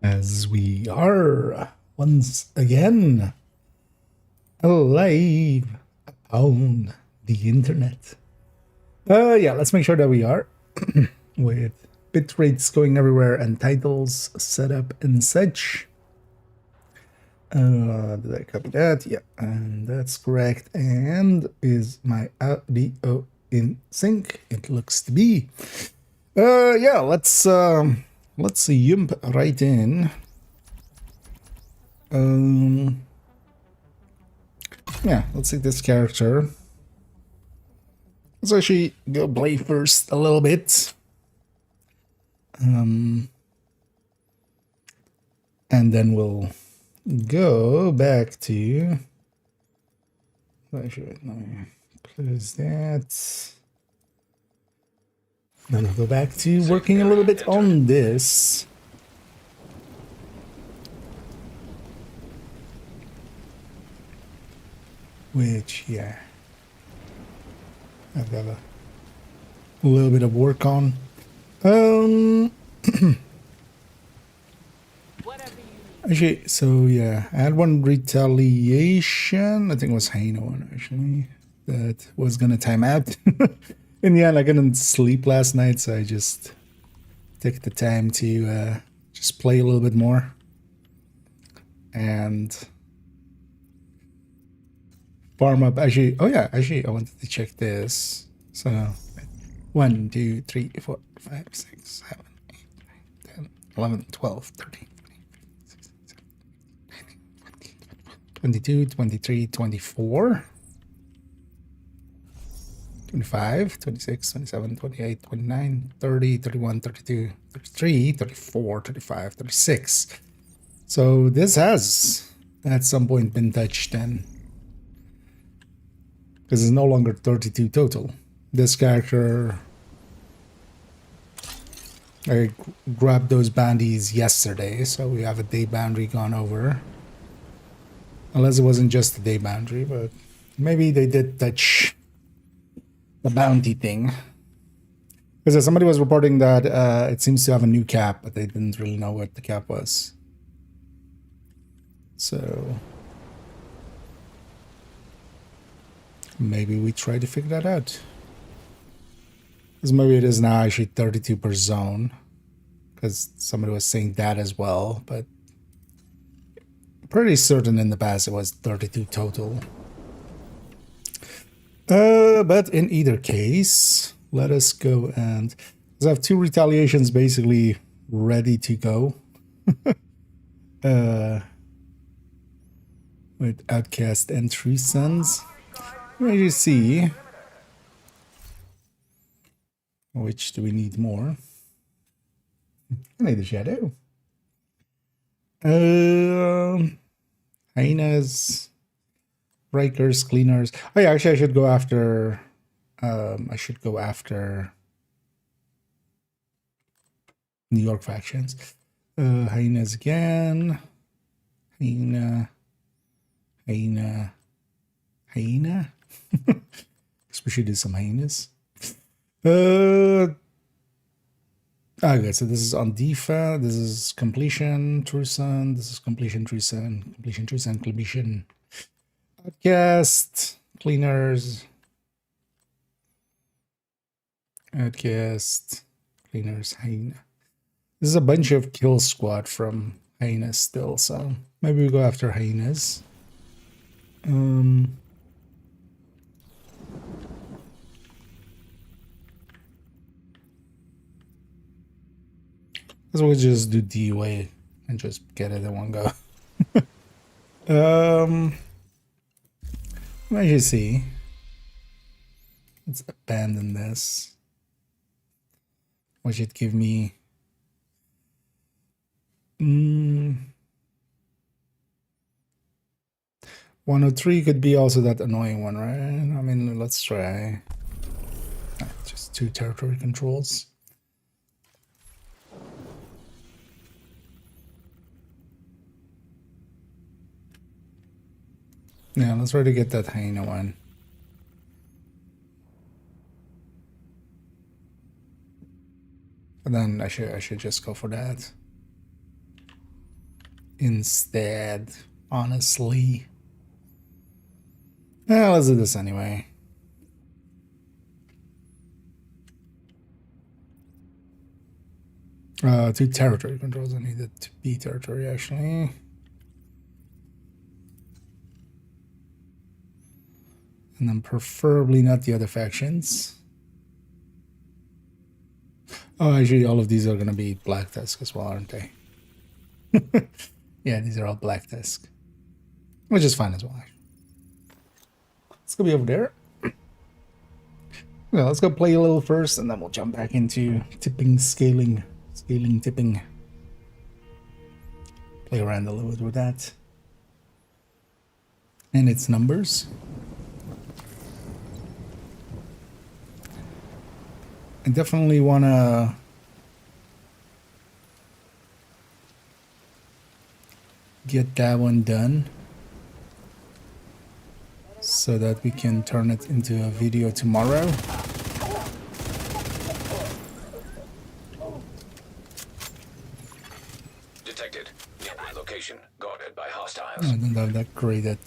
As we are once again alive on the internet. Yeah, let's make sure that we are with bit rates going everywhere and titles set up and such. Did I copy that? Yeah, and that's correct. And is my audio in sync? It looks to be. Yeah, let's jump right in. Yeah, let's see this character. Let's actually go play first a little bit. And then we'll go back to... Actually, let me close that. Then I'll go back to working a little bit on this. Which, yeah, I've got a little bit of work on. Actually, so yeah, I had one retaliation. I think it was hyena one actually that was gonna time out. In the end, I couldn't sleep last night, so I just took the time to just play a little bit more. And farm up. Actually, oh yeah, actually, I wanted to check this. So 1, 2, 3, 4, 5, 6, 7, 8, 9, 10, 11, 12, 13, 22, 23, 24, 25, 26, 27, 28, 29, 30, 31, 32, 33, 34, 35, 36. So this has at some point been touched then. Because it's no longer 32 total. This character... I grabbed those bounties yesterday, so we have a day boundary gone over. Unless it wasn't just a day boundary, but maybe they did touch the bounty thing. Because somebody was reporting that it seems to have a new cap, but they didn't really know what the cap was. So maybe we try to figure that out. Because maybe it is now actually 32 per zone. Because somebody was saying that as well, but pretty certain in the past it was 32 total. But in either case, let us go and... I have 2 retaliations basically ready to go. With Outcast and True Sons. Let me see. Which do we need more? I need the Shadow. Hyenas, Breakers, Cleaners. Oh yeah, actually I should go after... New York factions. Hyenas again. Hyena. Hyena. Hyena? Guess we should do some hyenas. Okay, so this is on defense. This is completion, True Sun. This is completion, True Sun. Completion, True Sun, completion. Outcast, Cleaners. Outcast, Cleaners, Hyena. This is a bunch of kill squad from hyenas still, so maybe we go after hyenas. So we'll just do DUA and just get it in one go. Let me see. Let's abandon this. What should give me... 103 could be also that annoying one, right? I mean, let's try. Just 2 territory controls. Yeah, let's try to get that hyena one. And then I should just go for that. instead, honestly. Yeah, let's do this anyway. Two territory controls. I need it to be territory, actually. And then preferably not the other factions. Oh, actually, all of these are going to be Black Tusk as well, aren't they? Yeah, these are all Black Tusk. Which is fine as well. Let's go be over there. Yeah, let's go play a little first, and then we'll jump back into tipping, scaling, tipping. Play around a little bit with that. And its numbers. I definitely want to get that one done so that we can turn it into a video tomorrow. Detected. Nearby location guarded by hostiles. I don't have that graded.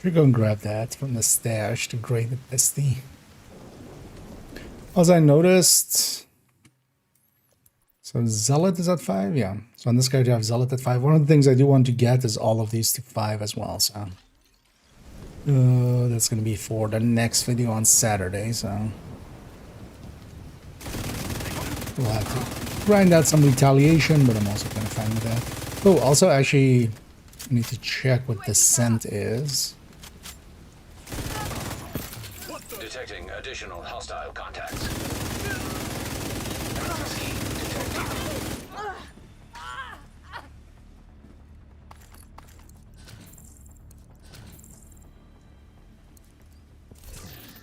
We're going to grab that from the stash to grade the SD. As I noticed, so Zealot is at 5, yeah. So on this guy, you have Zealot at 5. One of the things I do want to get is all of these to 5 as well. So that's going to be for the next video on Saturday. So we'll have to grind out some retaliation, but I'm also kind of fine with that. Oh, also, actually, I need to check what the scent is. Detecting additional hostile contacts.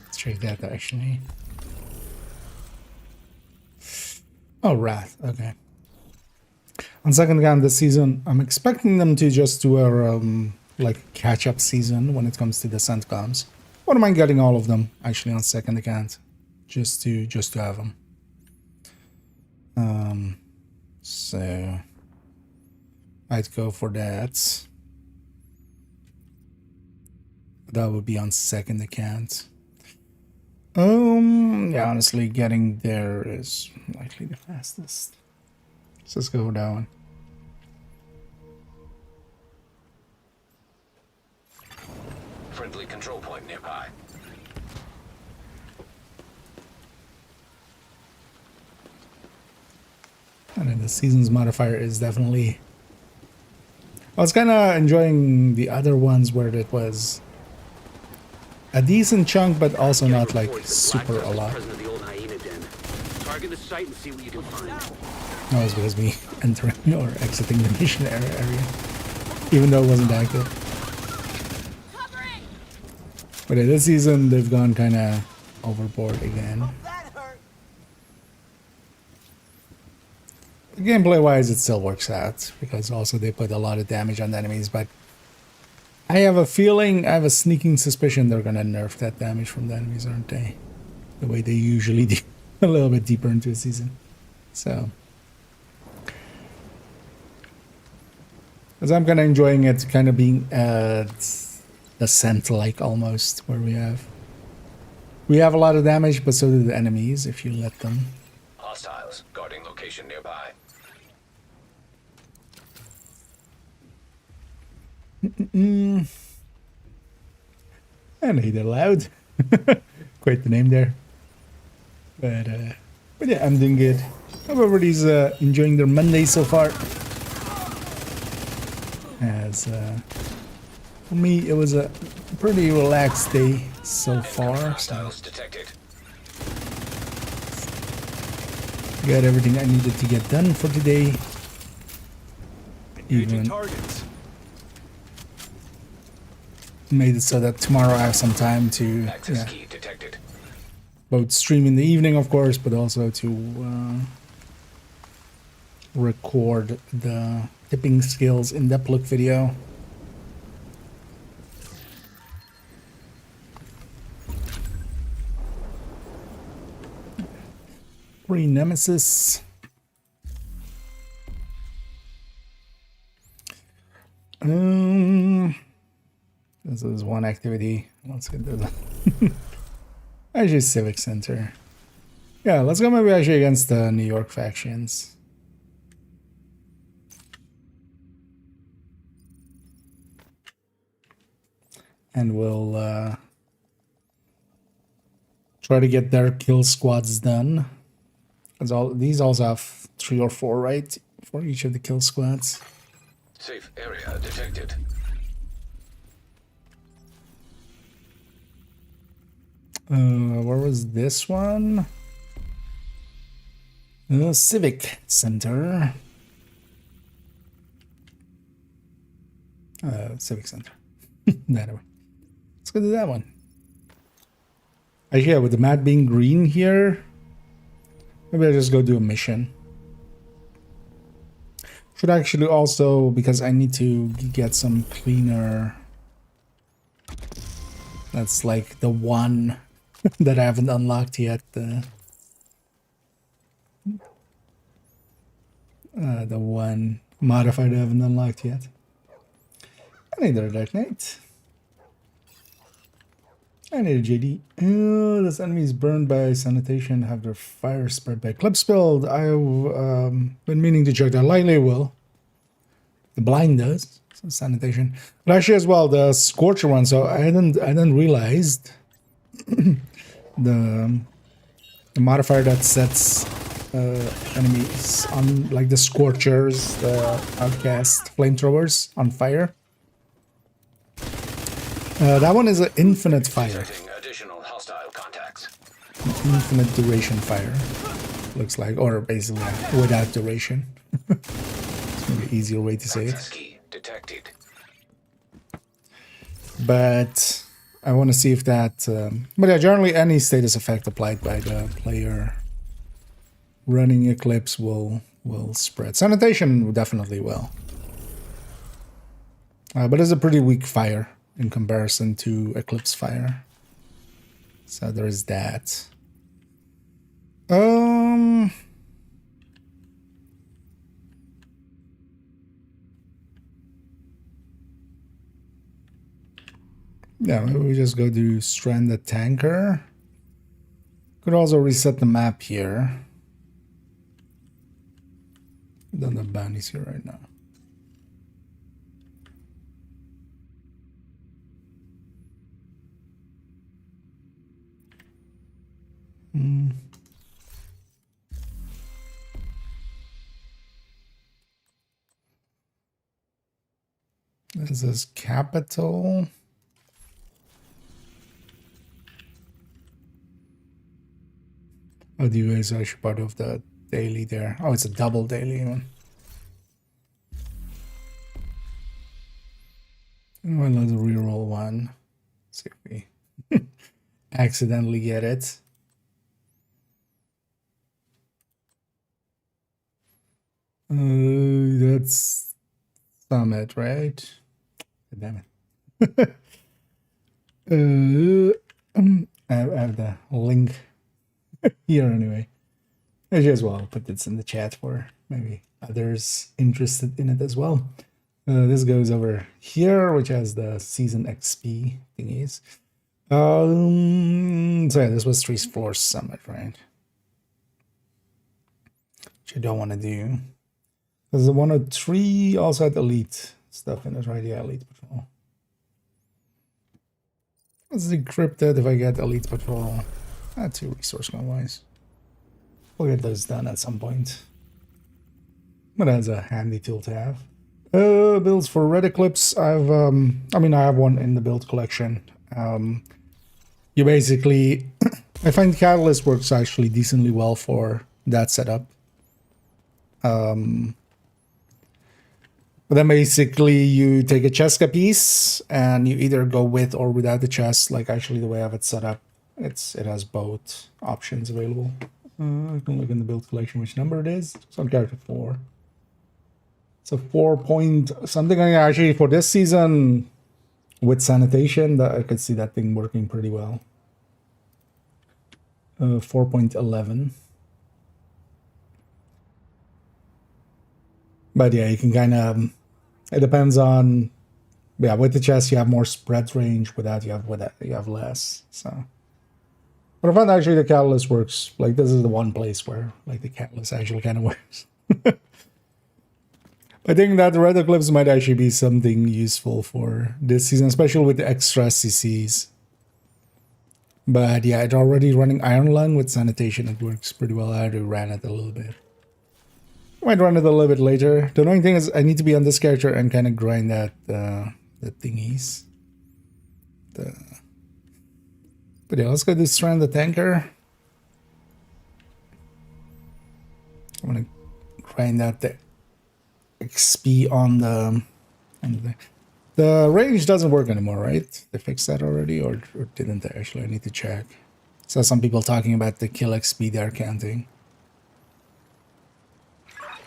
Let's check that actually. Oh, Wrath. Okay. On second account this season, I'm expecting them to just do a like catch-up season when it comes to the CENTCOMs. Wouldn't mind getting all of them actually on second account, just to have them. So I'd go for that. That would be on second account. Yeah, honestly, getting there is likely the fastest. So let's go with that one. Friendly control point nearby. And then the seasons modifier is definitely... I was kind of enjoying the other ones where it was a decent chunk, but also not like super a lot. Target the site and see what you can find. No, it's because we entering or exiting the mission area, even though it wasn't that good. But this season, they've gone kind of overboard again. Gameplay-wise, it still works out, because also they put a lot of damage on the enemies, but I have a feeling, I have a sneaking suspicion they're going to nerf that damage from the enemies, aren't they? The way they usually do, a little bit deeper into a season. So... because I'm kind of enjoying it, kind of being the scent-like almost, where we have a lot of damage, but so do the enemies if you let them. Hostiles guarding location nearby. And he did loud. Quite the name there. But yeah, I'm doing good. Hope everybody's enjoying their Monday so far. As for me, it was a pretty relaxed day so far. So Detected. got everything I needed to get done for today. Even Targets. made it so that tomorrow I have some time to Access key detected. both stream in the evening, of course, but also to record the tipping skills in-depth look video. Free Nemesis. This is one activity. Let's get to that. Actually, Civic Center. Yeah, let's go maybe actually against the New York factions. And we'll try to get their kill squads done. Because these also have 3 or 4, right? For each of the kill squads. Safe area detected. Where was this one? Civic Center. Civic Center. That way. Let's go to that one. Actually, yeah, with the map being green here, maybe I'll just go do a mission. Should actually also, because I need to get some cleaner. That's like the one that I haven't unlocked yet. The one modifier that I haven't unlocked yet. I need a Dark Knight. I need a JD. Oh, this enemy is burned by sanitation. Have their fire spread by clip spilled. I've been meaning to check that. Lightly will. The blind does. So sanitation. But actually as well, the scorcher one. So I didn't realize the modifier that sets enemies on, like the scorchers, the outcast flamethrowers on fire. That one is an infinite fire. Additional hostile contacts. Infinite duration fire. Looks like, or basically without duration. It's maybe an easier way to say Access it. key detected. But I want to see if that. But yeah, generally any status effect applied by the player running Eclipse will spread. Sanitation definitely will. But it's a pretty weak fire in comparison to Eclipse fire. So there is that. Yeah, maybe we just go do Strand the Tanker. Could also reset the map here. Don't have bounties here right now. This is Capital. Oh, the US are actually part of the daily there. Oh, it's a double daily one. Well, let's reroll one. See if we accidentally get it. That's Summit, right? Damn it. I have the link here anyway. As well, I'll put this in the chat for maybe others interested in it as well. This goes over here, which has the season XP thingies. So yeah, this was 3 floors summit, right? Which I don't want to do. Because the 103 also had elite stuff in it, right? Yeah, elite patrol. Let's decrypt it if I get elite patrol. 2 resource wise. We'll get those done at some point. But that's a handy tool to have. Builds for Red Eclipse. I have one in the build collection. You basically, I find Catalyst works actually decently well for that setup. But then basically you take a Cheska piece and you either go with or without the chest. Like actually the way I have it set up, it has both options available. I can look in the build collection which number it is. It's on character 4. So 4 point something. Actually for this season with sanitation, that I could see that thing working pretty well. 4.11. But yeah, you can kind of, it depends on But yeah, with the chest you have more spread range. Without you have less. So, but I found actually the catalyst works. Like this is the one place where like the catalyst actually kind of works. I think that the red eclipse might actually be something useful for this season, especially with the extra CCs. But yeah, it's already running Iron Lung with sanitation. It works pretty well. I already ran it a little bit. I might run it a little bit later. The annoying thing is I need to be on this character and kind of grind that the thingies. But yeah, let's go do Strand the Tanker. I'm gonna grind out the XP on the range doesn't work anymore, right? They fixed that already, or didn't they? Actually, I need to check. So some people talking about the kill XP they're counting.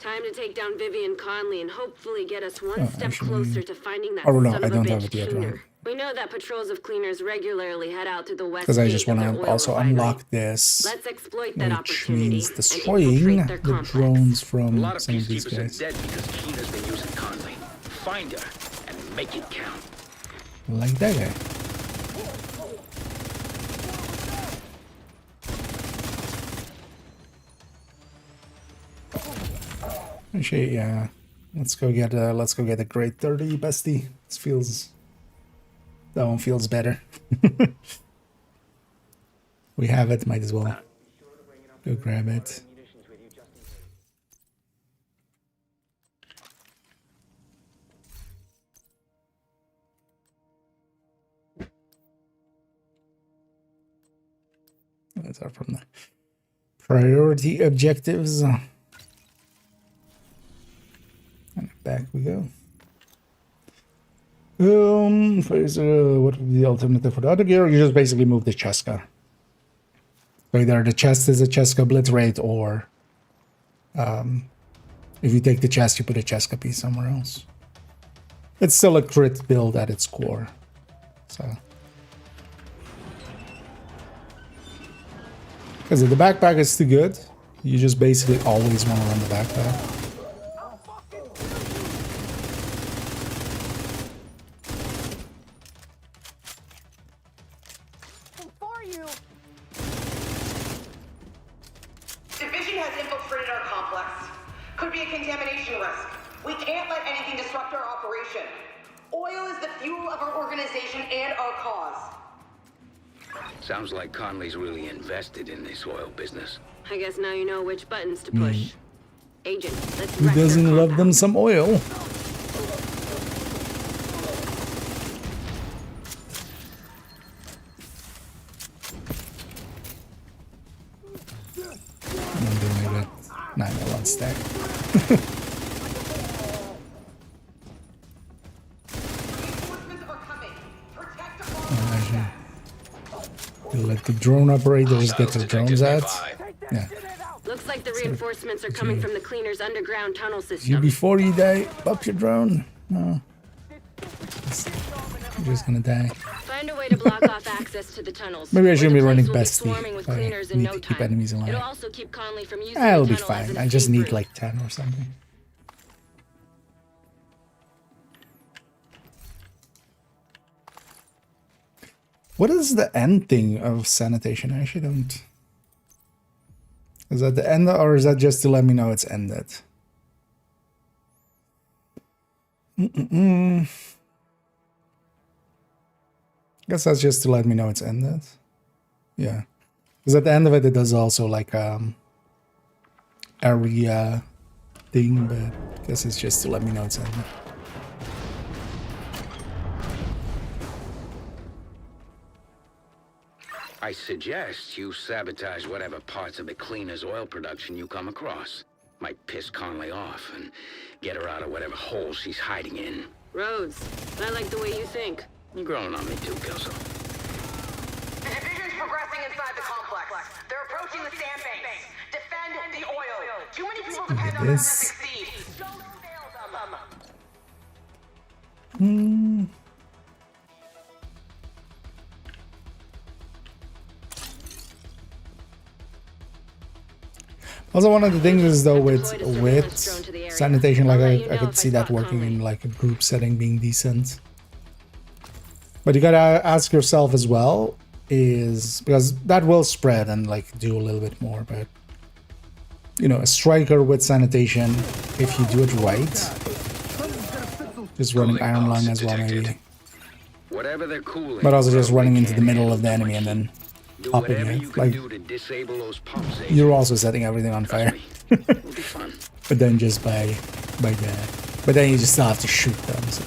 Time to take down Vivian Conley and hopefully get us one step closer to finding that no, son I of don't a have bitch it yet, cleaner. right? We know that patrols of cleaners regularly head out to the west. Because I just gate want of to their also oil refinery. unlock this, Let's exploit that which opportunity means and destroying infiltrate their the complex. drones A from lot of some of these peacekeepers are guys. dead because Keena's been using Conley. Find her and make it count. Like that guy. Actually, yeah. Let's go get a grade 30, bestie. That one feels better. We have it, might as well go grab it. Those are from the priority objectives. And back we go. What would be the alternative for the other gear? You just basically move the Cheska. So either the chest is a Cheska obliterate, or if you take the chest, you put a Cheska piece somewhere else. It's still a crit build at its core. So, because if the backpack is too good, you just basically always want to run the backpack. Division has infiltrated our complex. Could be a contamination risk. We can't let anything disrupt our operation. Oil is the fuel of our organization and our cause. Sounds like Conley's really invested in this oil business. I guess now you know which buttons to push. Agent, let's Who wreck their doesn't love them compound. some oil? Nah, no one stack. Reinforcements are coming. Protect our You let the drone operators get their drones out. Nearby. Yeah. Looks like the reinforcements are coming from the cleaner's underground tunnel You system. before you die, pop your drone. No. You're just gonna die. Find a way to block off access to the tunnels. Maybe I or shouldn't the be running place will be bestie. swarming with I cleaners in need no to keep time. enemies alive. It'll also keep Conley from using I'll the be tunnel as fine. an I just escape need route. like 10 or something. What is the end thing of sanitation? I actually don't. Is that the end, or is that just to let me know it's ended? Guess that's just to let me know it's ended. Yeah. Because at the end of it, it does also like area thing, but I guess it's just to let me know it's ended. I suggest you sabotage whatever parts of the cleaner's oil production you come across. Might piss Conley off and get her out of whatever hole she's hiding in. Rose, I like the way you think. You're growing on me too, Kelso. The division's progressing inside the complex. They're approaching the sandbanks. Defend the oil. Too many people depend on them to this. succeed. Don't fail them. Also, one of the things is though with sanitation, like I could see that working in like a group setting being decent. But you gotta ask yourself as well, is because that will spread and like do a little bit more, but you know, a striker with sanitation, if you do it right, just running iron lung as well maybe, Whatever they're cooling, but also just we running into can't the middle of the handle enemy and then do popping whatever you it. can Like do to disable those pumps. Agent. you're also setting everything on Trust fire. me, it'll be fun. But then just by that, but then you just still have to shoot them. So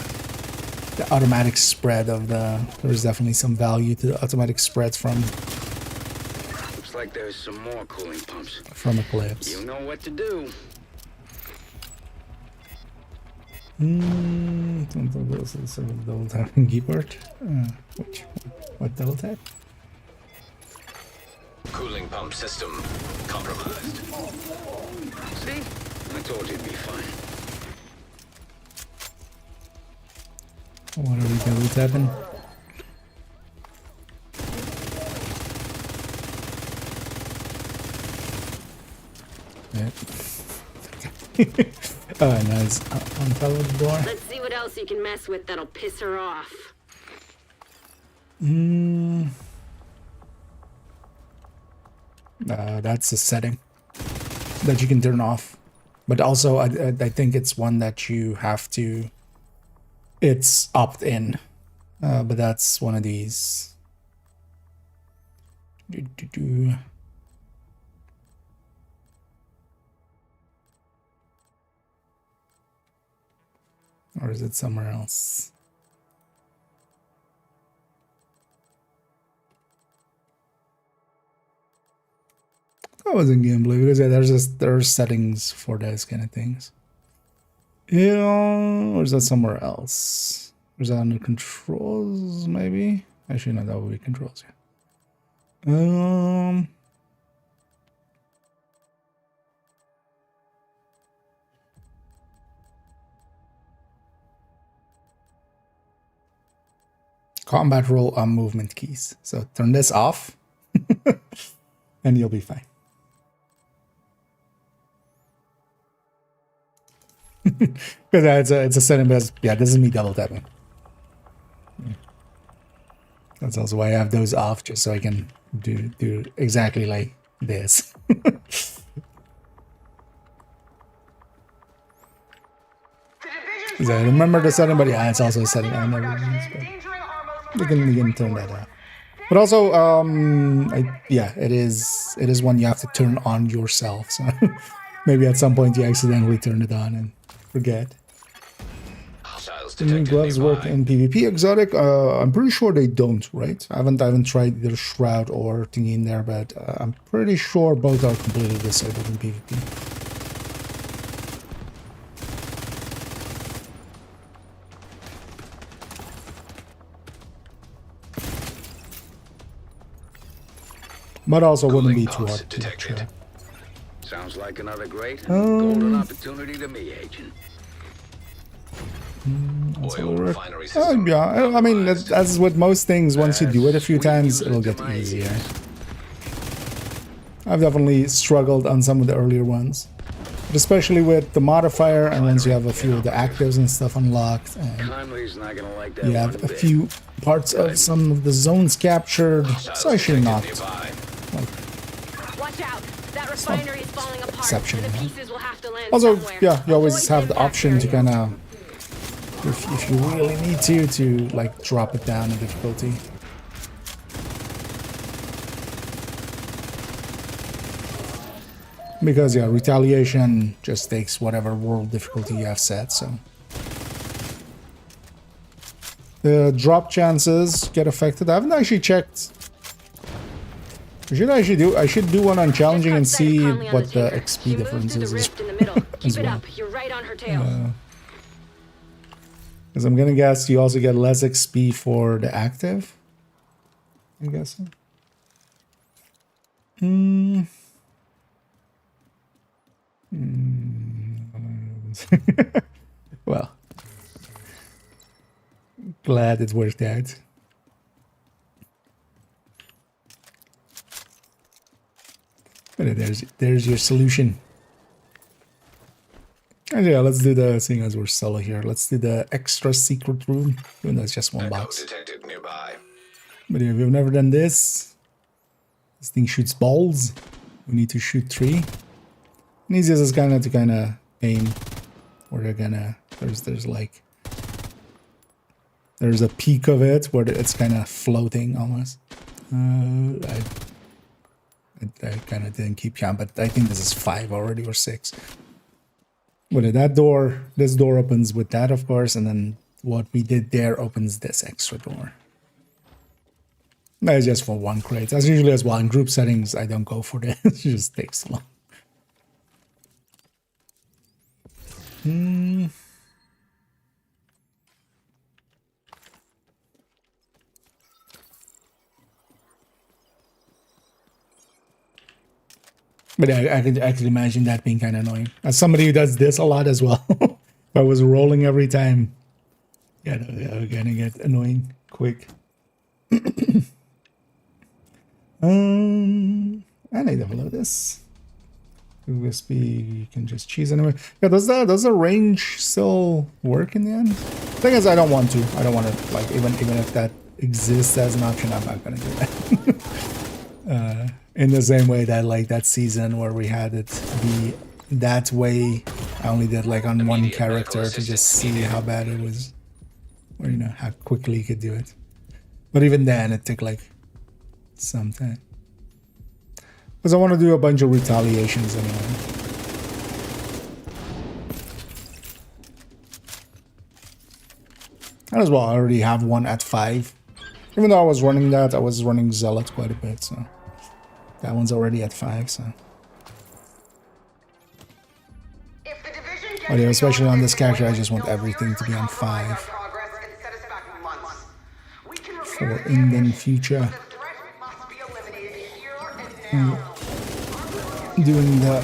the automatic spread of there's definitely some value to the automatic spread from Looks like there's some more cooling pumps. Eclipse. You know what to do. Double tapping keyboard. What double tap? Cooling pump system compromised. See? I told you it'd be fine. What are we double tapping? Yeah. Oh, nice. On top of the door. Let's see what else you can mess with that'll piss her off. That's a setting that you can turn off. But also, I think it's one that you have to... It's opt-in. But that's one of these. Or is it somewhere else? That wasn't gameplay because yeah, there's settings for those kind of things. Yeah, or is that somewhere else? Or is that under controls? Maybe. Actually, no, that would be controls. Yeah. Combat roll on movement keys. So turn this off, and you'll be fine. Because it's a setting best. Yeah, this is me double tapping. Yeah. That's also why I have those off, just so I can do exactly like this. Because I remember the setting, but yeah, it's also a setting I never use. But we can turn that out. But also, yeah, it is one you have to turn on yourself. So maybe at some point you accidentally turn it on and forget. Gloves work in PvP exotic. I'm pretty sure they don't, right? I haven't tried their shroud or thingy in there, but I'm pretty sure both are completely disabled in PvP. But also wouldn't be too hard to check. Sounds like another great golden opportunity to me, Agent. Oil refinery system. Yeah, I mean, as with most things, once you do it a few times, it'll get easier. I've definitely struggled on some of the earlier ones. But especially with the modifier, and once you have a few of the actives and stuff unlocked, and you have a few parts of some of the zones captured, it's actually not Watch out. That refinery is falling apart. exceptional. And the pieces will have to land Also, somewhere. yeah, you always Avoid have the impact option to areas. kind of, if you really need to like drop it down in difficulty. Because yeah, retaliation just takes whatever world difficulty you have set, so. The drop chances get affected. I haven't actually checked. I should do one on challenging and see what the XP difference is. Keep it up. You're right on her tail. Because I'm gonna guess you also get less XP for the active. I'm guessing. Well, glad it worked out. But there's your solution. And yeah, let's do the, seeing as we're solo here, let's do the extra secret room, even though it's just one Echo box. detected nearby. But if you've never done this thing shoots balls. We need to shoot 3. And easiest is kind of to aim where they're gonna, there's like, there's a peak of it where it's kind of floating almost. I kind of didn't keep count, but I think this is 5 already or 6. But that door, this door opens with that, of course, and then what we did there opens this extra door. That is just for one crate. As usually as well, in group settings, I don't go for this. It just takes long. But I could imagine that being kind of annoying. As somebody who does this a lot as well, if I was rolling every time, yeah, they're gonna get annoying quick. I need to follow this. USB, you can just choose anyway. Yeah, does the range still work in the end? Thing is, I don't want to. I don't want to, like, even if that exists as an option, I'm not gonna do that. In the same way that, like, that season where we had it be that way, I only did like on one character to just see how bad it was, or you know how quickly you could do it. But even then, it took like some time. Because I want to do a bunch of retaliations anyway. And as well, I already have one at 5. Even though I was running that, I was running Zealot quite a bit, so that one's already at 5, so. Oh yeah, especially on this character, I just want everything to be on 5. For in the future. Doing the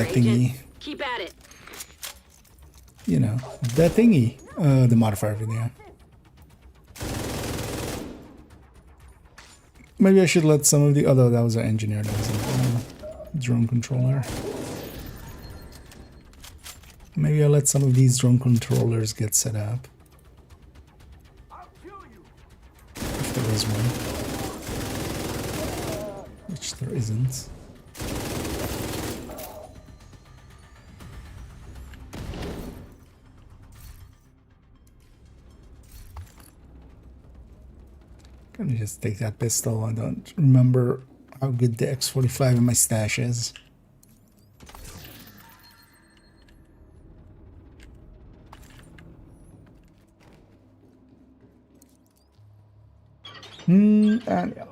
thingy. Keep at it. You know, the thingy. The modifier video. Maybe I should let some of the other, that was an engineer, that was a drone controller. Maybe I'll let some of these drone controllers get set up. If there is one. Which there isn't. Let me just take that pistol. I don't remember how good the X45 in my stash is. And yeah,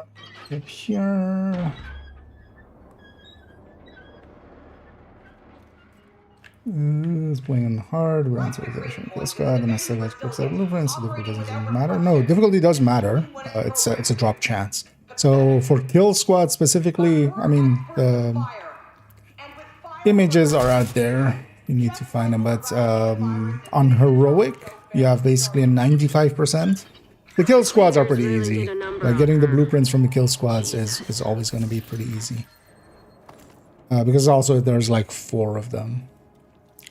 up here. It's playing on hard, we're on civilization. Kill squad, and I still got books out blueprints, so difficulty doesn't matter. No, difficulty does matter. It's a drop chance. So for kill squad specifically, I mean, the images are out there. You need to find them, but on heroic, you have basically a 95%. The kill squads are pretty easy. Like getting the blueprints from the kill squads is always going to be pretty easy. Because also there's like 4 of them.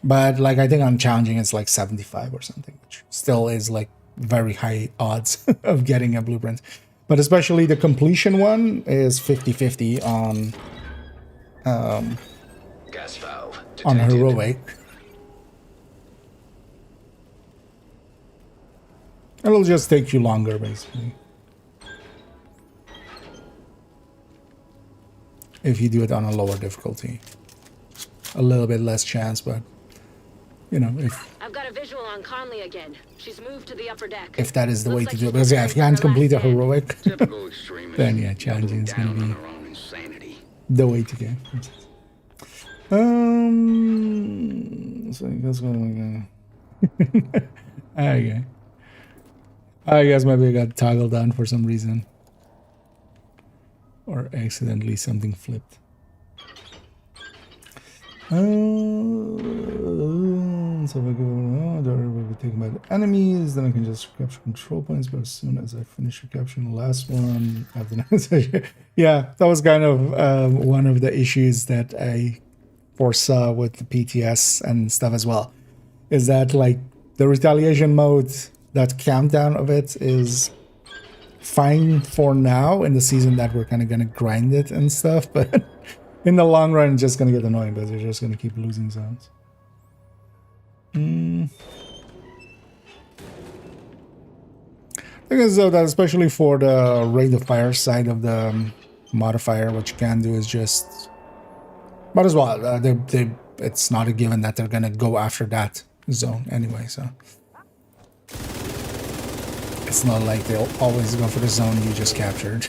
But like I think on challenging it's like 75 or something, which still is like very high odds of getting a blueprint. But especially the completion one is 50-50 on Gas valve detected. on heroic. It'll just take you longer basically. If you do it on a lower difficulty. A little bit less chance, but you know, if I've got a visual on Conley again. She's moved to the upper deck. if that is the way to do it. Because yeah, if you can't complete a heroic, Typical extremist. then yeah, challenging is gonna Down on be their own insanity. the way to go. So that's going to okay. I guess maybe I got toggled down for some reason. Or accidentally something flipped. So if I go, the order will be taken by the enemies, then I can just capture control points. But as soon as I finish recapturing the last one, I have the next session. Yeah, that was kind of one of the issues that I foresaw with the PTS and stuff as well. Is that like the retaliation mode, that countdown of it is fine for now in the season that we're kind of gonna grind it and stuff, but in the long run, it's just gonna get annoying because you're just gonna keep losing zones. I think as though that especially for the rate of fire side of the modifier, what you can do is just, but as well, it's not a given that they're gonna go after that zone anyway, so it's not like they'll always go for the zone you just captured.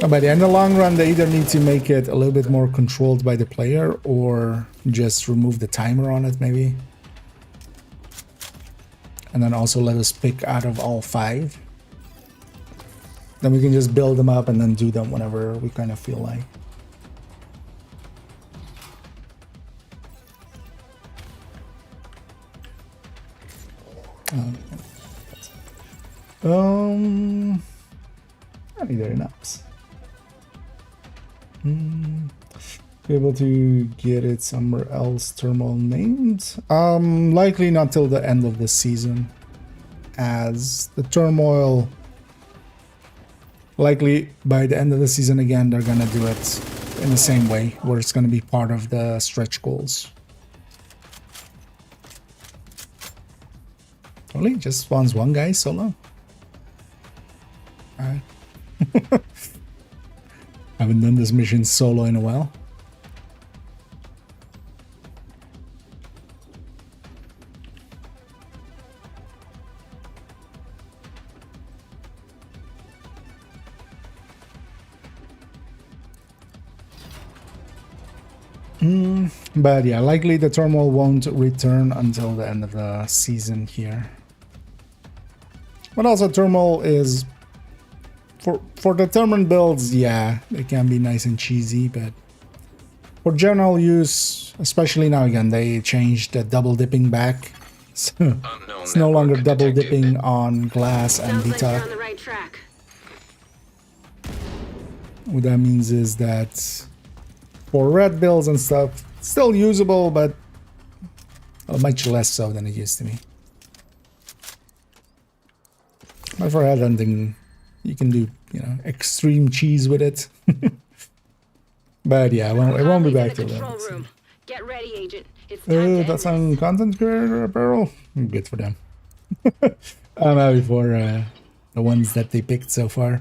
But in the long run, they either need to make it a little bit more controlled by the player or just remove the timer on it, maybe. And then also let us pick out of all 5. Then we can just build them up and then do them whenever we kind of feel like. I need their naps. Be able to get it somewhere else thermal named. Likely not till the end of the season, as the turmoil likely by the end of the season again they're gonna do it in the same way where it's gonna be part of the stretch goals. Only just spawns one guy solo. Alright. Haven't done this mission solo in a while. But yeah, likely the turmoil won't return until the end of the season here. But also turmoil is for determined builds, yeah, it can be nice and cheesy, but for general use, especially now again, they changed the double dipping back. So it's no longer double dipping on glass and Sounds like beta. you're on the right track. What that means is that for red builds and stuff, still usable, but much less so than it used to be. But for head hunting, you can do, you know, extreme cheese with it. But yeah, it won't be back till then. Get ready, Agent. It's time to That's end on this. content creator apparel. Good for them. I'm happy for the ones that they picked so far.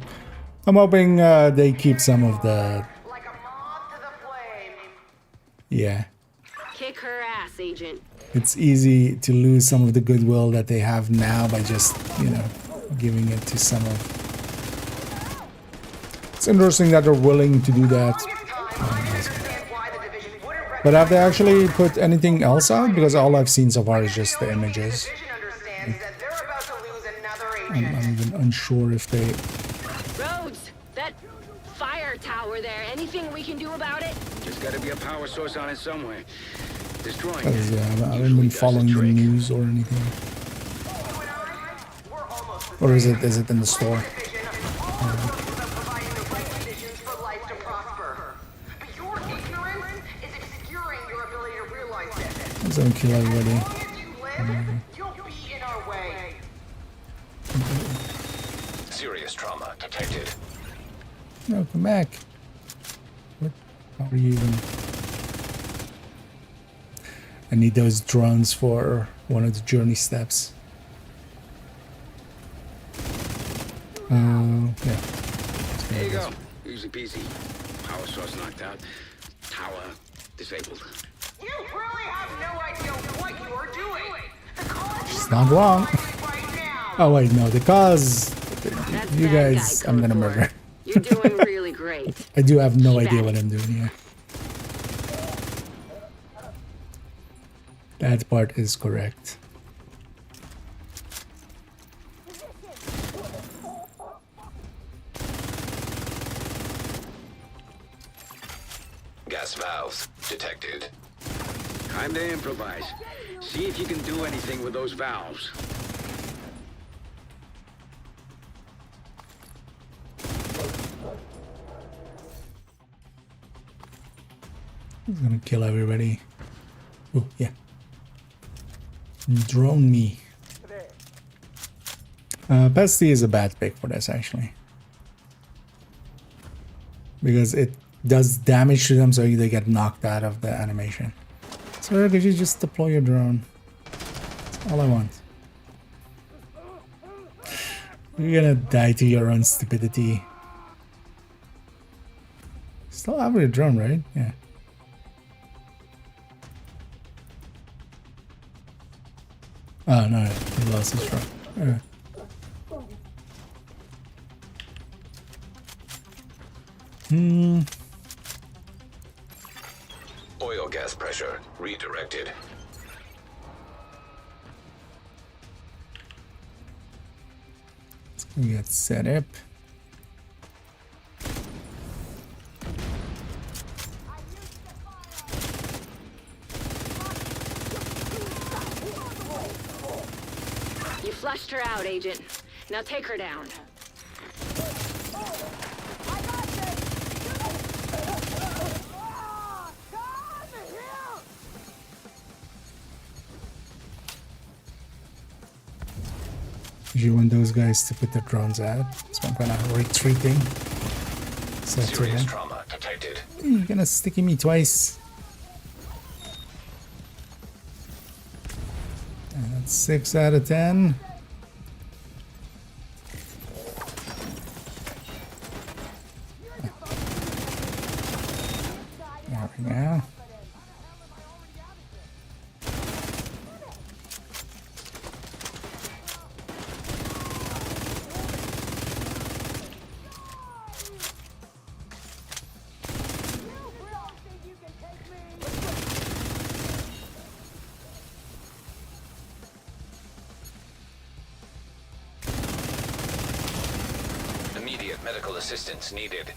I'm hoping they keep some of the. Like a moth to the flame. Yeah, Kick her ass, Agent. it's easy to lose some of the goodwill that they have now by just, you know, giving it to some of. It's interesting that they're willing to do that. But have they actually put anything else out? Because all I've seen so far is just the images. I'm even unsure if they. Rhodes, that fire tower there. Anything we can do about it? Just gotta be a power source on it somewhere. Destroying Because, it yeah, I haven't usually been does following the trick. news or anything. Or is it in the store? There's a kill already. Serious trauma detected. No, come back. What? How are you even? I need those drones for one of the journey steps. Yeah. There you go. Easy peasy. Power source knocked out. Tower disabled. You really have no idea what you are doing. The cause She's not wrong. right now. Oh wait, no, the cause. That's You bad guys, guy I'm gonna code for murder. it. You're doing really great. I do have no Keep idea at what it. I'm doing here. That part is correct. gas valves detected. Time to improvise. See if you can do anything with those valves. He's gonna kill everybody. Oh, yeah. Drone me. Pesty is a bad pick for this, actually. Because it does damage to them, so they get knocked out of the animation. So could you just deploy your drone? That's all I want. You're gonna die to your own stupidity. Still have your drone, right? Yeah. Oh no, he lost his drone. Oil gas pressure redirected. We get set up. You flushed her out, Agent. Now take her down. You want those guys to put their drones out. So I'm kind of retreating. So Serious trauma detected. you're gonna sticky me twice. And that's 6 out of 10. There we go. Immediate medical assistance needed.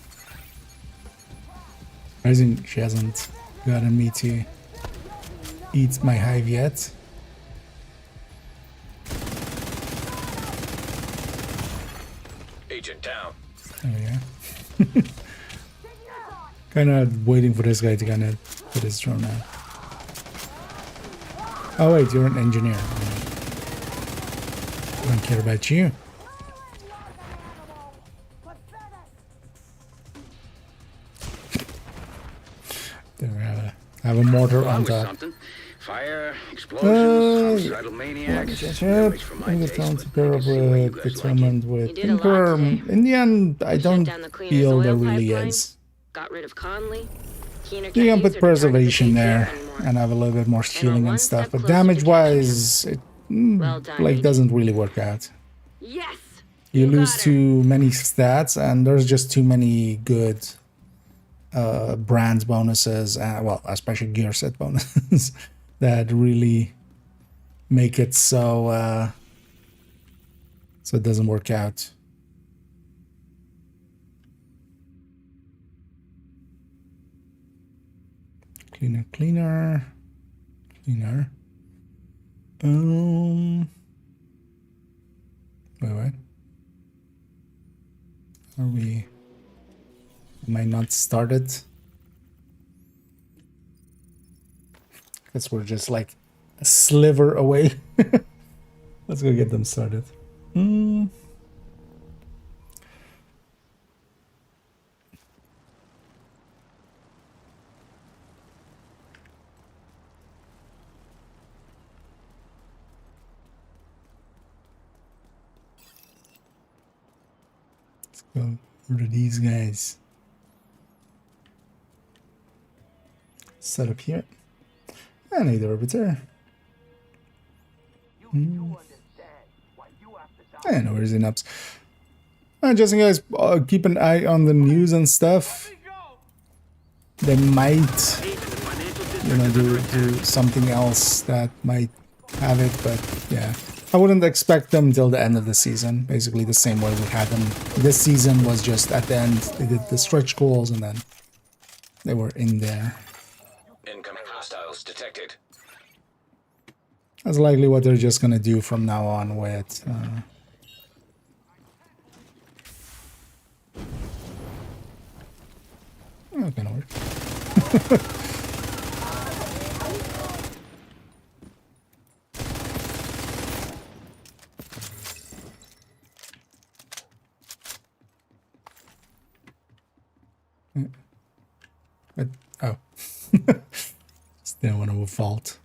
I think she hasn't gotten me to eat my hive yet. Agent down. There we go. Kind of waiting for this guy to kind of put his drone out. Oh wait, you're an engineer. I don't care about you. There, I have a mortar Well, on that was top. something. Fire, explosions, homicidal maniacs. Check. Memories for my We taste, get down but to pair I of can see why you guys like it. determined with You did a lot Tinker. today. In the end, I don't down the cleaner's feel there oil really pipeline. is. Got rid of Conley. Keener You can't can use her put to preservation target the there anymore. and have a little bit more healing one and stuff, step but closer to damage-wise, it Well done, like Agent. doesn't really work out. Yes. You got lose her. too many stats, and there's just too many good brands bonuses, well, especially gear set bonuses that really make it so so it doesn't work out. Cleaner. Wait, what? Are we might not start it? Guess we're just like a sliver away. Let's go get them started. Let's go over to these guys. Set up here. And either over there. And where's the nuts? Just in case, keep an eye on the news and stuff. They might, you know, do something else that might have it, but yeah. I wouldn't expect them till the end of the season. Basically the same way we had them. This season was just at the end, they did the stretch goals and then they were in there. Incoming hostiles detected. That's likely what they're just gonna do from now on with not gonna work. But, oh. Just didn't want to vault.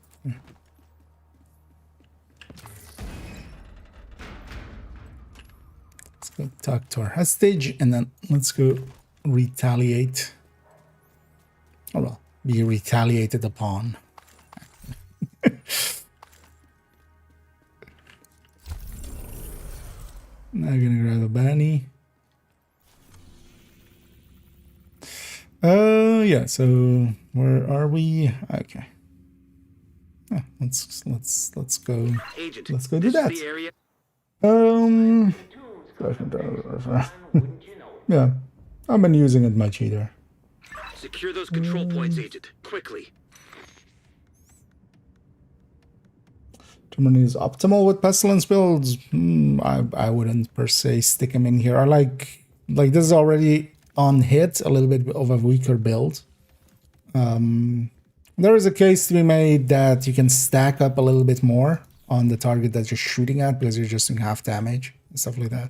Let's go talk to our hostage and then let's go retaliate. Oh well, be retaliated upon. Now I'm gonna grab a bunny. Yeah, so where are we? Okay. Yeah, let's go. Agent, Let's go do this is that. the area. Yeah, I haven't been using it much either. Secure those control points, Agent. Quickly. Germany is optimal with pestilence builds. I wouldn't per se stick him in here. I like this is already on hit, a little bit of a weaker build. There is a case to be made that you can stack up a little bit more on the target that you're shooting at because you're just doing half damage and stuff like that.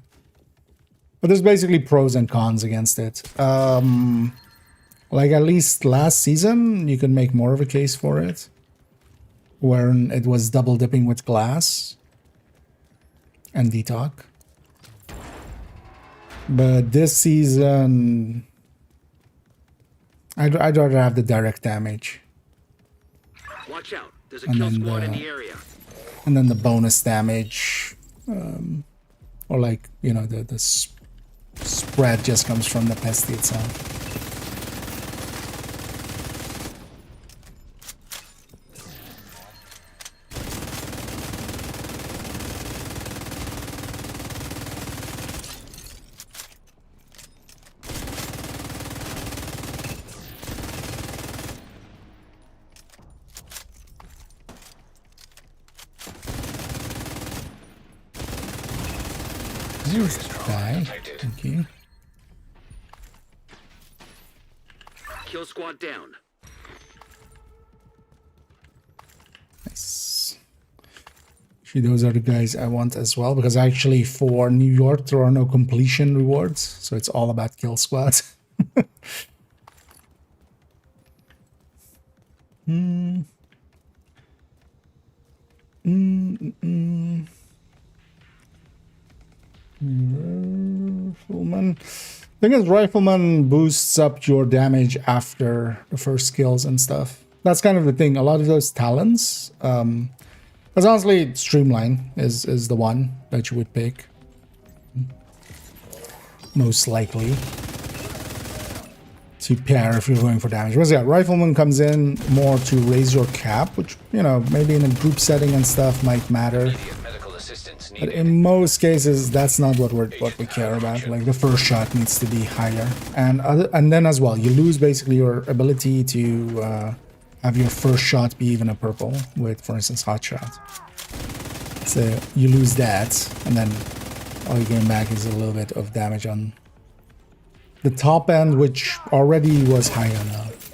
But there's basically pros and cons against it. Like at least last season, you could make more of a case for it, where it was double dipping with glass and detox. But this season, I'd rather have the direct damage. Watch out. There's a And kill then squad in the- the area. And then the bonus damage, or like, you know, the spread just comes from the pesty itself. Here's the guy. Thank you. Kill squad down. Nice. Actually, those are the guys I want as well, because actually for New York there are no completion rewards, so it's all about kill squads. Rifleman. Thing is, Rifleman boosts up your damage after the first skills and stuff. That's kind of the thing. A lot of those talents, because honestly, Streamline is the one that you would pick. Most likely. To pair if you're going for damage. Whereas, yeah, Rifleman comes in more to raise your cap, which, you know, maybe in a group setting and stuff might matter. Immediate medical assistance But needed. in most cases, that's not what we care about. Like the first shot needs to be higher, and then as well, you lose basically your ability to have your first shot be even a purple with, for instance, hot shot. So you lose that, and then all you gain back is a little bit of damage on the top end, which already was high enough.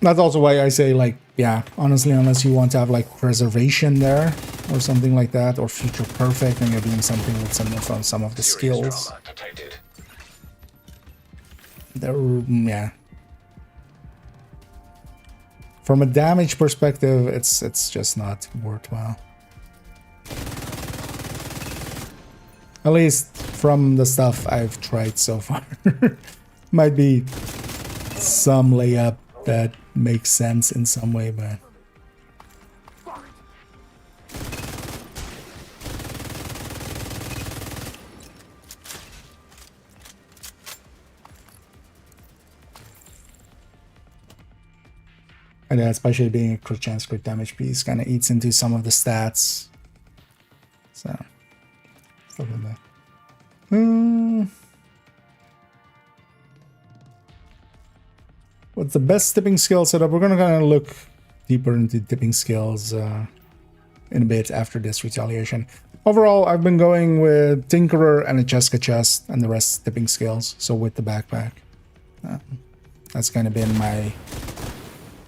That's also why I say, like, yeah, honestly, unless you want to have like preservation there or something like that, or future perfect, and you're doing something with some of the Serious skills. trauma detected. There, yeah. From a damage perspective, it's just not worthwhile. At least from the stuff I've tried so far. Might be some layup that makes sense in some way, but and yeah, especially being a crit chance, crit damage piece kind of eats into some of the stats. So stuff like that. what's the best tipping skill setup? We're gonna kind of look deeper into tipping skills in a bit after this retaliation. Overall, I've been going with Tinkerer and a Cheska chest, and the rest tipping skills. So with the backpack, that's kind of been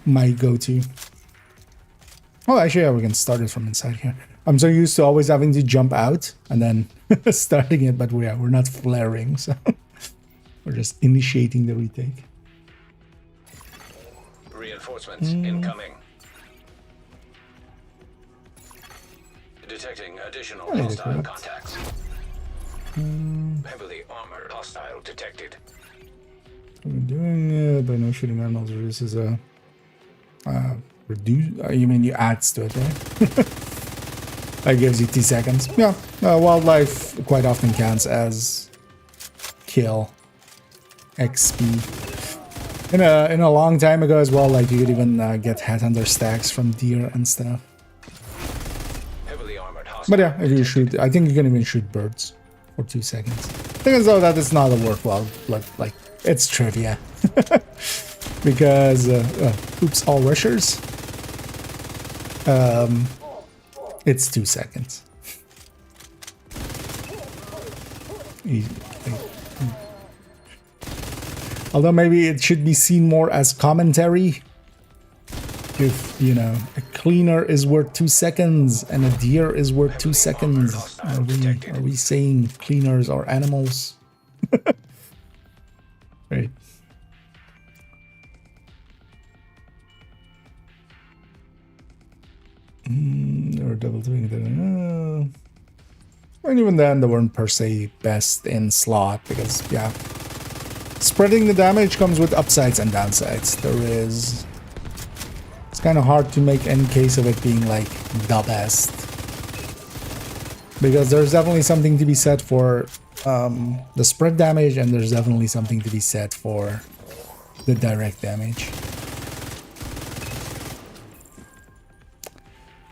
my go-to. Oh, actually, yeah, we can start it from inside here. I'm so used to always having to jump out and then starting it, but we're not flaring, so we're just initiating the retake. Reinforcements incoming. Detecting additional hostile contacts. Heavily armored hostile detected. We're doing it by no shooting animals reduces a reduce. You mean you adds to it, right? That gives you 2 seconds. Yeah, wildlife quite often counts as kill XP. In a long time ago as well, like you could even get headhunter stacks from deer and stuff. Heavily armored hostile. But yeah, if you shoot, I think you can even shoot birds for 2 seconds. Thing is though that it's not a worthwhile, like it's trivia. Because oops, all rushers. It's 2 seconds. Although maybe it should be seen more as commentary. If, you know, a cleaner is worth 2 seconds and a deer is worth 2 seconds, are we saying cleaners are animals? Right. Or double doing that. And even then, they weren't per se best in slot because, yeah, spreading the damage comes with upsides and downsides. It's kind of hard to make any case of it being like the best because there's definitely something to be said for the spread damage, and there's definitely something to be said for the direct damage.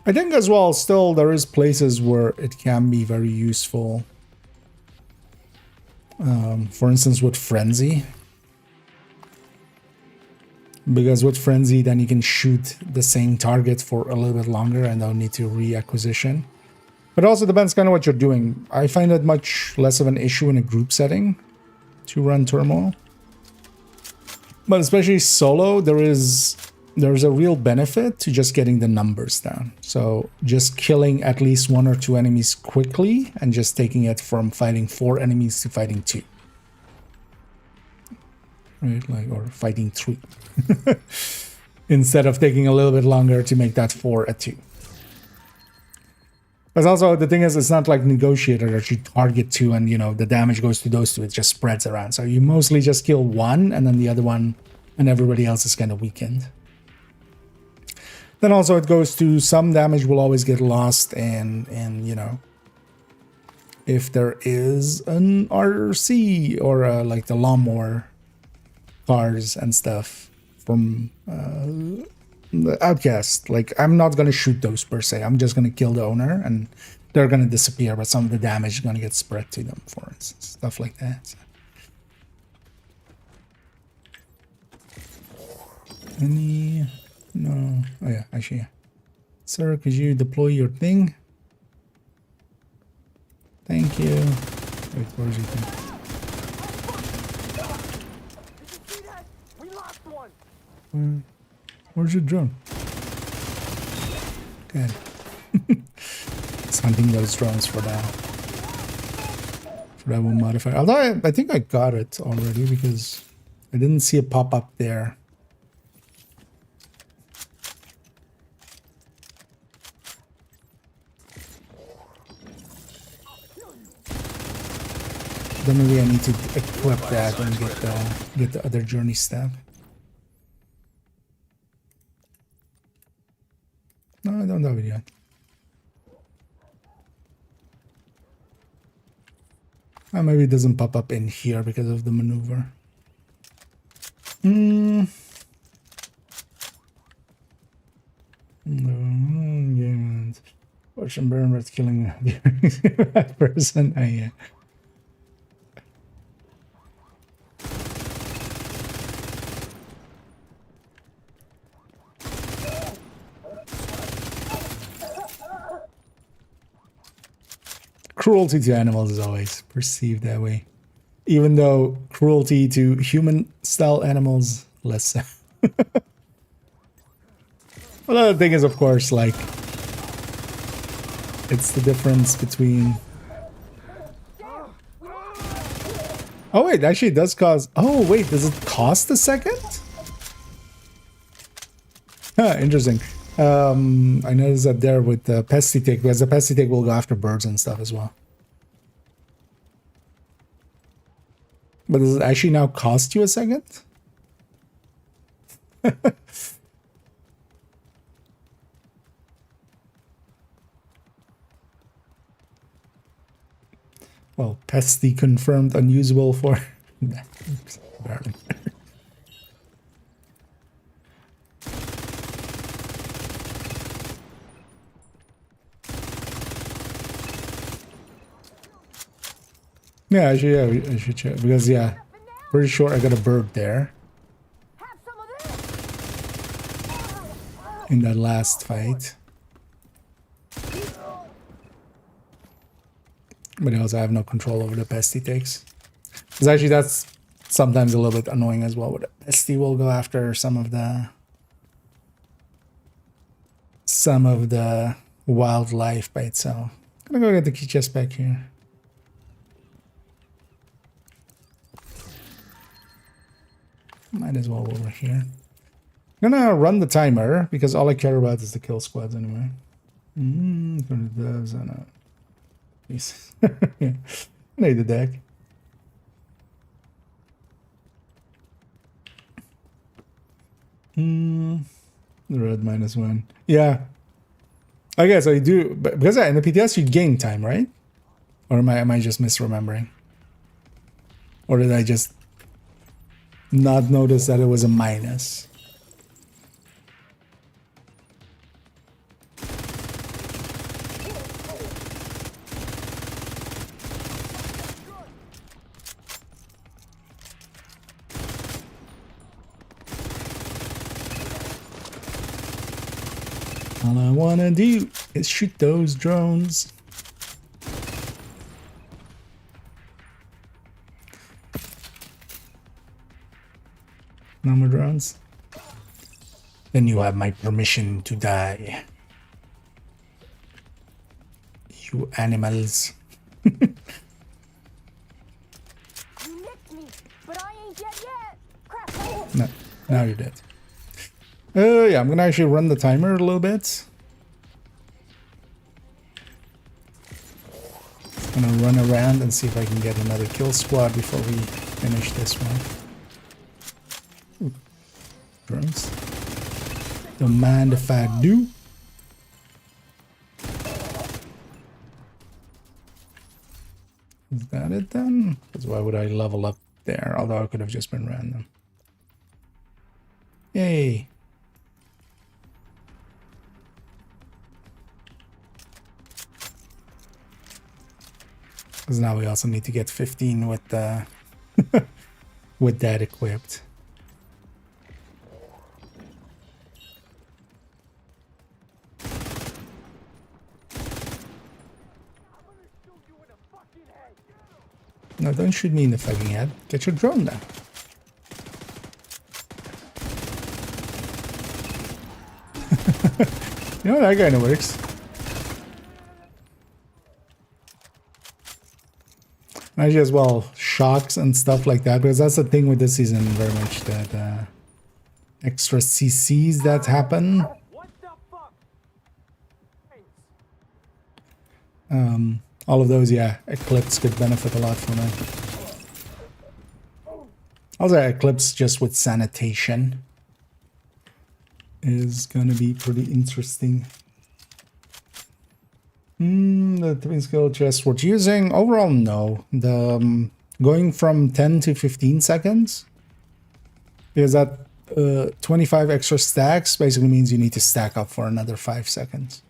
I think as well, still, there is places where it can be very useful. For instance, with Frenzy. Because with Frenzy, then you can shoot the same target for a little bit longer and don't need to reacquisition. But also depends kind of what you're doing. I find it much less of an issue in a group setting to run Turmoil. But especially solo, there's a real benefit to just getting the numbers down. So just killing at least 1 or 2 enemies quickly and just taking it from fighting 4 enemies to fighting 2. Right, like, or fighting 3. Instead of taking a little bit longer to make that 4 at 2. But also the thing is, it's not like Negotiator that you target 2 and, you know, the damage goes to those 2. It just spreads around. So you mostly just kill 1 and then the other one and everybody else is kind of weakened. Then also it goes to some damage will always get lost and you know, if there is an RC or like the lawnmower cars and stuff from the Outcast, like I'm not going to shoot those per se. I'm just going to kill the owner and they're going to disappear, but some of the damage is going to get spread to them, for instance, stuff like that. So. Any... No. Oh yeah, actually, yeah. Sir, could you deploy your thing? Thank you. Wait, where's your thing? Where's your drone? Good. It's hunting those drones for that. For that one modifier. Although I think I got it already because I didn't see it pop up there. Then maybe I need to equip that and get the other journey staff. No, I don't have it yet. Maybe it doesn't pop up in here because of the maneuver. Yeah. Watch and burn red killing that person. Yeah. cruelty to animals is always perceived that way. Even though cruelty to human-style animals, less so. Well, the thing is, of course, like, it's the difference between... Oh, wait, actually it does cause... Oh, wait, does it cost a second? Huh, interesting. I noticed that there with the pesty tick, because the pesty tick will go after birds and stuff as well. But does it actually now cost you a second? Well, pesty confirmed unusable for... Barely. Yeah, actually, yeah, I should check. Because, yeah, pretty sure I got a bird there. In that last fight. But also I have no control over the pesty ticks. Because actually that's sometimes a little bit annoying as well. Where the pesty will go after some of the wildlife by itself. I'm gonna go get the key chest back here. Might as well over here. I'm gonna run the timer because all I care about is the kill squads anyway. Jeez. Yeah. I need the deck. The red -1. Yeah. I guess I do, but because in the PTS you gain time, right? Or am I just misremembering? Or did I just not notice that it was a minus? All I wanna do is shoot those drones. No more drones? Then you have my permission to die. You animals. You nicked me, but I ain't dead yet. Crap. No, now you're dead. Yeah, I'm gonna actually run the timer a little bit. I'm gonna run around and see if I can get another kill squad before we finish this one. Ooh. Drones. Don't mind if I do. Is that it then? Because why would I level up there? Although I could have just been random. Yay. Because now we also need to get 15 with the with that equipped. No, don't shoot me in the fucking head. Get your drone down. You know, that kind of works. Actually, as well, shocks and stuff like that, because that's the thing with this season very much, that extra CCs that happen. All of those, yeah, Eclipse could benefit a lot from it. Also, Eclipse just with sanitation is gonna be pretty interesting. The twin skill chest worth using? Overall, no. The going from 10 to 15 seconds, because that 25 extra stacks basically means you need to stack up for another 5 seconds.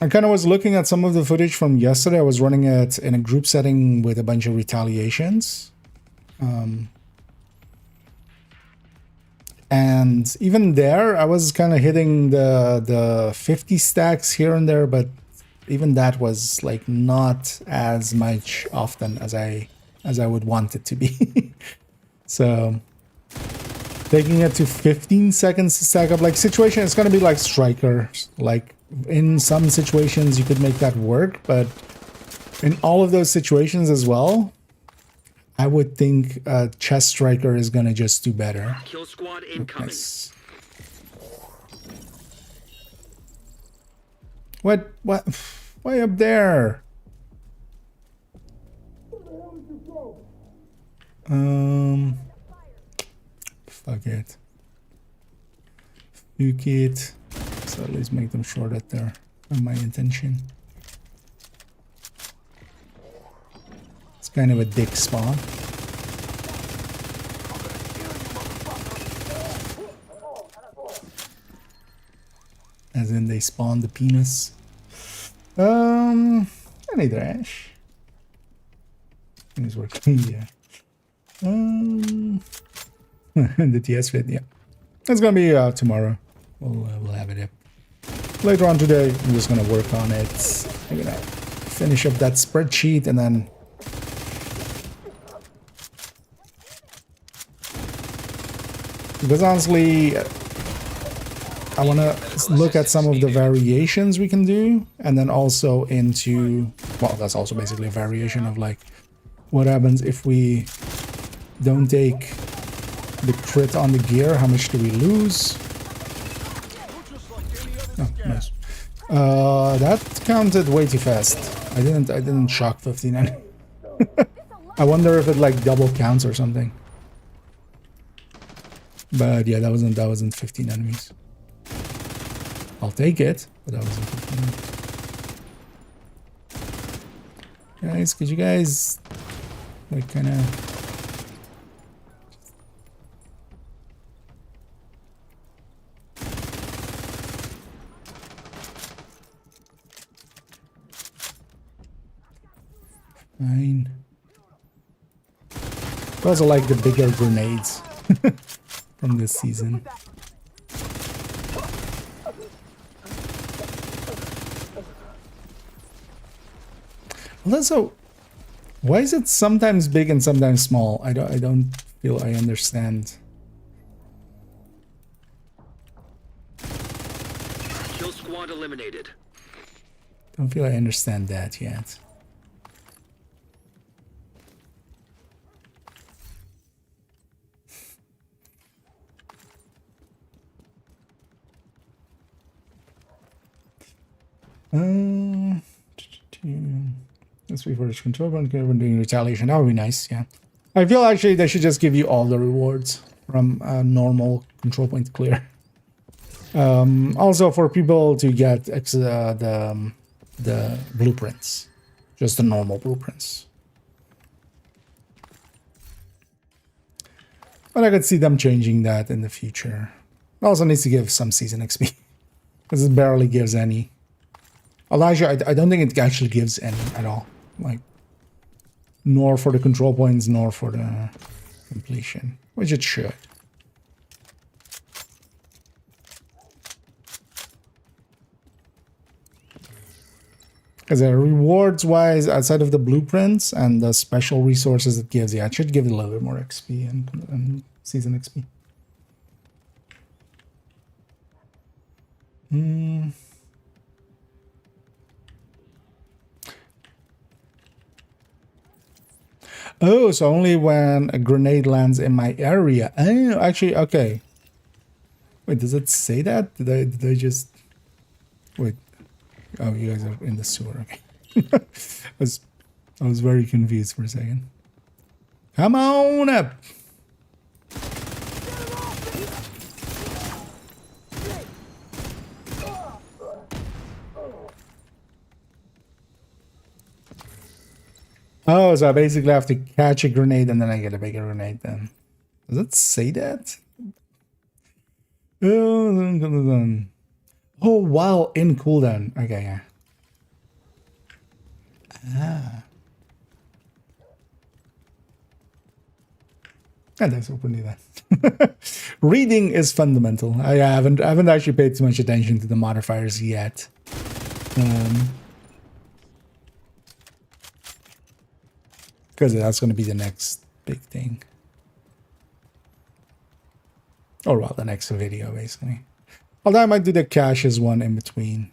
I kind of was looking at some of the footage from yesterday. I was running it in a group setting with a bunch of retaliations. And even there, I was kind of hitting the 50 stacks here and there, but even that was like not as much often as I would want it to be. So taking it to 15 seconds to stack up, like situation, it's gonna be like strikers. Like in some situations you could make that work, but in all of those situations as well, I would think a chest striker is gonna just do better. Kill squad incoming. Nice. What? Why up there? Fuck it. Fuck it. So at least make them short at there. Not my intention. It's kind of a dick spawn. As in they spawn the penis. Any trash. Things working, yeah. The TS fit, yeah. It's gonna be tomorrow. We'll have it up. Later on today, I'm just gonna work on it. I'm gonna finish up that spreadsheet and then because honestly, I want to look at some of the variations we can do, and then also into, well, that's also basically a variation of like what happens if we don't take the crit on the gear. How much do we lose? Oh, nice. That counted way too fast. I didn't shock 15. I wonder if it like double counts or something. But yeah, that wasn't 15 enemies. I'll take it, but that wasn't 15. Guys, could you guys like kind of fine. I also like the bigger grenades from this season. Well, also, why is it sometimes big and sometimes small? I don't feel I understand. Kill squad eliminated. Don't feel I understand that yet. Let's wait for this control when doing retaliation. That would be nice, yeah. I feel actually they should just give you all the rewards from a normal control point clear. Also for people to get the blueprints, just the normal blueprints. But I could see them changing that in the future. It also needs to give some season XP because it barely gives any. Elijah, I don't think it actually gives any at all. Like, nor for the control points, nor for the completion, which it should. Because rewards-wise, outside of the blueprints and the special resources it gives, yeah, it should give it a little bit more XP and season XP. Oh, so only when a grenade lands in my area. Oh, actually, okay. Wait, does it say that? Did I just... Wait. Oh, you guys are in the sewer. Okay. I was very confused for a second. Come on up! Oh, so I basically have to catch a grenade and then I get a bigger grenade then. Does it say that? Oh, while in cooldown. Okay, yeah. Ah. And let's open that. Reading is fundamental. I haven't actually paid too much attention to the modifiers yet. Because that's going to be the next big thing. Or well, the next video, basically. Although I might do the caches one in between.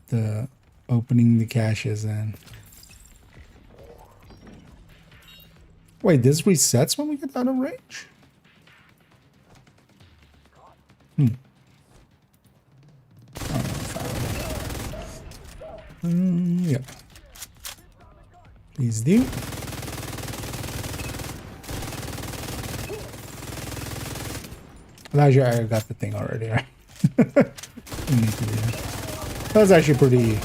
The opening the caches and... Wait, this resets when we get out of range? Yeah. Please do. Elijah, I got the thing already, right? We need to do that. That's actually pretty...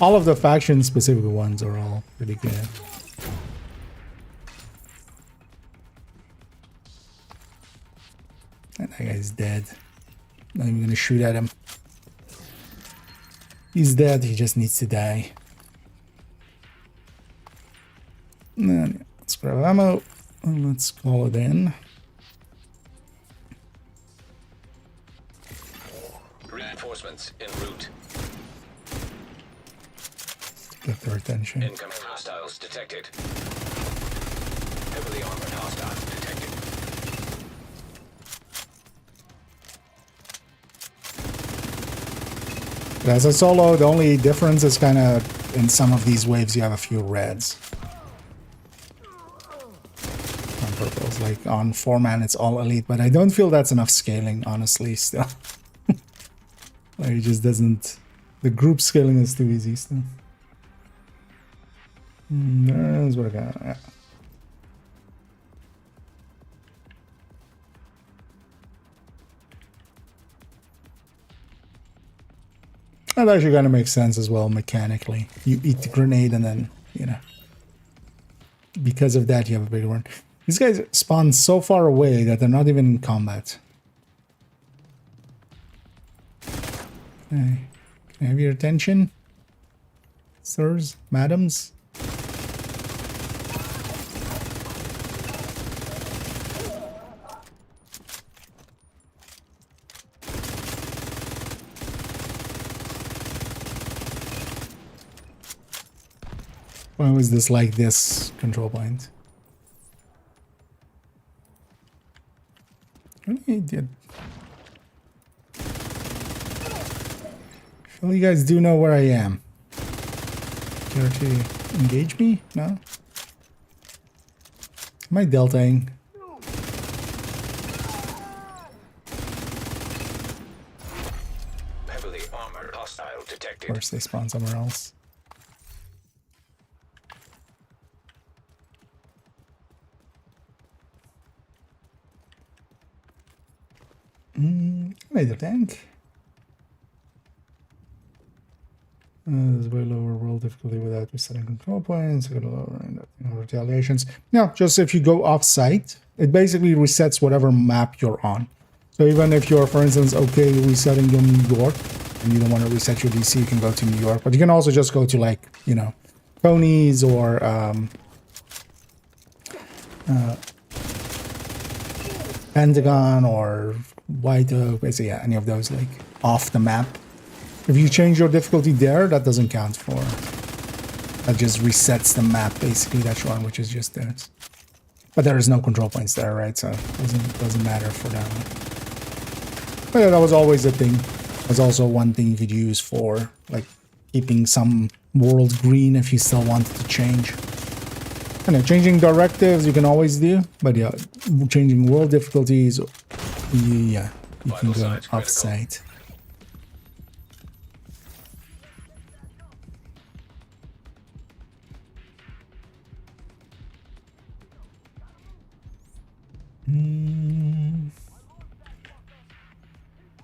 All of the faction-specific ones are all pretty good. And that guy's dead. Not even gonna shoot at him. He's dead, he just needs to die. And let's grab ammo and let's call it in. Reinforcements en route. Get their attention. Incoming hostiles detected. Heavily armored hostiles detected. As a solo, the only difference is kind of in some of these waves you have a few reds. On purples, like on 4-man it's all elite, but I don't feel that's enough scaling, honestly, still. Like it just doesn't... The group scaling is too easy still. That's what I got, yeah. That actually kind of makes sense as well mechanically. You eat the grenade and then, you know, because of that you have a bigger one. These guys spawn so far away that they're not even in combat. Okay. Can I have your attention? Sirs? Madams? Why was this like this control point? Really did. Well, you guys do know where I am. Care to engage me? No? Am I deltaing? Heavily armored hostile detected. Of course, they spawn somewhere else. Made the tank. There's way lower world difficulty without resetting control points. Got a lower retaliations. No, just if you go off site, it basically resets whatever map you're on. So even if you're, for instance, okay resetting in New York and you don't want to reset your DC, you can go to New York. But you can also just go to, like, you know, Tony's or Pentagon or White Oak, basically, yeah, any of those, like, off the map. If you change your difficulty there, that doesn't count for... That just resets the map, basically, that you're on, which is just this. But there is no control points there, right? So it doesn't matter for that one. But yeah, that was always a thing. There's also one thing you could use for, like, keeping some world green if you still wanted to change. I know, changing directives you can always do, but yeah, changing world difficulties, yeah, you can go off-site.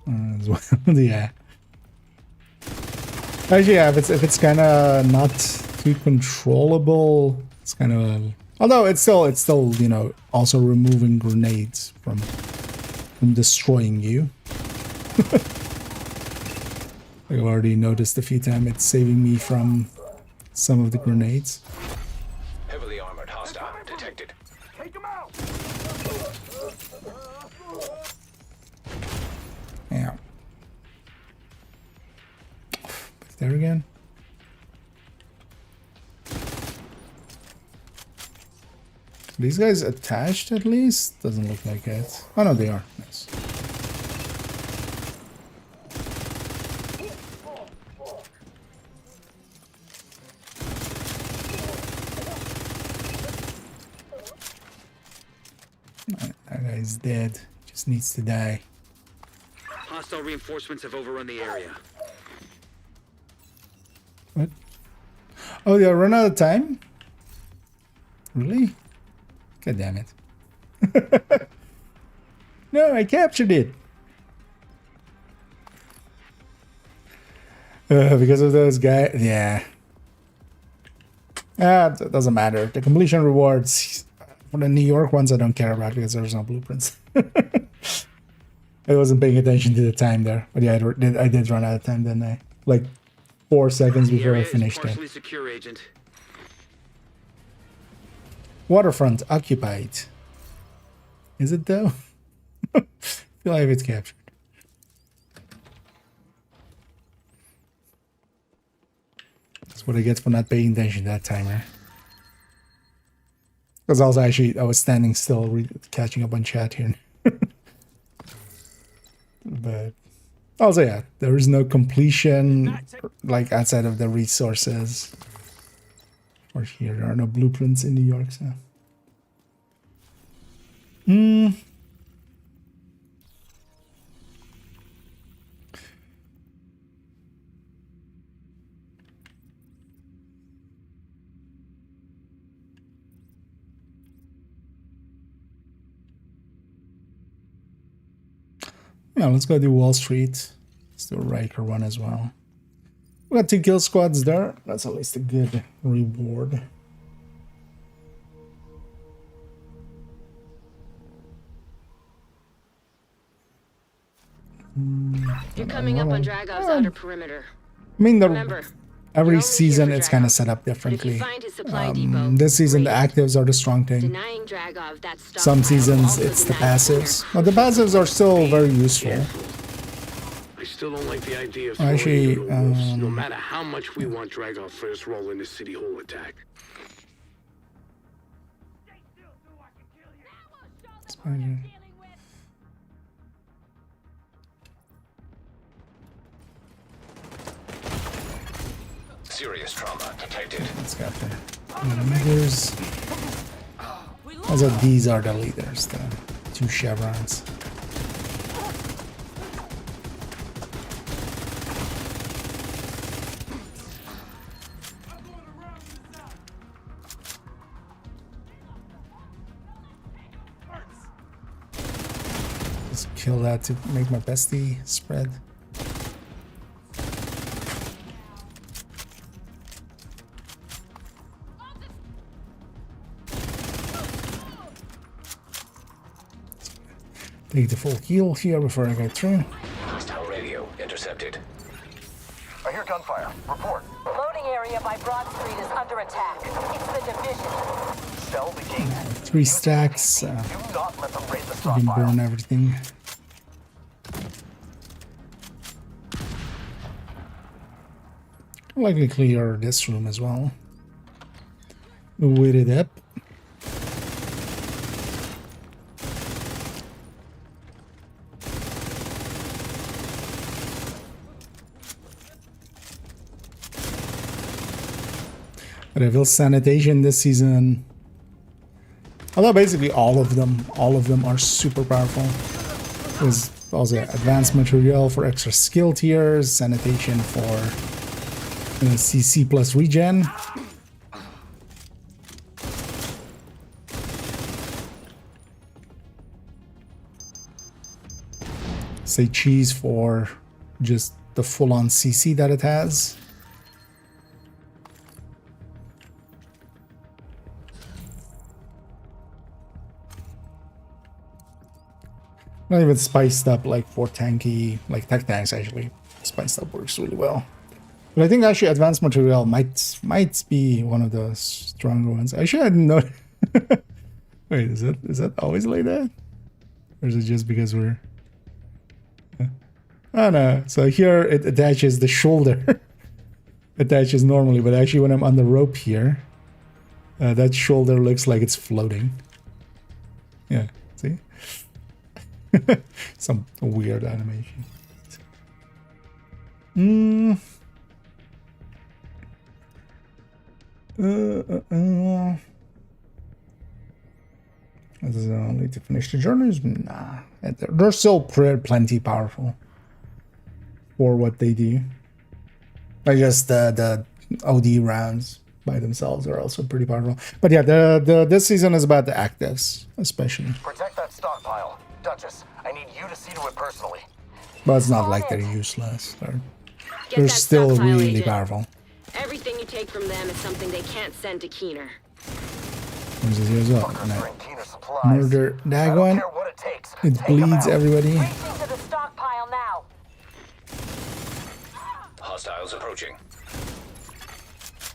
As well, yeah. Actually, yeah, if it's kind of not too controllable, it's kind of. Although it's still you know, also removing grenades from destroying you. I've already noticed a few times it's saving me from some of the grenades. Heavily armored hostile detected. Take him out. Yeah. Back there again. These guys attached at least? Doesn't look like it. Oh no, they are. Nice. That guy's dead. Just needs to die. Hostile reinforcements have overrun the area. What? Oh, they run out of time? Really? God damn it. No, I captured it. Because of those guys. Yeah. It doesn't matter. The completion rewards for the New York ones I don't care about because there's no blueprints. I wasn't paying attention to the time there. But yeah, I did run out of time, didn't I? Like 4 seconds before I finished it. Secure, Agent. Waterfront occupied. Is it though? I feel like it's captured. That's what I get for not paying attention that timer. Because also I was standing still catching up on chat here. But also yeah, there is no completion like outside of the resources. Or here there are no blueprints in New York, so. Yeah, let's go do Wall Street. Let's do a Riker one as well. We got 2 kill squads there. That's at least a good reward. You're coming up on Dragov's outer perimeter. I mean, Remember, every you're only season here for it's kind of Dragov. set up But if you differently. find his supply depot, This season the great. actives are the strong thing. Denying Dragov that stockpile Some seasons also it's the denies passives. their But the passives are still very useful. I still don't like the idea of Actually, throwing in the wolves, no matter how much we want Dragov for his role in the City Hall attack. Serious trauma detected. Let's go for leaders. Also, these are the leaders, the 2 chevrons. Just kill that to make my bestie spread. Take the full heal here before I go through. Hostile radio intercepted. I hear gunfire. Report. Loading area by Broad Street is under attack. It's the division. Sell the gate. 3 stacks. Do not let them raid the You can stockpile. burn everything. I'll likely clear this room as well. Wait it up. Reveal sanitation this season. Although basically all of them are super powerful. There's also advanced material for extra skill tiers, sanitation for CC plus regen. Say cheese for just the full-on CC that it has. Not even spiced up like for tanky, like tech tanks actually. Spiced up works really well. But I think actually advanced material might be one of the stronger ones. Actually, I didn't know. Wait, is that always like that? Or is it just because we're... Oh no, so here it attaches the shoulder. Attaches normally, but actually when I'm on the rope here, That shoulder looks like it's floating. Yeah, see? Some weird animation. This is only to finish the journeys? Nah. They're still plenty powerful for what they do. I guess the OD rounds by themselves are also pretty powerful. But yeah, this season is about the actives, especially. Protect that stockpile. Duchess, I need you to see to it personally. But it's not like they're useless. Get They're that still stockpile, really Agent. powerful. Everything you take from them is something they can't send to Keener. There's this here as well. Fuckers No. bring Keener supplies. Murder I don't Dagon. care what it takes. It Take 'em bleeds out. everybody. Reaching to the stockpile now. Hostiles approaching.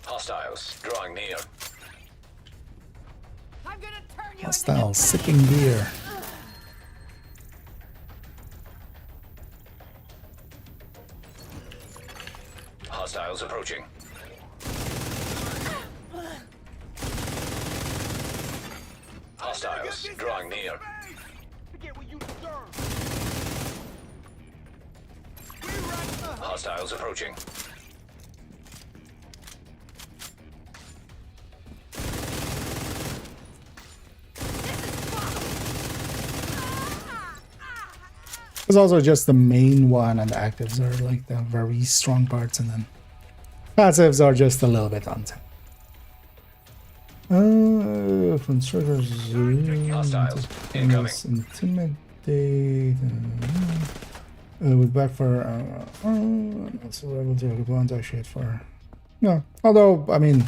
Hostiles drawing near. Hostile sipping beer. Hostiles approaching. Hostiles drawing near. Hostiles approaching. It's also just the main one, and the actives are like the very strong parts, and then passives are just a little bit untapped. From structures, Hostiles incoming. intimidate, with backfire, also able to command actually for. Yeah, although I mean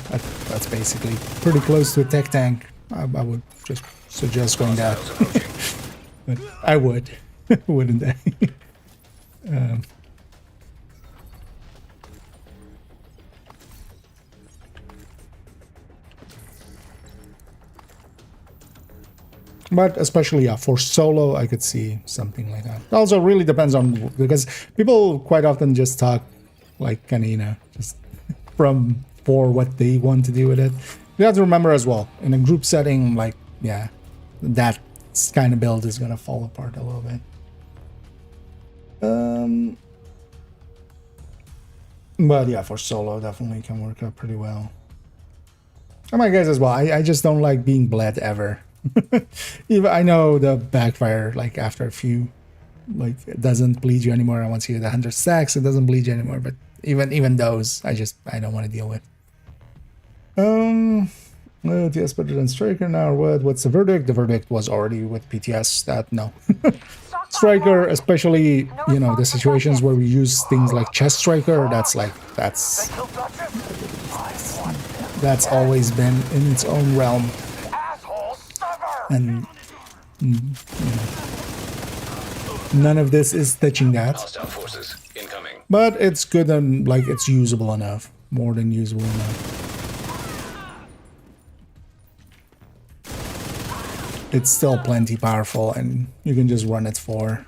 that's basically pretty close to a tech tank. I would just suggest going that. But I would. Wouldn't I? But especially, yeah, for solo, I could see something like that. It also really depends on, because people quite often just talk like kind of, you know, just for what they want to do with it. You have to remember as well, in a group setting, like, yeah, that kind of build is going to fall apart a little bit. But yeah, for solo, definitely can work out pretty well. And my guys as well, I just don't like being bled ever. Even I know the backfire, like after a few, like it doesn't bleed you anymore. And once you hit 100 stacks, it doesn't bleed you anymore. But even those, I don't want to deal with. TS better than Striker now, or what? What's the verdict? The verdict was already with PTS that no. Striker, especially, you know, the situations where we use things like chest striker, that's always been in its own realm. And you know, none of this is touching that. Hostile forces incoming. But it's good and like it's usable enough. More than usable enough. It's still plenty powerful, and you can just run it for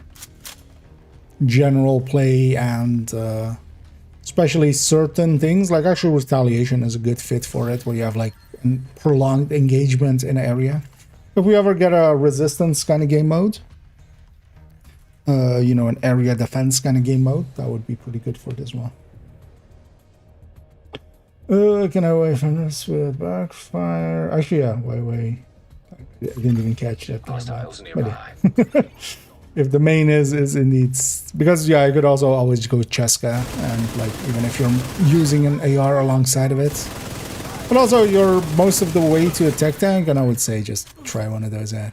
general play and especially certain things. Like actually retaliation is a good fit for it, where you have like prolonged engagement in an area. If we ever get a resistance kind of game mode, you know, an area defense kind of game mode, that would be pretty good for it as well. Can I wait from this with backfire? Actually, yeah, wait. I didn't even catch that. Hostiles nearby. If the main is indeed, because yeah, I could also always go Cheska, and like even if you're using an AR alongside of it, but also you're most of the way to a tech tank, and I would say just try one of those out,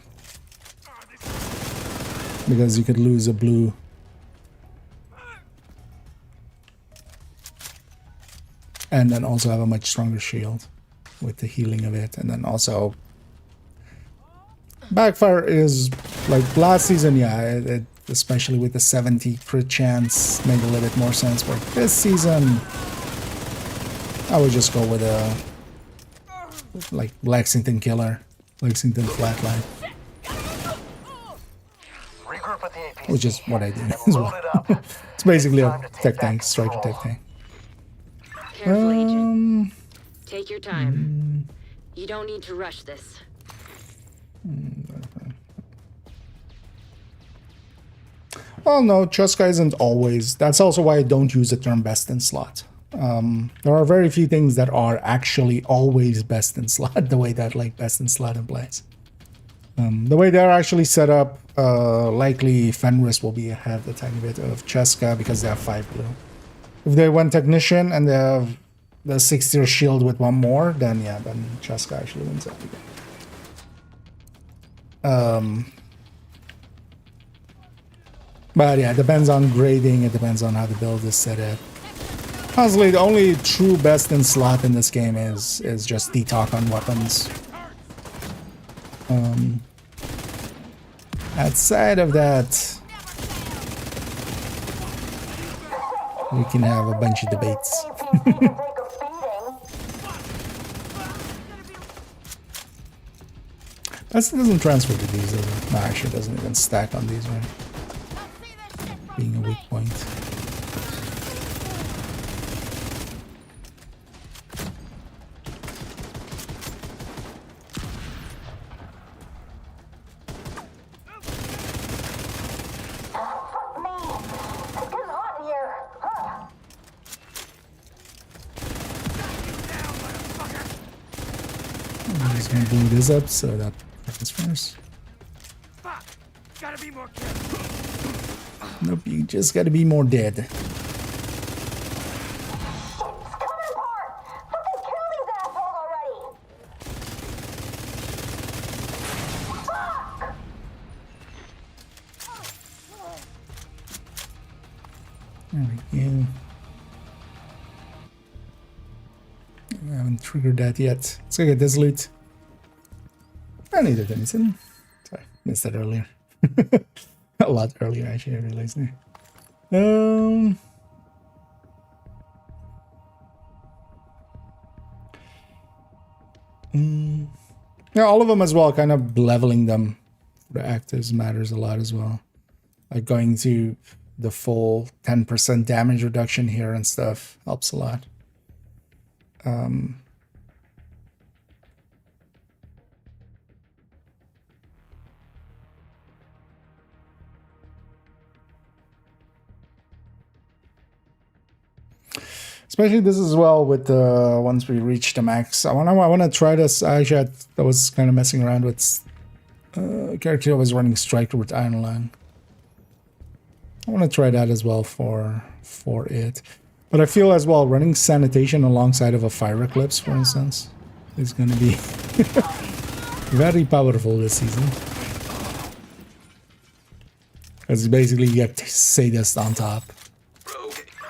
because you could lose a blue. And then also have a much stronger shield with the healing of it, and then also backfire is like last season, yeah, it, especially with the 70 crit chance, made a little bit more sense. But this season, I would just go with a like Lexington killer, Lexington flatline, Regroup with the APC. which is what I did And as load well. it up. It's basically a Time to take tech back tank, striker control. tech tank. Careful, Agent. Take your time. You don't need to rush this. Well, no, Cheska isn't always. That's also why I don't use the term best in slot. There are very few things that are actually always best in slot, the way that like best in slot implies. The way they're actually set up, likely Fenris will be ahead a tiny bit of Cheska because they have 5 blue. If they went Technician and they have the 6-tier shield with 1 more, then yeah, then Cheska actually wins that again. But yeah, it depends on grading, it depends on how the build is set up. Honestly, the only true best in slot in this game is just D-talk on weapons. Outside of that, we can have a bunch of debates. That doesn't transfer to these, does it? No, actually it doesn't even stack on these, right? Being a weak point. I'm just gonna blow this up so that happens first. Gotta be more careful. Nope, you just gotta be more dead. There we go. I haven't triggered that yet. Let's go get this loot. I needed anything. Sorry, missed that earlier. A lot earlier, actually, I realized there. Yeah, all of them as well, kind of leveling them for the actives matters a lot as well. Like going to the full 10% damage reduction here and stuff helps a lot. Especially this as well with once we reach the max. I wanna try this. Actually, I was kind of messing around with a character that was running Striker with Iron Lung. I want to try that as well for it. But I feel as well running Sanitation alongside of a Fire Eclipse, for instance, is going to be very powerful this season. Because basically you get Sadist on top.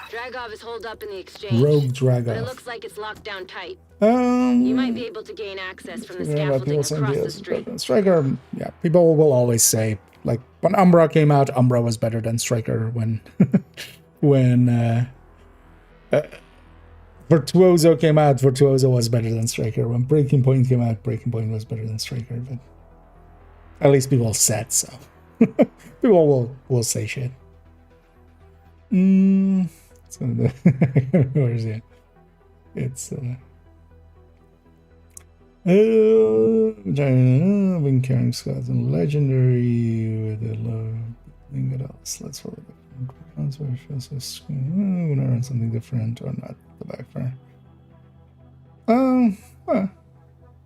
Dragov is holed up in the exchange. Rogue Dragov. But it looks like it's locked down tight. You might be able to gain access from the scaffolding across the street. Striker, yeah, people will always say, like, when Umbra came out, Umbra was better than Striker. When Virtuoso came out, Virtuoso was better than Striker. When Breaking Point came out, Breaking Point was better than Striker. But at least people said so. People will say shit. So where is it? It's been carrying squads and legendary with a low thing else. Let's hold it. When I run something different or not the backfire.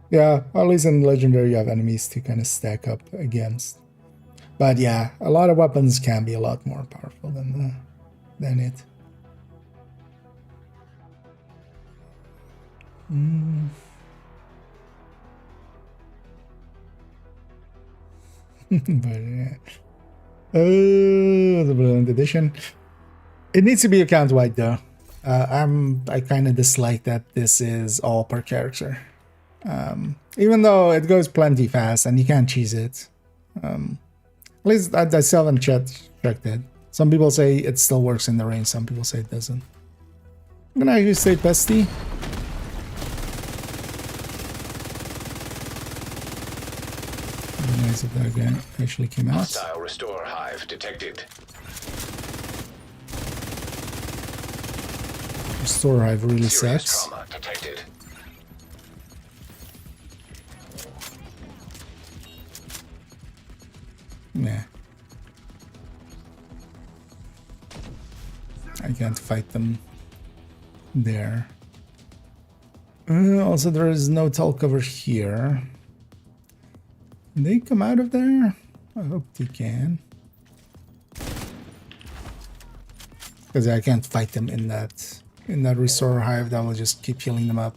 Yeah, at least in legendary you have enemies to kind of stack up against. But yeah, a lot of weapons can be a lot more powerful than it. But yeah. The Brilliant Edition. It needs to be account wide though. I kind of dislike that this is all per character. Even though it goes plenty fast and you can't cheese it. At least I still haven't checked it. Some people say it still works in the range, some people say it doesn't. I'm gonna actually say Pesty. Nice if that again actually came out. Hostile restore hive detected. Restore hive really Serious sucks. trauma detected. can't fight them there. Also, there is no tall cover here. Can they come out of there? I hope they can. Because I can't fight them in that restore hive. That will just keep healing them up.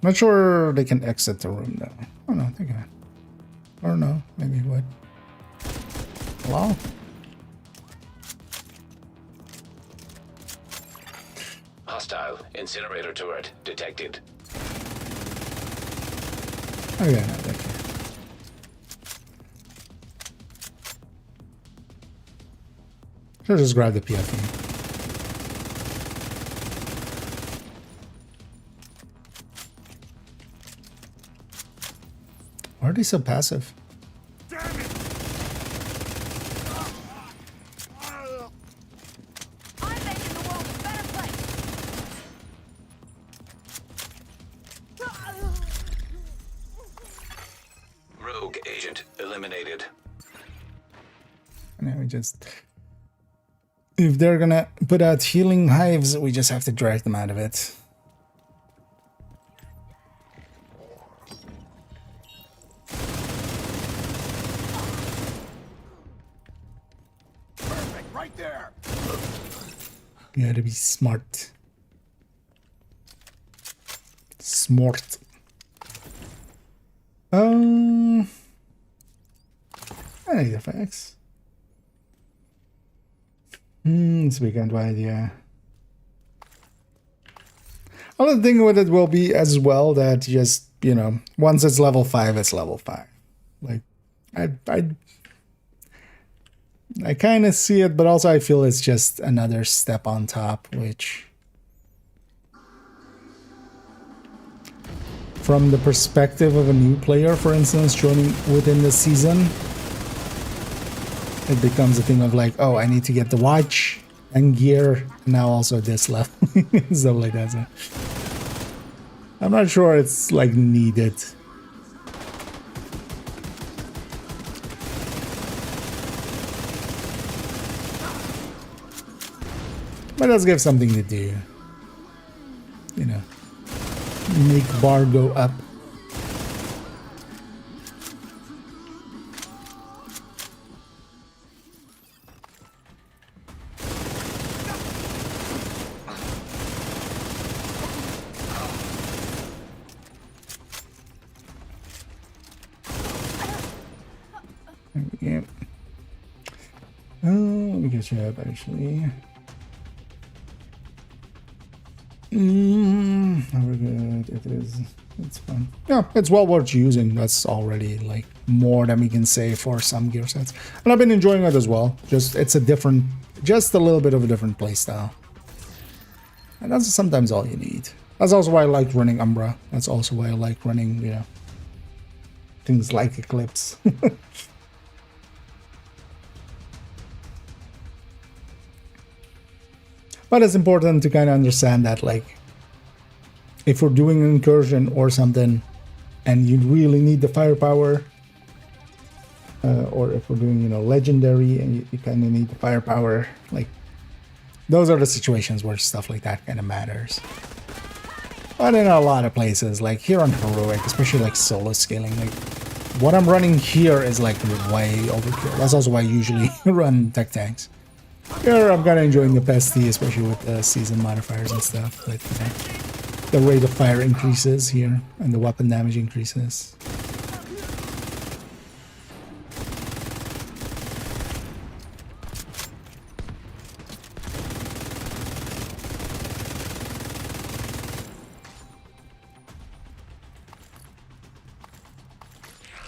Not sure they can exit the room though. Oh no, they can. Or no, maybe what? Hello? Hostile incinerator turret detected. Oh yeah, no, they can. Should just grab the PFE. Why are they so passive? Rogue agent eliminated. And then we just... If they're gonna put out healing hives, we just have to drag them out of it. Perfect, right there. You gotta be smart. Smart. I need effects. This weekend wide, yeah. Other thing with it will be as well that just, you know, once it's level 5, it's level 5. Like, I kind of see it, but also I feel it's just another step on top, which... From the perspective of a new player, for instance, joining within the season, it becomes a thing of like, oh, I need to get the watch and gear, and now also this level, stuff like that. So I'm not sure it's like needed. But let's give something to do. You know, make bar go up. Let me get you up actually. We're good. It is. It's fun. Yeah, it's well worth using. That's already like more than we can say for some gear sets. And I've been enjoying it as well. Just it's a different, just a little bit of a different playstyle. And that's sometimes all you need. That's also why I like running Umbra. That's also why I like running, you know, things like Eclipse. But it's important to kind of understand that, like, if we're doing an incursion or something and you really need the firepower, or if we're doing, you know, legendary and you kind of need the firepower, like, those are the situations where stuff like that kind of matters. But in a lot of places, like here on Heroic, especially like solo scaling, like, what I'm running here is like way overkill. That's also why I usually run tech tanks. Here I'm kind of enjoying the pesty, especially with the season modifiers and stuff. But the rate of fire increases here, and the weapon damage increases.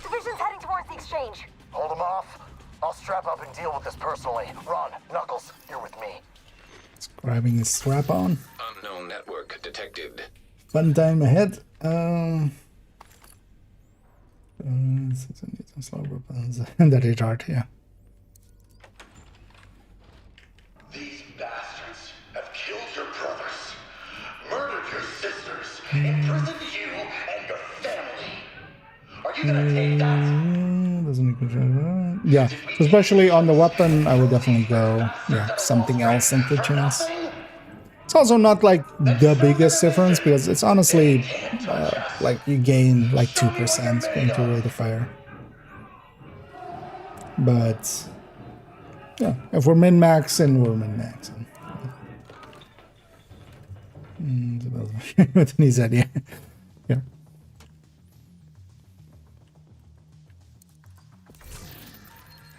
Division's heading towards the exchange. Hold them off. I'll strap up and deal with this personally. Ron, Knuckles, you're with me. It's grabbing his strap on. Unknown network detected. Fun time ahead. That is hard, yeah. These bastards have killed your brothers, murdered your sisters, imprisoned you and your family. Are you gonna take that? Doesn't Yeah, so especially on the weapon, I would definitely go something else than crit chance. It's also not like the biggest difference because it's honestly like you gain like 2% going to rate of fire. But yeah, if we're min-maxing, we're min-maxing. What he said, yeah. Yeah.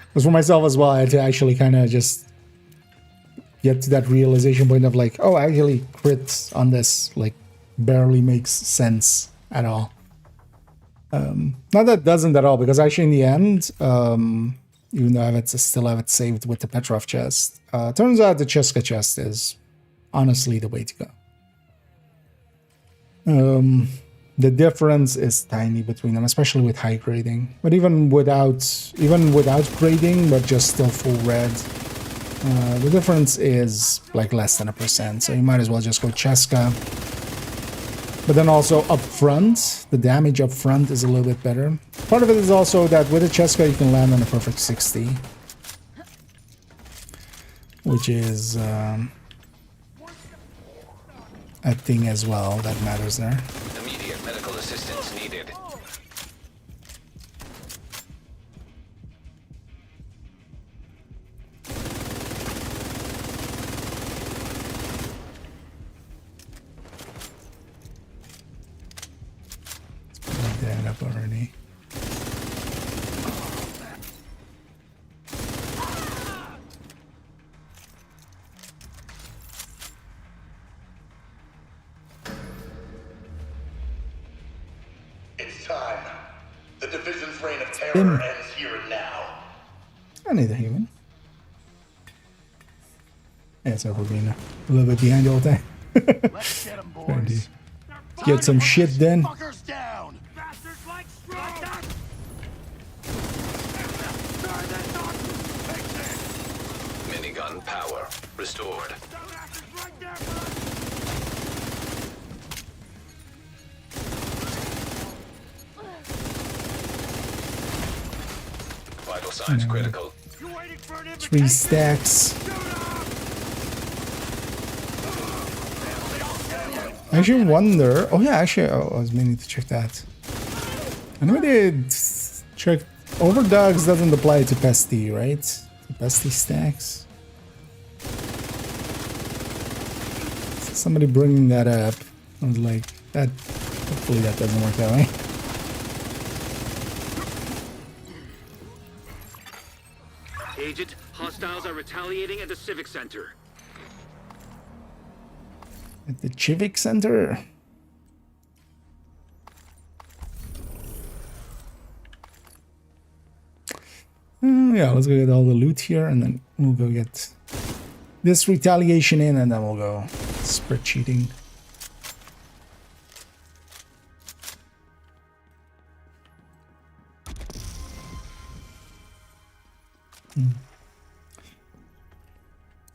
Because for myself as well, I had to actually kind of just get to that realization point of like, oh, actually crits on this like barely makes sense at all. Not that doesn't at all, because actually in the end, even though I still have it saved with the Petrov chest, turns out the Cheska chest is honestly the way to go. The difference is tiny between them, especially with high grading. But even without grading, but just still full red, the difference is like less than 1%. So you might as well just go Cheska. But then also up front, the damage up front is a little bit better. Part of it is also that with a Cheska you can land on a perfect 60, which is a thing as well that matters there. Immediate medical assistance needed. That up already. It's time. The division's reign of terror ends here and now. I need a human. Yeah, so we're being a little bit behind the whole thing. Let's get him, boys. Get some shit done. Fuckers down. Bastards like strong. Minigun power restored. Vital signs critical. 3 stacks. I actually wonder. Oh yeah, actually, I was meaning to check that. I never did check. Overdogs doesn't apply to Pesty, right? To Pesty stacks. Somebody bringing that up. I was like, that. Hopefully that doesn't work that way. Agent, hostiles are retaliating at the Civic Center. At the Civic Center. Yeah, let's go get all the loot here, and then we'll go get this retaliation in, and then we'll go spreadsheeting.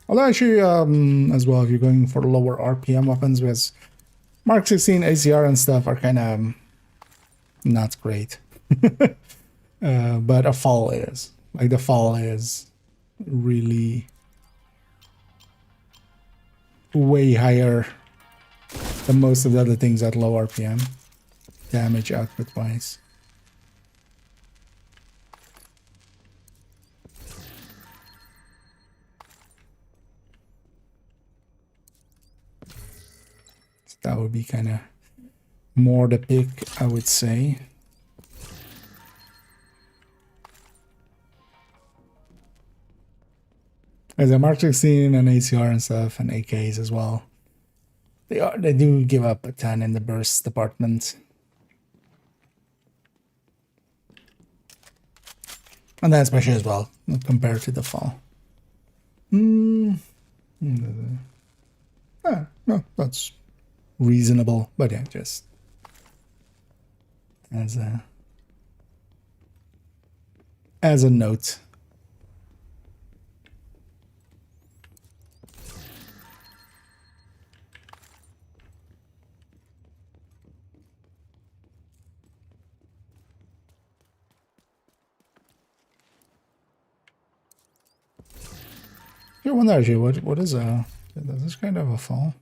Although actually, as well, if you're going for lower RPM weapons, because Mark 16 ACR and stuff are kind of not great. But a fall is. Like, the fall is really way higher than most of the other things at low RPM, damage output-wise. That would be kind of more the pick, I would say. As a Mark 16 and ACR and stuff, and AKs as well, they do give up a ton in the burst department. And that especially as well, compared to the fall. No, that's reasonable, but yeah, just as a note. I wonder actually what is does this kind of a fall?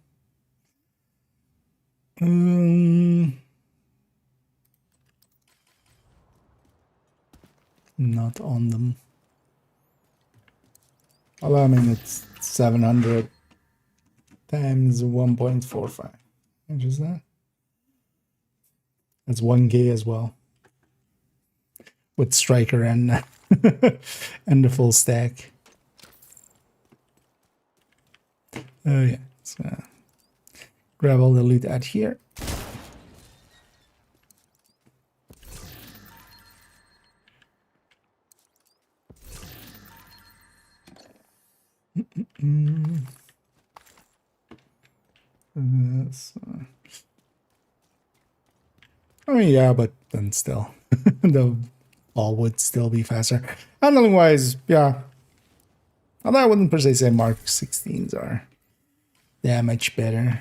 Not on them. Well, I mean it's 700 times 1.45. How much is that? That's 1K as well. With striker and and the full stack. Oh yeah. So grab all the loot out here. I mean, yeah, but then still, the ball would still be faster. Handling wise, yeah. Although I wouldn't per se say Mark 16s are that much better.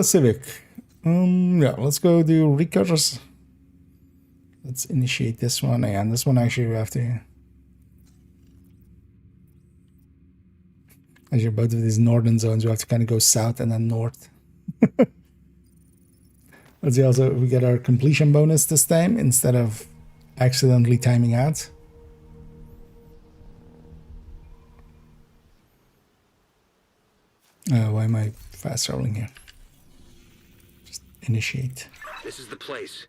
Civic. Yeah, let's go do recurs. Let's initiate this one, and this one actually we have to. Actually, both of these northern zones, we have to kind of go south and then north. Let's see also if we get our completion bonus this time instead of accidentally timing out. Why am I fast traveling here? Just initiate. This is the place.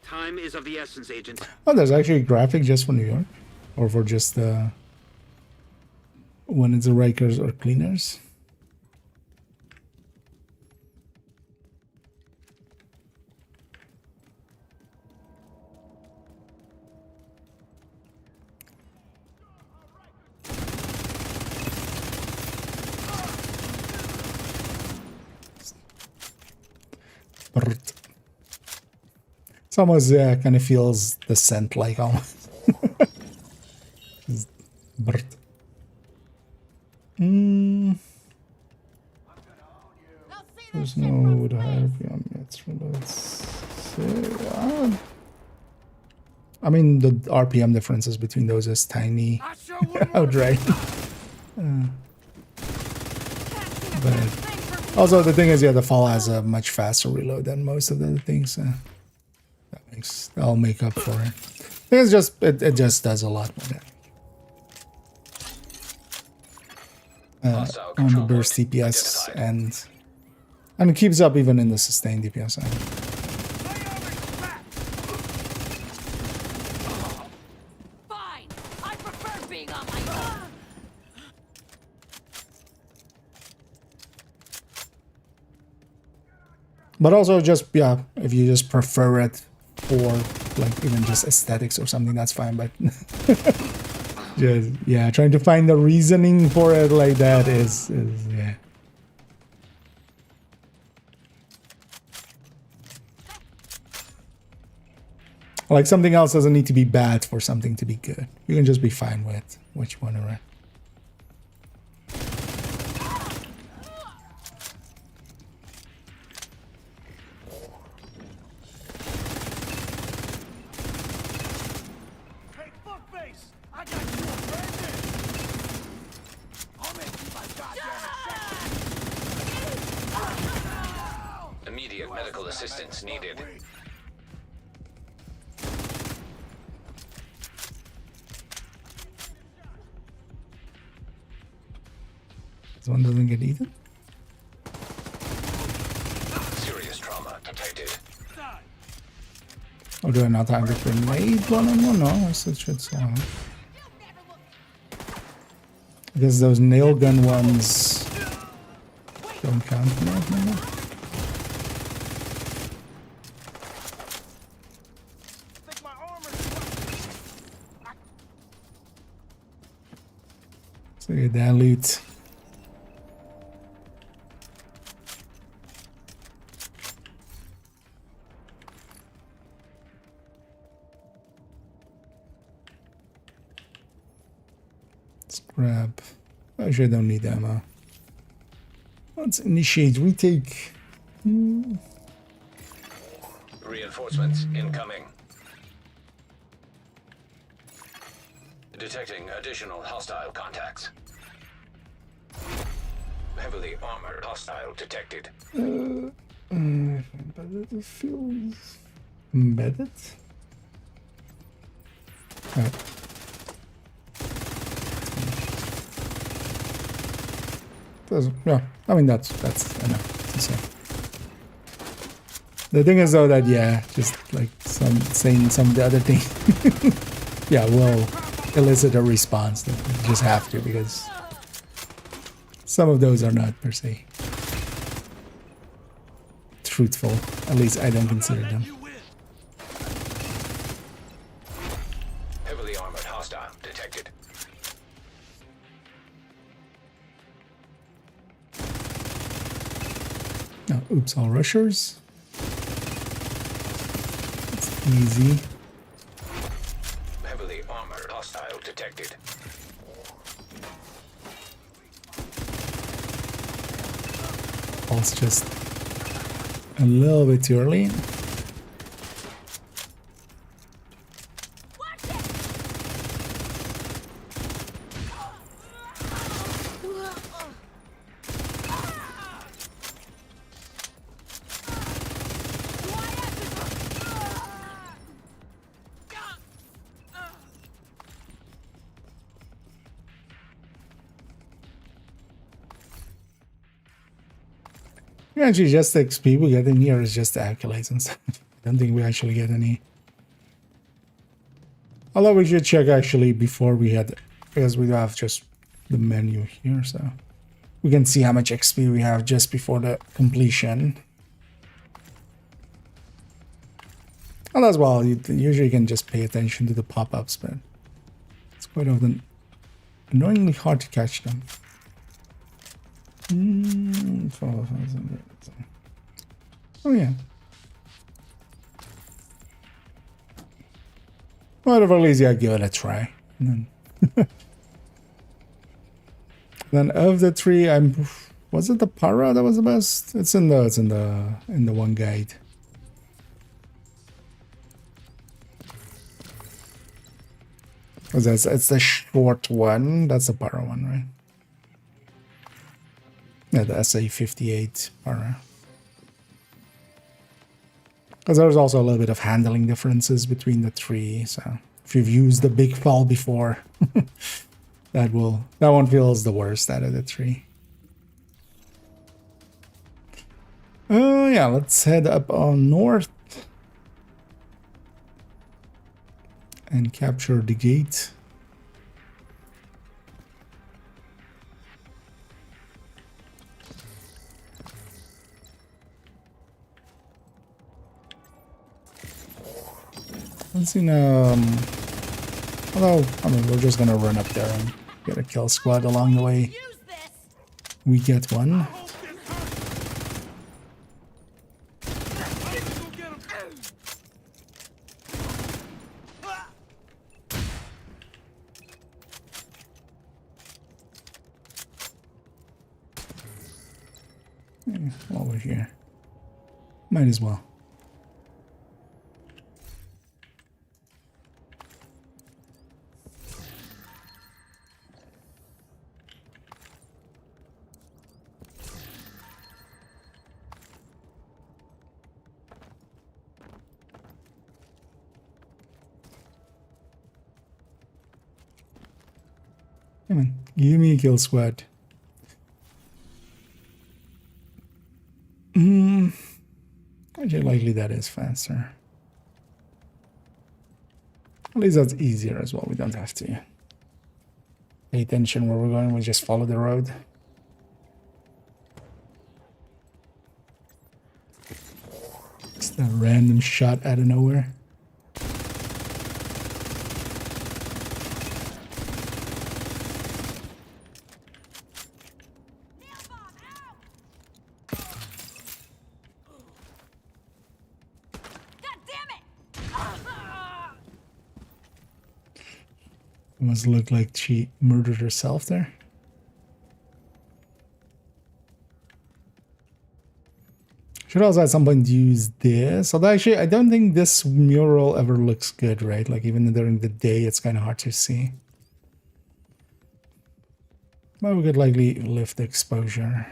Time is of the essence, Agent. Oh, there's actually a graphic just for New York, or for just when it's the rakers or cleaners. It's almost kind of feels the scent like almost. Brrt. There's no wood higher beyond let's see. I mean the RPM differences between those is tiny. Outright. But also the thing is, yeah, the fall has a much faster reload than most of the other things. That'll make up for it. I think it's just it just does a lot more damage. On the burst DPS and it keeps up even in the sustained DPS. Fine. I prefer being on my own. But also just, yeah, if you just prefer it for like even just aesthetics or something, that's fine. But just, yeah, trying to find the reasoning for it like that is yeah. Like something else doesn't need to be bad for something to be good. You can just be fine with which one are. Immediate medical assistance needed. This one doesn't get eaten. Serious trauma detected. Or do I not have the grenade one on one? No, I still should sound. Because those nail gun ones don't count anymore. So get that loot. Let's grab. Actually, I don't need ammo. Let's initiate retake. Reinforcements incoming. Detecting additional hostile contacts. Heavily armored hostile detected. Embedded fields. Embedded? Alright. Yeah, I mean that's enough to say. The thing is though that yeah, just like saying some of the other thing, yeah, will elicit a response that you just have to, because some of those are not per se truthful. At least I don't consider them. Heavily armored hostile detected. No, oops, all rushers. It's easy. Heavily armored hostile detected. Pulse just a little bit too early. Actually, just the XP we get in here is just the accolades and stuff. I don't think we actually get any. Although we should check actually before we had, because we have just the menu here, so we can see how much XP we have just before the completion. And as well, you usually can just pay attention to the pop-ups, but it's quite often annoyingly hard to catch them. 4,000. Oh yeah. Well, at least I'll give it a try. And then of the three, was it the para that was the best? It's in the one guide. Because it's the short one. That's the para one, right? Yeah, the SA58 para. Because there's also a little bit of handling differences between the three. So if you've used the big fall before, that one feels the worst out of the three. Yeah, let's head up on north and capture the gate. Let's see now. Although, I mean, we're just gonna run up there and get a kill squad along the way. We get one. While we're here, might as well. Come on, give me a kill squad. Actually, likely that is faster. At least that's easier as well. We don't have to pay attention where we're going. We just follow the road. Just a random shot out of nowhere. It must look like she murdered herself there. Should also at some point use this. Although actually, I don't think this mural ever looks good, right? Like even during the day, it's kind of hard to see. But we could likely lift the exposure.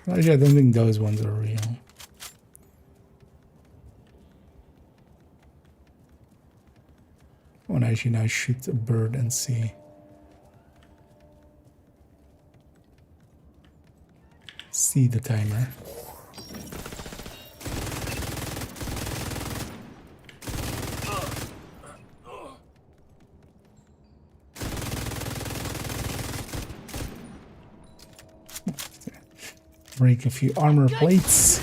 Actually, I don't think those ones are real. I want to actually now shoot a bird and see. See the timer. Break a few armor plates.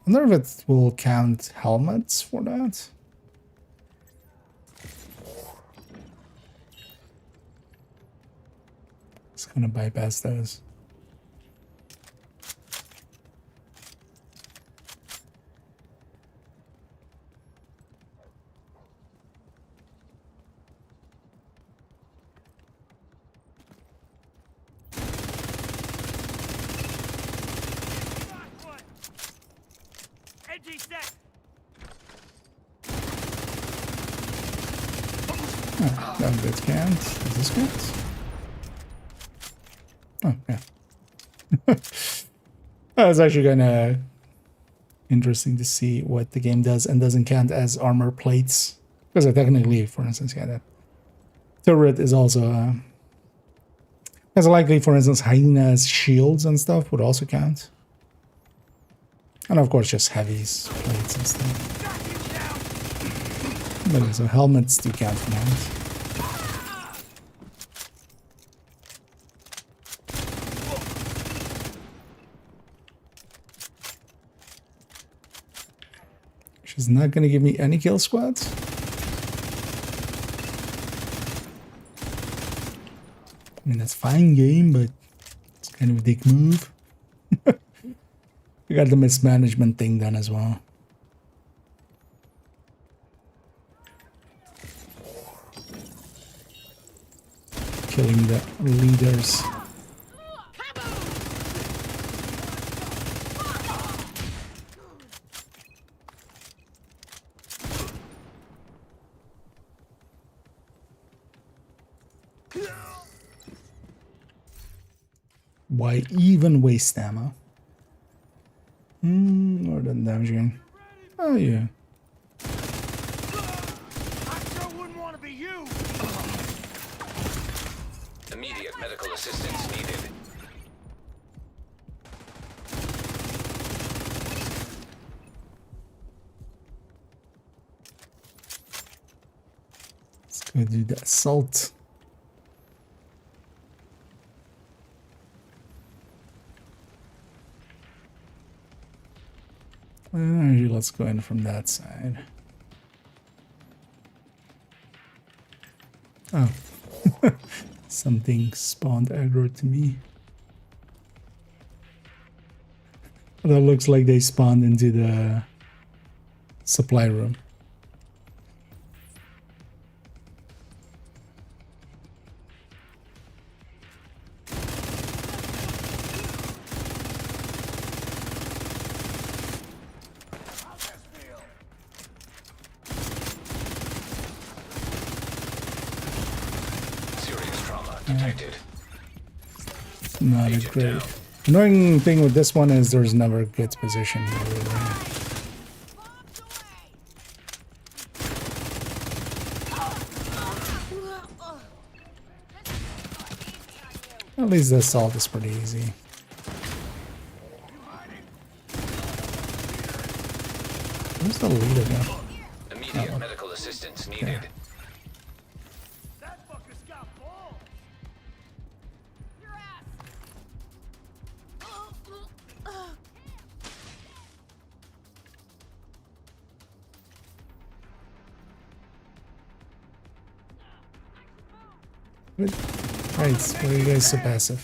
I wonder if it will count helmets for that. It's gonna bypass those. Oh, that bit can't. Does this count? Oh, yeah. That's actually kind of interesting to see what the game does and doesn't count as armor plates. Because technically, for instance, yeah, that turret is also... as likely, for instance, hyenas, shields and stuff would also count. And of course, just heavies, plates and stuff. But yeah, so helmets do count for that. She's not going to give me any kill squads. I mean, that's fine game, but it's kind of a dick move. We got the mismanagement thing done as well. Killing the leaders. Why even waste ammo? More than damage again. Oh yeah. Immediate medical assistance needed. Let's go do the assault. Let's go in from that side. Oh. Something spawned aggro to me. That looks like they spawned into the supply room. Detected. Not a great. Annoying thing with this one is there's never a good position. At least the assault is pretty easy. Where's the leader now? Immediate medical assistance needed. Yeah. Right, why are you guys so passive?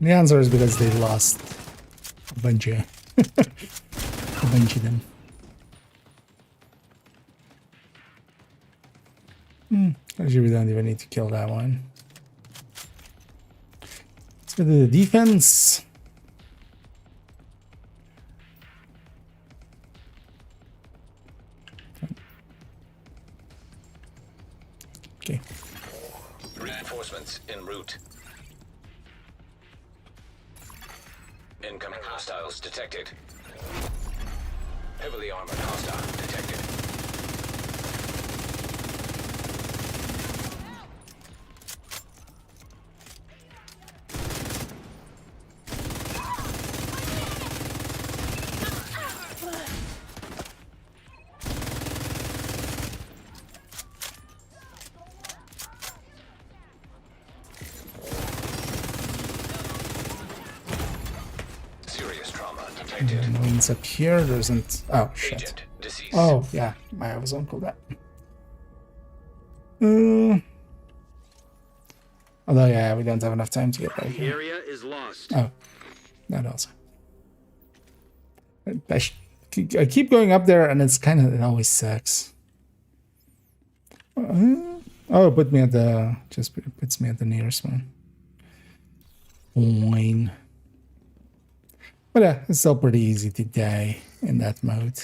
The answer is because they lost a bunch of, a bunch of them. Actually, we don't even need to kill that one. Let's go to the defense. Okay. Reinforcements en route. Incoming hostiles detected. Heavily armored hostile detected. No one's up here. There isn't. Oh shit. Agent deceased. Oh yeah, I was uncle that. Although yeah, we don't have enough time to get back The here. area is lost. Oh, that also. I keep going up there, and it's kind of, it always sucks. Oh, it put me at the, just puts me at the nearest one. Fine. But yeah, it's still pretty easy to die in that mode.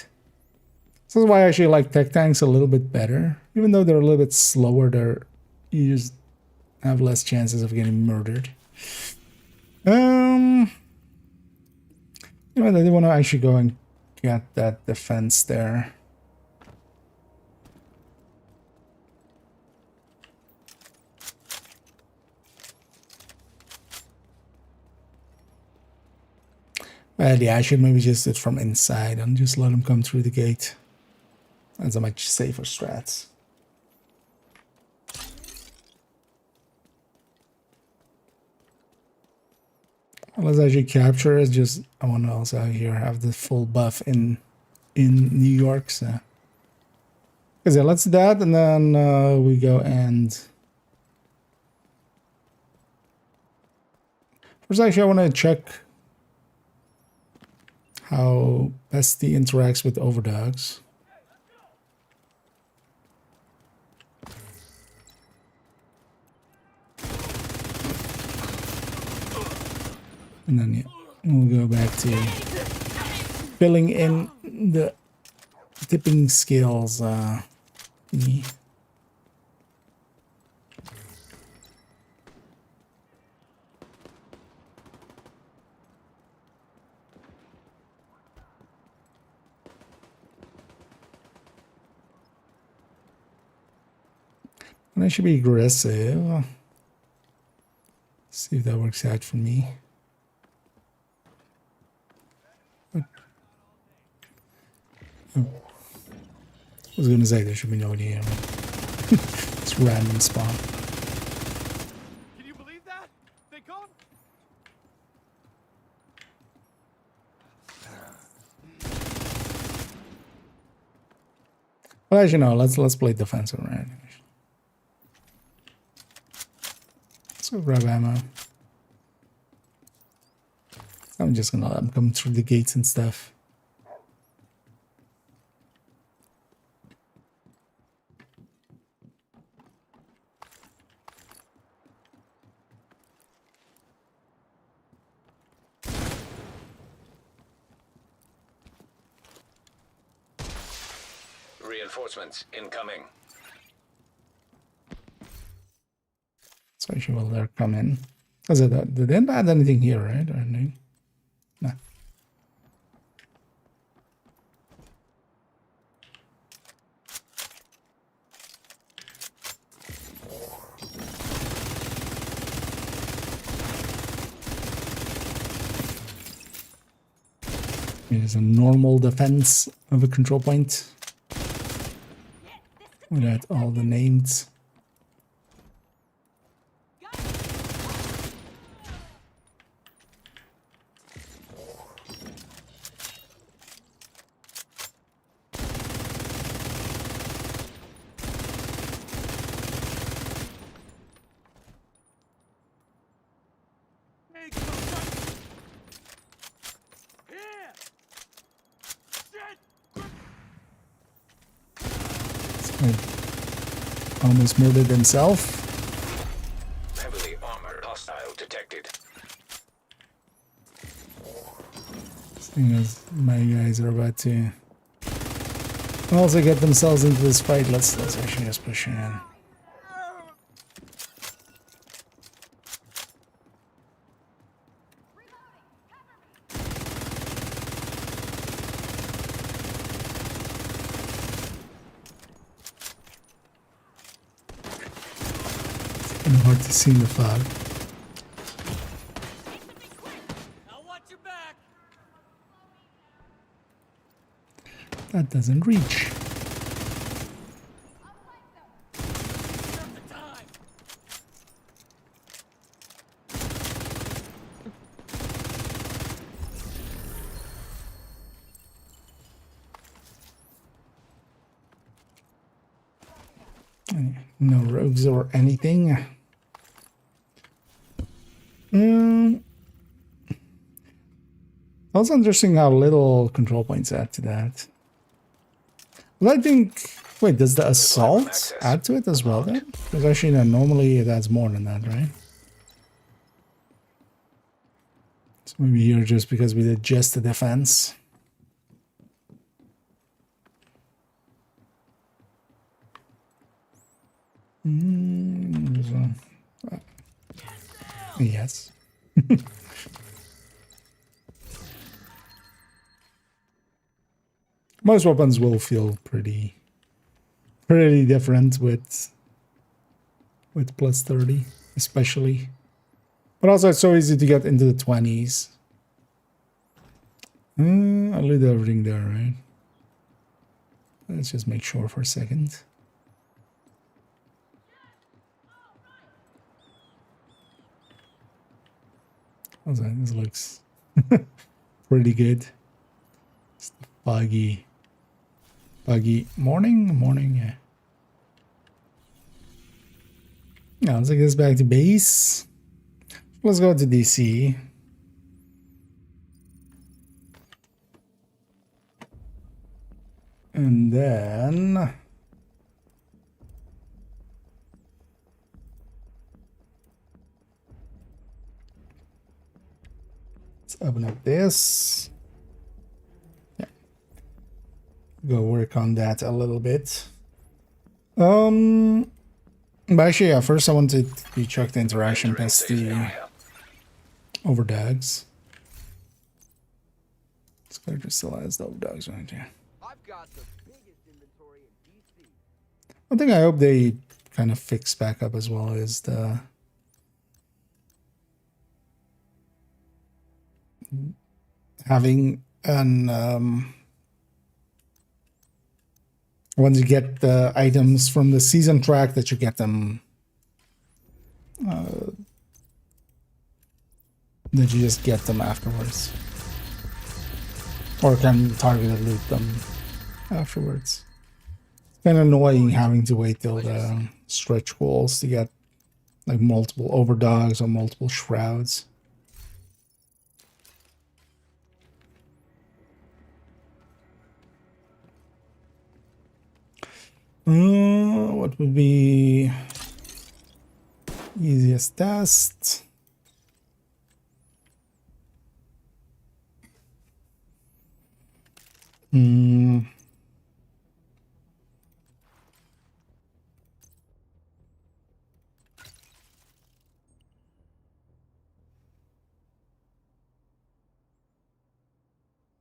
So that's why I actually like tech tanks a little bit better. Even though they're a little bit slower, you just have less chances of getting murdered. You know, I want to actually go and get that defense there. Well, yeah, I should maybe just do it from inside and just let them come through the gate. That's a much safer strat. Let's actually capture it. Just I want to also here have the full buff in New York. So, because yeah, let's do that, and then we go and first actually I want to check how Bestie interacts with overdogs. And then yeah, we'll go back to filling in the tipping skills thingy. And I should be aggressive. See if that works out for me. Oh. I was gonna say there should be nobody here. It's random spawn. Can you believe that? They come. Well, actually, no. Let's play defensive right. Let's go grab ammo. I'm just gonna let them come through the gates and stuff. Reinforcements incoming. So she will there come in. Because they didn't add anything here, right? Or anything? No. It is a normal defense of a control point. Without all the names. Almost murdered himself. Heavily armored hostile detected. Seeing as my guys are about to also get themselves into this fight, let's actually just push in. It's hard to see in the fog. That doesn't reach. No rogues or anything. Also interesting how little control points add to that. Well, I think... Wait, does the assault add to it as well then? Because actually, no, normally it adds more than that, right? So maybe here just because we did just the defense. Yes. Most weapons will feel pretty different with plus 30, especially. But also it's so easy to get into the 20s. I'll leave everything there, right? Let's just make sure for a second. This looks pretty good. It's the foggy morning, yeah. Now let's take this back to base. Let's go to DC. And then let's open up this. Yeah. Go work on that a little bit. But actually, yeah, first I wanted to check the interaction test the overdogs. This guy just still has the overdogs right here. I've got the biggest inventory in DC. One thing I hope they kind of fix back up as well is the having an once you get the items from the season track, that you get them that you just get them afterwards, or can target and loot them afterwards. It's kind of annoying having to wait till the stretch goals to get like multiple overdogs or multiple shrouds. What would be easiest test?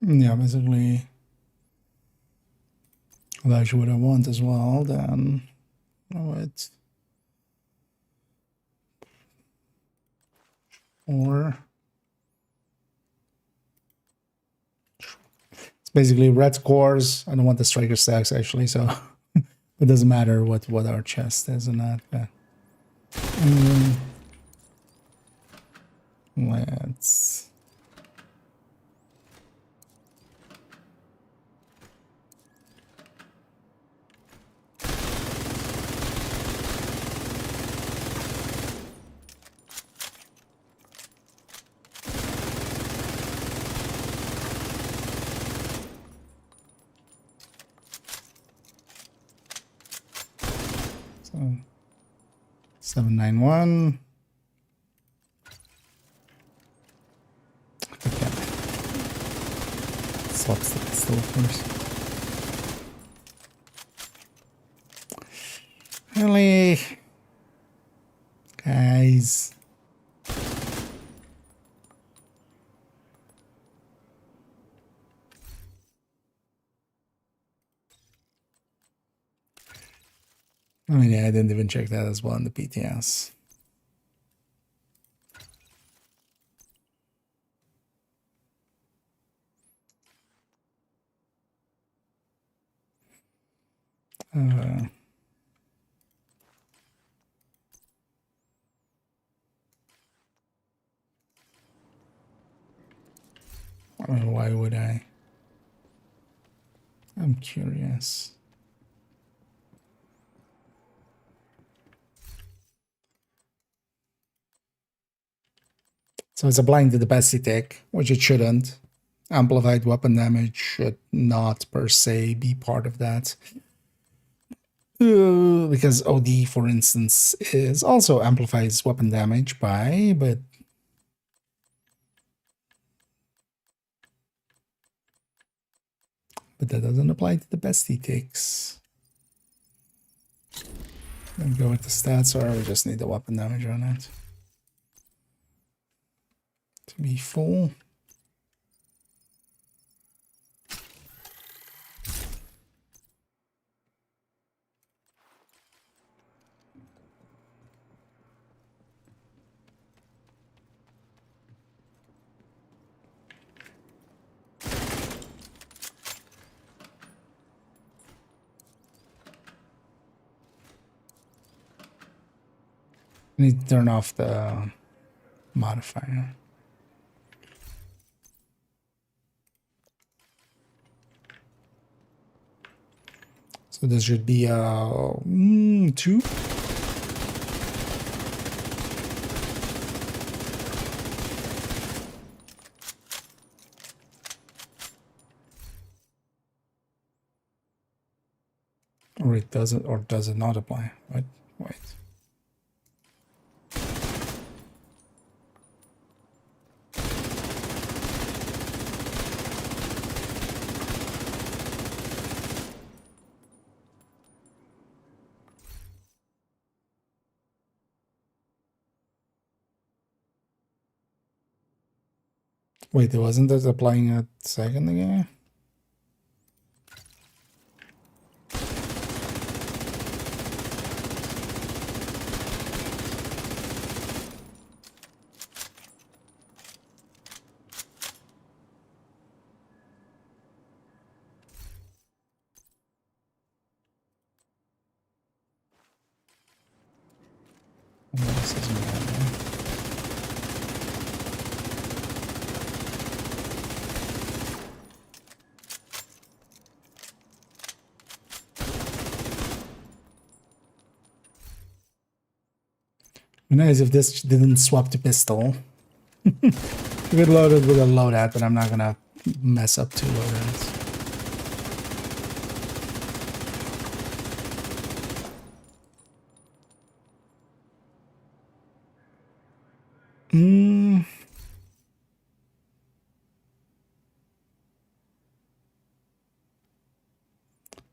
Yeah, basically. Well, that's what I want as well, then. What? Or it's basically red scores. I don't want the striker stacks actually, so it doesn't matter what our chest is and that. But, let's. So 791. Okay. Swaps the pistol first. Really? Guys. I mean, yeah, I didn't even check that as well in the PTS. I mean, why would I? I'm curious. So it's applying to the best tech, which it shouldn't. Amplified weapon damage should not per se be part of that. Because OD, for instance, is also amplifies weapon damage by, but that doesn't apply to the best ticks. Then go with the stats, or we just need the weapon damage on it to be full. I need to turn off the modifier. So this should be 2. Or it doesn't, or does it not apply? What? Wait. Wait, it wasn't that applying a second again? This isn't happening. Be nice if this didn't swap to pistol. If it loaded with a loadout, but I'm not gonna mess up 2 loadouts.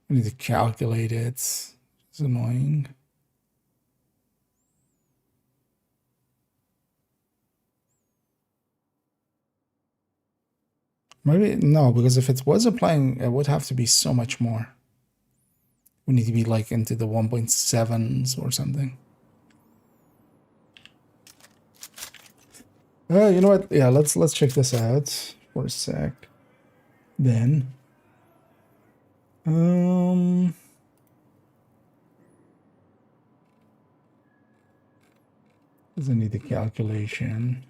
I need to calculate it. It's annoying. Maybe no, because if it was applying, it would have to be so much more. We need to be like into the 1.7s or something. You know what? Yeah, let's check this out for a sec. Then, doesn't need the calculation.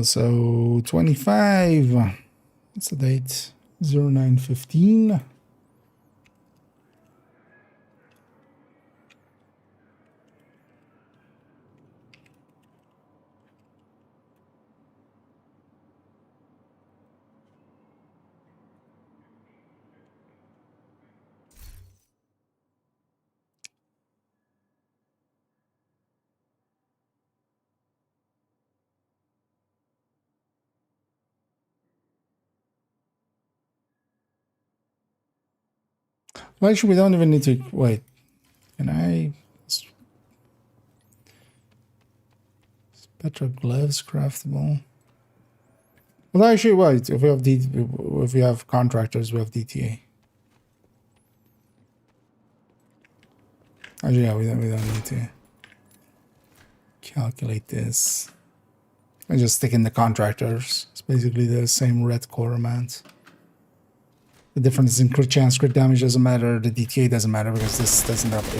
So 25. What's the date? 0915. Well, actually, we don't even need to wait. Can I? Spectra gloves craftable. Well, actually, wait. If we have contractors, we have DTA. Actually, yeah, we don't need to calculate this. I just stick in the contractors. It's basically the same red core amount. The difference in crit chance, crit damage doesn't matter. The DTA doesn't matter because this doesn't have A.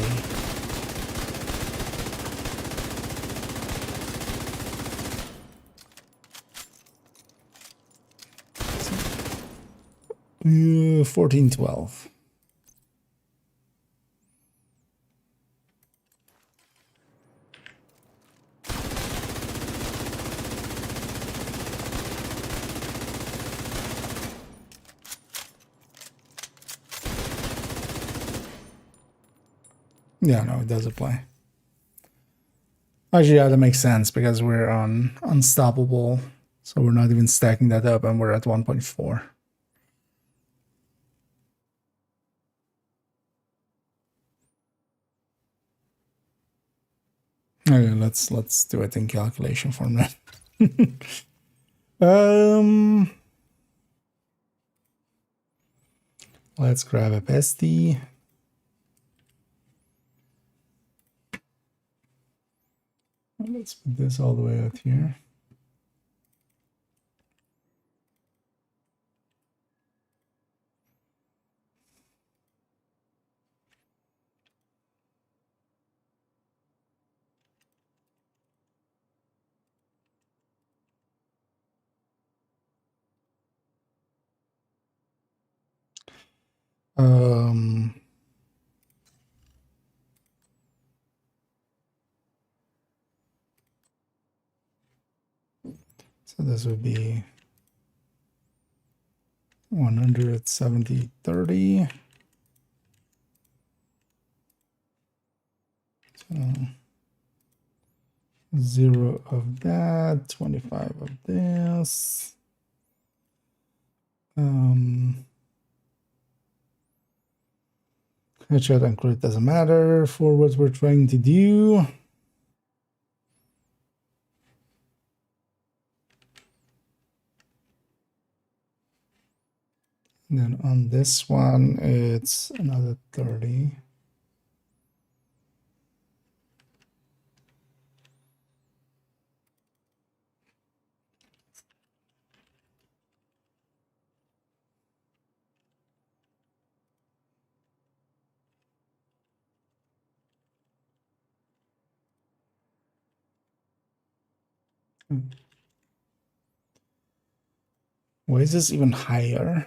1412. Yeah, no, it does apply. Actually, yeah, that makes sense because we're on unstoppable, so we're not even stacking that up, and we're at 1.4. Okay, let's do it in calculation format. Let's grab a pesty. Let's put this all the way out here. So this would be 170.30. So 0 of that, 25 of this. Headshot and crit doesn't matter for what we're trying to do. And then on this one, it's another 30. Why is this even higher?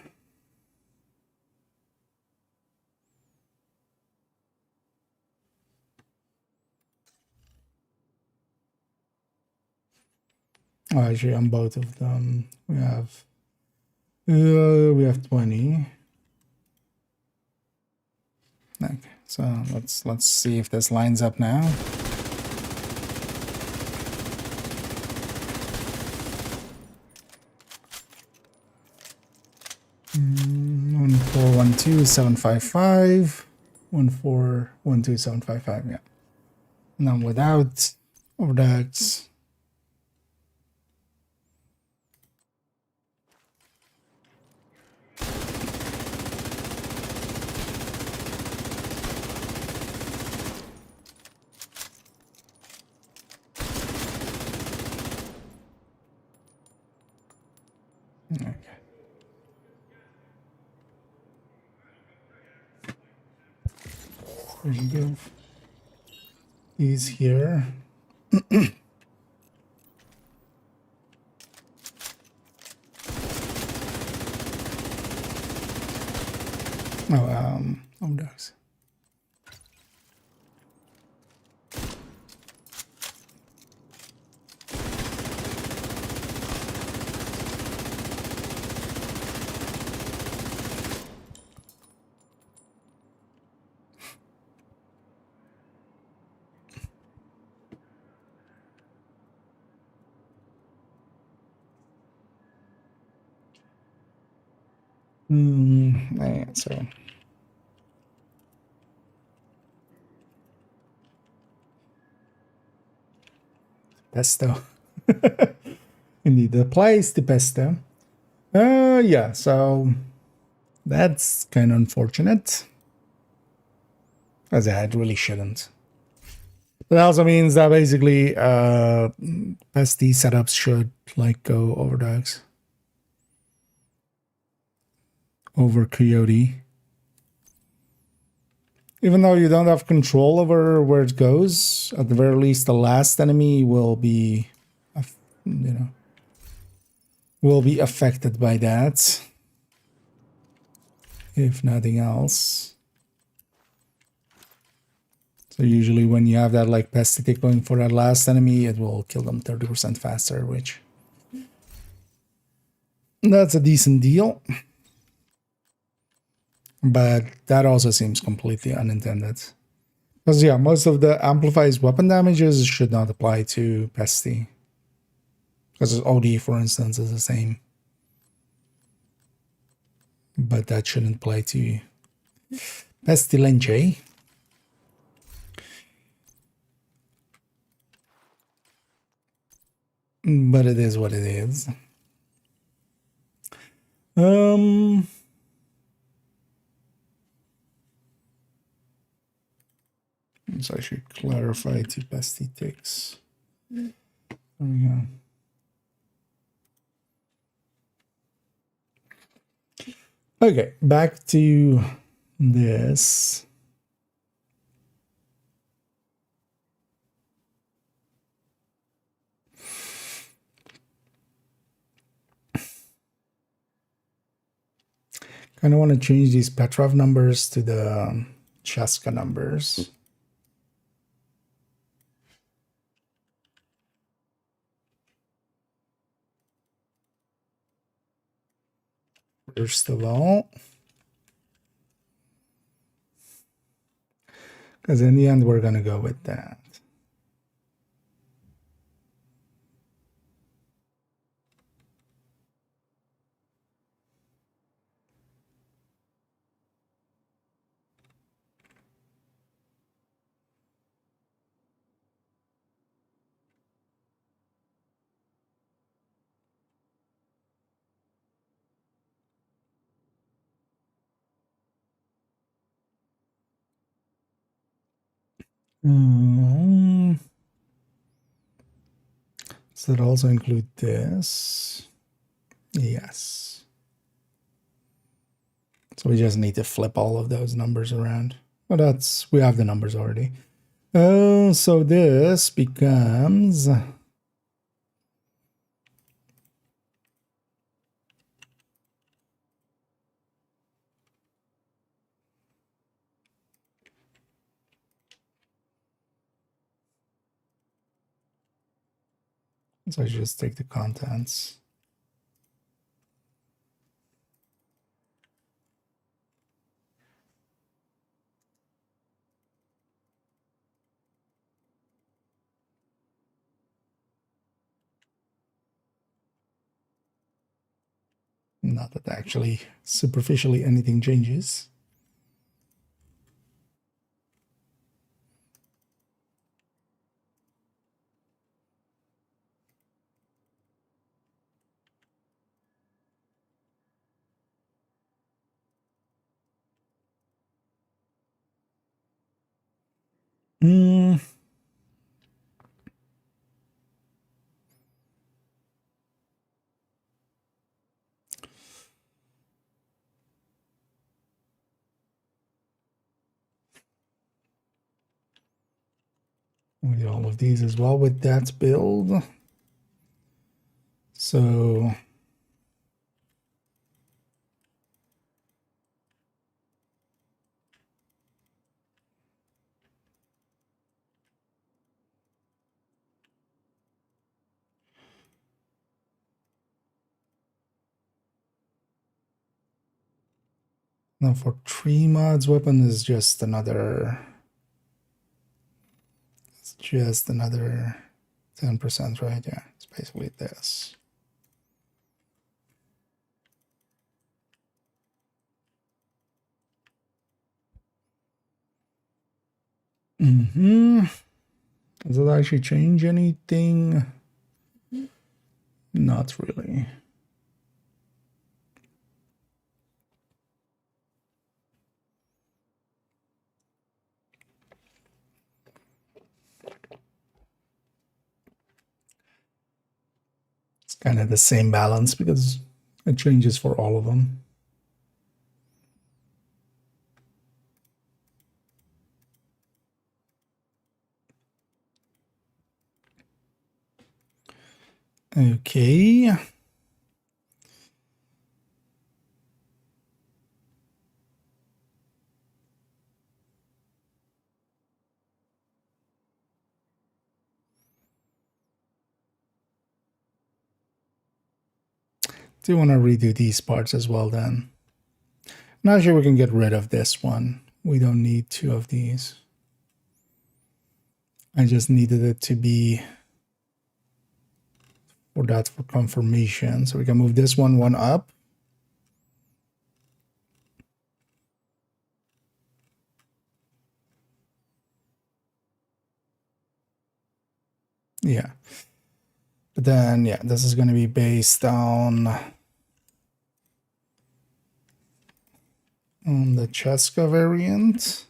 Oh, actually, on both of them, we have 20. Okay, so let's see if this lines up now. Mm, 1412755, 1412755. Yeah. Now without overdex. Okay. There you go. He's here. Overdose. So pesto. Indeed, the place the pesto. Yeah, so that's kind of unfortunate. As it really shouldn't. But that also means that basically pesty setups should like go over dogs. Over coyote. Even though you don't have control over where it goes, at the very least the last enemy will be, will be affected by that. If nothing else. So usually when you have that like pesty tick going for that last enemy, it will kill them 30% faster, which that's a decent deal. But that also seems completely unintended. Because yeah, most of the amplifies weapon damages should not apply to pesty. Because OD, for instance, is the same. But that shouldn't apply to pestilence. But it is what it is. So I should clarify to pesty ticks. There we go. Okay, back to this. Kind of want to change these Petrov numbers to the Chaska numbers. First of all, because in the end we're going to go with that. Does that also include this? Yes. So we just need to flip all of those numbers around. Well, we have the numbers already. So this becomes... So I just take the contents. Not that actually superficially anything changes. We do all of these as well with that build. So Now for 3 mods, weapon is just another. It's just another 10%, right? Yeah, it's basically this. Does it actually change anything? Not really. It's kind of the same balance because it changes for all of them. Okay. Do you want to redo these parts as well then? Not sure we can get rid of this one. We don't need 2 of these. I just needed it to be for that for confirmation. So we can move this one up. Yeah. But then, yeah, this is going to be based on the Cheska variant.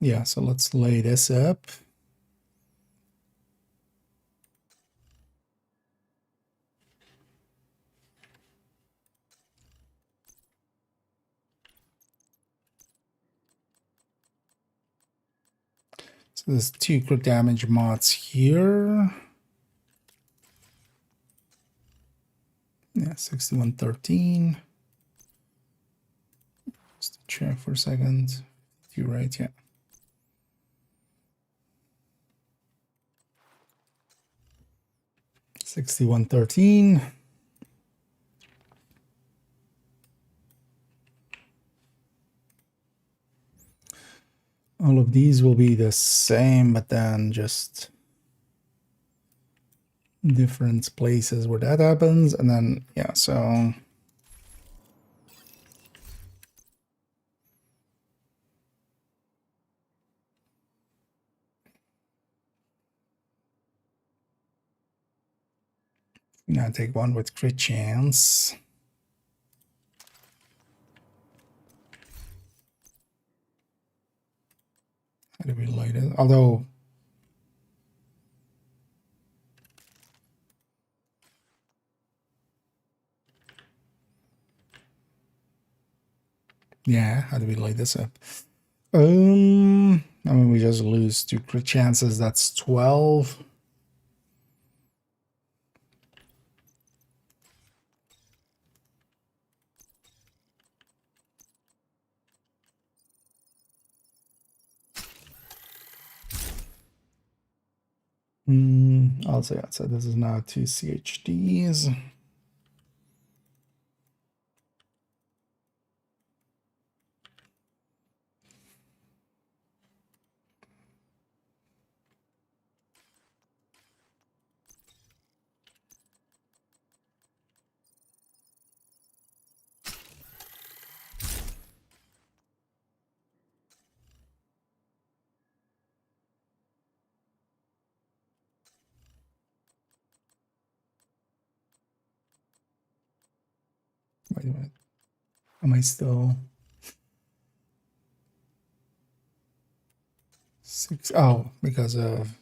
Yeah, so let's lay this up. So there's 2 crit damage mods here. Yeah, 6113. Just check for a second. You're right, yeah. $61.13. All of these will be the same, but then just different places where that happens. And then, yeah, so now take one with crit chance. How do we light it? Although, yeah, how do we light this up? I mean, we just lose 2 crit chances. That's 12. Also, yeah, so this is now 2 CHDs. Wait a minute. Am I still 6? Oh, because of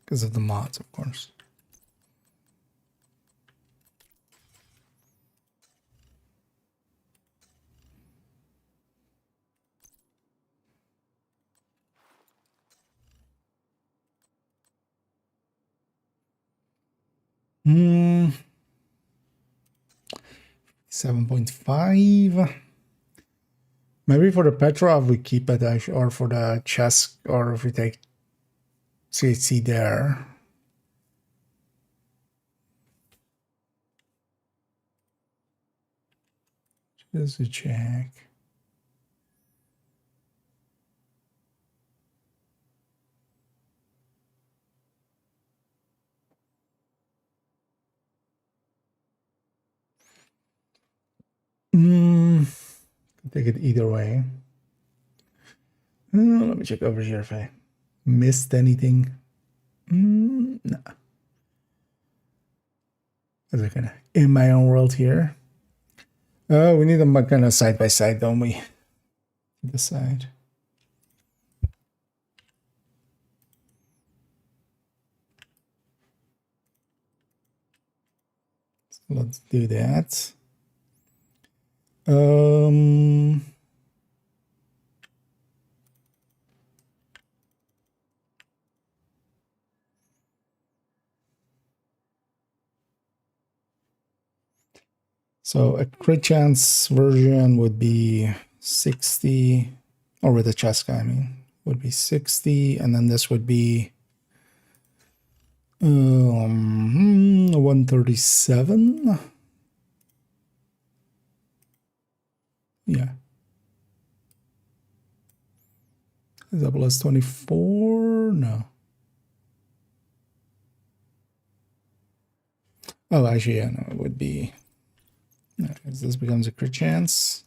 the mods, of course. 7.5. Maybe for the Petrov we keep it, or for the chess, or if we take CHC there. Just a check. Take it either way. Let me check over here if I missed anything. No. As I kind of in my own world here. Oh, we need them kind of side by side, don't we? This side. So let's do that. So a crit chance version would be 60, or with a chess guy, I mean, would be 60, and then this would be 137. Yeah. Is that plus 24? No. Oh, actually, yeah, no, it would be. As this becomes a crit chance.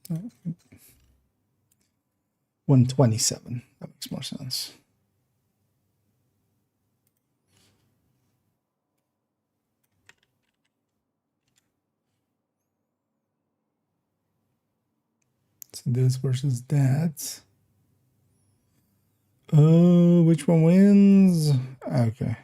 127. That makes more sense. So this versus that. Which one wins? Okay.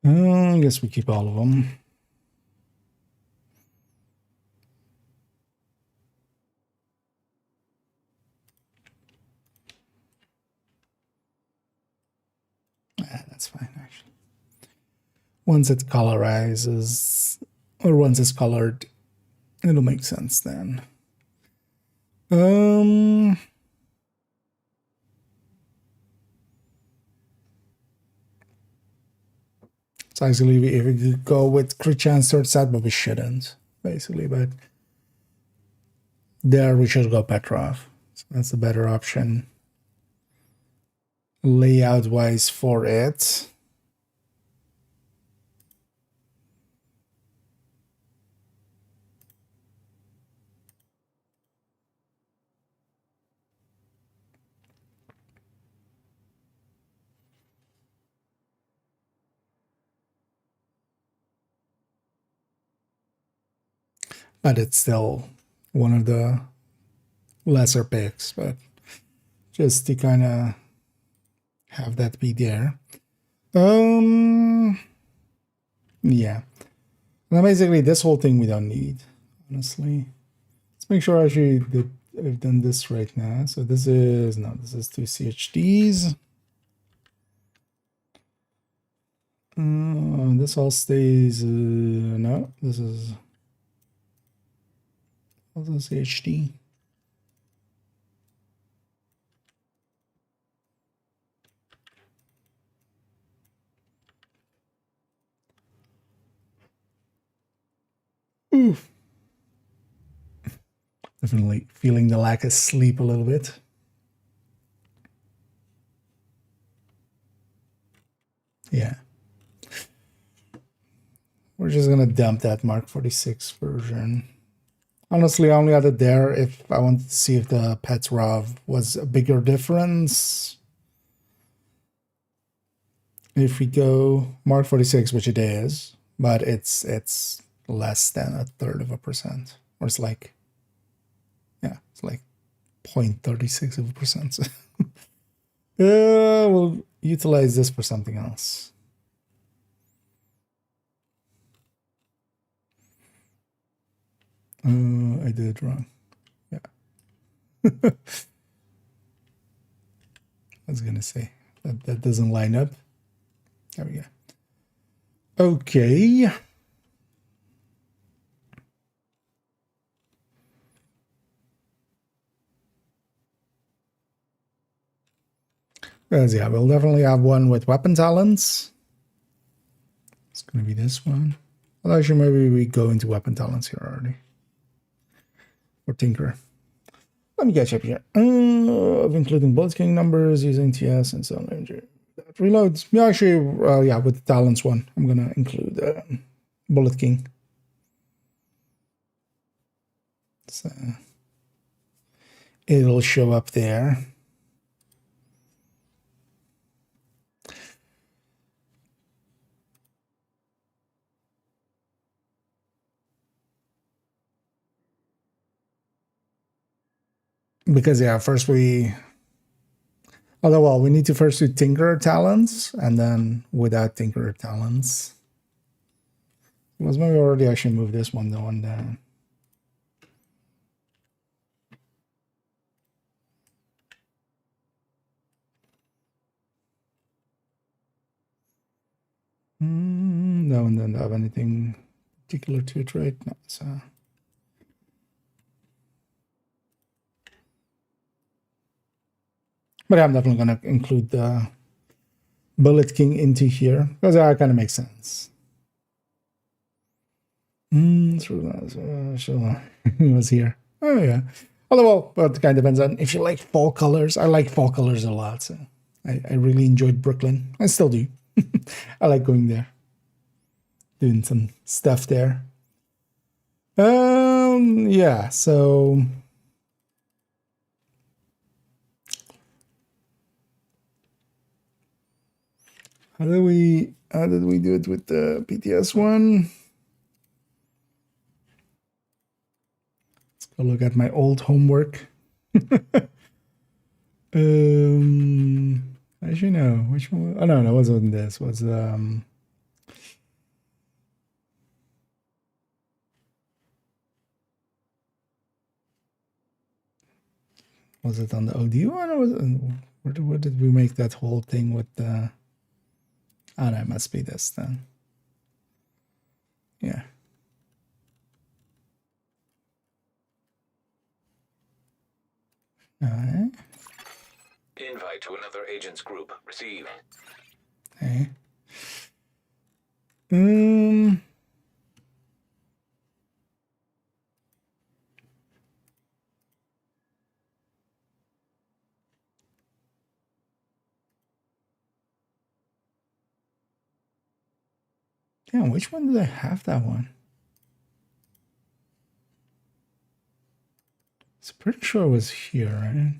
I guess we keep all of them. That's fine, actually. Once it colorizes, or once it's colored, it'll make sense then. So actually, if we could go with crit chance third set, but we shouldn't, basically. But there we should go Petrov. So that's a better option. Layout-wise for it. But it's still one of the lesser picks, but just to kind of have that be there. Yeah. Now basically this whole thing we don't need, honestly. Let's make sure actually that I've done this right now. So this is 2 CHDs. This all stays, no, this is also CHD. Oof. Definitely feeling the lack of sleep a little bit. Yeah. We're just gonna dump that Mark 46 version. Honestly, I only had it there if I wanted to see if the Petrov was a bigger difference. if we go Mark 46, which it is, but it's less than 1/3%, or it's like, yeah, it's like 0.36%. We'll utilize this for something else. I did it wrong. Yeah. I was gonna say that doesn't line up. There we go. Okay. Yeah, we'll definitely have one with weapon talents. It's gonna be this one. Well, actually, maybe we go into weapon talents here already. Or Tinker. Let me catch up here. Of including bullet king numbers using TS and so on. That reloads. Yeah, actually, yeah, with the talents one, I'm gonna include bullet king. So it'll show up there. Because yeah, first we, although well, we need to first do Tinkerer talents, and then without Tinkerer talents. Was maybe already actually move this one down. No one doesn't have anything particular to it, right? No, so. But yeah, I'm definitely going to include the Bullet King into here, because that kind of makes sense. Sure, he was here. Oh, yeah. Although, well, but it kind of depends on if you like fall colors. I like fall colors a lot, so I really enjoyed Brooklyn. I still do. I like going there, doing some stuff there. Yeah, so... How did we do it with the PTS one? Let's go look at my old homework. Actually no, which one? Oh no, it wasn't this. It was was it on the OD one, or was it, where did we make that whole thing with the? Oh, no, it must be this then. Yeah. All right. Invite to another agent's group. Receive. Okay. Damn, which one did I have that one? It's pretty sure it was here, right?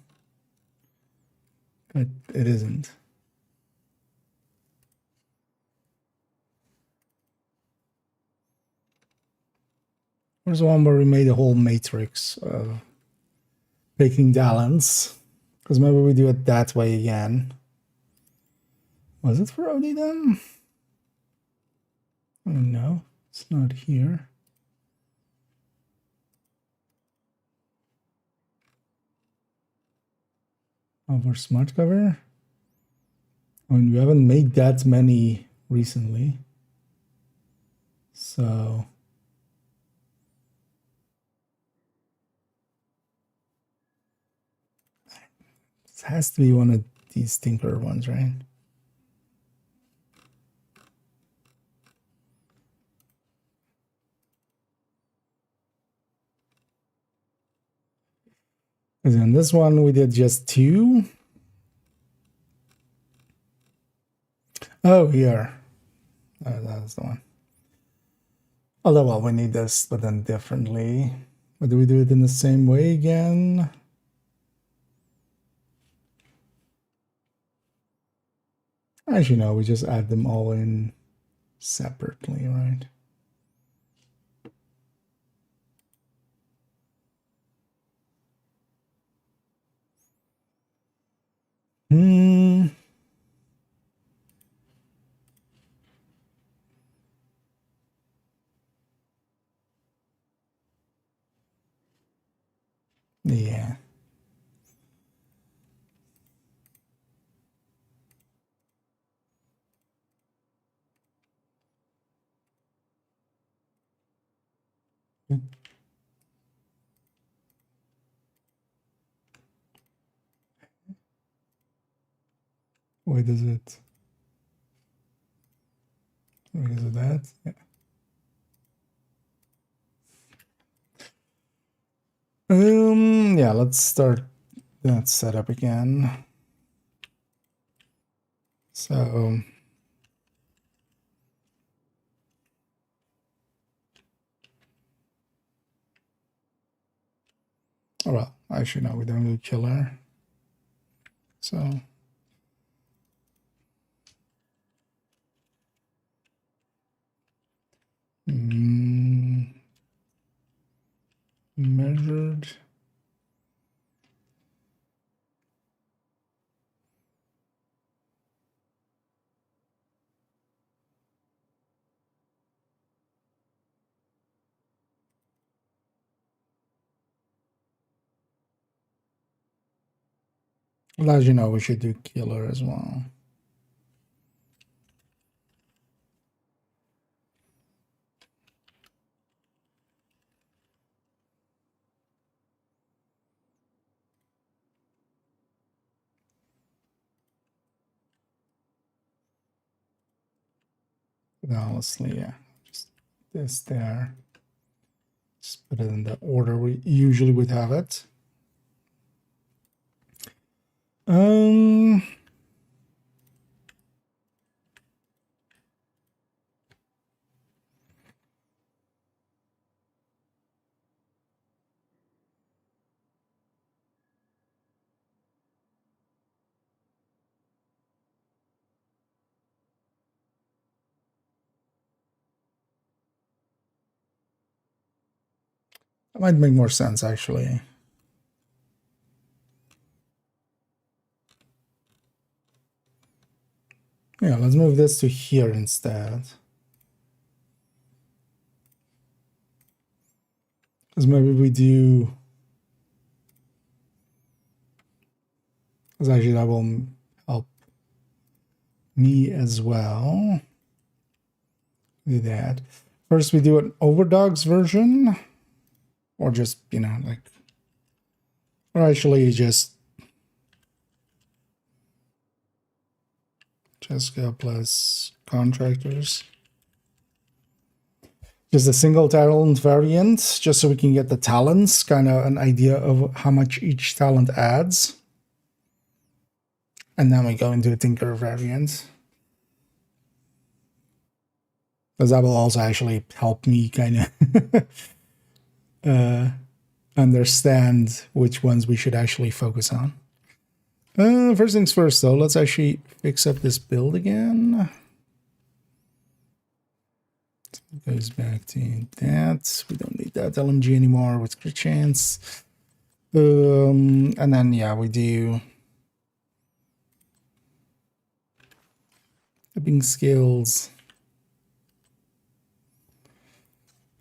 But it isn't. Where's the one where we made a whole matrix of picking talents? Because maybe we do it that way again. Was it for OD then? Oh, no, it's not here. Oh, for smart cover? I mean, we haven't made that many recently. So... it has to be one of these Tinker ones, right? Because in this one we did just 2. Oh, here. Oh, that's the one. Although, well, we need this, but then differently. But do we do it in the same way again? As you know, we just add them all in separately, right? Yeah. Why does it? Because of that? Yeah. Yeah, let's start that setup again. So oh well, actually no, we don't do killer. So measured. Well, as you know, we should do killer as well. Now let's yeah, just this there. Just put it in the order we usually would have it. That might make more sense actually. Yeah, let's move this to here instead. Because maybe we do. Because actually that will help me as well. Do that. First we do an overdogs version. Or just, you know, like, or actually just go plus contractors. Just a single talent variant, just so we can get the talents, kind of an idea of how much each talent adds. And then we go into a tinker variant. Because that will also actually help me kind of understand which ones we should actually focus on. First things first, though, let's actually fix up this build again. It goes back to that. We don't need that LMG anymore with crit chance. And then, yeah, we do tipping skills.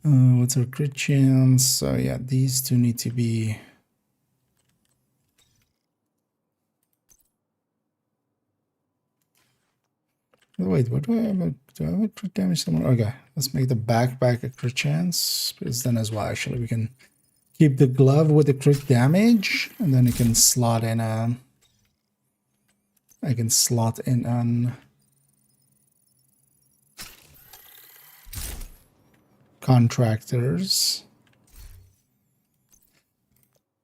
What's our crit chance? So, yeah, these two need to be. Wait, what do I have? Do I have a crit damage somewhere? Okay, let's make the backpack a crit chance, because then as well, actually, we can keep the glove with the crit damage, and then it can slot in a. I can slot in an contractors.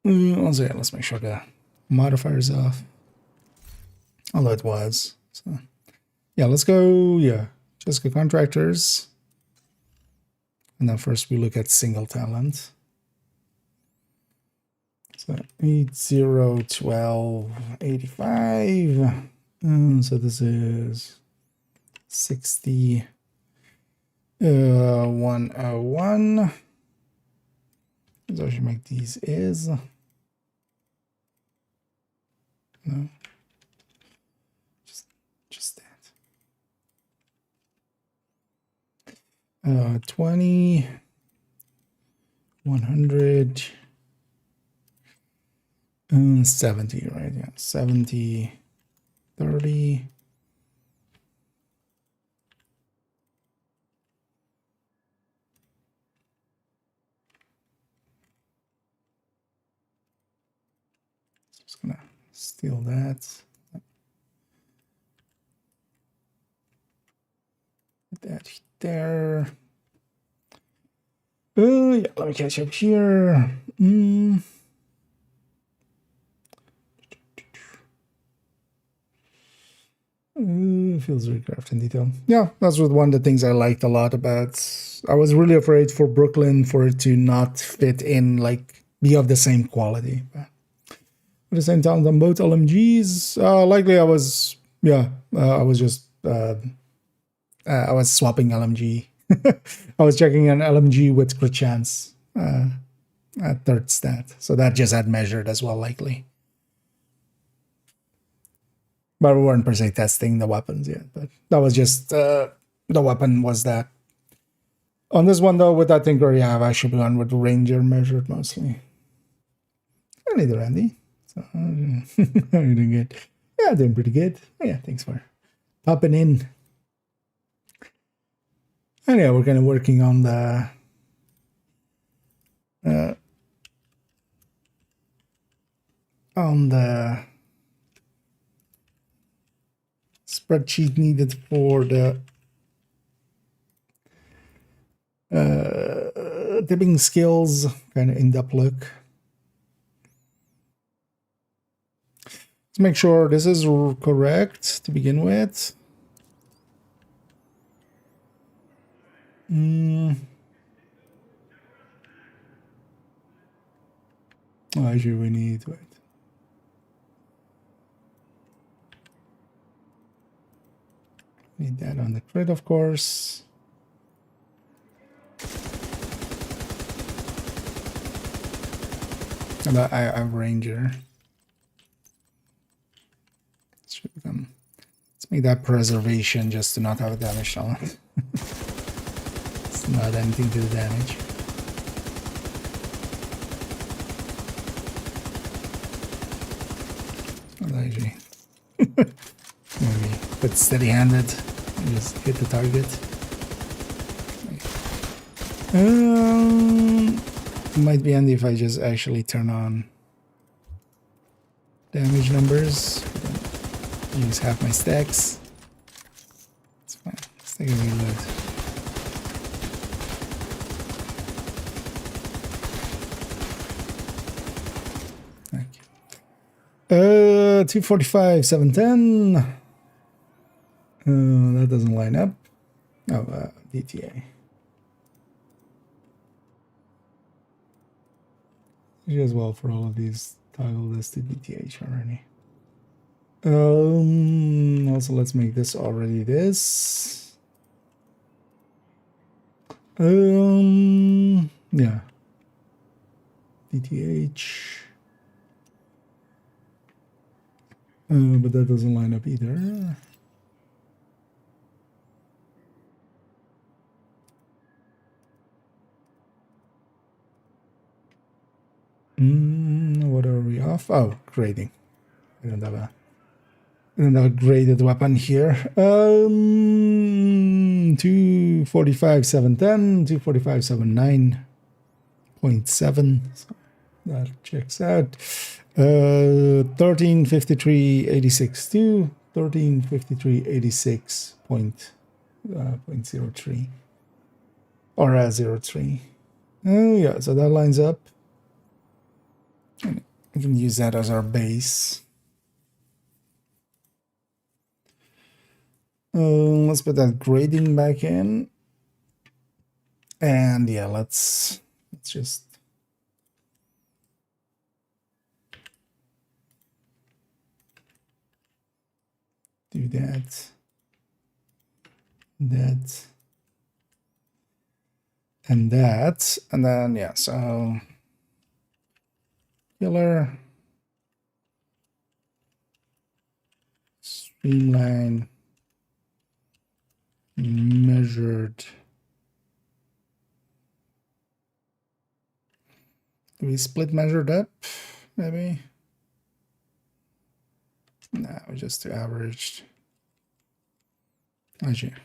Also, yeah, let's make sure the modifiers off. Although it was. So yeah, let's go, yeah, just go contractors. And then first we look at single talent. So 8, 0, 12, 85. So this is 60 101. So I should make these is no, just that. 20 100 70, right? Yeah, 70 30. Just gonna steal that. Put that there. Oh yeah, let me catch up here. Feels recraft in detail. Yeah, that's one of the things I liked a lot about. I was really afraid for Brooklyn for it to not fit in, like be of the same quality. But at the same time, on both LMGs, likely I was, I was just, I was swapping LMG. I was checking an LMG with crit chance at third stat, so that just had measured as well, likely. But we weren't per se testing the weapons yet. But that was just the weapon was that. On this one though, with that Tinker, yeah, I've actually gone with Ranger measured mostly. And neither Andy. So how are you doing good? Yeah, doing pretty good. Yeah, thanks for popping in. And yeah, we're kind of working on the spreadsheet needed for the tipping skills, kind of in-depth look. Let's make sure this is correct to begin with. Oh, actually, we need wait. Need that on the crit, of course. But I have Ranger. Let's make that preservation just to not have a damage on it. It's not anything to the damage. Actually, maybe put steady-handed and just hit the target. Might be handy if I just actually turn on damage numbers. Use half my stacks. It's fine. Let's take a reload. Thank you. 245, 710. That doesn't line up. Oh, DTA. As well for all of these toggle listed DTH already. Also let's make this already this. Yeah. DTH. But that doesn't line up either. What are we off? Oh, grading. I don't have a graded weapon here. 245, 710, 245, 7.9.7. So that checks out. 1353, 86 2, 1353, 86 .03 or 03. Oh yeah, so that lines up. We can use that as our base. Let's put that grading back in. And yeah, let's just do that, that, and that, and then yeah, so killer, streamline, measured. Do we split measured up? Maybe. No, just averaged. Actually.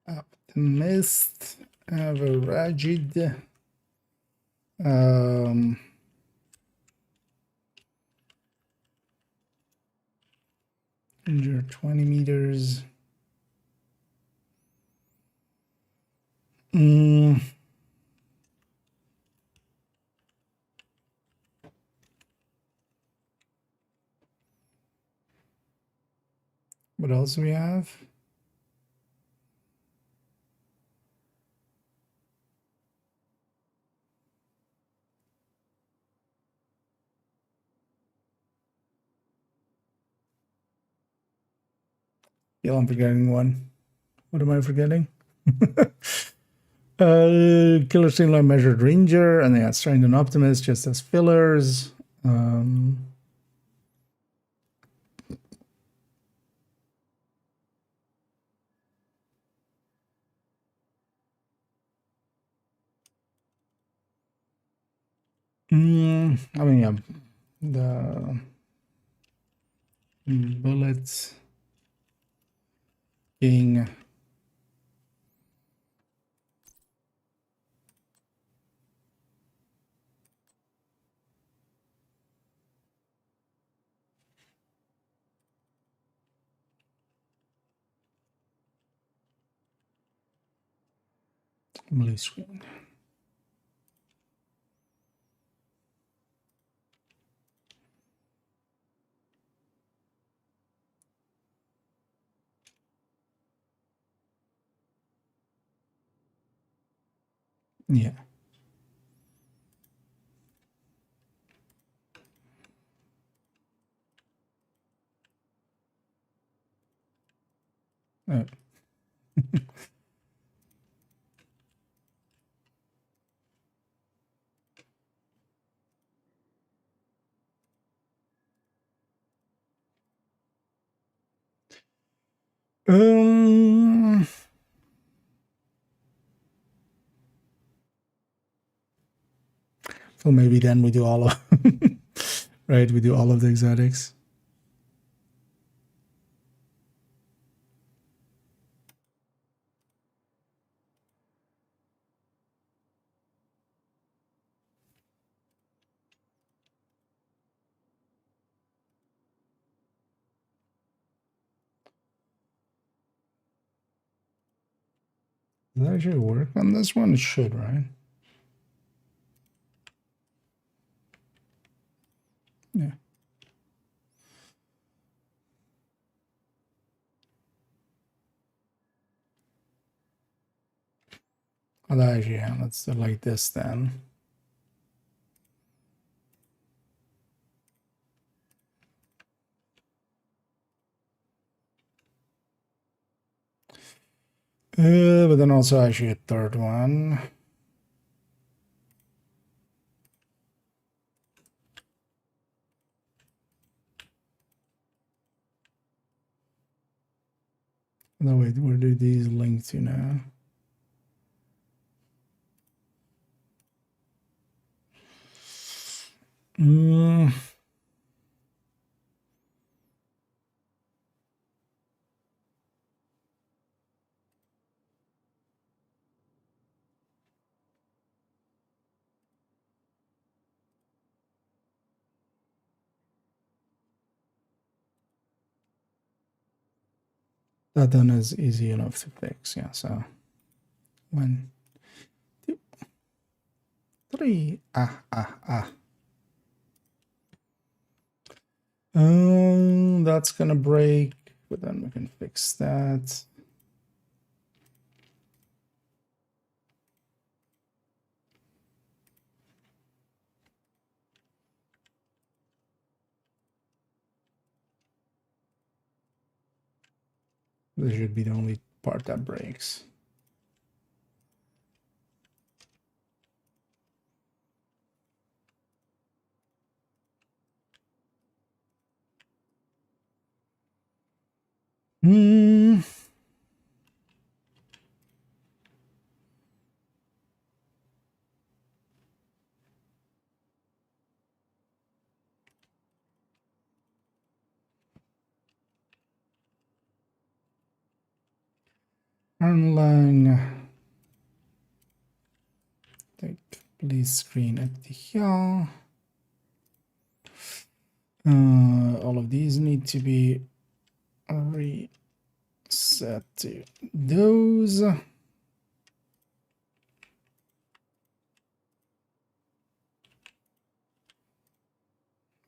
Optimist, averaged, 120 meters. What else do we have? Yeah, I'm forgetting one. What am I forgetting? Killer Streamline Measured Ranger, and yeah, Strained and Optimist just as fillers. I mean, yeah, the bullets, king, blue screen. Yeah. Oh. So maybe then we do all of right, we do all of the exotics. Does that actually work on this one? It should, right? Yeah. Well, actually, yeah, let's do like this then. But then also actually a third one. No, wait, where do these link to now? That then is easy enough to fix, yeah, so 1, 2, 3. That's gonna break, but then we can fix that. This should be the only part that breaks. Online. Take please screen empty here. All of these need to be reset to those.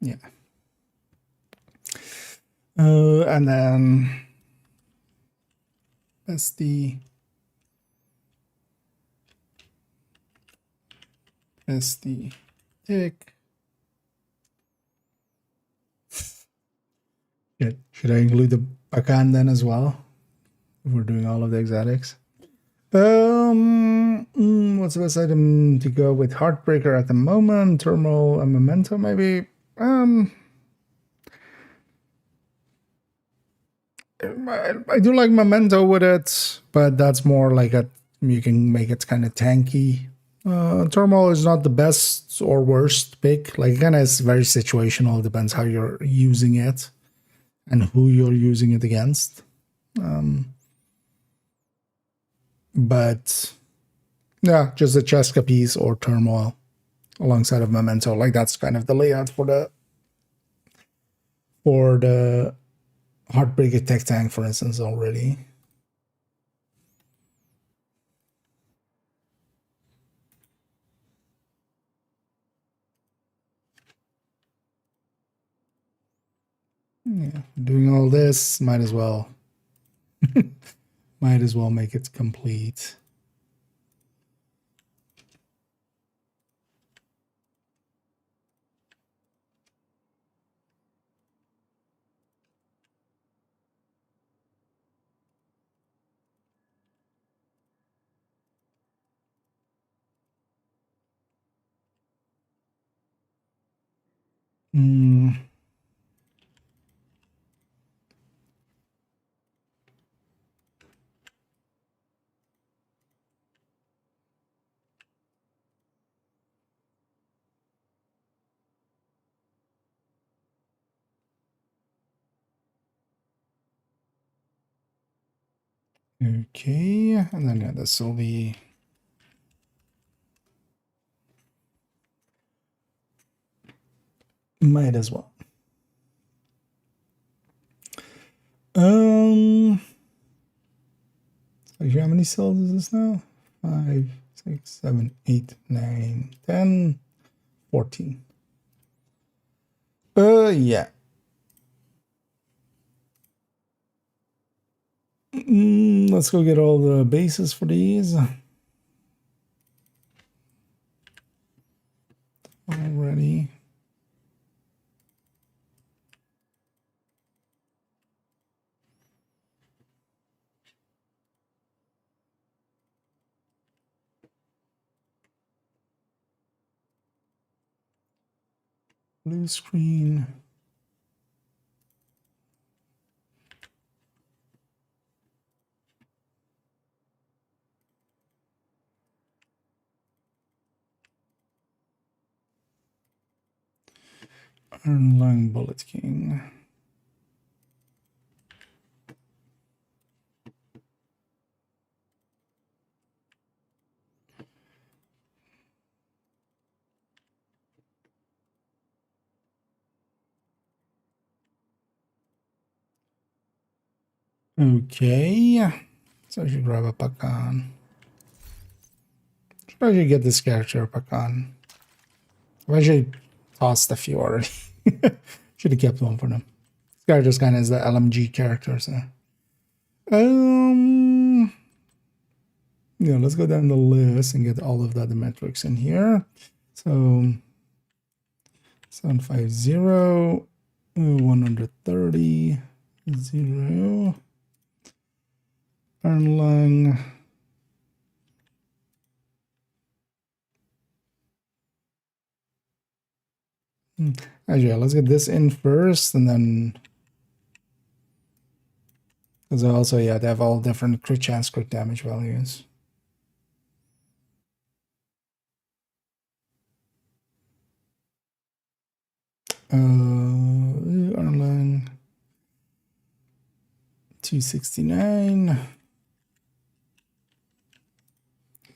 Yeah. And then SD tick. Should I include the backend then as well? If we're doing all of the exotics. What's the best item to go with? Heartbreaker at the moment, Turmoil and Memento maybe. I do like Memento with it, but that's more like you can make it kind of tanky. Turmoil is not the best or worst pick. Like, again, it's very situational. It depends how you're using it and who you're using it against. But yeah, just a Cheska piece or Turmoil alongside of Memento. Like, that's kind of the layout for the Heartbreaker Tech Tank, for instance, already. Yeah, doing all this, might as well make it complete. Okay, and then yeah, this will be might as well. So how many cells is this now? 5, 6, 7, 8, 9, 10, 14. Yeah. Let's go get all the bases for these. Already. Blue screen. Long Bullet King. Okay, so I should grab a Pakan. Probably get this character back on. I actually tossed a few already. Should have kept one for them. This guy just kind of is the LMG character, so. Yeah, let's go down the list and get all of the other metrics in here. So 750, 130, 0, Erlang. Actually, let's get this in first, and then because also, yeah, they have all different crit chance, crit damage values. Erlang 269,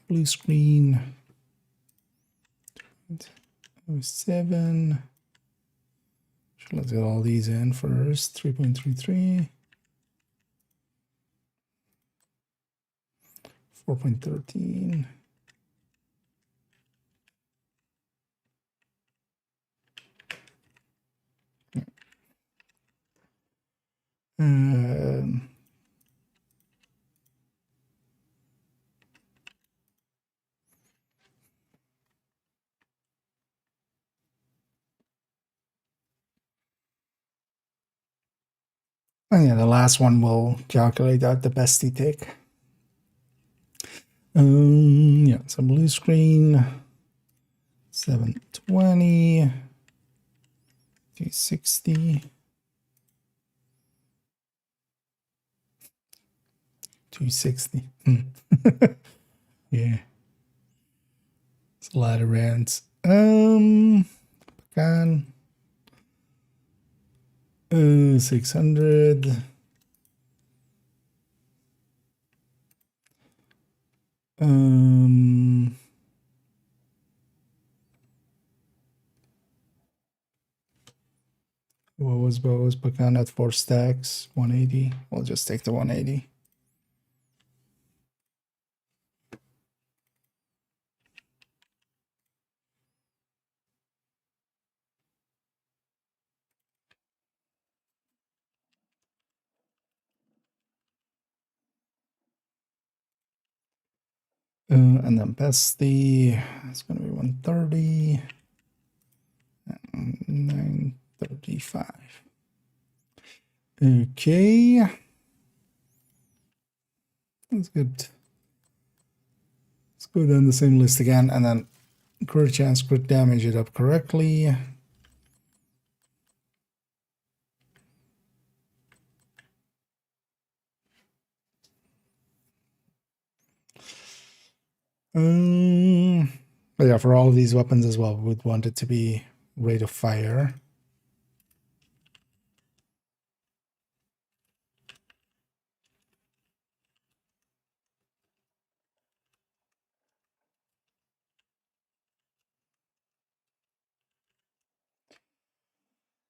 blue screen 07. Let's get all these in first. 3.33, 4.13. And yeah, the last one will calculate out the bestie tick. Yeah, so blue screen 720, 260, 260. Yeah, it's a lot of rounds. Pecan 600. What was Pecan at 4 stacks? 180. We'll just take the 180. And then bestie, it's going to be 130. 935. Okay. That's good. Let's go down the same list again and then crit chance, crit damage it up correctly. But yeah, for all of these weapons as well, we would want it to be rate of fire.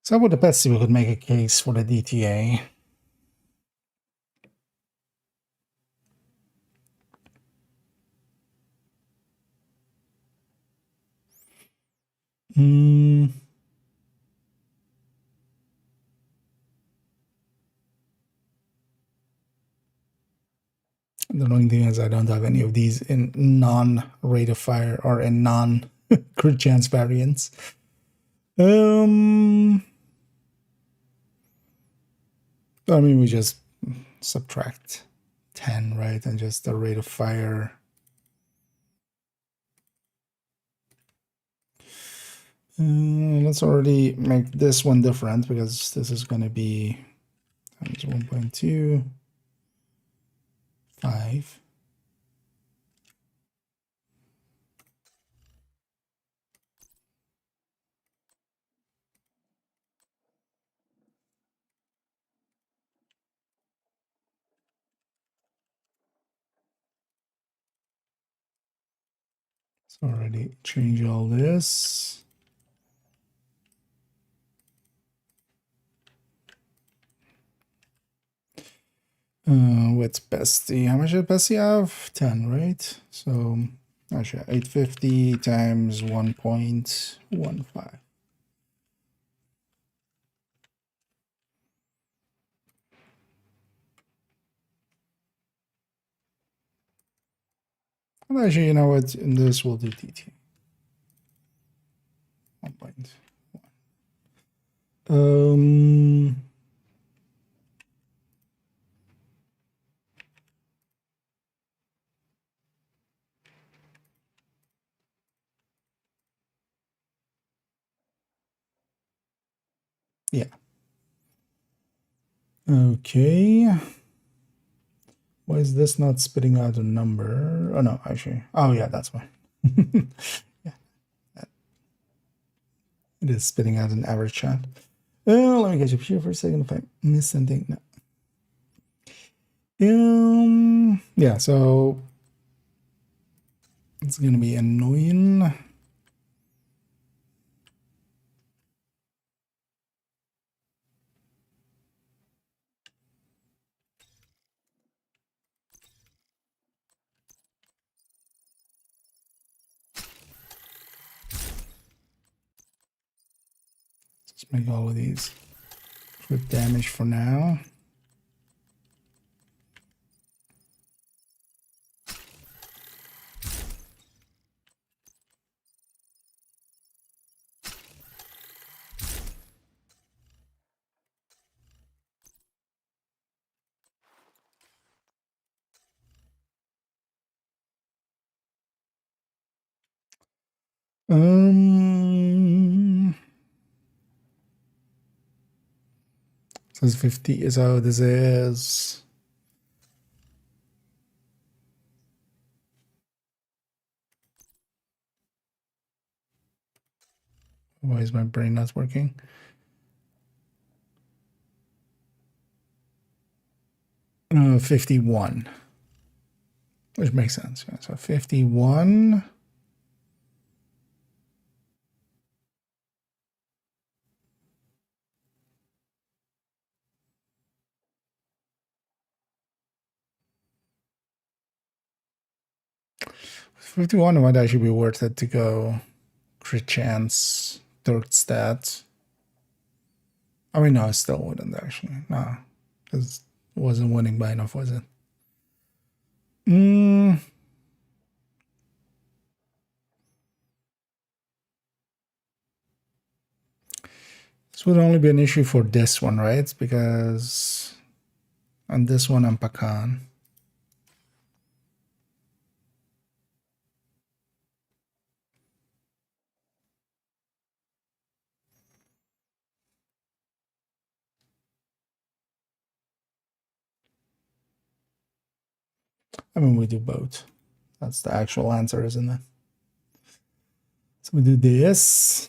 So with the bestie, we could make a case for the DTA. The only thing is I don't have any of these in non-rate of fire or in non-crit chance variants. I mean, we just subtract 10, right? And just the rate of fire. Let's already make this one different because this is going to be 1.2, 5. So already change all this. What's bestie? How much does bestie have? 10, right? So Actually, 850 times 1.15. And actually, you know what? In this, we'll do TT. 1.1. Yeah. Okay. Why is this not spitting out a number? Oh, no, actually. Oh, yeah, that's fine. Yeah. It is spitting out an average chat. Let me catch up here for a second if I miss something. No. Yeah, so it's gonna be annoying. Let's make all of these crit damage for now. Says 50. So this is. Why is my brain not working? Uh, 51. Which makes sense. Yeah. So 51. $51 might actually be worth it to go crit chance, third stat. I mean, no, it still wouldn't actually. No, because it wasn't winning by enough, was it? This would only be an issue for this one, right? Because on this one, I'm Pakan. I mean, we do both. That's the actual answer, isn't it? So we do this.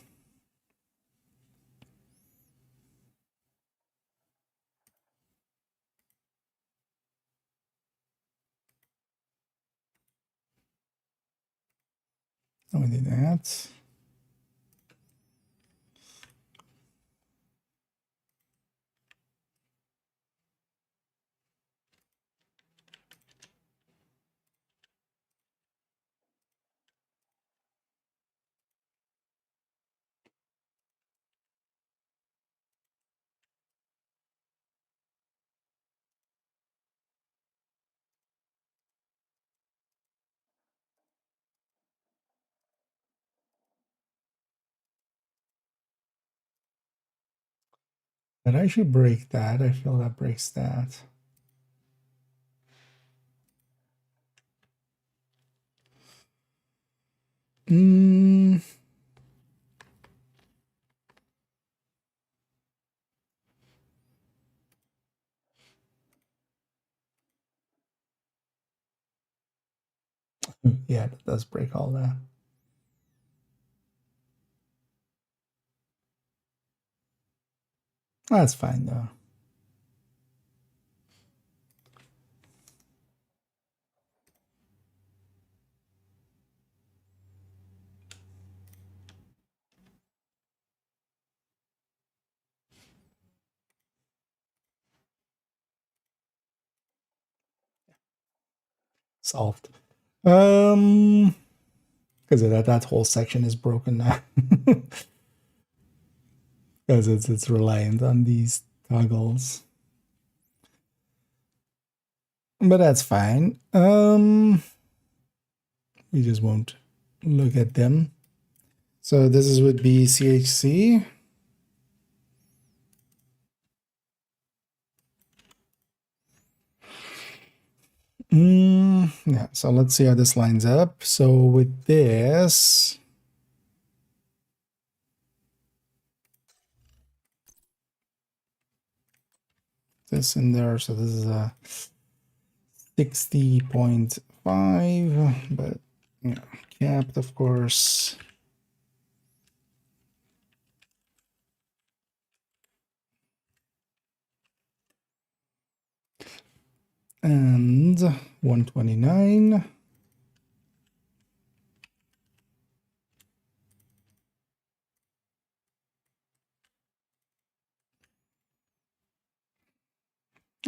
And we do that. Did I actually break that? I feel that breaks that. Yeah, it does break all that. That's fine though. Solved. because that whole section is broken now. Because it's reliant on these toggles. But that's fine. We just won't look at them. So this would be CHC. Yeah, so let's see how this lines up. So with this, this in there, so this is a 60.5, but you know, capped, of course. And 129.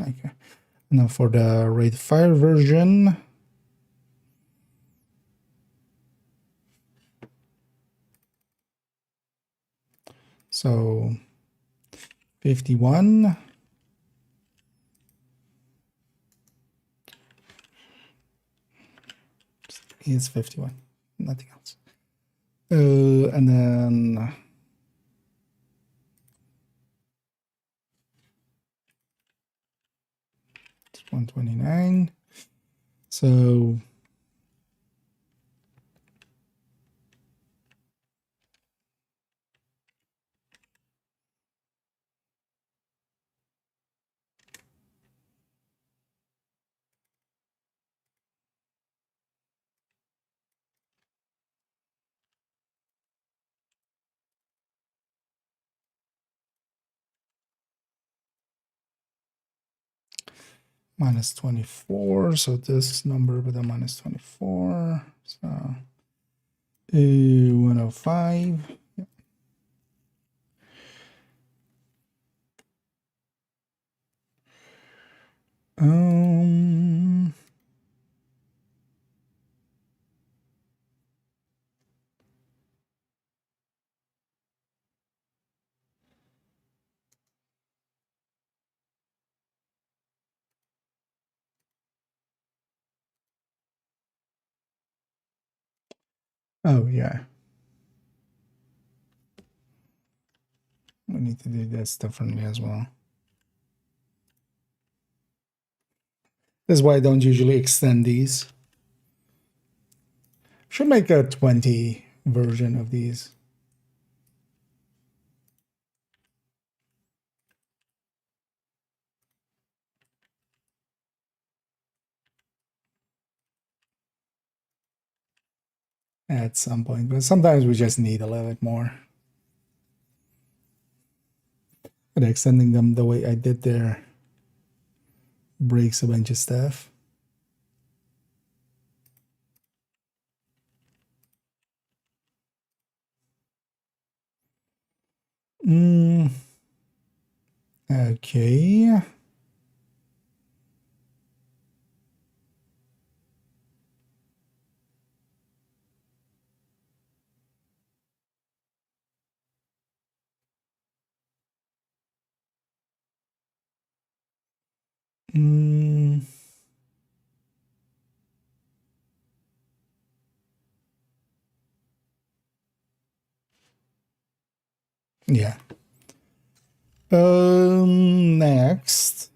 Okay. Now for the rate fire version. So 51. Is 51, nothing else. And then 129. So minus 24. So this number with a minus 24. So 105. Yeah. Oh yeah. We need to do this differently as well. This is why I don't usually extend these. Should make a 20 version of these. At some point, but sometimes we just need a little bit more. But extending them the way I did there breaks a bunch of stuff. Okay. Yeah. Next.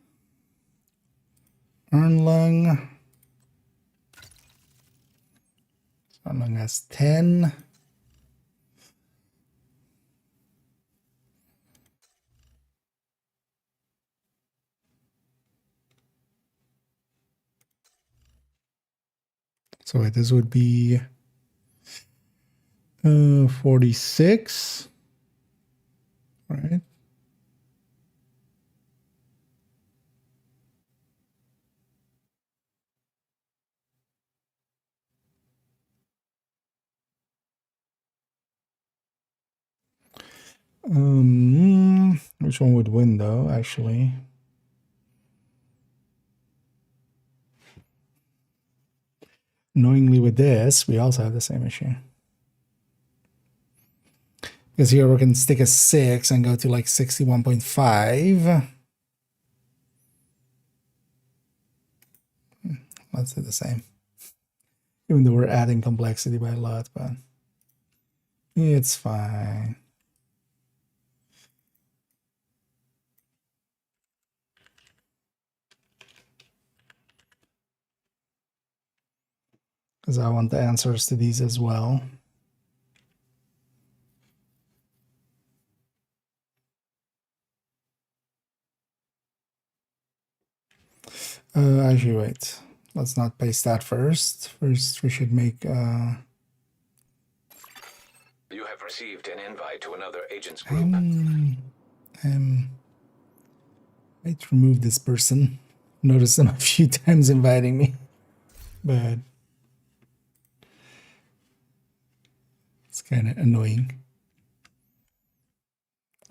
Earnlung. Earnlung has 10. So this would be 46. Right. Which one would win though, actually? Knowingly with this, we also have the same issue. Because here we can stick a 6 and go to like 61.5. Let's do the same. Even though we're adding complexity by a lot, but it's fine. Because I want the answers to these as well. Actually, wait. Let's not paste that first. First, we should make... You have received an invite to another agent's group. I'd remove this person. Notice them a few times inviting me. But it's kind of annoying.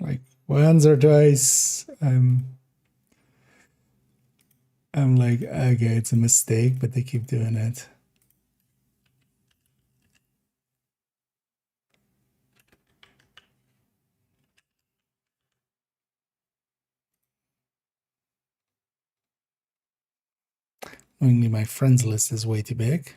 Like once or twice, I'm like, okay, it's a mistake, but they keep doing it. Only my friends list is way too big.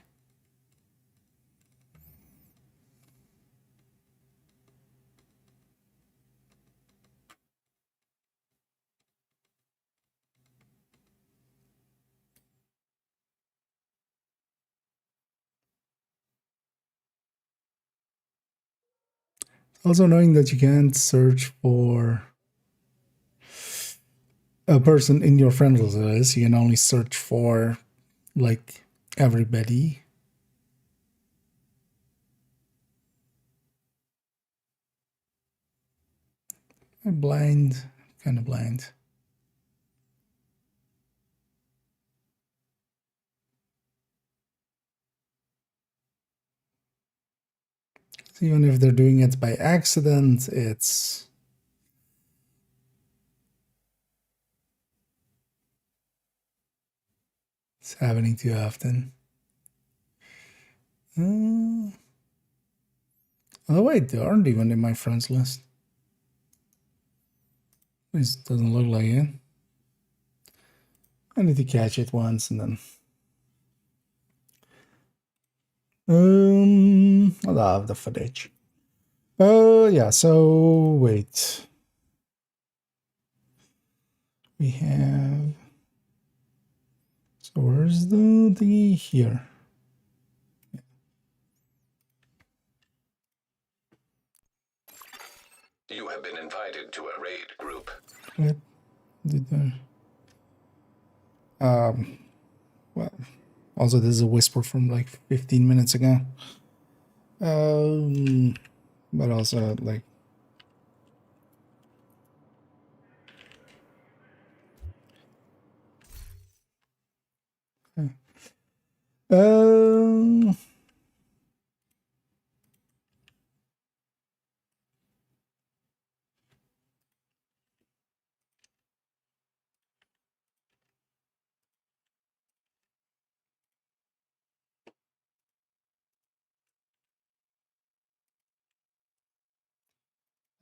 Also knowing that you can't search for a person in your friend list, you can only search for like everybody. I'm blind, kind of blind. So even if they're doing it by accident, it's happening too often. Oh wait, they aren't even in my friends list. This doesn't look like it. I need to catch it once and then I'll have the footage. Oh yeah, so wait. We have, so where's the here? You have been invited to a raid group. What did well, also this is a whisper from like 15 minutes ago. But also like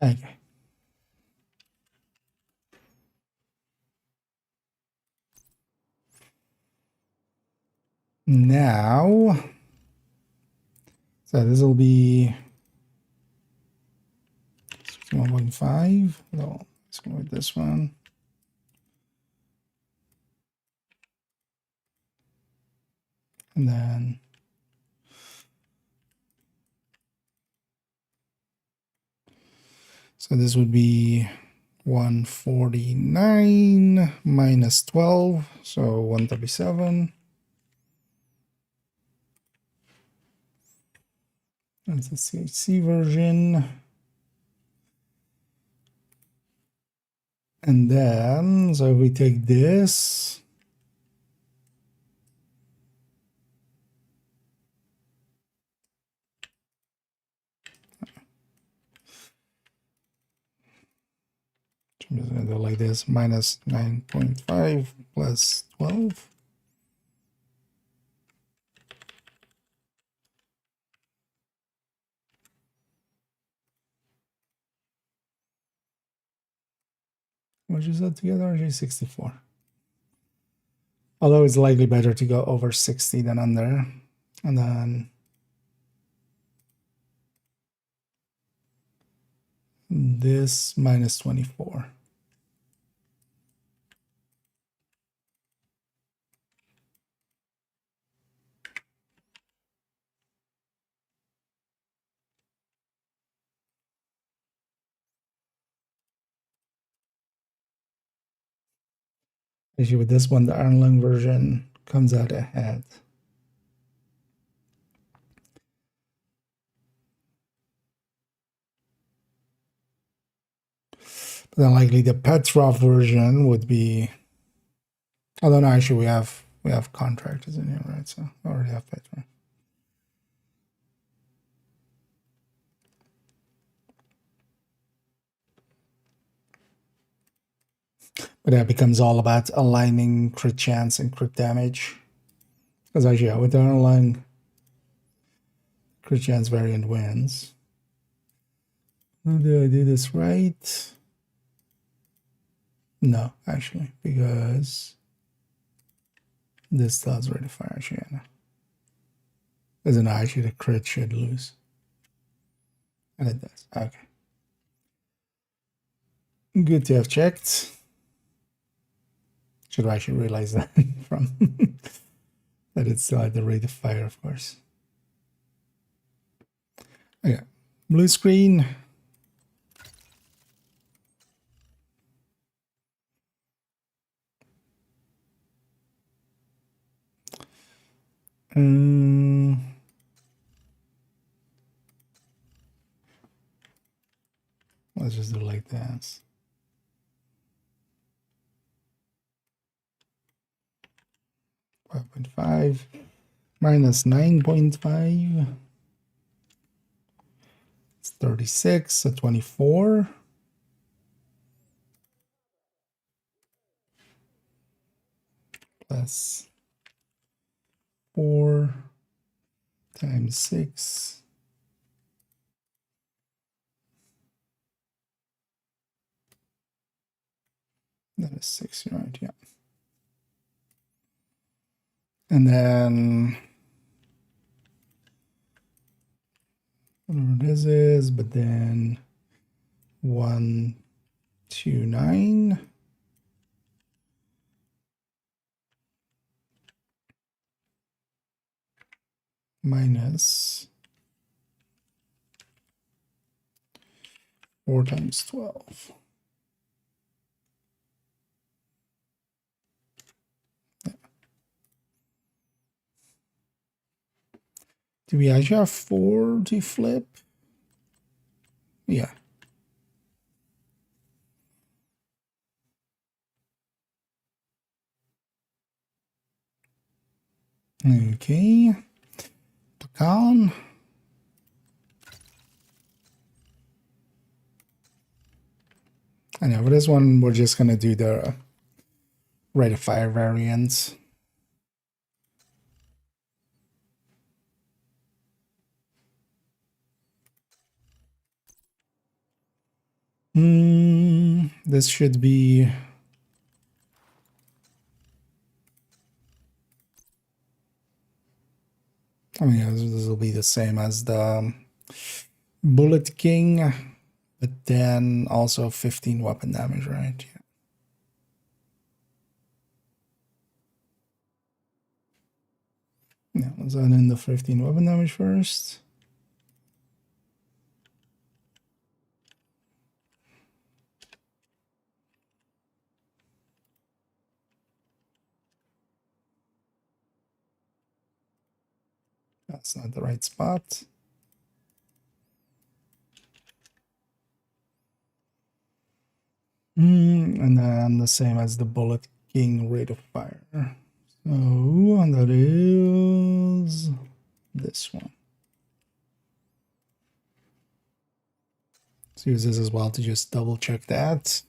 okay. Now, so this will be 1.5. No, let's go with this one. And then so this would be 149 minus 12, so 137. That's the CHC version. And then, so if we take this, I'm just going to do it like this, minus 9.5 plus 12. What is that together? Actually 64. Although it's likely better to go over 60 than under. And then this minus 24. Actually, with this one, the Erlang version comes out ahead. But then likely the Petrov version would be, although no, actually we have contractors in here, right? So I already have Petrov. But that becomes all about aligning crit chance and crit damage. Because actually, yeah, with the Erlang, crit chance variant wins. How do I do this right? No, actually, because this does really fire. Actually, yeah, no. Isn't actually the crit should lose. And it does. Okay. Good to have checked. Should I actually realize that from that it's still at the rate of fire, of course. Okay. Blue screen. Let's just do like that. $5.5 minus 9.5. It's 36, so 24. Plus 4 times 6. That is 6, right? Yeah. And then whatever this is, but then 129 minus 4 times 12. Do we actually have 4 to flip? Yeah. Okay. Pecan. I know, for this one, we're just going to do the rate of fire variant. This should be... I mean, this will be the same as the Bullet King, but then also 15 weapon damage, right? Yeah, let's add in the 15 weapon damage first. That's not the right spot. And then the same as the Bullet King rate of fire. So that is this one. Let's use this as well to just double check that.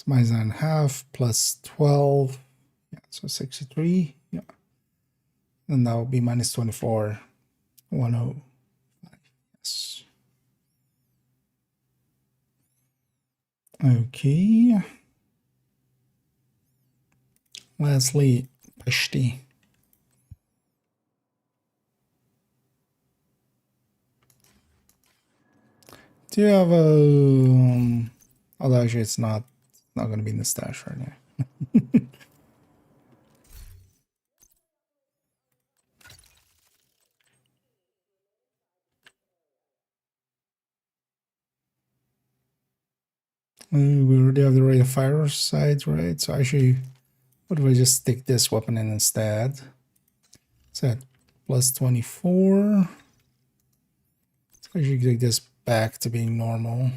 It's minus 9.5 plus 12. Yeah, so 63. Yeah. And that will be minus 24. 105. Yes. Okay. Lastly, Pashti. Do you have a... although actually it's not going to be in the stash right now. We already have the rate of fire sides, right? So actually, what if I just stick this weapon in instead? Set plus 24. So I should take this back to being normal.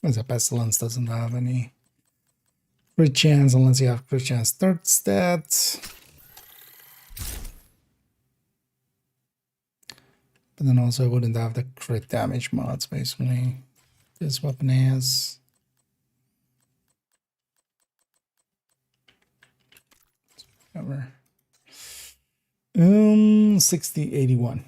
As a pestilence doesn't have any crit chance unless you have crit chance third stat. But then also I wouldn't have the crit damage mods basically. This weapon has. Whatever. 60, 81.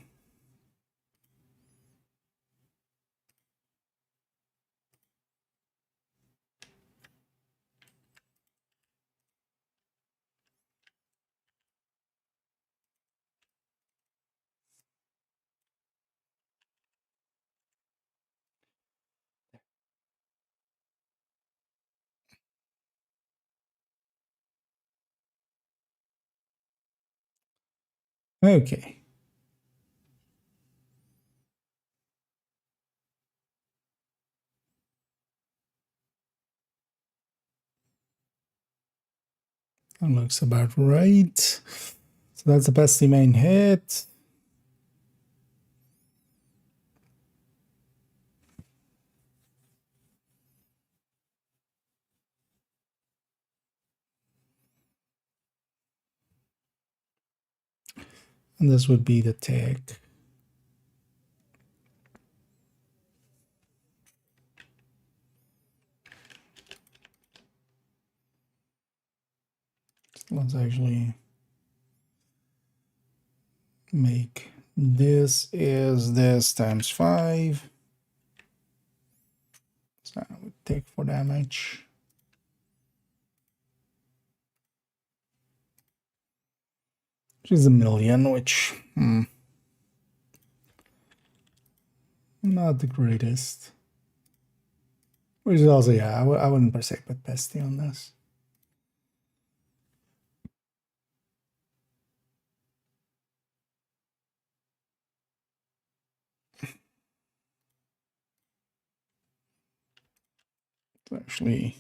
Okay. That looks about right. So that's the pesty main hit. And this would be the tag. Let's actually make this is this times 5. So I would take 4 damage. Which is 1,000,000, which not the greatest. Which is also, yeah, I wouldn't per se put pesty on this. Actually,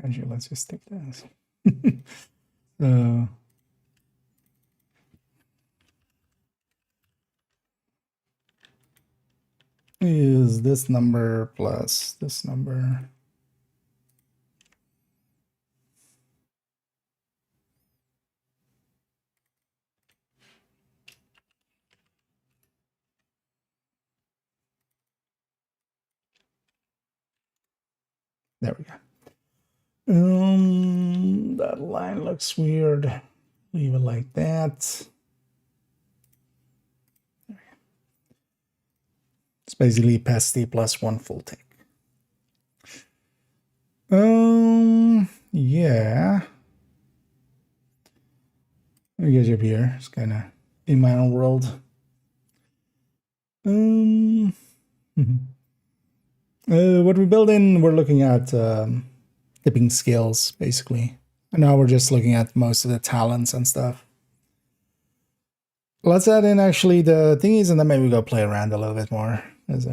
actually, let's just take this. So is this number plus this number. There we go. That line looks weird. Leave it like that. It's basically pesty plus 1 full take. Yeah. Let me get you up here. It's kind of in my own world. What we're building, we're looking at tipping scales, basically. And now we're just looking at most of the talents and stuff. Let's add in actually the thingies, and then maybe go play around a little bit more. Because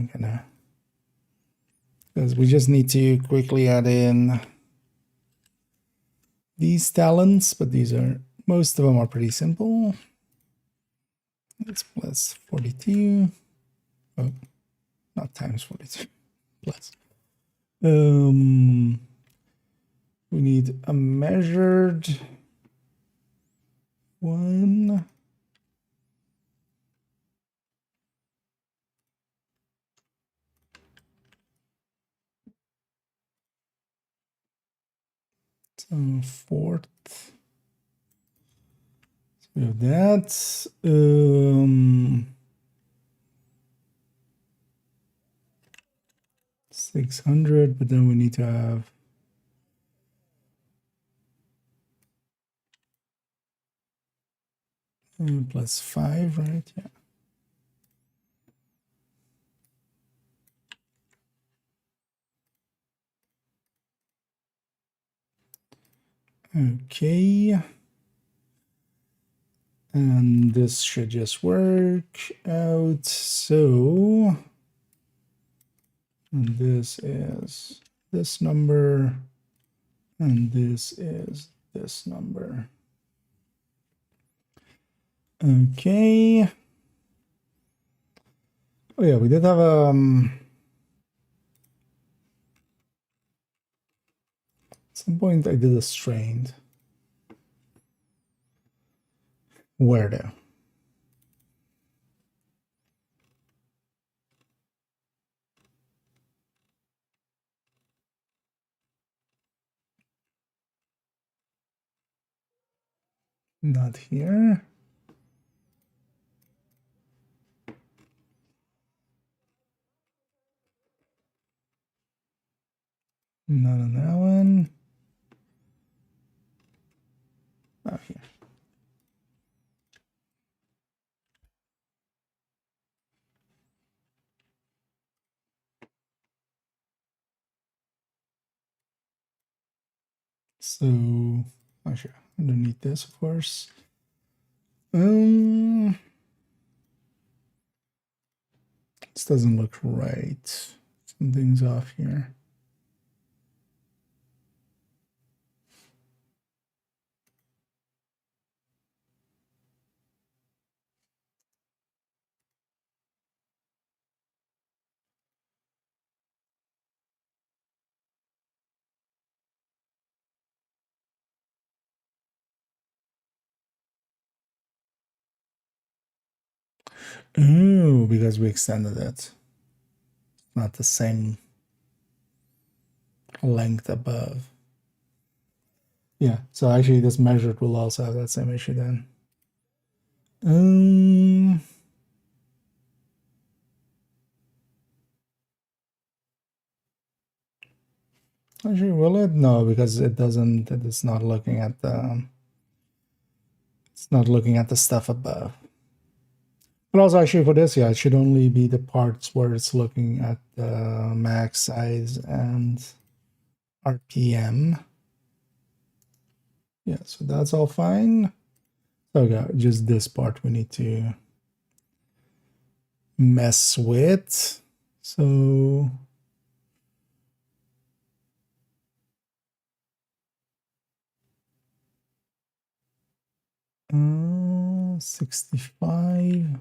we just need to quickly add in these talents, but most of them are pretty simple. It's plus 42. Oh, not times 42. Plus. We need a measured one. So fourth. So we have that. 600, but then we need to have plus 5, right? Yeah. Okay. And this should just work out. So, and this is this number, and this is this number. Okay. Oh yeah, we did have at some point I did a strained. Where though? Not here. Not on that one. Oh, here. So, actually, underneath this, of course. This doesn't look right. Something's off here. Oh, because we extended it. Not the same length above. Yeah, so actually this measured will also have that same issue then. Actually, will it? No, because it doesn't, it's not looking at the, it's not looking at the stuff above. But also actually for this, yeah, it should only be the parts where it's looking at the max size and RPM. Yeah, so that's all fine. Okay, just this part we need to mess with. So 65.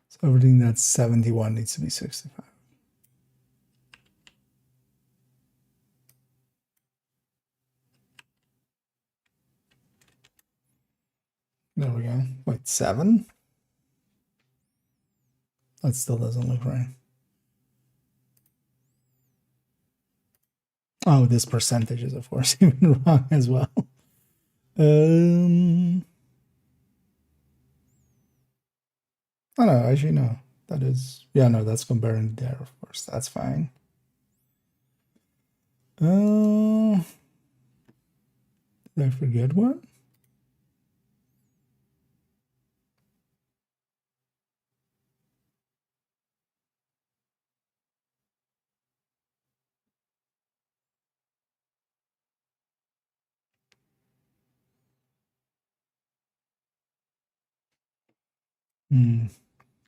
So everything that's 71 needs to be 65. There we go. Wait, 7? That still doesn't look right. Oh, this percentage is, of course, even wrong as well. Oh no, actually no. That is, yeah, no, that's comparing there, of course. That's fine. Did I forget one?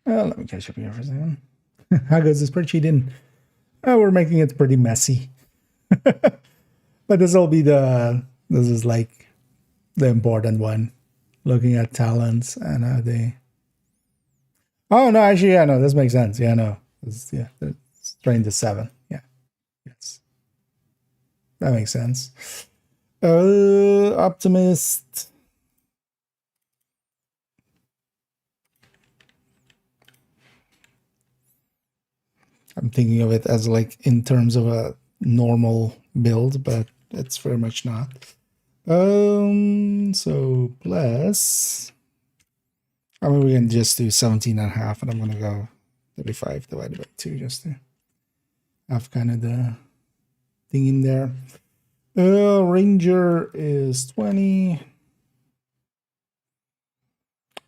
Well, let me catch up here for a second. How goes the spreadsheet in? Oh, we're making it pretty messy. But this will be this is like the important one. Looking at talents and how they. Oh, no, actually, yeah, no, this makes sense. Yeah, no. Yeah, it's trained to 7. Yeah, yes. That makes sense. Optimist. I'm thinking of it as like in terms of a normal build, but it's very much not. So plus, I mean, we can just do 17.5, and I'm gonna go 35 divided by 2 just to have kind of the thing in there. Ranger is 20.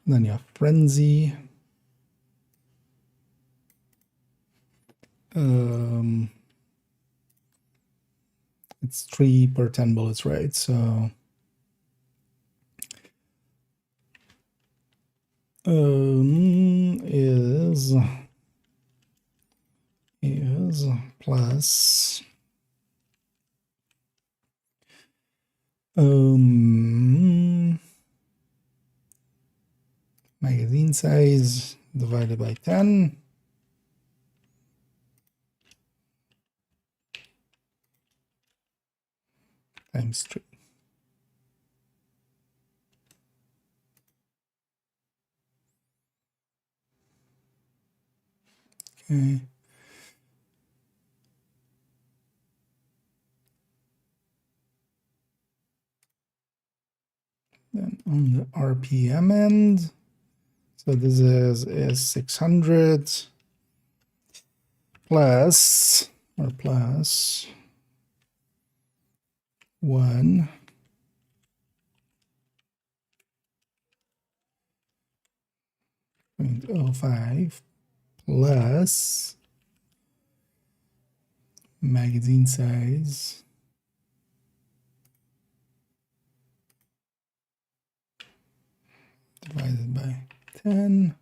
And then you have frenzy. It's 3 per 10 bullets, right? So is plus magazine size divided by 10 times 3. Okay. Then on the RPM end, so this is 600 plus 1.05 plus magazine size divided by 10.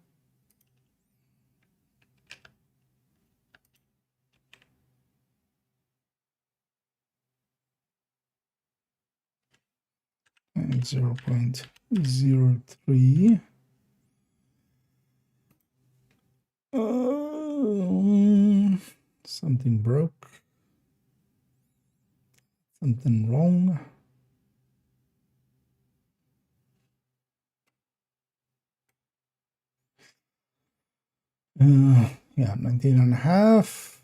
And 0.03. Something broke. Something wrong. Yeah, 19.5.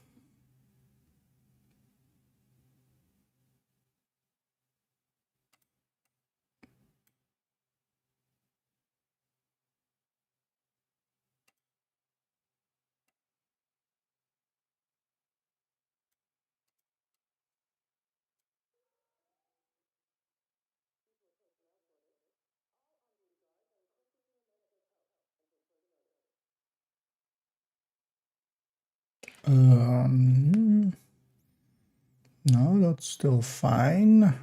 No, that's still fine.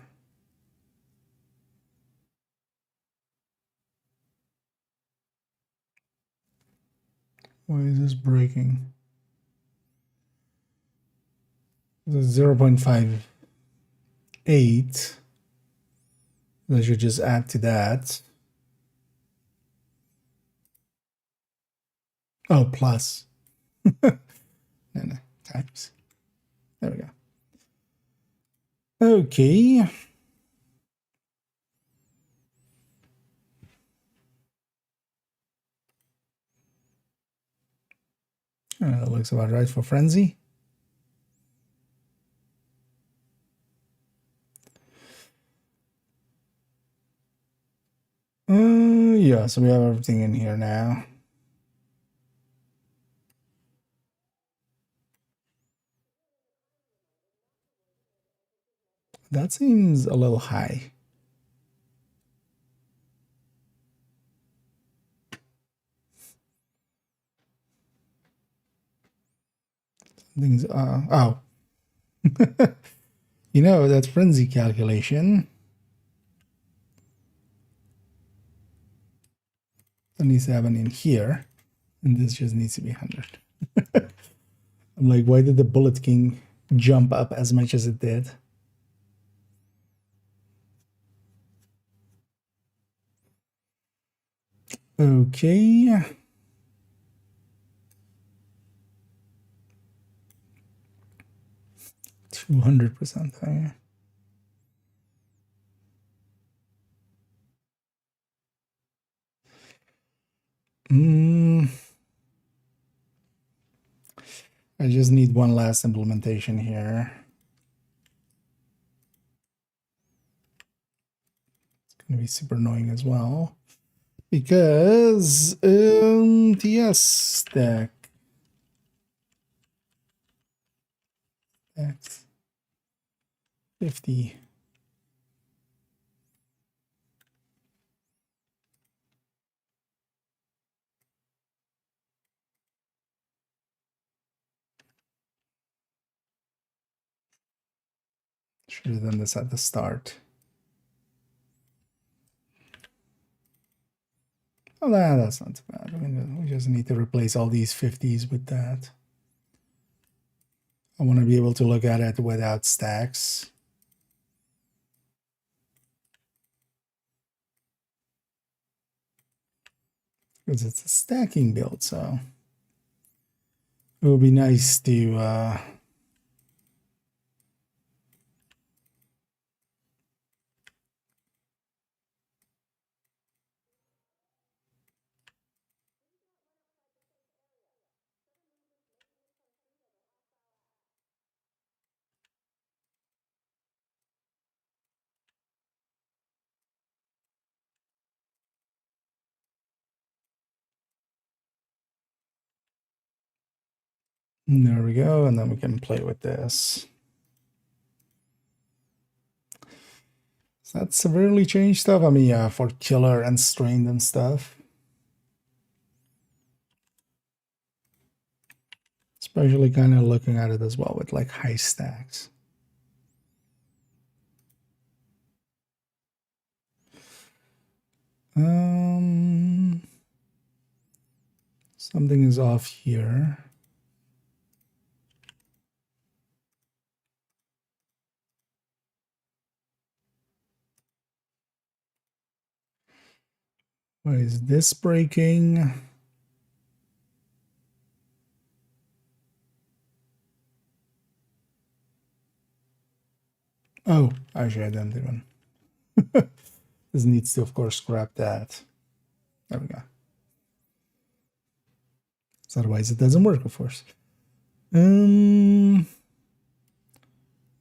Why is this breaking? This is 0.58. I should just add to that. Oh, plus. No, times. There we go. Okay. That looks about right for frenzy. Yeah, so we have everything in here now. That seems a little high. Things oh. You know, that frenzy calculation. 27 in here, and this just needs to be 100. I'm like, why did the Bullet King jump up as much as it did? Okay. $200% higher. I just need one last implementation here. It's going to be super annoying as well. Because TS stack X 50. Should have done this at the start. Oh, nah, that's not too bad. I mean, we just need to replace all these 50s with that. I want to be able to look at it without stacks. Because it's a stacking build, so it would be nice to there we go, and then we can play with this. Does that severely change stuff? I mean, yeah, for killer and strained and stuff. Especially kind of looking at it as well with like high stacks. Something is off here. Why is this breaking? Oh, actually I didn't even. This needs to, of course, grab that. There we go. So otherwise it doesn't work, of course.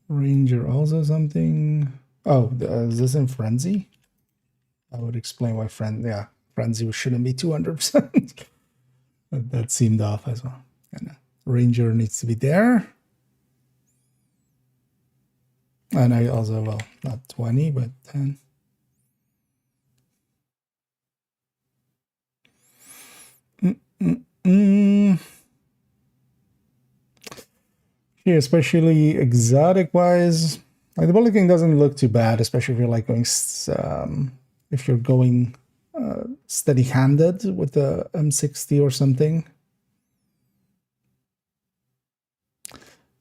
Ranger also something. Oh, is this in Frenzy? I would explain why Frenzy shouldn't be 200%. That seemed off as well. And Ranger needs to be there. And I also, well, not 20, but 10. Yeah, especially exotic wise, like the Bullet King doesn't look too bad, especially if you're like going steady-handed with the M60 or something.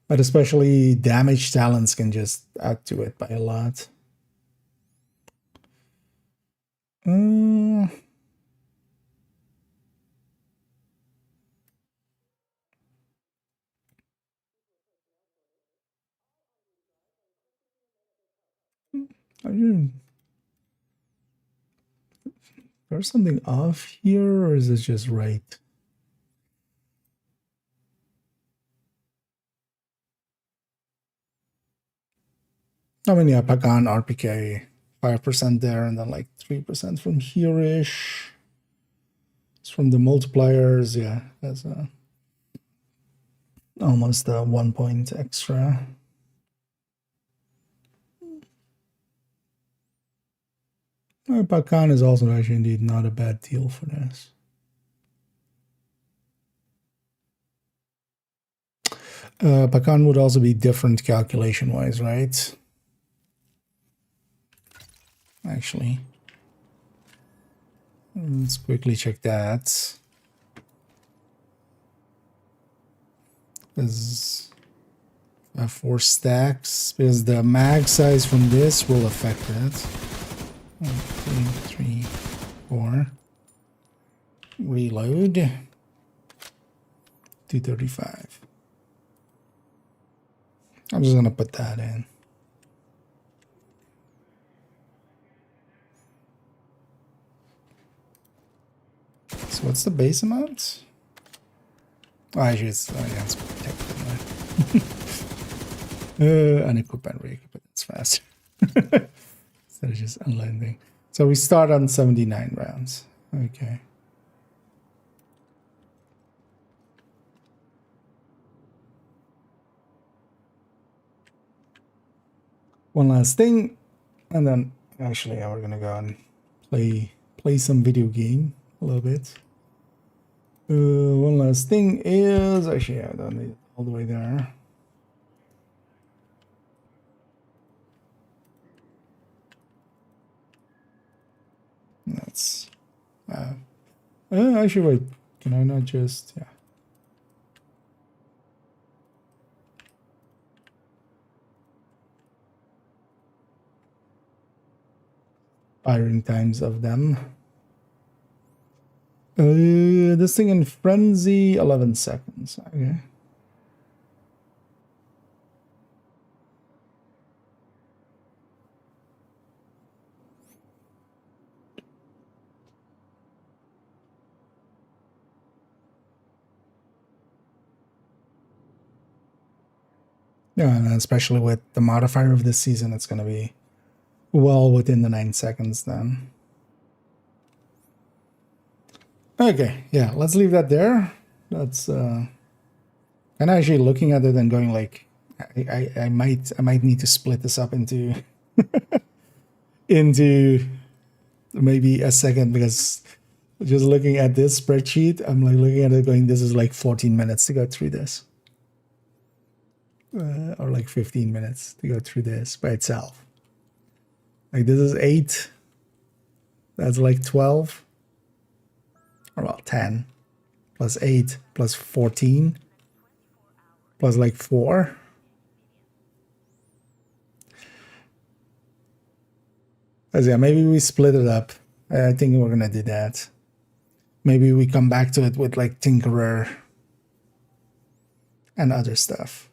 But especially damage talents can just add to it by a lot. There's something off here, or is this just right? I mean, yeah, Pagan, RPK, 5% there, and then like 3% from here-ish. It's from the multipliers, yeah, that's almost a 1 point extra. Pakan is also actually indeed not a bad deal for this. Pakan would also be different calculation-wise, right? Actually, let's quickly check that. Because 4 stacks, because the mag size from this will affect it. 1, 2, 3, 4. Reload. 235. I'm just gonna put that in. So what's the base amount? Oh, actually, it's protected. Unequip and re-equip it. It's faster. Instead of just unlanding. So we start on 79 rounds. Okay. One last thing, and then actually we're gonna go and play some video game a little bit. One last thing is actually I don't need it all the way there. That's actually wait, can I not just firing times of them. This thing in frenzy, 11 seconds. Okay. Yeah, and especially with the modifier of this season, it's going to be well within the 9 seconds then. Okay, yeah, let's leave that there. That's and actually looking at it and going like, I might need to split this up into into maybe a second, because just looking at this spreadsheet, I'm like looking at it going, this is like 14 minutes to go through this. Or like 15 minutes to go through this by itself. Like this is 8. That's like 12. Or well, 10. Plus 8. Plus 14. Plus like 4. As yeah, maybe we split it up. I think we're gonna do that. Maybe we come back to it with like Tinkerer and other stuff.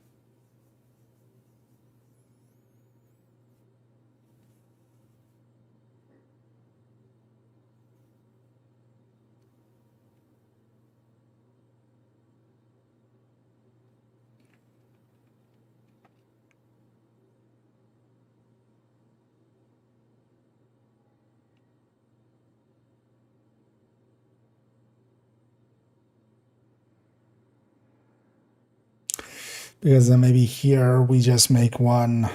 Because then maybe here we just make one.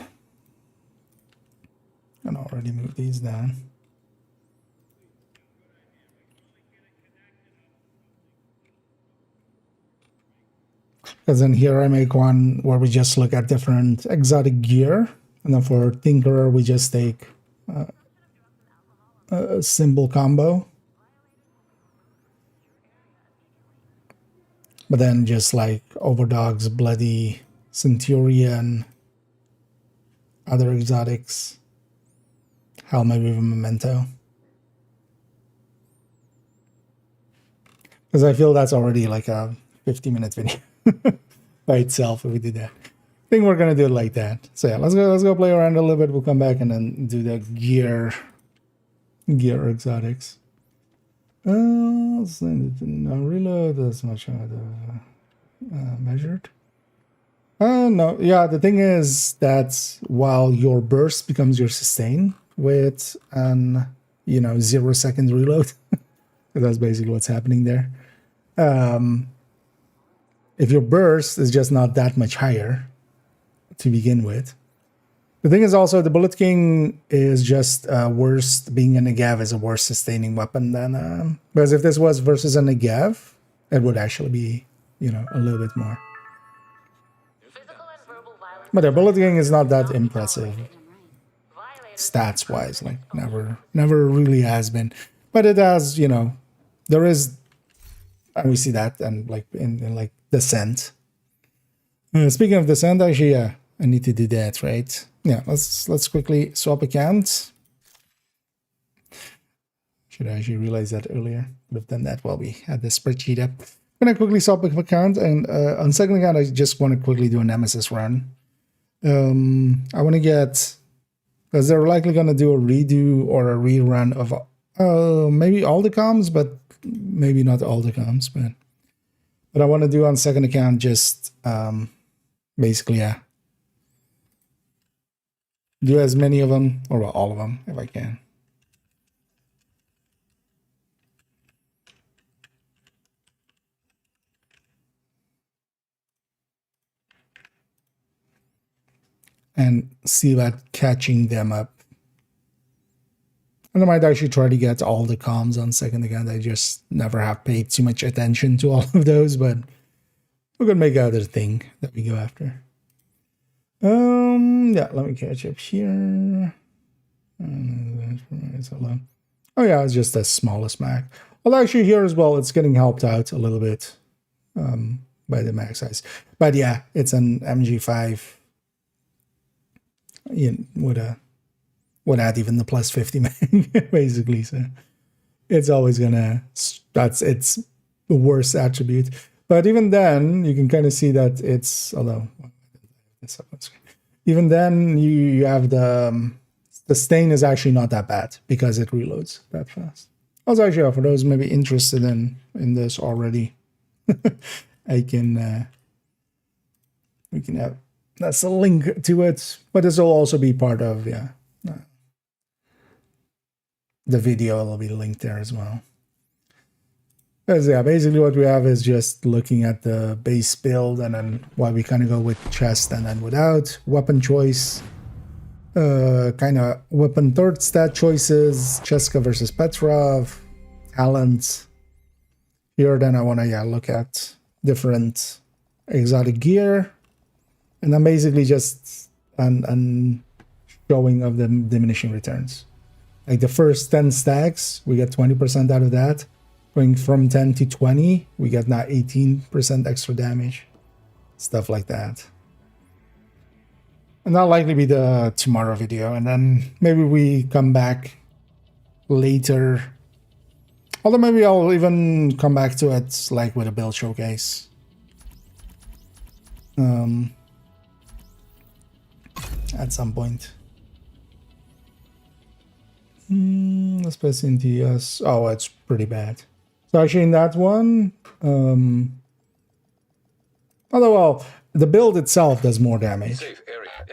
And already move these down. Because then here I make one where we just look at different exotic gear. And then for Tinkerer, we just take a symbol combo. But then just like Overdogs, Bloody, Centurion, other exotics. Hell, maybe even Memento. Because I feel that's already like a 50-minute video by itself if we do that. I think we're gonna do it like that. So yeah, let's go play around a little bit. We'll come back and then do the gear exotics. No reload as much measured. No, yeah. The thing is that while your burst becomes your sustain with an 0 second reload, that's basically what's happening there. If your burst is just not that much higher to begin with, The thing is also the Bullet King is just worse. Being a Negav is a worse sustaining weapon than because if this was versus a Negav, it would actually be, you know, a little bit more. But the Bullet King is not that impressive stats wise, like never really has been. But it has, you know, there is, and we see that, and like in like Descent. Speaking of Descent, actually, yeah, I need to do that, right? Yeah, let's quickly swap accounts. Should I actually realize that earlier? Would have done that while we had the spreadsheet up. I'm gonna quickly swap account, and on second account, I just want to quickly do a Nemesis run. I want to get, because they're likely gonna do a redo or a rerun of maybe all the comms, but maybe not all the comms, but I want to do on second account just basically, yeah, do as many of them, or all of them if I can. And see about catching them up. And I might actually try to get all the comms on second account. I just never have paid too much attention to all of those, but we're gonna make other thing that we go after. Yeah, let me catch up here. Oh yeah, it's just the smallest Mac. Well, actually here as well, it's getting helped out a little bit by the Mac size. But yeah, it's an MG5. You know, would add even the plus 50 mag, basically. So it's always gonna, that's its the worst attribute. But even then, you can kind of see that it's, although even then you have the stain is actually not that bad because it reloads that fast. Also, actually, for those maybe interested in this already, I can we can have, that's a link to it, but this will also be part of, yeah, the video will be linked there as well. Because yeah, basically what we have is just looking at the base build and then why we kind of go with chest and then without weapon choice, kind of weapon third stat choices, Cheska versus Petrov, talents. Here then I want to look at different exotic gear, and then basically just an showing of the diminishing returns. Like the first 10 stacks, we get 20% out of that. Going from 10 to 20, we get now 18% extra damage. Stuff like that. And that'll likely be the tomorrow video. And then maybe we come back later. Although maybe I'll even come back to it like with a build showcase. At some point. Let's press into yes. Oh, it's pretty bad. So actually in that one, although well, the build itself does more damage.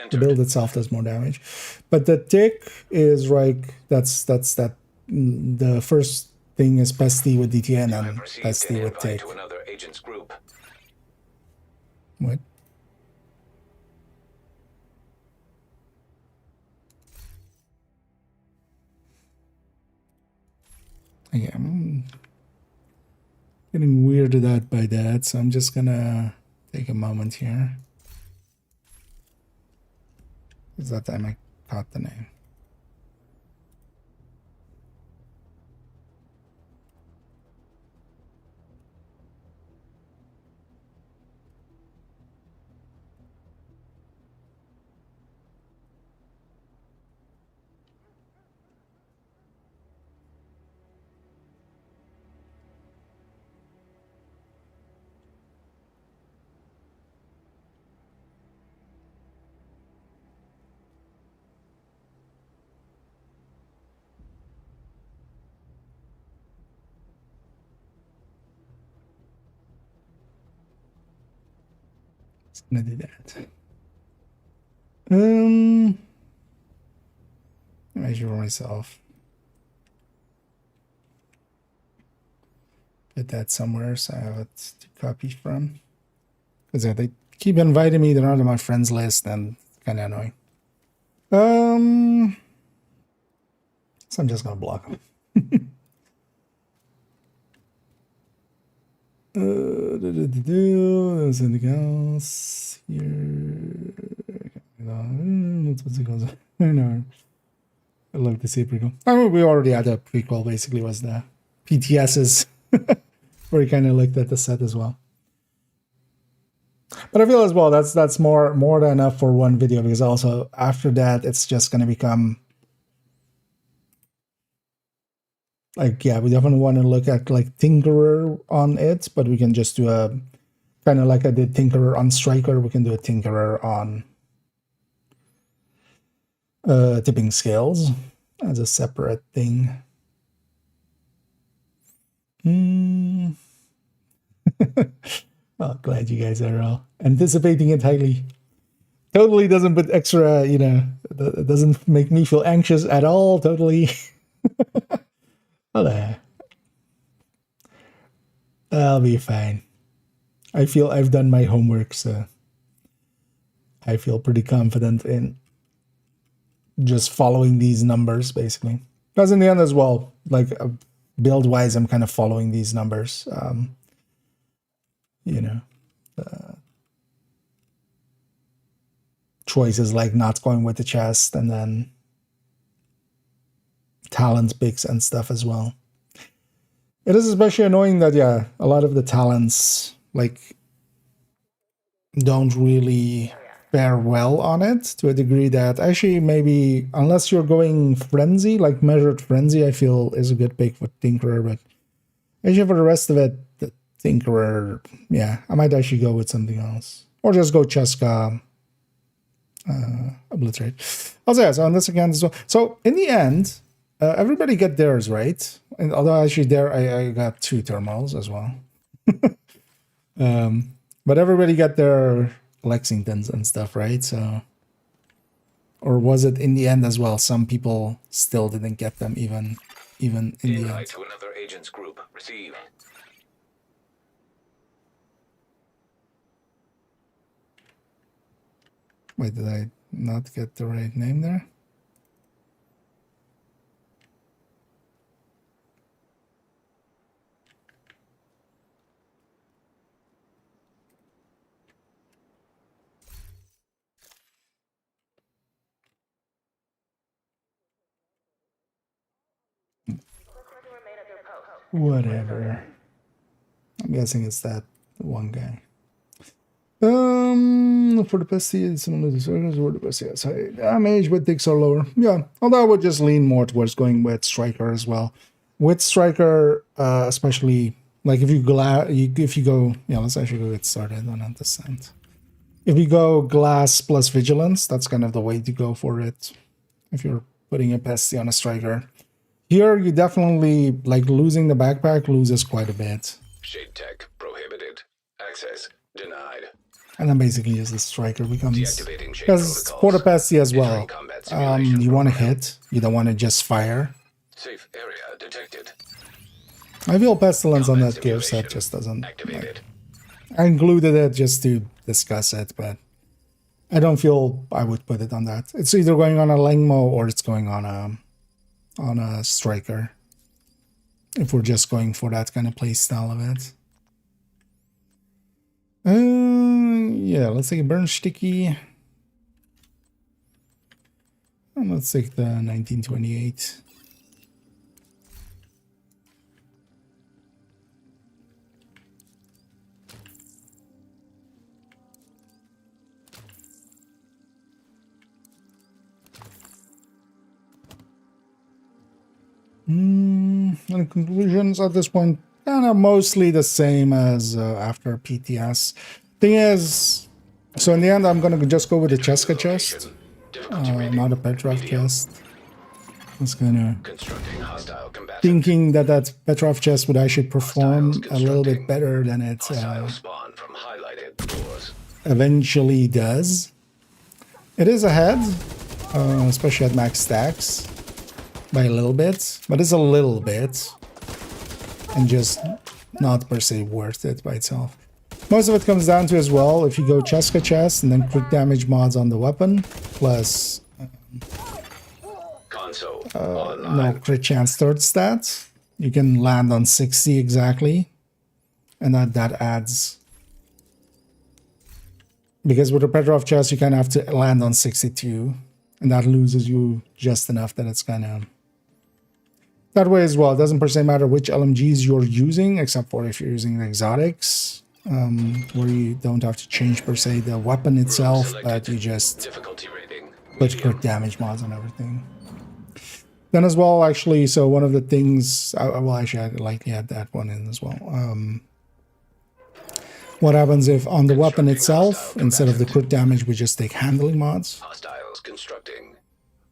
The build itself does more damage, but the tick is like that's that. The first thing is pesty with DTN and pesty with tick. What? Okay, I'm getting weirded out by that, so I'm just gonna take a moment here. Because that time I caught the name. Gonna do that. Measure myself. Get that somewhere so I have it to copy from. Because they keep inviting me, they're not on my friends list, and it's kind of annoying. So I'm just gonna block them. There's anything else here? No. I love to see prequel. I mean, we already had a prequel. Basically, was the PTS's where he kind of looked at the set as well. But I feel as well that's more than enough for one video, because also after that it's just gonna become like, yeah, we definitely want to look at like Tinkerer on it, but we can just do a kind of like I did Tinkerer on Striker. We can do a Tinkerer on tipping scales as a separate thing. Oh, glad you guys are all anticipating it highly. Totally doesn't put extra, you know, it doesn't make me feel anxious at all. Totally. I'll be fine. I feel I've done my homework, so I feel pretty confident in just following these numbers, basically. Because in the end as well, like build-wise, I'm kind of following these numbers. You know, choices like not going with the chest, and then talent picks and stuff as well. It is especially annoying that, yeah, a lot of the talents like don't really fare well on it, to a degree that actually maybe, unless you're going frenzy, like measured frenzy, I feel is a good pick for Tinkerer, but actually for the rest of it, the Tinkerer, yeah, I might actually go with something else, or just go Cheska, Obliterate. Also, yeah, so on this again as well. So in the end, everybody get theirs, right? And although actually there I got 2 thermals as well. But everybody got their Lexingtons and stuff, right? So, or was it in the end as well? Some people still didn't get them, even in the end. Invite to another agent's group. Receive. Wait, did I not get the right name there? Whatever. I'm guessing it's that one guy. For the pesty, similar to circles, or the pesty, sorry, damage, but ticks are lower. Yeah, although I would just lean more towards going with Striker as well. With Striker, especially like if you go, yeah, let's actually go get started on that descent. If you go glass plus vigilance, that's kind of the way to go for it. If you're putting a pesty on a Striker. Here, you definitely, like, losing the backpack loses quite a bit. Shade tech prohibited. Access denied. And then basically just the Striker becomes... Deactivating shade because protocols. for the pesty as well, Simulation you want to program. hit, you don't want to just fire. Safe area detected. I feel Pestilence on Combat that gear set simulation just doesn't... activated. I included it just to discuss it, but I don't feel I would put it on that. It's either going on a Lengmo or it's going on a Striker, if we're just going for that kind of play style of it. Yeah, let's take a burn sticky, and let's take the 1928. And conclusions at this point, kind of mostly the same as after PTS. Thing is, so in the end, I'm gonna just go with the Cheska chest, not a Petrov chest. I was kind of Constructing hostile combatant. thinking that that Petrov chest would actually perform a little bit better than it Hostile spawn from highlighted doors. eventually does. It is ahead, especially at max stacks, by a little bit, but it's a little bit, and just not per se worth it by itself. Most of it comes down to as well, if you go Cheska chest and then quick damage mods on the weapon, plus Console no online. crit chance third stats. You can land on 60 exactly, and that adds, because with the Petrov chest you kind of have to land on 62, and that loses you just enough that it's kind of that way as well. It doesn't per se matter which LMGs you're using, except for if you're using the exotics, where you don't have to change per se the weapon itself, but you just Difficulty rating. put crit damage mods on everything. Then as well, actually, so one of the things, well, actually, I'd likely add that one in as well. What happens if on the weapon itself, instead of the crit damage, we just take handling mods? Hostiles constructing.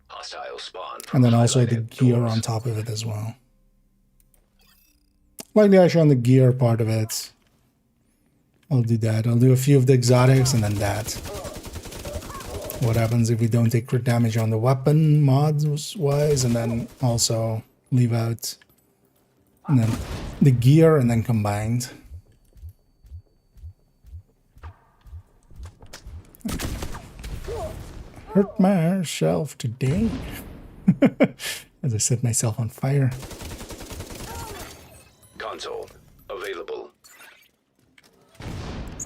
Hostile spawn. And then also the highlighted gear doors. on top of it as well. Likely actually on the gear part of it, I'll do that. I'll do a few of the exotics and then that. What happens if we don't take crit damage on the weapon mods wise, and then also leave out and then the gear and then combined. Hurt myself today as I set myself on fire. Console available.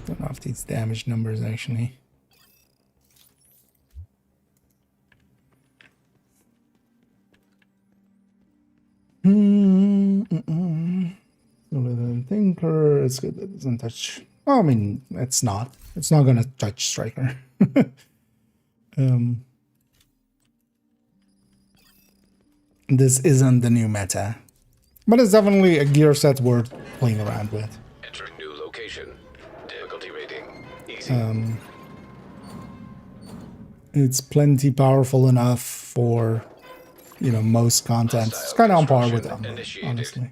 Don't know if these damage numbers actually. Thinker, it's good that it doesn't touch. Well, I mean, it's not. It's not gonna touch Striker. This isn't the new meta, but it's definitely a gear set worth playing around with. Entering new location. Difficulty rating. Easy. It's plenty powerful enough for, you know, most content. It's kind of on par with Umbra, honestly.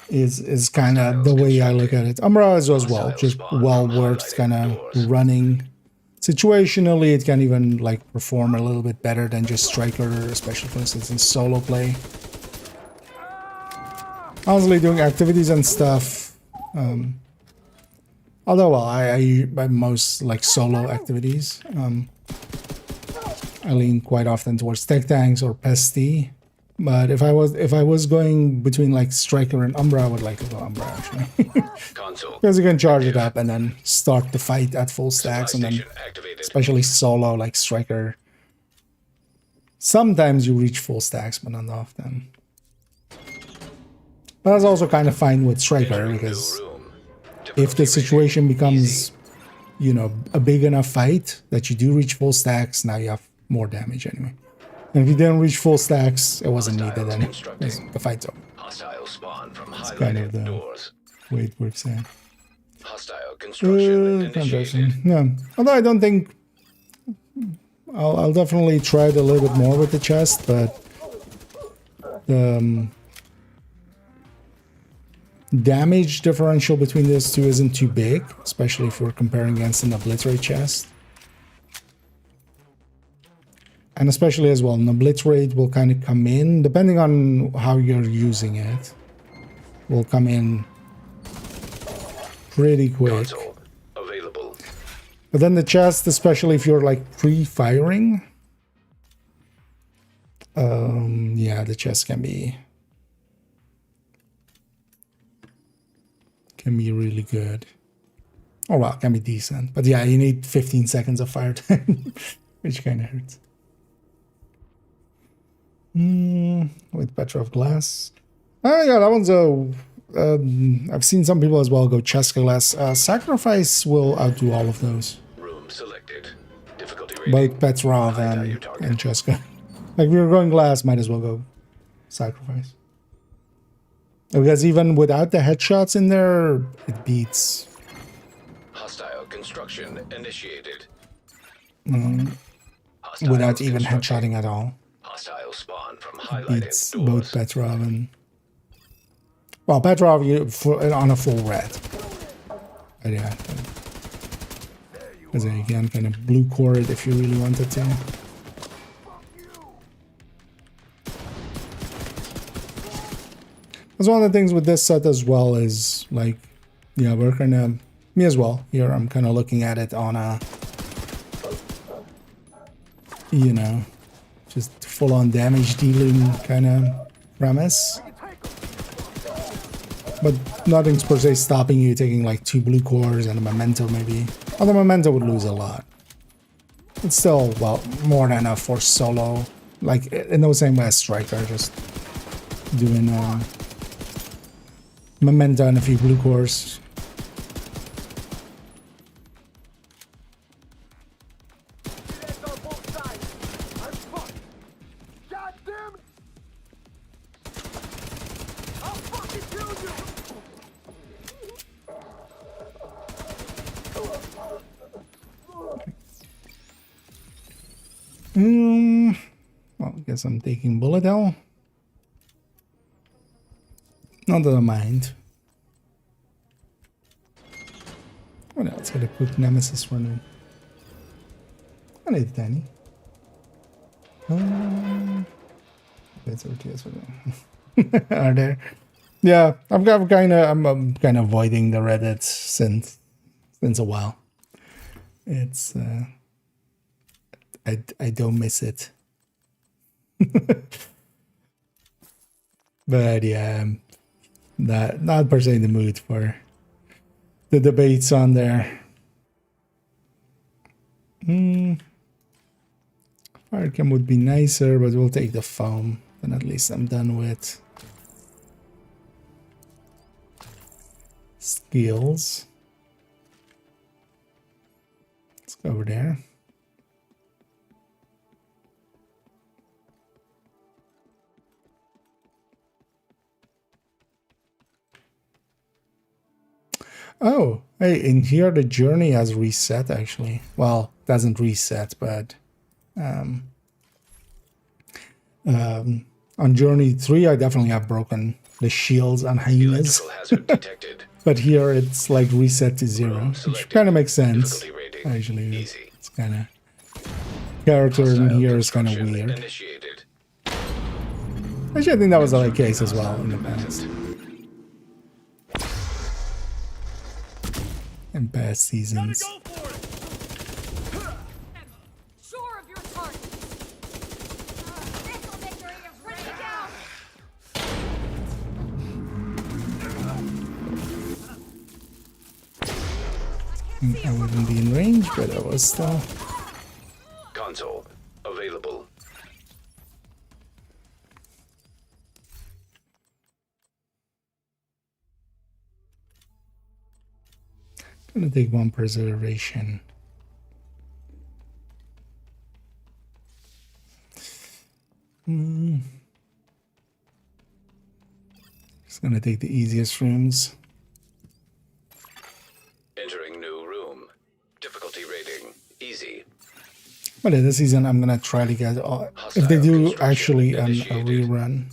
Is kind of the way I look at it. Umbra is as well, just well worth kind of running. Situationally, it can even like perform a little bit better than just Striker, especially for instance in solo play. Honestly, doing activities and stuff. Although, well, I most like solo activities. I lean quite often towards tech tanks or pesty. But if I was going between like Striker and Umbra, I would like to go Umbra actually. Console. Because you can charge it up and then start the fight at full stacks, and then Activated. especially solo like Striker. Sometimes you reach full stacks, but not often. But that's also kind of fine with Striker, because if the situation becomes, you know, a big enough fight that you do reach full stacks, now you have more damage anyway. And if you didn't reach full stacks, it wasn't needed anyway. The fight's over. Hostile spawn from It's kind of highlighted the doors. way it works out. Hostile construction initiated. Yeah. Although I don't think I'll definitely try it a little bit more with the chest, but the damage differential between these two isn't too big, especially if we're comparing against an obliterate chest. And especially as well, an obliterate will kind of come in, depending on how you're using it, will come in pretty quick. Console available. But then the chest, especially if you're like pre-firing, yeah, the chest can be really good. Oh well, can be decent. But yeah, you need 15 seconds of fire time, which kind of hurts. With Petrov glass. Yeah, that one's I've seen some people as well go Cheska glass. Sacrifice will outdo all of those. Room selected. Difficulty rating. Both Petrov and Cheska. Like, if you're going glass, might as well go Sacrifice. Because even without the headshots in there, it beats. Hostile construction initiated. Without even headshotting at all. Hostile spawn from It highlighted beats doors. both Petrov and... Well, Petrov on a full red. But yeah. Because then you can kind of blue core it if you really wanted to. That's one of the things with this set as well is, like, yeah, we're kind of... Me as well. Here I'm kind of looking at it on a... you know, just full-on damage dealing kind of premise. But nothing's per se stopping you taking like 2 blue cores and a memento maybe. Although memento would lose a lot. It's still, well, more than enough for solo. Like, in the same way as Striker, just doing memento and a few blue cores. Well, I guess I'm taking bullet hell. Not that I mind. What else? Got a quick nemesis running. I need Danny. That's RTS are there? Yeah, I'm kind of avoiding the Reddit since a while. It's I don't miss it. But yeah, not per se in the mood for the debates on there. Firecam would be nicer, but we'll take the foam. Then at least I'm done with skills. Let's go over there. Oh, hey, in here the journey has reset actually. Well, doesn't reset, but on journey 3 I definitely have broken the shields on hyenas. Hazard detected. But here it's like reset to 0, which kind of makes sense. Actually, Easy. it's kind of character in here is kind of weird. Initiated. Actually, I think that was the case as well in the past. In past seasons. Sure of your target. This'll make your ears ring down. I wouldn't be in range, but I was still. Console available. Gonna take 1 preservation. Just gonna take the easiest rooms. Entering new room. Difficulty rating easy. But in this season, I'm gonna try to get if they do actually a rerun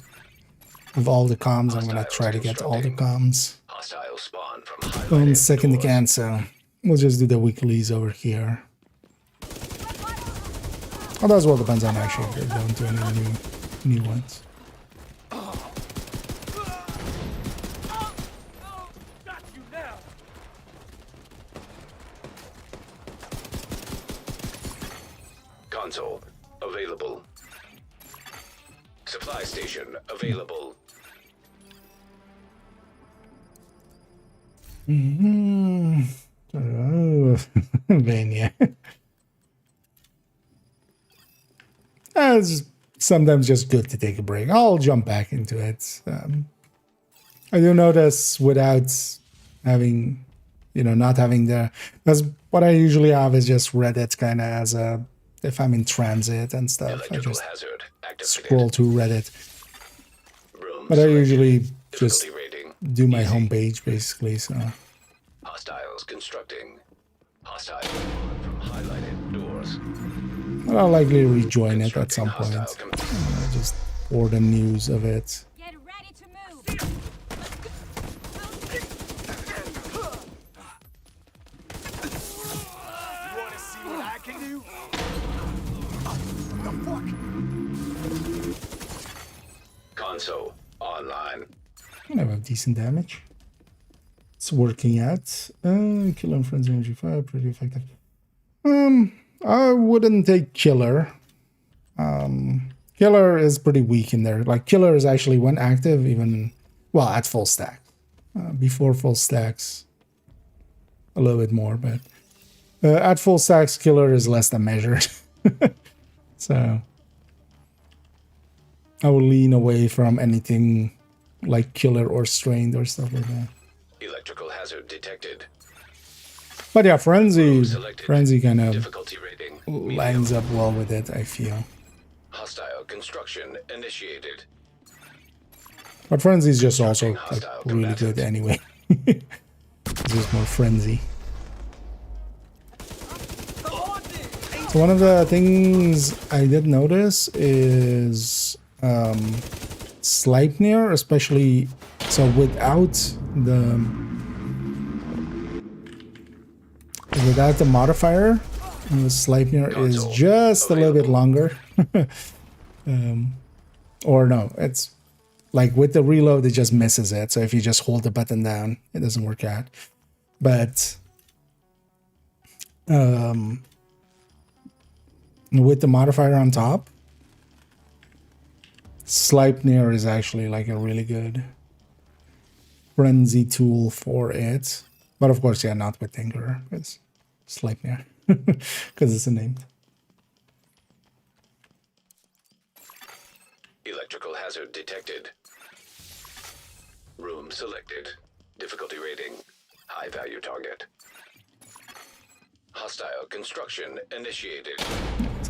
of all the comms, I'm gonna try to get all the comms. Hostile spawn from 1 highlighted second doors. again, so we'll just do the weeklies over here. Well, that's what depends on actually if they don't do any new ones. Got you now. Console available. Supply station available. Oh, Vania. It's sometimes just good to take a break. I'll jump back into it. I do notice without having, not having that's what I usually have is just Reddit kind of as a, if I'm in transit and stuff, I Electrical just hazard activated. scroll through Reddit. Room But I selected. usually just Difficulty rating do my easy. homepage basically, so. Hostiles constructing. Hostile from highlighted doors. But I'll likely rejoin it at some point. Constructing hostile Just for the news of it. Get ready to move. You want to see what I can do? Console online. I have decent damage. It's working out. Killer and Friends Energy 5, pretty effective. I wouldn't take Killer. Killer is pretty weak in there. Like killer is actually when active, even well at full stack. Before full stacks, a little bit more, but at full stacks, killer is less than measured. So I will lean away from anything like killer or strained or stuff like that. Electrical hazard detected. But yeah, frenzy Selected. kind of Difficulty rating. lines up well with it, I feel. Hostile construction initiated. But frenzy is just also like Hostile really good combatants. anyway. It's just more frenzy. So one of the things I did notice is Sleipnir, especially so without the modifier, Sleipnir is Console just a little bit available. longer. Or no, it's like with the reload, it just misses it. So if you just hold the button down, it doesn't work out. But with the modifier on top, Sleipnir is actually like a really good frenzy tool for it. But of course, yeah, not with Tinkerer, because Sleipnir, because it's a name. Electrical hazard detected. Room selected. Difficulty rating. High value target. Hostile construction initiated.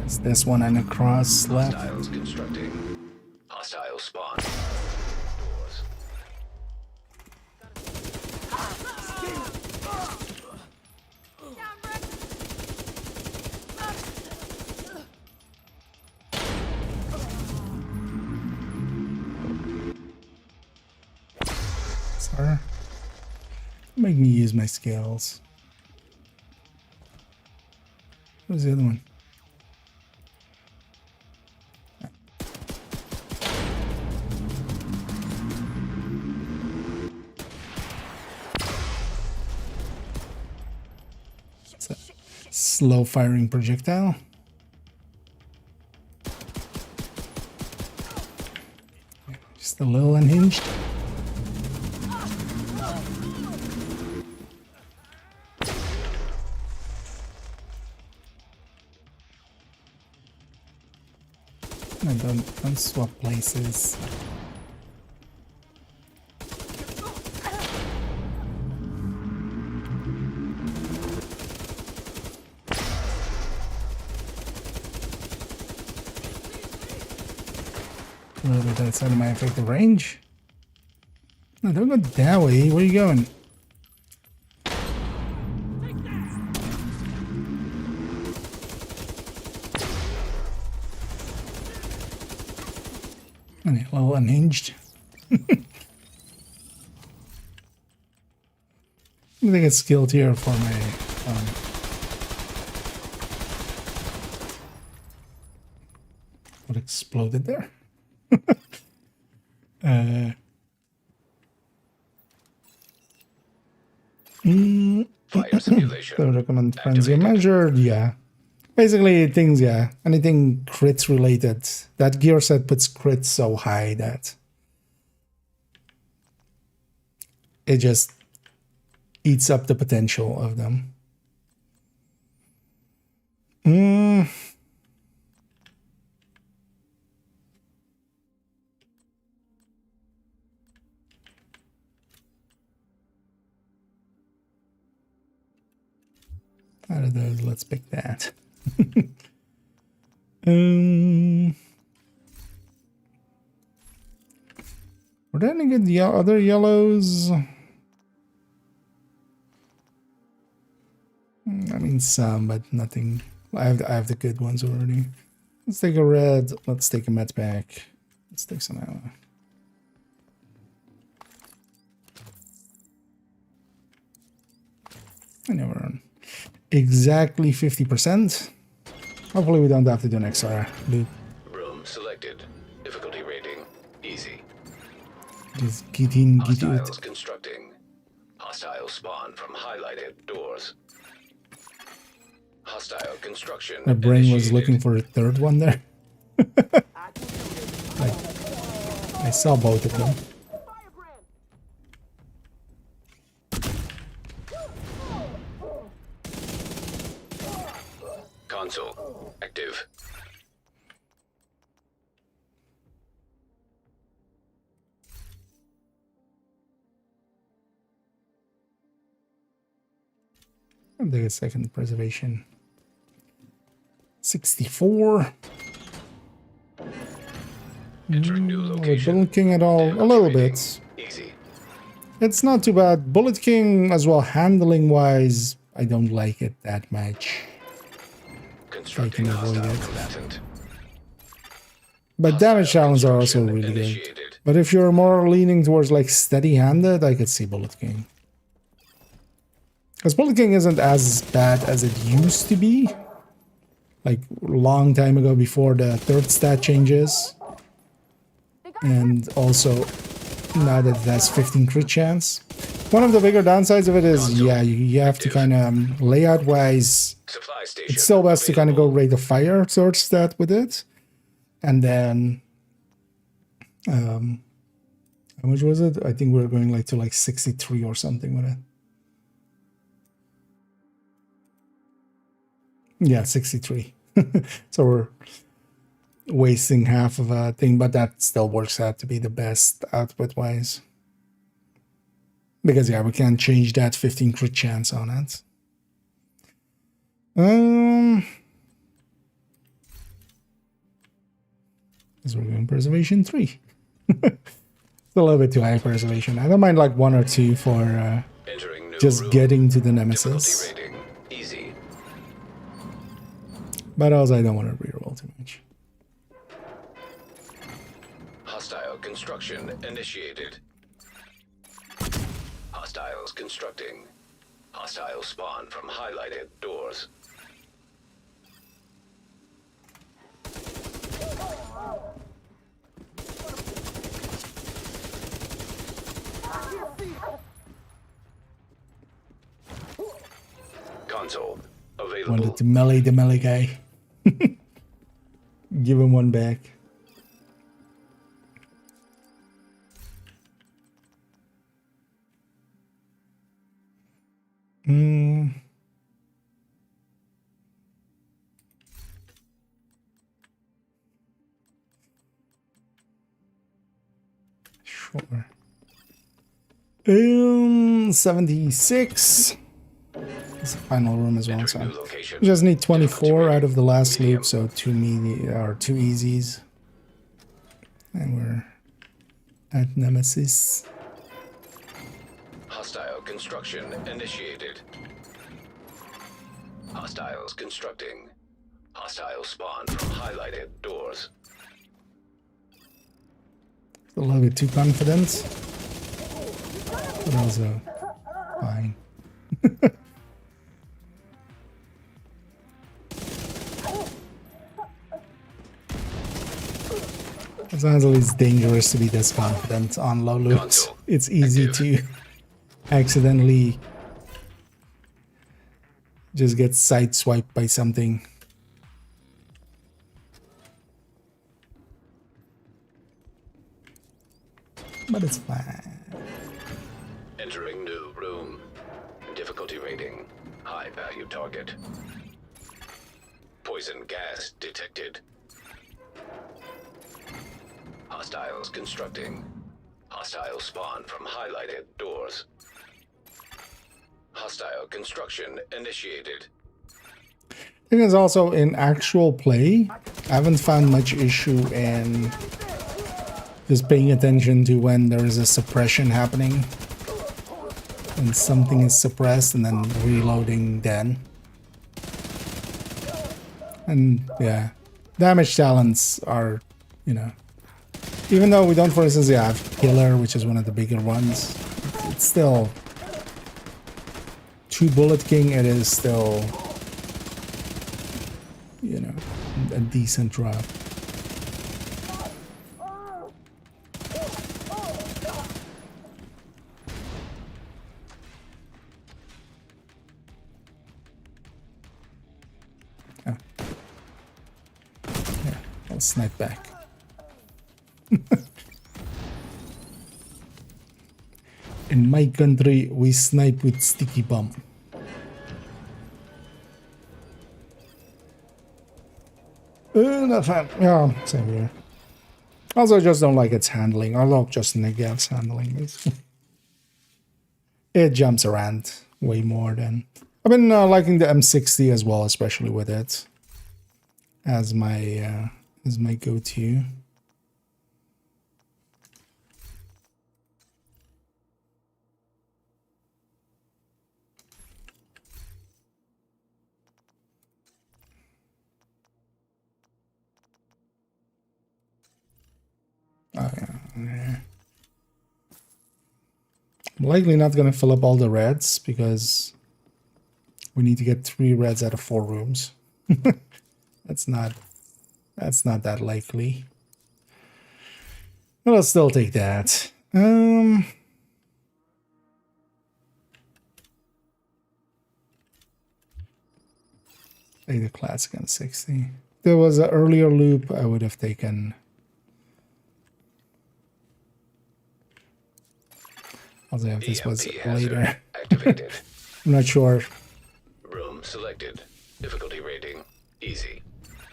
It's this one and across left. Hostiles constructing. Hostile spawn. Doors. Sorry. Make me use my skills. What's the other one? It's a slow firing projectile. Just a little unhinged. No, don't swap places. A little bit outside of my effective range. No, don't go that way. Where are you going? A little unhinged. I think it's skill tier for my what exploded there? Fire simulation. So recommend frenzy measured, yeah. Basically things, yeah. Anything crits related. That gear set puts crits so high that it just eats up the potential of them. Out of those, let's pick that. Were there any good other yellows? I mean some, but nothing. I have the good ones already. Let's take a red. Let's take a med pack. Let's take some ammo. I never run. Exactly 50%. Hopefully we don't have to do an extra loot. Room selected. Difficulty rating. Easy. Just get in, get Hostiles out. constructing. Hostile spawn from highlighted doors. Hostile construction My brain was initiated. looking for a third one there. I saw both of them. Console active. And there's a second preservation. 64. Entering new With location. Bullet King at all, a little bit. Easy. It's not too bad. Bullet King as well, handling wise, I don't like it that much. Constructing avoid hostile it. combatant. But damage challenges are also really good. Initiated. But if you're more leaning towards like steady-handed, I could see Bullet King. Because Bullet King isn't as bad as it used to be. Like a long time ago before the third stat changes. And also now that it has 15 crit chance. One of the bigger downsides of it is, yeah, you have to kind of layout-wise, Supply station. it's still best to kind of go available. rate of fire sort stat with it. And then, how much was it? I think we were going like to like 63 or something with it. Yeah, 63. So we're wasting half of a thing, but that still works out to be the best output-wise. Because, yeah, we can't change that 15 crit chance on it. Because we're doing preservation 3. It's a little bit too high preservation. I don't mind like 1 or 2 for Entering new just room. getting to the nemesis. Difficulty rating. Easy. But also I don't want to reroll too much. Hostile construction initiated. Hostiles constructing. Hostile spawn from highlighted doors. Console available. Wanted to melee the melee guy. Give him one back. Sure. 76. It's the final room as well, so New location. we just need 24 out of the last loop, so 2 easies. And we're at Nemesis. Hostile construction initiated. Hostiles constructing. Hostile spawn from highlighted doors. A little bit too confident. But also fine. As long as it's dangerous to be this confident on low loops. It's easy to accidentally just get sideswiped by something. But it's fine. Entering new room. Difficulty rating. High value target. Poison gas detected. Hostiles constructing. Hostile spawn from highlighted doors. Hostile construction initiated. Thing is also in actual play, I haven't found much issue in just paying attention to when there is a suppression happening. When something is suppressed and then reloading then. And yeah, damage talents are, you know, even though we don't, for instance, have Killer, which is one of the bigger ones, it's still, to Bullet King, it is still, you know, a decent drop. I'll snipe back. In my country, we snipe with sticky bomb. Not fan. Yeah, same here. Also, I just don't like its handling. I love just Negev's handling. It jumps around way more than... I've been liking the M60 as well, especially with it as my go-to. Oh, yeah. I'm likely not going to fill up all the reds because we need to get 3 reds out of 4 rooms. That's not that likely. But I'll still take that. Take the classic on 60. If there was an earlier loop, I would have taken... Also, if this was later. Activated. I'm not sure. Room selected. Difficulty rating easy.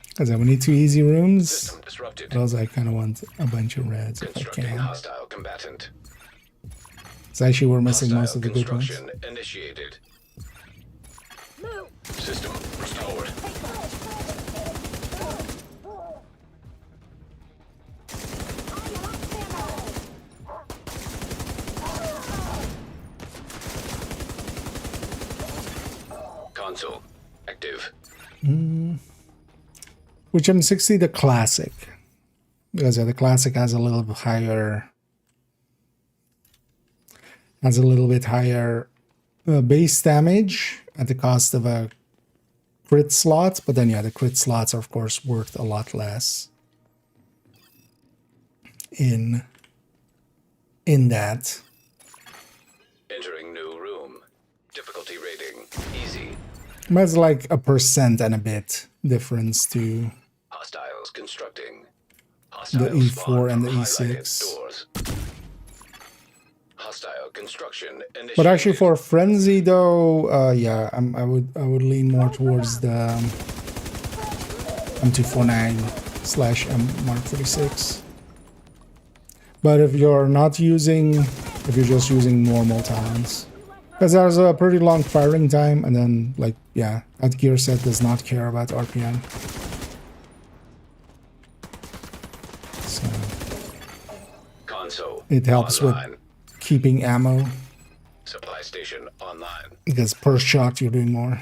Because we need 2 easy rooms. System disrupted. But also, I kind of want a bunch of reds if I Constructing can. hostile combatant. So actually, we're missing most Hostile of the good ones. construction initiated. System restored. Console active. Which M60, the classic. Because the classic has a little bit higher... base damage at the cost of a crit slot. But then, yeah, the crit slots are, of course, worth a lot less in that. Entering new room. Difficulty rating easy. That's like a % and a bit difference to Hostiles constructing. the Hostile E4 and the spawn from E6. highlighted doors. Hostile construction initiated. But actually, for Frenzy, though, yeah, I would lean more towards the M249/M Mark 36. But if you're not using, if you're just using normal talents, because there's a pretty long firing time, and then, like, yeah, that gear set does not care about RPM. So console it helps online. with keeping ammo, Supply station online. because per shot you're doing more.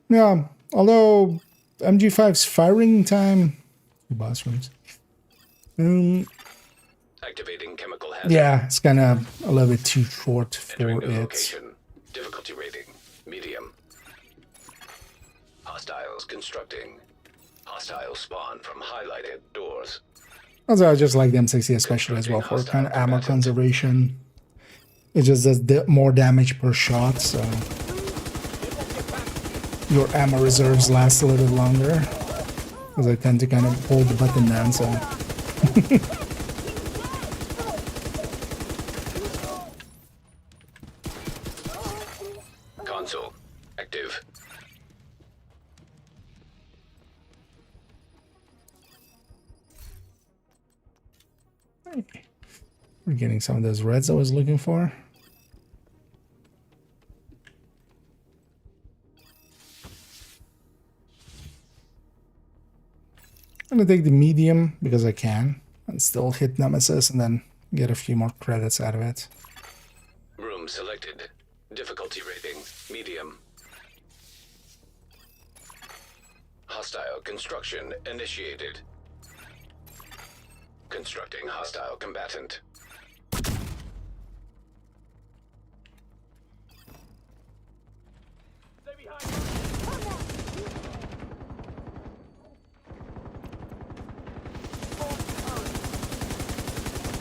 Yeah, although MG5's firing time, boss rooms. Activating chemical hazard. Yeah, it's kind of a little bit too short for Entering new it. location. Difficulty rating medium. Hostiles constructing. Hostile spawn from highlighted doors. Also, I just like the M60 especially as well for kind of ammo conservation. It just does more damage per shot, so your ammo reserves last a little bit longer. Because I tend to kind of hold the button down, so... Console active. We're getting some of those reds I was looking for. I'm gonna take the medium because I can and still hit Nemesis and then get a few more credits out of it. Room selected. Difficulty rating medium. Hostile construction initiated. Constructing hostile combatant.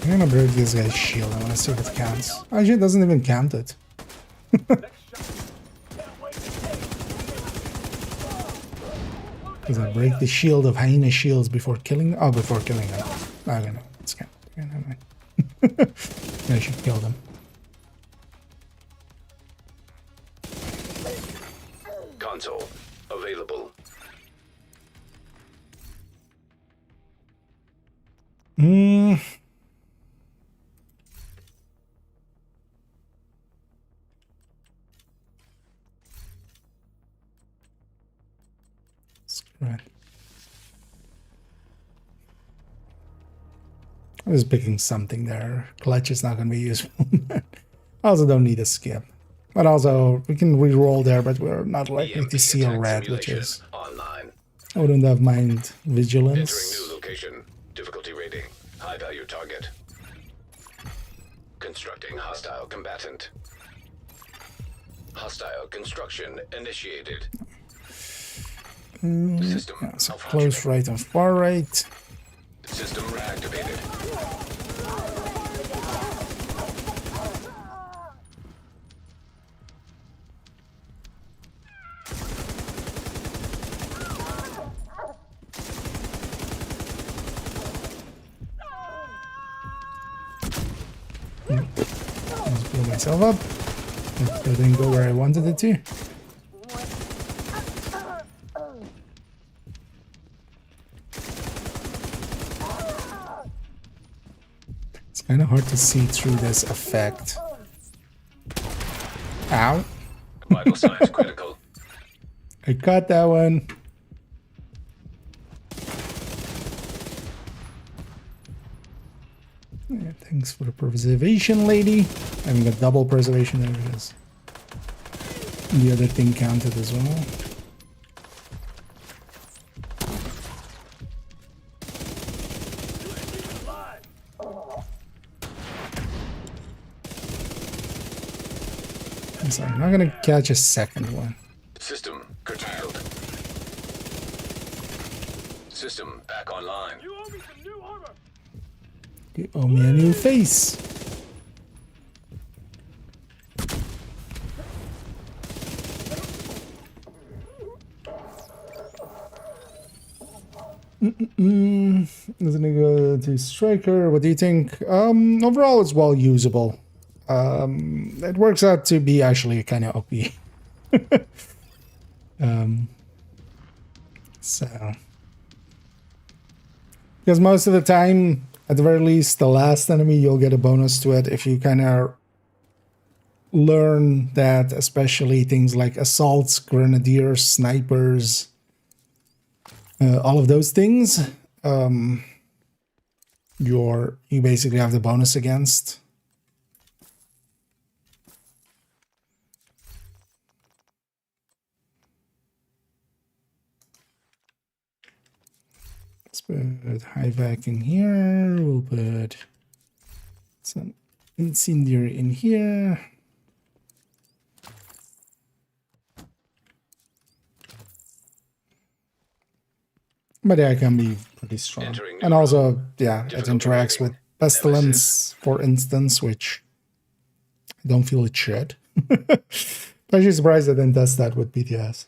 I'm gonna break this guy's shield. I wanna see if it counts. Actually, it doesn't even count it. Because I break the shield of hyena shields before killing. Oh, before killing them. I don't know. It's count. Okay, never mind. I should kill them. Console available. Screw it. I was picking something there. Clutch is not going to be useful. I also don't need a skip. But also, we can re-roll there, but we're not likely to see a red, which is... Online. I wouldn't have mind Entering vigilance. new location. Difficulty rating. High value target. Constructing hostile combatant. Hostile construction initiated. System Yeah, so close right and far right. System reactivated. Let's blow myself up. It didn't go where I wanted it to. It's kind of hard to see through this effect. Ow. Vital signs critical. I caught that one. Yeah, thanks for the preservation, lady. Having a double preservation there because the other thing counted as well. I'm sorry, I'm not gonna catch a second one. System curtailed. System back online. You owe me a new face. Doesn't it go to striker? What do you think? Overall, it's well usable. It works out to be actually kind of OP. So, because most of the time, at the very least, the last enemy, you'll get a bonus to it if you kind of learn that, especially things like assaults, grenadiers, snipers, all of those things, you basically have the bonus against. Let's put high vac in here. We'll put some incendiary in here. But yeah, it can be pretty strong. And also, yeah, it interacts with pestilence, for instance, which I don't feel it should. But I'm actually surprised I didn't test that with BTS.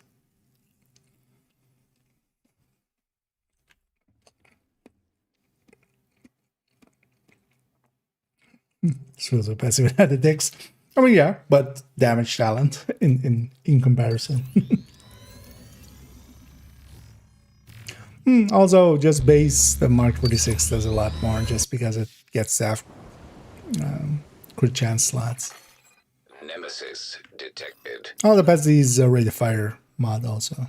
So passive analytics. I mean, yeah, but damage talent in comparison. Also, just base the Mark 46 does a lot more just because it gets that crit chance slots. Nemesis detected. Oh, the Betsy's rate of fire mod also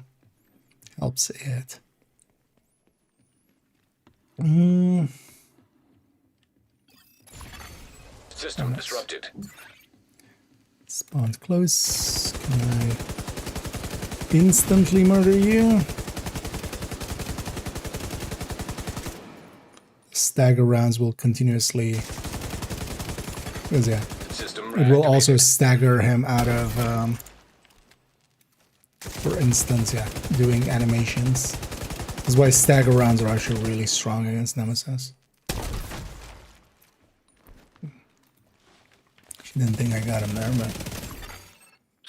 helps it. System disrupted. Spawn close. Can I instantly murder you? Stagger rounds will continuously. Because yeah, it will also stagger him out of. For instance, yeah, doing animations. That's why stagger rounds are actually really strong against Nemesis. Didn't think I got him there, but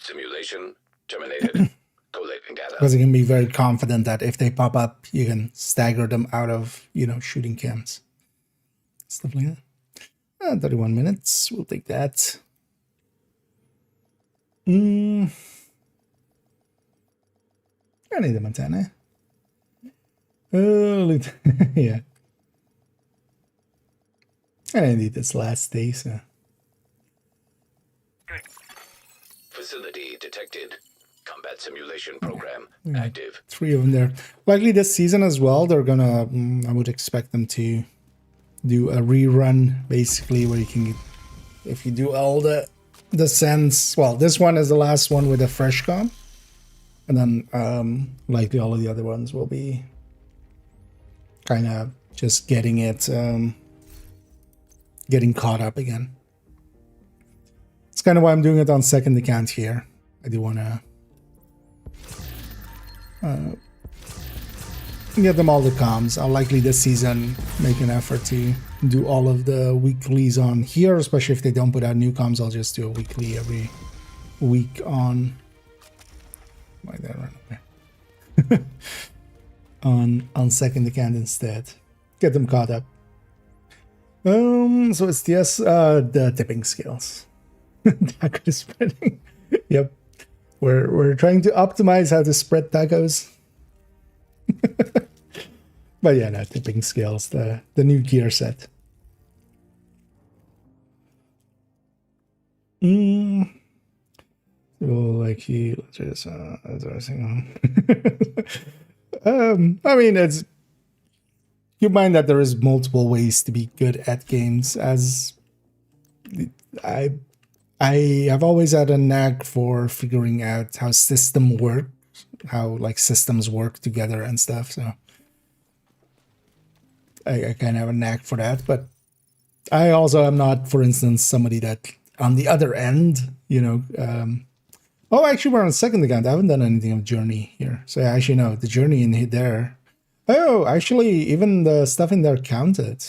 Simulation terminated. Collating data. because you can be very confident that if they pop up, you can stagger them out of, you know, shooting cams. Stuff like that. 31 minutes. We'll take that. I need a Montana. Oh, yeah. And I need this last day, so. Facility detected. Combat simulation program active. 3 of them there. Likely this season as well, they're gonna, I would expect them to do a rerun, basically, where you can, if you do all the sends, well, this one is the last one with a fresh comp. And then likely all of the other ones will be kind of just getting it, getting caught up again. It's kind of why I'm doing it on second account here. I do want to get them all the comms. I'll likely this season make an effort to do all of the weeklies on here, especially if they don't put out new comms. I'll just do a weekly every week on... Why did I run away? on second account instead. Get them caught up. So it's the tipping scales. Taco spreading. Yep. We're trying to optimize how to spread tacos. But yeah, no, tipping scales, the new gear set. So like let's just I mean, it's, you mind that there is multiple ways to be good at games, as I have always had a knack for figuring out how system works, how like systems work together and stuff. So I kind of have a knack for that. But I also am not, for instance, somebody that on the other end, you know. Oh, actually, we're on second account. I haven't done anything of Journey here. So actually, no, the Journey in there. Oh, actually, even the stuff in there counted.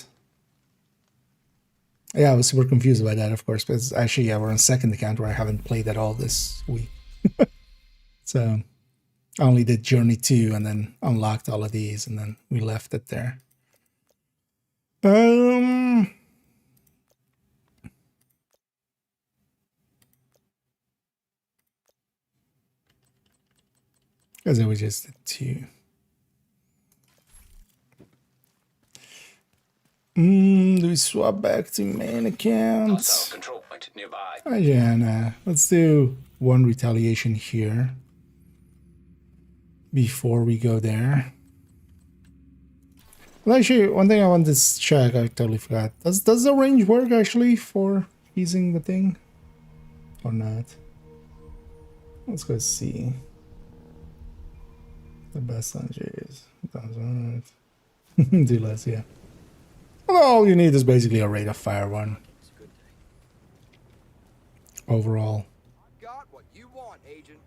Yeah, I was super confused by that, of course, because actually, yeah, we're on second account where I haven't played at all this week. So I only did Journey 2 and then unlocked all of these, and then we left it there. Because I was just did 2. Do we swap back to main account? Hostile control point nearby. Yeah, let's do one retaliation here before we go there. Well, actually, one thing I wanted to check, I totally forgot. Does the range work actually for using the thing? Or not? Let's go see. The best on J's. Do less, yeah. Well, all you need is basically a rate of fire one. Overall. Got what you want, Agent.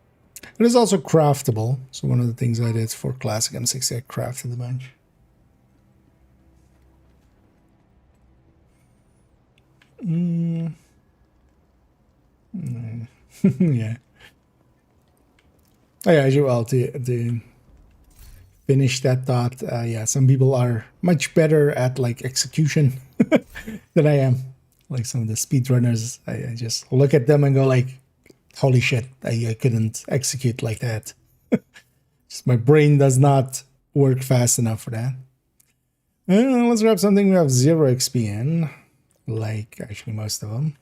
It is also craftable. So one of the things I did for Classic M60, I crafted a bunch. Yeah. Oh, yeah, as well, to finish that thought, yeah, some people are much better at like execution than I am. Like some of the speedrunners, I just look at them and go like, holy shit, I couldn't execute like that. Just my brain does not work fast enough for that. Let's grab something we have 0 XP in, like actually most of them.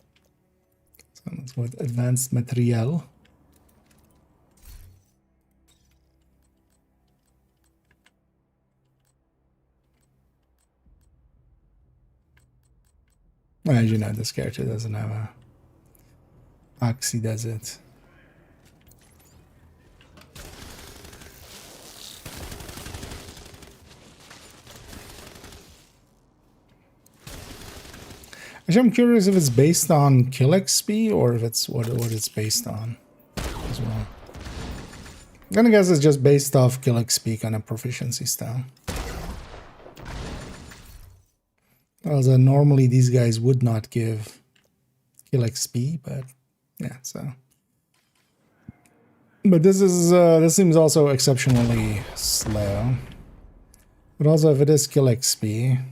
So let's go with advanced material. As you know, this character doesn't have a Oxy, does it? Actually, I'm curious if it's based on kill XP or if it's what it's based on as well. I'm gonna guess it's just based off kill XP kind of proficiency style. Also, normally these guys would not give kill XP, but yeah, so. But this seems also exceptionally slow. But also, if it is kill XP,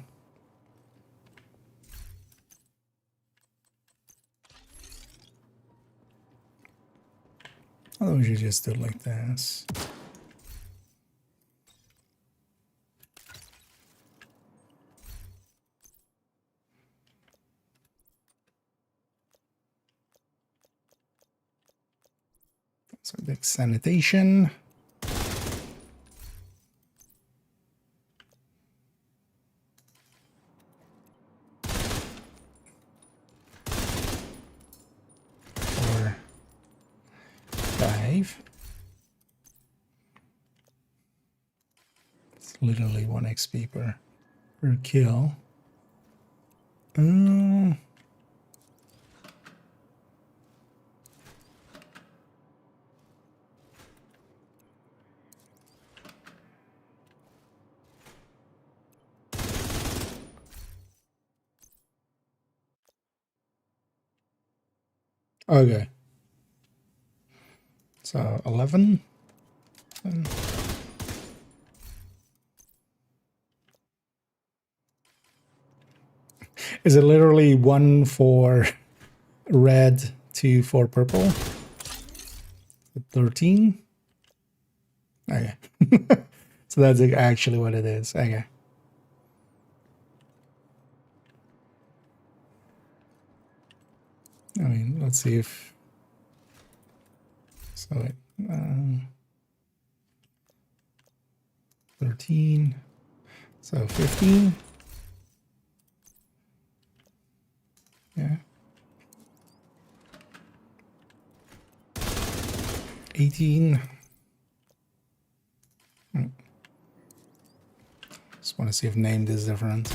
oh, we should just do it like this. So the sanitation. Or 5. It's literally 1 XP per kill. Okay. So 11. Is it literally 1 for red, 2 for purple? 13? Okay. So that's actually what it is. Okay. I mean, let's see if... So wait. 13. So 15. Yeah. 18. Just want to see if named is different.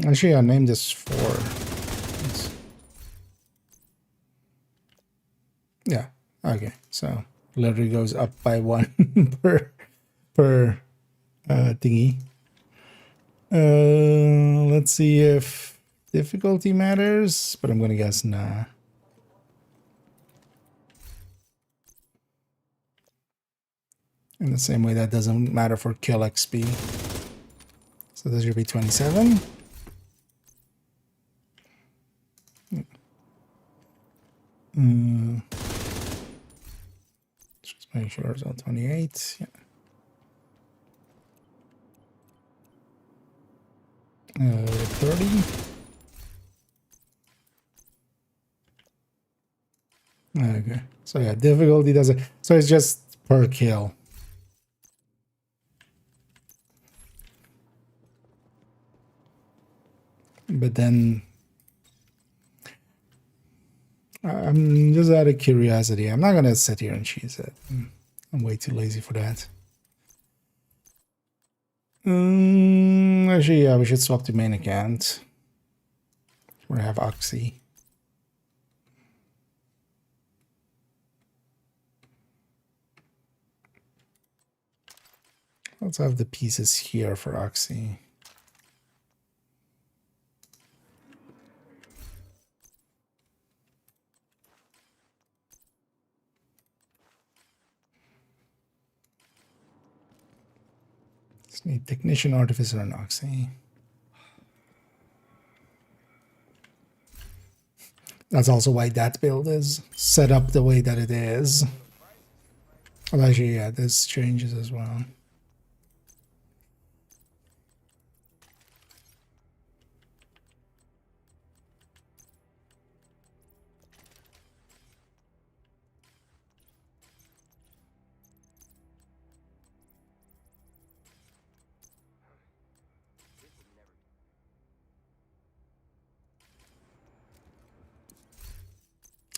Actually, I named this 4. Yeah. Okay. So literally goes up by 1 per thingy. Let's see if difficulty matters, but I'm gonna guess nah. In the same way that doesn't matter for kill XP. So this should be 27. Just make sure it's on 28. Yeah. 30. Okay. So yeah, difficulty doesn't. So it's just per kill. But then I'm just out of curiosity. I'm not gonna sit here and cheese it. I'm way too lazy for that. Actually, yeah, we should swap the main account. We have Oxy. Let's have the pieces here for Oxy. Just need technician, artificer, and Oxy. That's also why that build is set up the way that it is. Well, actually, yeah, this changes as well.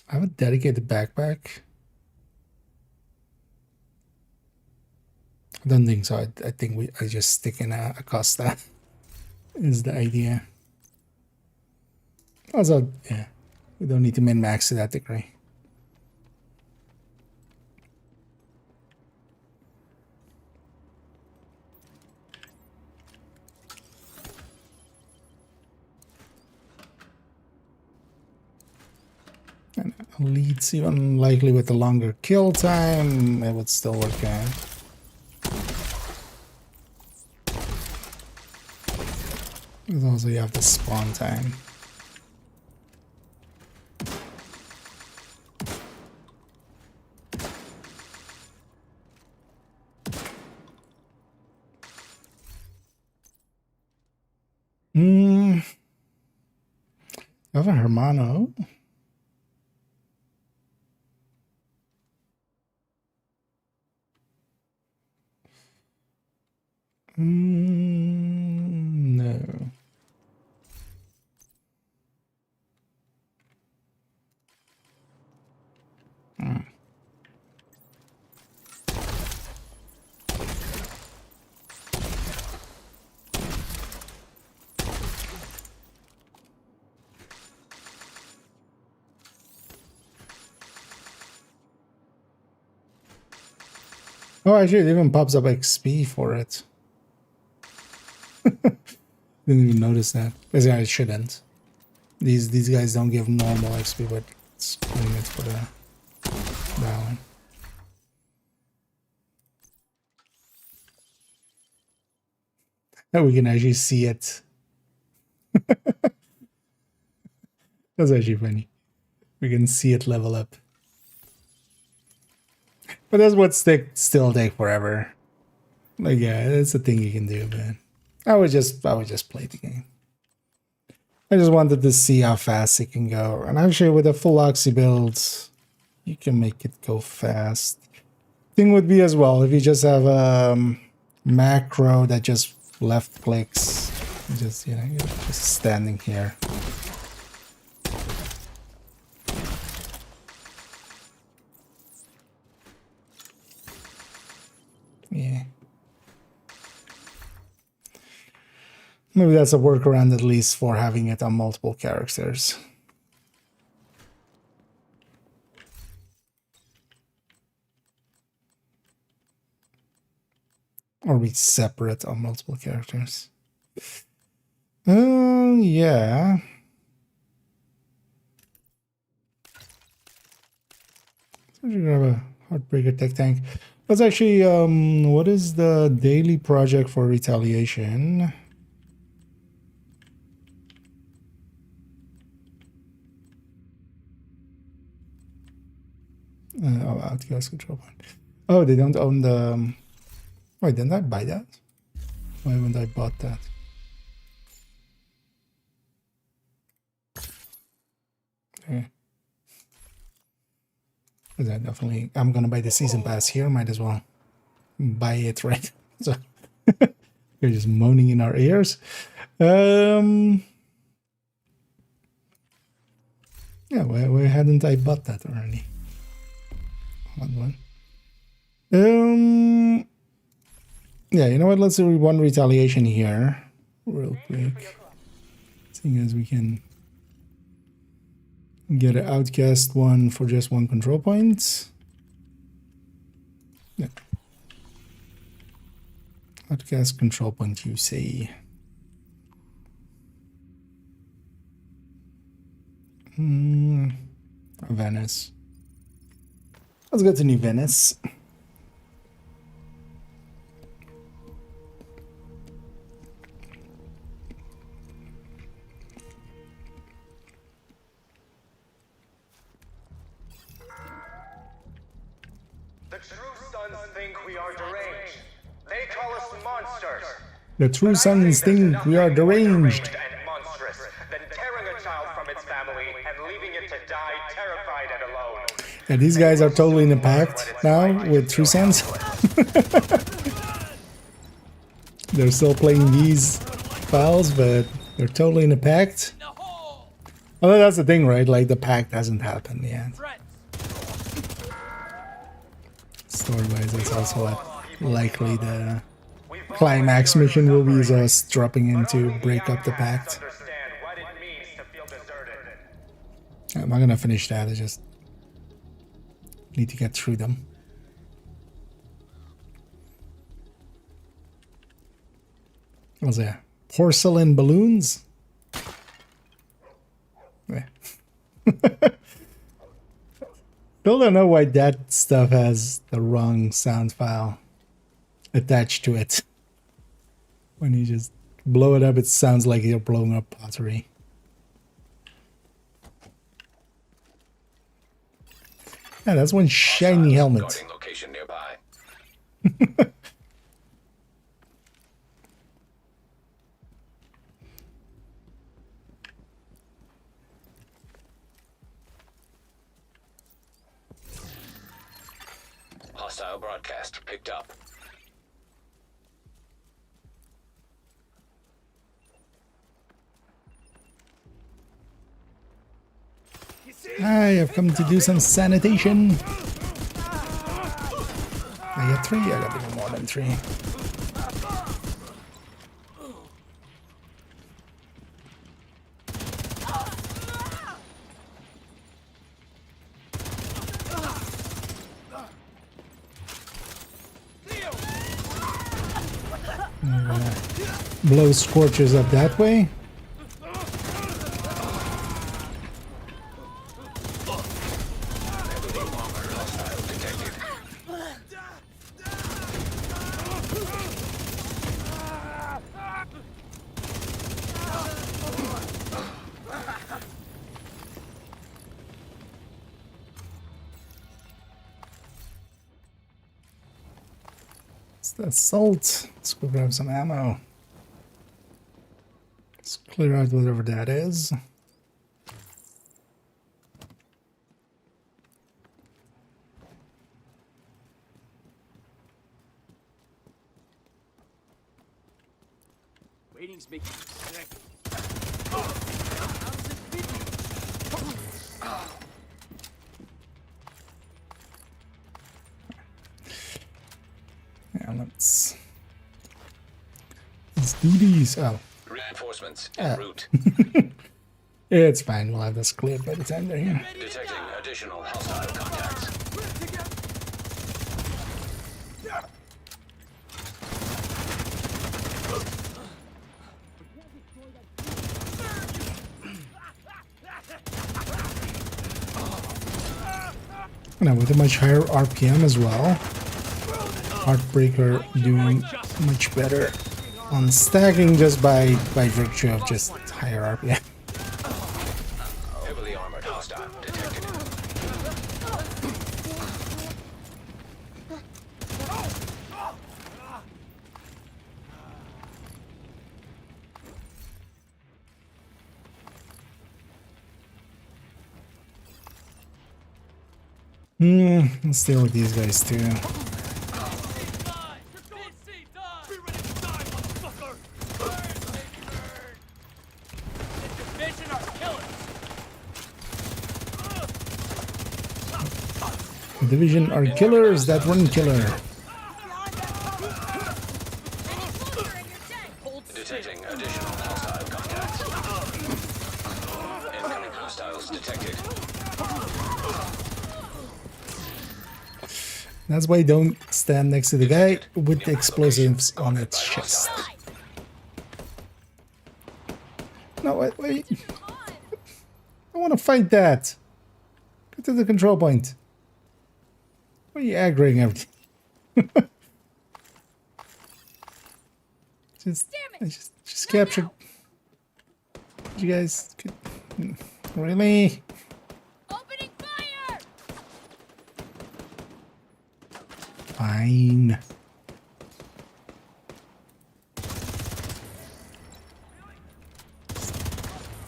I have a dedicated backpack. I don't think so. I think I just stick in a Acosta is the idea. Also, yeah, we don't need to min-max to that degree. Leads even likely with a longer kill time, it would still work out. But also you have the spawn time. I have a Hermano. No. Oh, actually, it even pops up XP for it. Didn't even notice that. Because yeah, it shouldn't. These guys don't give normal XP, but it's doing it for that one. Now we can actually see it. That's actually funny. We can see it level up. But that's what still take forever. Like yeah, that's a thing you can do, man. I would just play the game. I just wanted to see how fast it can go. And actually with a full oxy build, you can make it go fast. Thing would be as well if you just have a macro that just left clicks, just you know, you're just standing here. Yeah. Maybe that's a workaround at least for having it on multiple characters. Or be separate on multiple characters. Yeah. So you grab a Heartbreaker Tech Tank. Let's actually, what is the daily project for retaliation? Outcast control point. Oh, they don't own the... Wait, didn't I buy that? Why haven't I bought that? Okay. That definitely... I'm gonna buy the season pass here. Might as well buy it, right? So you're just moaning in our ears. Yeah, why hadn't I bought that already? Odd one. Yeah, you know what? Let's do one retaliation here, real quick. Seeing as we can get an outcast one for just one control point. Yeah. Outcast control point, you say. Venice. Let's go to New Venice. The true sons think we are deranged. They call us monsters. The true sons think we are deranged. And monstrous than tearing a child from its family and leaving it to die terrified and alone. Yeah, these guys are totally in a pact now with True Sons. They're still playing these files, but they're totally in a pact. Although that's the thing, right? Like the pact hasn't happened yet. Story-wise, that's also what likely the climax mission will be, is us dropping in to break up the pact. I'm not gonna finish that, I just need to get through them. What was that? Porcelain balloons? Yeah. Still don't know why that stuff has the wrong sound file attached to it. When you just blow it up, it sounds like you're blowing up pottery. Yeah, that's one shiny helmet. Location nearby. Hostile broadcast picked up. I have come to do some sanitation. I got 3, I got even more than 3. I'm gonna blow scorches up that way. Salt. Let's go grab some ammo. Let's clear out whatever that is. Waiting's making me sick. Yeah, let's do these. Oh. Reinforcements en route. It's fine. We'll have this cleared by the time they're here. Detecting additional hostile contacts. Now with a much higher RPM as well. Heartbreaker doing much better on stacking just by virtue of just higher RPM. Heavily armored hostile detected. Let's deal with these guys too. Division are killers, that one killer. Detecting additional hostile contacts. Incoming hostiles detected. That's why you don't stand next to the guy with the explosives on its chest. No, wait. I want to fight that. Get to the control point. Why are you aggroing everything? just captured. You guys could, really? Opening fire! Fine.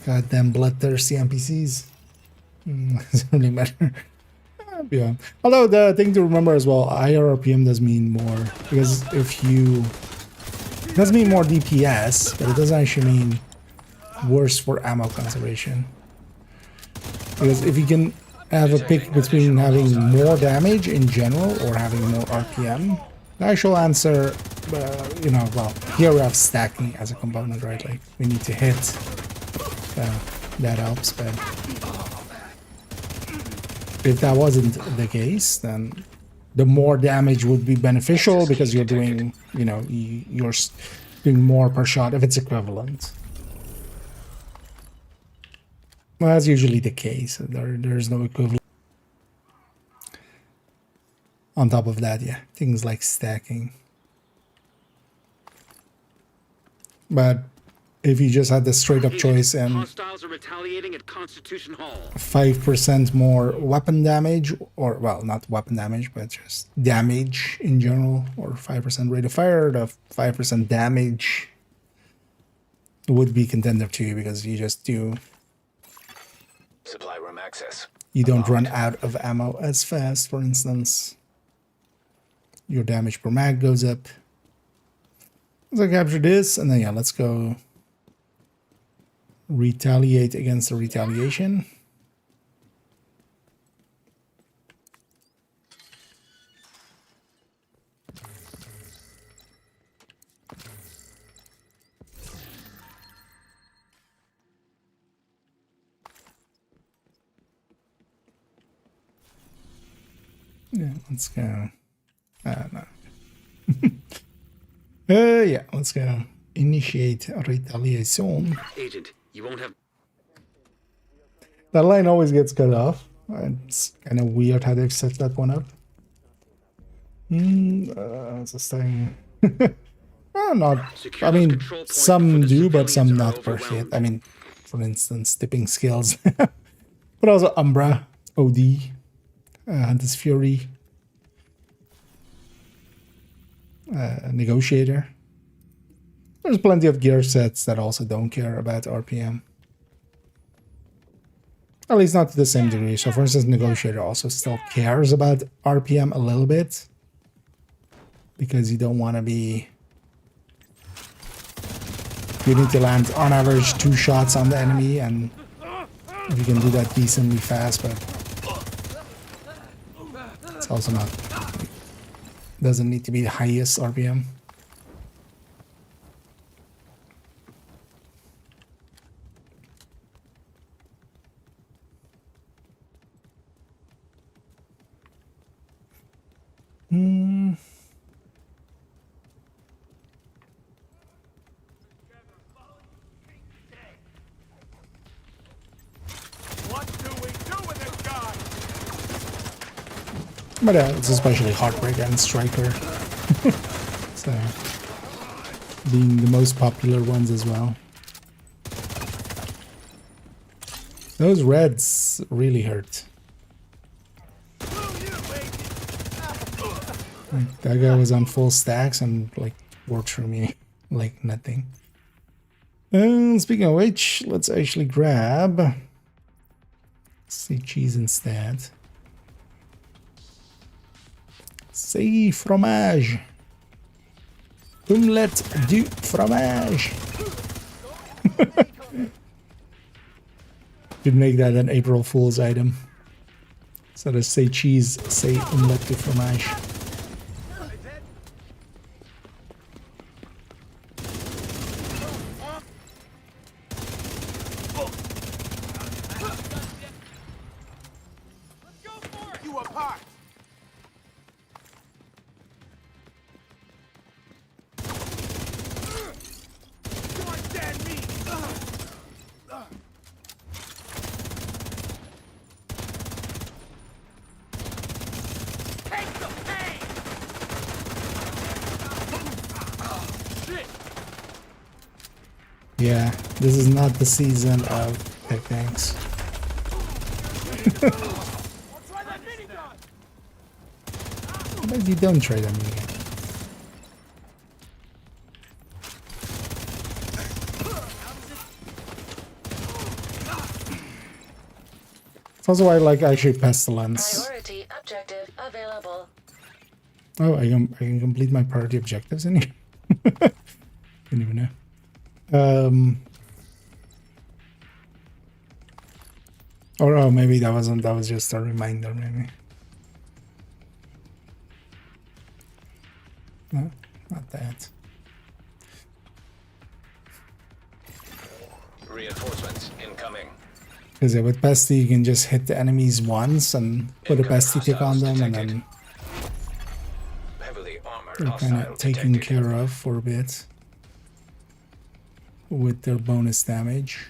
Goddamn bloodthirsty NPCs. Doesn't really matter. Yeah. Although the thing to remember as well, higher RPM does mean more, because if you it does mean more DPS, but it doesn't actually mean worse for ammo conservation. Because if you can have a pick between having more damage in general or having more RPM, the actual answer, you know, well, here we have stacking as a component, right? Like we need to hit, that helps, but if that wasn't the case, then the more damage would be beneficial because you're doing, you know, you're doing more per shot if it's equivalent. Well, that's usually the case. There's no equivalent. On top of that, yeah, things like stacking. But if you just had the straight up choice and Hostiles are retaliating at Constitution Hall. 5% more weapon damage, or well, not weapon damage, but just damage in general, or 5% rate of fire, the 5% damage would be contender to you because you just do. Supply room access. You don't run out of ammo as fast, for instance. Your damage per mag goes up. Let's capture this, and then yeah, let's go retaliate against the retaliation. Yeah, let's go. No. Yeah, let's go. Initiate retaliation. Agent, you won't have. That line always gets cut off. It's kind of weird how they set that one up. It's this thing. Not. I mean, some do, but some not perfect. I mean, for instance, tipping skills, but also Umbra, OD, Hunter's Fury, Negotiator. There's plenty of gear sets that also don't care about RPM. At least not to the same degree. So for instance, Negotiator also still cares about RPM a little bit. Because you don't want to be... You need to land on average 2 shots on the enemy, and if you can do that decently fast, but it's also not... Doesn't need to be the highest RPM. But it's especially Heartbreaker and Striker. So, being the most popular ones as well. Those reds really hurt. Like, that guy was on full stacks and like worked for me like nothing. And speaking of which, let's actually grab say cheese instead. C'est fromage. Omelette du fromage. Could make that an April Fool's item. So to say cheese, say omelette du fromage. Yeah, this is not the season of tech tanks. But you don't try them again. It's also why I like actually Pestilence. Priority objective available. Oh, I can complete my priority objectives in here. Didn't even know. Or oh, maybe that was just a reminder, maybe. No, not that. Reinforcements incoming. Because yeah, with Pesty you can just hit the enemies once and put a Pesty tick on them, and then Heavily armored they're kind of taken care of for a bit with their bonus damage.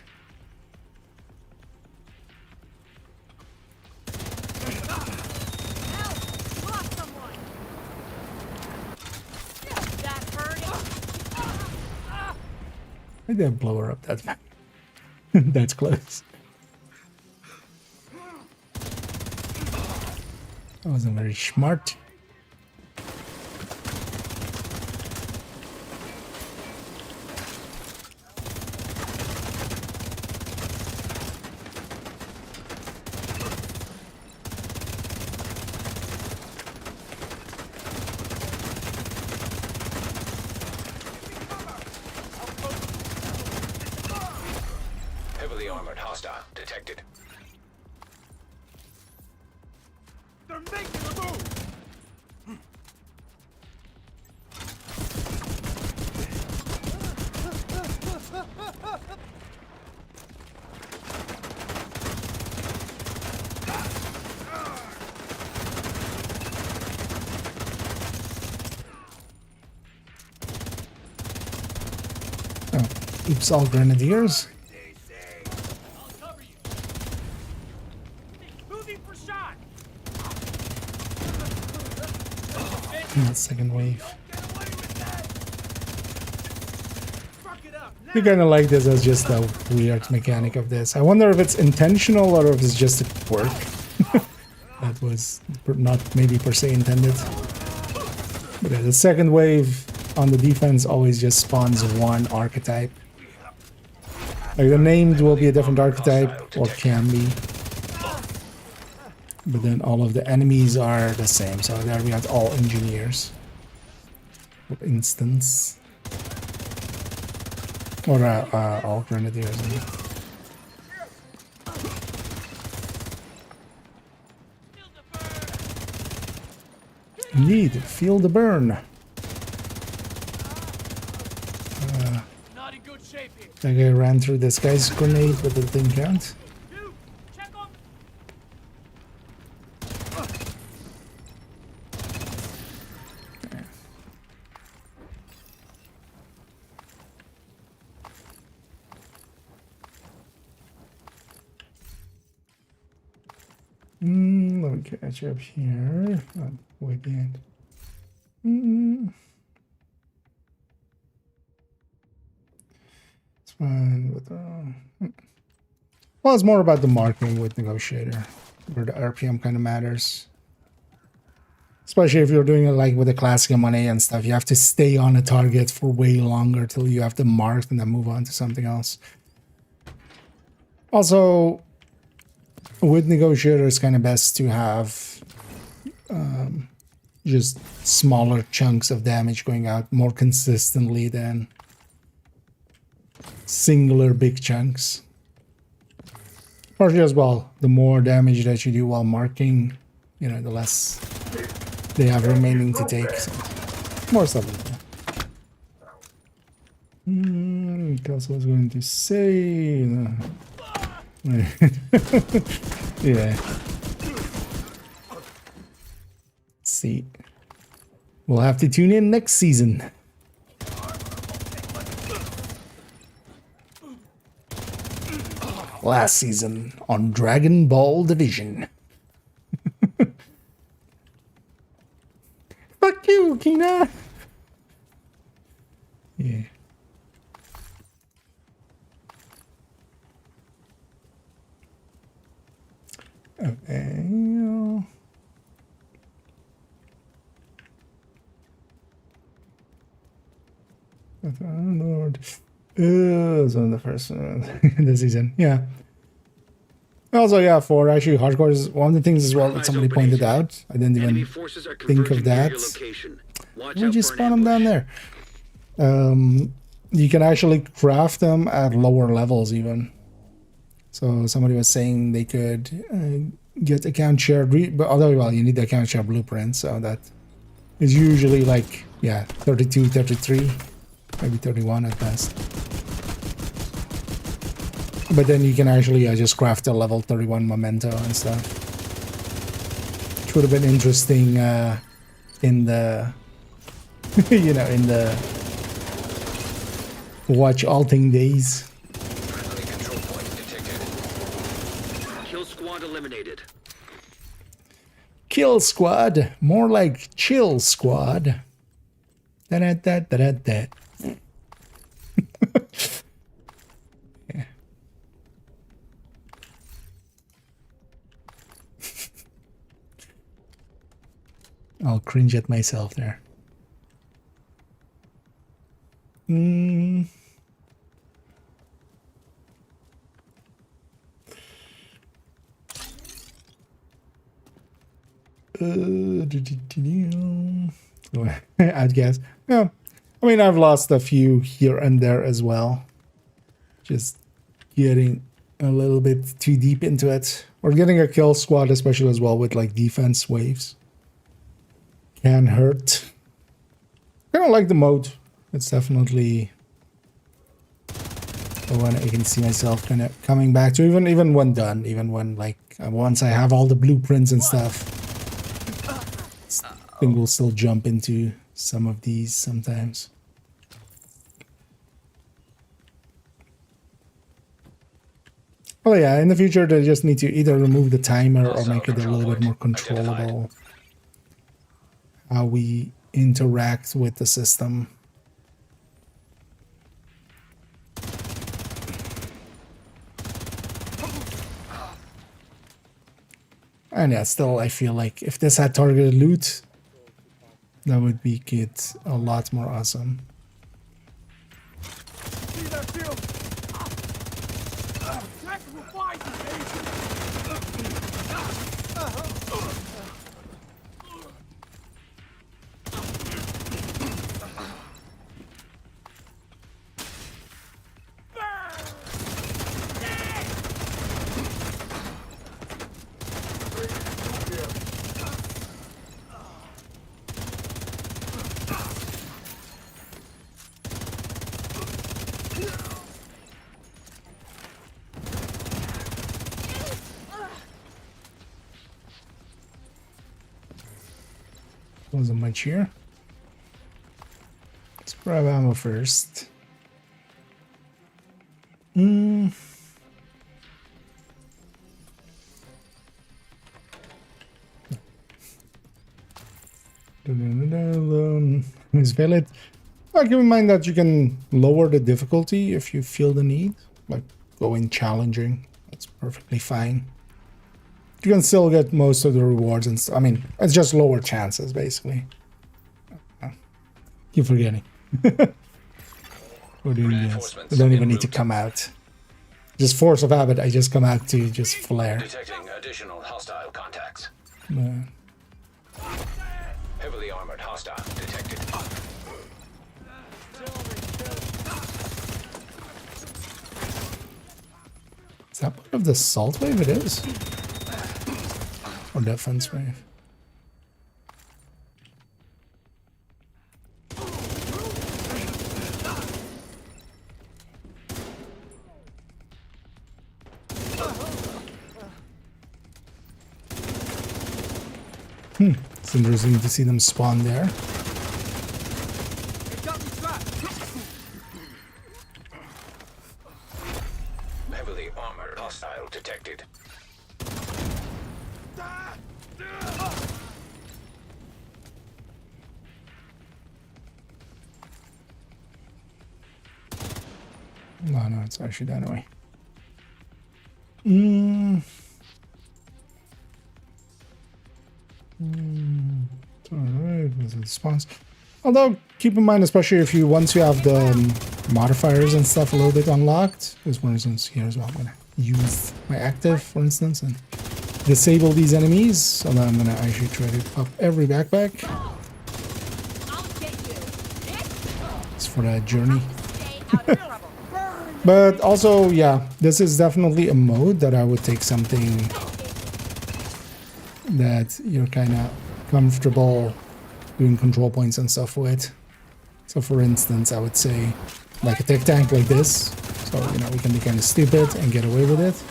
I didn't blow her up that that's close. That wasn't very smart. Heavily armored hostile detected. They're making a move! Oh, oops, all grenadiers. That second wave. I kind of like this as just a weird mechanic of this. I wonder if it's intentional or if it's just a quirk. That was not maybe per se intended. But yeah, the second wave on the defense always just spawns one archetype. Like the named will be a different archetype, or can be. But then all of the enemies are the same. So there we have all engineers, for instance. Or all grenadiers. Indeed, feel the burn. That guy ran through this guy's grenade, but it didn't count. Let me catch up here. Wicked. It's fine with well, it's more about the marking with negotiator, where the RPM kind of matters. Especially if you're doing it like with the classic M1A and stuff, you have to stay on a target for way longer till you have them marked and then move on to something else. Also, with negotiator, it's kind of best to have just smaller chunks of damage going out more consistently than singular big chunks. Partially as well, the more damage that you do while marking, you know, the less they have remaining to take. So more stuff like that. Else I was going to say. Yeah. Let's see. We'll have to tune in next season. Last season on Dragon Ball Division. Fuck you, Kina. Yeah. Okay. Lord. It's one of the first this season. Yeah. Also, yeah, for actually hardcore is one of the things as well that somebody pointed out. I didn't even think of that. We just spawn them down there. You can actually craft them at lower levels even. So somebody was saying they could get account shared, but although, well, you need the account share blueprint, so that is usually like, yeah, 32, 33, maybe 31 at best. But then you can actually just craft a level 31 memento and stuff. Which would have been interesting in the, you know, in the watch alting days. Control point detected. Kill squad eliminated. Kill squad, more like chill squad. Da-da-da-da-da-da. I'll cringe at myself there. I'd guess. Yeah. I mean, I've lost a few here and there as well. Just getting a little bit too deep into it. Or getting a kill squad, especially as well with like defense waves, can hurt. I don't like the mode. It's definitely the one I can see myself kind of coming back to, even when done, even when like once I have all the blueprints and stuff. I think we'll still jump into some of these sometimes. Well, yeah, in the future they just need to either remove the timer or make it a little bit more controllable how we interact with the system. And yeah, still I feel like if this had targeted loot, that would make it a lot more awesome. See that shield? Jack will find you, Wasn't much here. Let's grab ammo first. Is valid. Keep in mind that you can lower the difficulty if you feel the need, like go in challenging. That's perfectly fine. You can still get most of the rewards and I mean, it's just lower chances basically. Keep forgetting. We're doing this. I don't even need to come out. Just force of habit, I just come out to just flare. Detecting additional hostile contacts. Heavily armored hostile detected. Is that part of the assault wave? It is. Or defense wave. It's interesting to see them spawn there. Heavily armored hostile detected. No, it's actually that way. Alright, was it spawns? Although, keep in mind, especially if you once you have the modifiers and stuff a little bit unlocked, because for instance here as well, I'm gonna use my active, for instance, and disable these enemies. So then I'm gonna actually try to pop every backpack. It's for that journey. But also, yeah, this is definitely a mode that I would take something that you're kind of comfortable doing control points and stuff with. So for instance, I would say like a tech tank like this. So, you know, we can be kind of stupid and get away with it.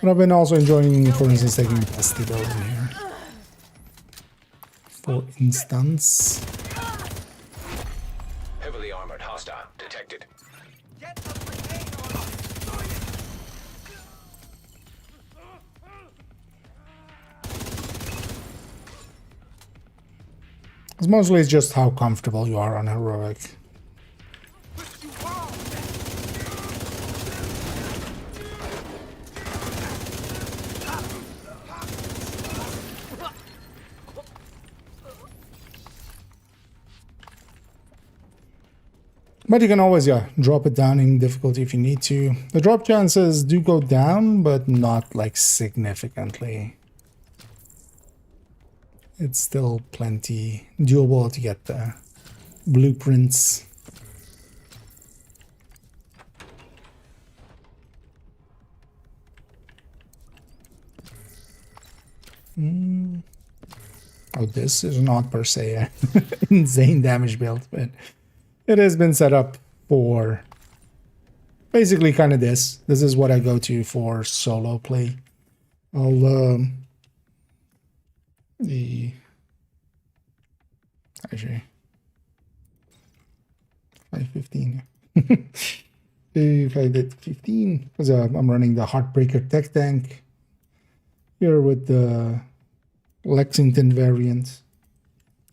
But I've been also enjoying, for instance, taking Dusty build in here. For instance. Heavily armored hostile detected. It's mostly just how comfortable you are on heroic. But you can always, yeah, drop it down in difficulty if you need to. The drop chances do go down, but not like significantly. It's still plenty doable to get the blueprints. Oh, this is not per se an insane damage build, but it has been set up for basically kind of this. This is what I go to for solo play. I'll actually 515. If I did 15, because I'm running the Heartbreaker tech tank here with the Lexington variant.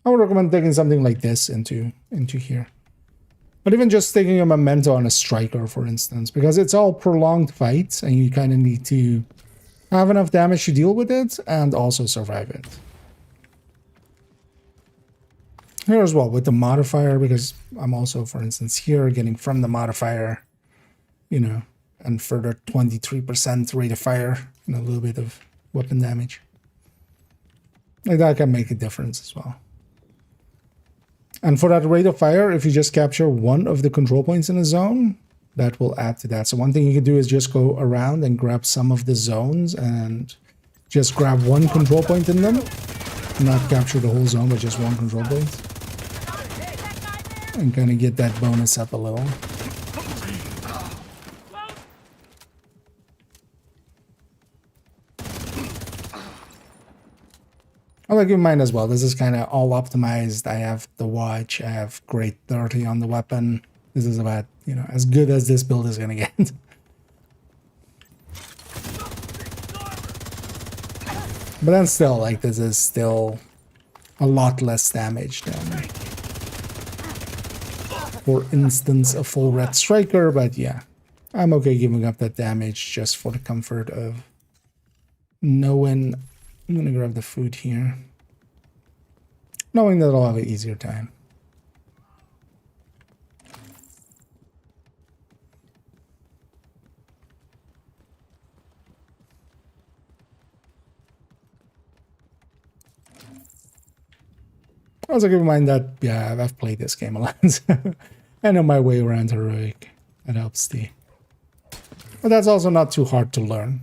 I would recommend taking something like this into here. But even just taking a memento on a striker, for instance, because it's all prolonged fights and you kind of need to have enough damage to deal with it and also survive it. Here as well with the modifier, because I'm also, for instance, here getting from the modifier, you know, and further 23% rate of fire and a little bit of weapon damage. Like that can make a difference as well. And for that rate of fire, if you just capture one of the control points in a zone, that will add to that. So one thing you can do is just go around and grab some of the zones and just grab one control point in them. Not capture the whole zone, but just one control point. And kind of get that bonus up a little. I'll keep in mind as well, this is kind of all optimized. I have the watch, I have grade 30 on the weapon. This is about, you know, as good as this build is going to get. But then still, like, this is still a lot less damage than, for instance, a full red striker. But yeah, I'm okay giving up that damage just for the comfort of knowing. I'm gonna grab the food here, knowing that I'll have an easier time. Also keep in mind that, yeah, I've played this game a lot, so I know my way around heroic. That helps too. But that's also not too hard to learn.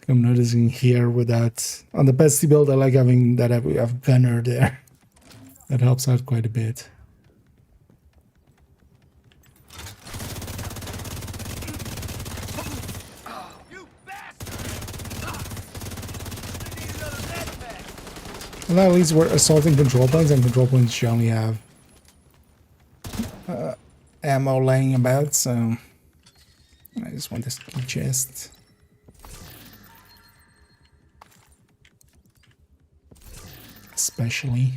I'm noticing here with that, on the bestie build, I like having that we have gunner there. That helps out quite a bit. Well, at least we're assaulting control points, and control points generally have ammo laying about, so I just want this key chest. Especially.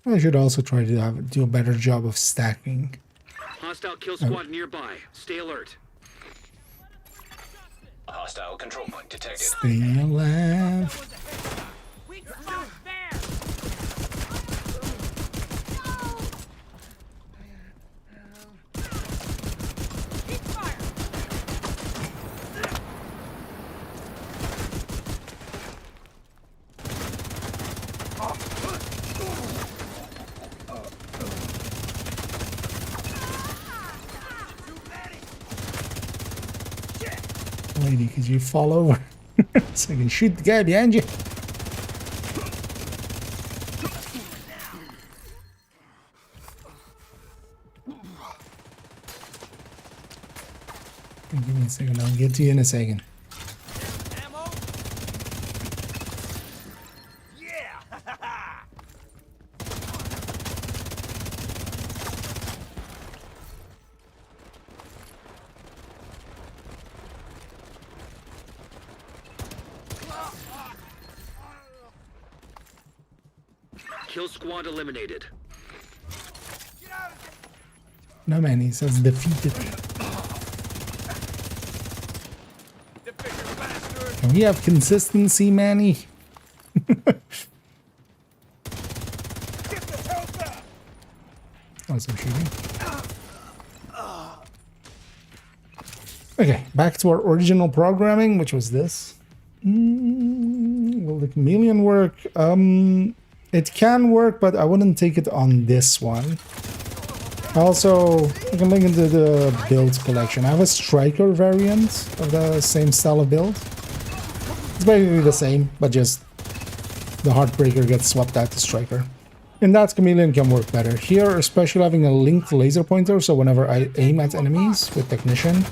I should also try to do a better job of stacking. Hostile kill squad nearby. Stay alert. A hostile control point detected. Stay alive. Lady, could you fall over so I can shoot the guy behind you? Give me a second, I'll get to you in a second. Kill squad eliminated. No man, he says defeated. Can we have consistency, Manny? Oh, some shooting. Okay, back to our original programming, which was this. Will the chameleon work? It can work, but I wouldn't take it on this one. Also, you can link into the build collection. I have a striker variant of the same style of build. It's basically the same, but just the heartbreaker gets swapped out to striker. And that chameleon can work better. Here, especially having a linked laser pointer, so whenever I aim at enemies with technician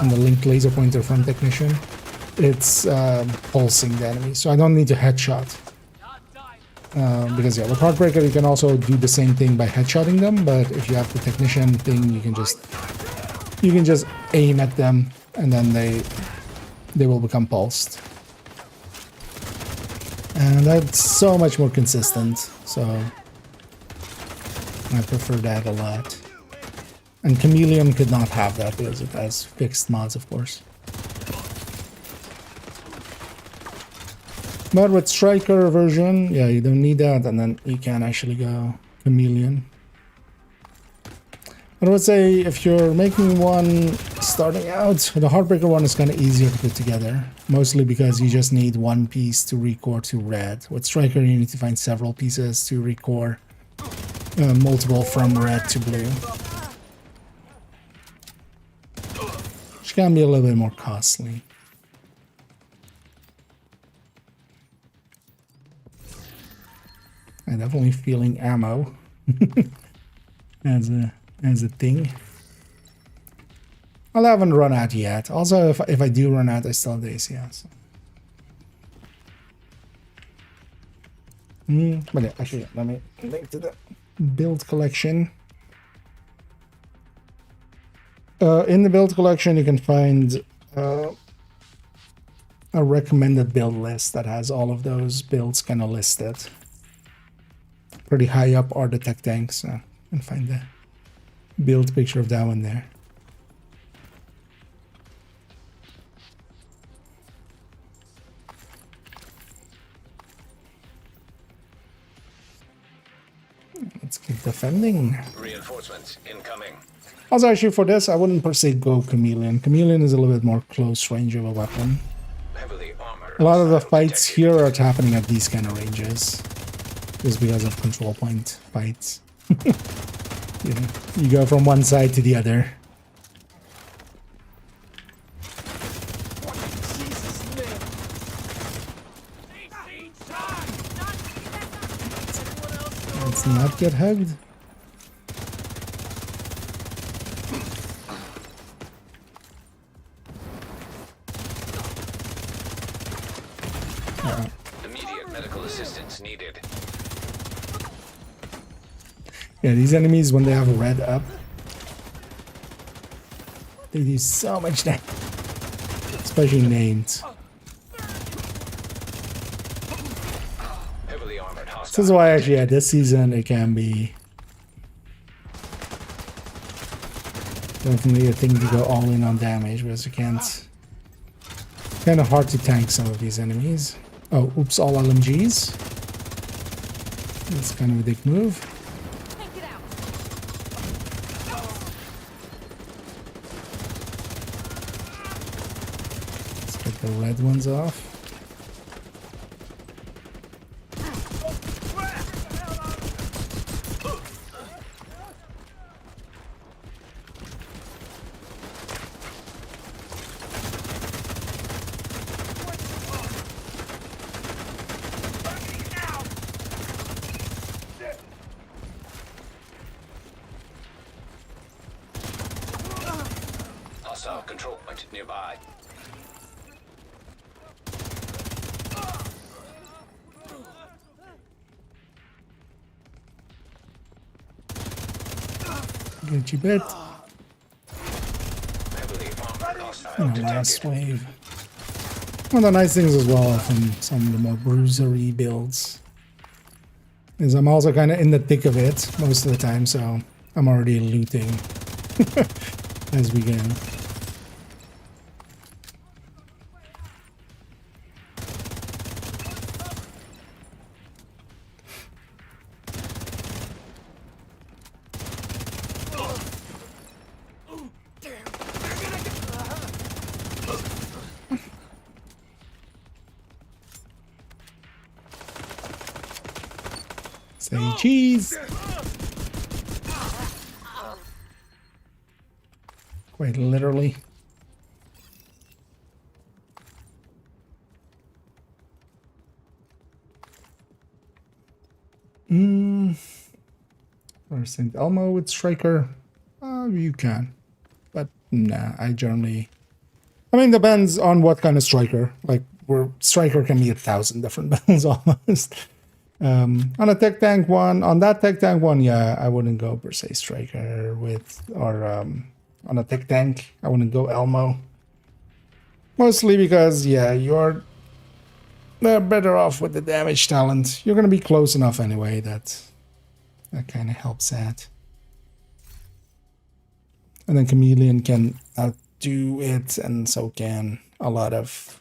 and the linked laser pointer from technician, it's pulsing the enemy, so I don't need to headshot. Because yeah, with heartbreaker you can also do the same thing by headshotting them, but if you have the technician thing, you can just aim at them and then they will become pulsed. And that's so much more consistent, so I prefer that a lot. And Chameleon could not have that because it has fixed mods, of course. But with Striker version, yeah, you don't need that, and then you can actually go Chameleon. But I would say if you're making one starting out, the Heartbreaker one is kind of easier to put together. Mostly because you just need one piece to recore to red. With Striker, you need to find several pieces to recore multiple from red to blue. Which can be a little bit more costly. I'm definitely feeling ammo as a thing. I haven't run out yet. Also, if I do run out, I still have the ACS. But yeah, actually, let me link to the build collection. In the build collection, you can find a recommended build list that has all of those builds kind of listed. Pretty high up are the tech tanks, so you can find the build picture of that one there. Let's keep defending. Reinforcements incoming. Also, actually, for this, I wouldn't per se go Chameleon. Chameleon is a little bit more close range of a weapon. Heavily armored. A lot of the fights here are happening at these kind of ranges. Just because of control point fights. You know, you go from one side to the other. Let's not get hugged. Immediate medical assistance needed. Yeah, these enemies, when they have a red up, they do so much damage. Especially named. Heavily armored hostile. This is why actually, yeah, this season it can be definitely a thing to go all in on damage, because you can't. Kind of hard to tank some of these enemies. Oh, oops, all LMGs. That's kind of a dick move. Let's get the red ones off. Hostile control point nearby. Get you bit. Heavily armored hostile And the detected. last wave. One of the nice things as well from some of the more bruisery builds is I'm also kind of in the thick of it most of the time, so I'm already looting as we go. Say cheese. Quite literally. Or St. Elmo with Striker. You can. But nah, I generally... I mean, depends on what kind of Striker. Like, where Striker can be 1,000 different builds almost. On a tech tank one, on that tech tank one, yeah, I wouldn't go per se Striker with, or on a tech tank, I wouldn't go Elmo. Mostly because, yeah, you're better off with the damage talent. You're going to be close enough anyway that kind of helps out. And then Chameleon can outdo it, and so can a lot of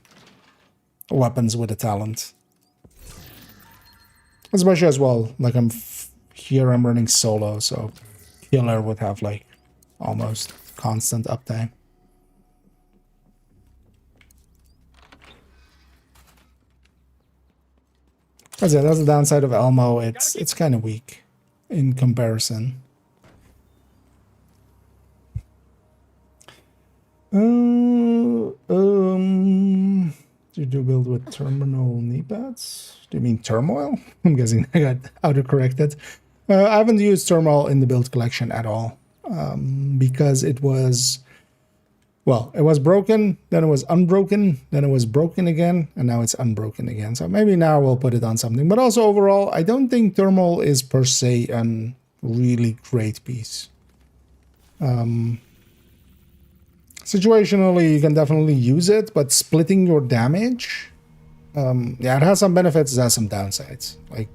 weapons with a talent. Especially as well, like I'm running solo, so Killer would have like almost constant uptime. That's it. That's the downside of Elmo. It's kind of weak in comparison. Did you build with terminal knee pads? Do you mean turmoil? I'm guessing I got autocorrected. I haven't used turmoil in the build collection at all because it was, well, it was broken, then it was unbroken, then it was broken again, and now it's unbroken again. So maybe now we'll put it on something. But also overall, I don't think turmoil is per se a really great piece. Situationally, you can definitely use it, but splitting your damage, yeah, it has some benefits, it has some downsides. Like,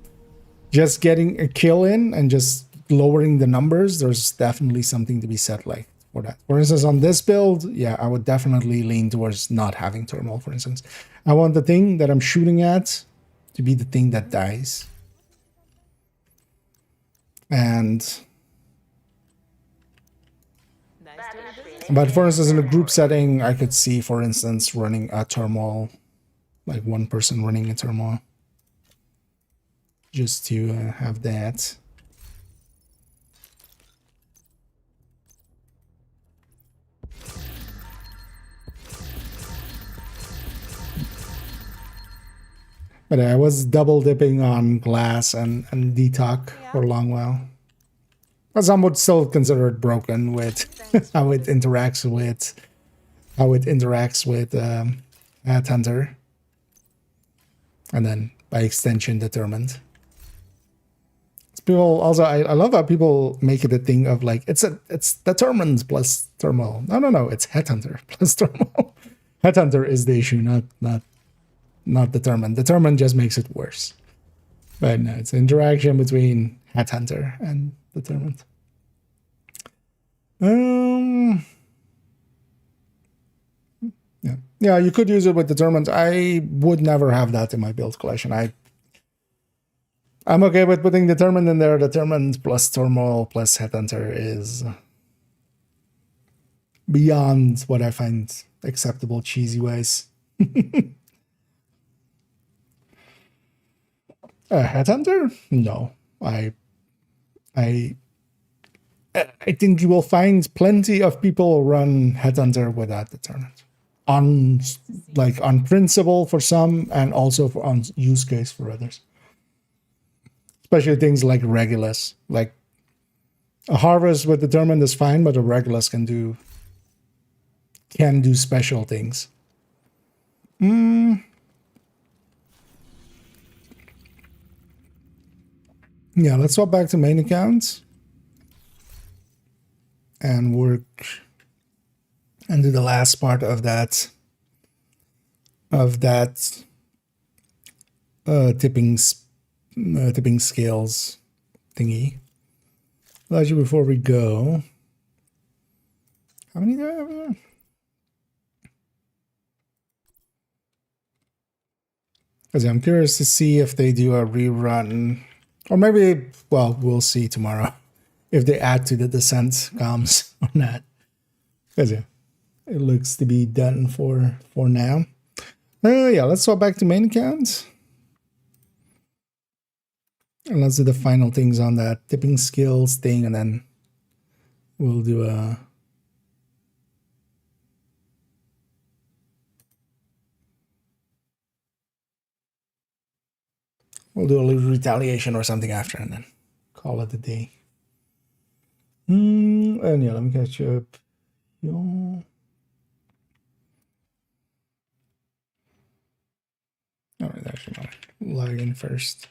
just getting a kill in and just lowering the numbers, there's definitely something to be said like for that. For instance, on this build, yeah, I would definitely lean towards not having turmoil, for instance. I want the thing that I'm shooting at to be the thing that dies. And... but for instance, in a group setting, I could see, for instance, running a turmoil, like one person running a turmoil, just to have that. But I was double dipping on glass and detox for a long while. But some would still consider it broken with how it interacts with Headhunter, and then by extension determined. People also, I love how people make it a thing of like it's determined plus turmoil. No, it's Headhunter plus turmoil. Headhunter is the issue, not determined. Determined just makes it worse. But no, it's interaction between Headhunter and determined. Yeah, you could use it with determined. I would never have that in my build collection. I'm okay with putting determined in there. Determined plus turmoil plus Headhunter is beyond what I find acceptable cheesy wise. Headhunter? No, I think you will find plenty of people run Headhunter without determined. On principle for some, and also on use case for others. Especially things like Regulus. Like a harvest with determined is fine, but a Regulus can do special things. Yeah, let's swap back to main account and work and do the last part of that tipping tipping scales thingy. Actually, before we go, how many do I have here? Because I'm curious to see if they do a rerun, or maybe, well, we'll see tomorrow if they add to the descent comms or not. Because yeah, it looks to be done for now. Yeah, let's swap back to main account. And let's do the final things on that tipping skills thing, and then we'll do a... We'll do a little retaliation or something after, and then call it a day. And yeah, let me catch up. All right, actually, I'll log in first.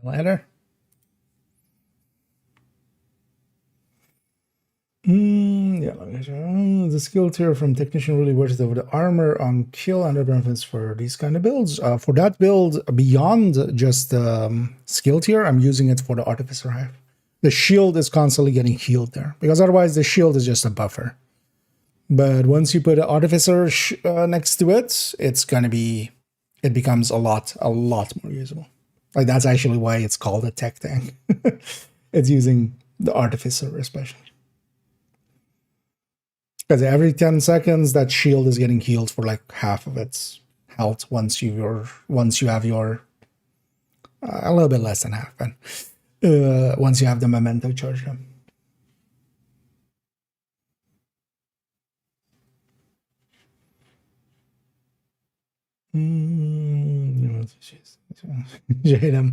Ladder. Yeah, let me show. The skill tier from technician really works over the armor on kill and benefits for these kind of builds. For that build, beyond just skill tier, I'm using it for the artificer hive. The shield is constantly getting healed there, because otherwise the shield is just a buffer. But once you put an artificer next to it, it's gonna be, it becomes a lot more usable. Like, that's actually why it's called a tech tank. It's using the artificer especially. Because every 10 seconds, that shield is getting healed for like half of its health once you have your a little bit less than half, and once you have the memento charged up. Yeah.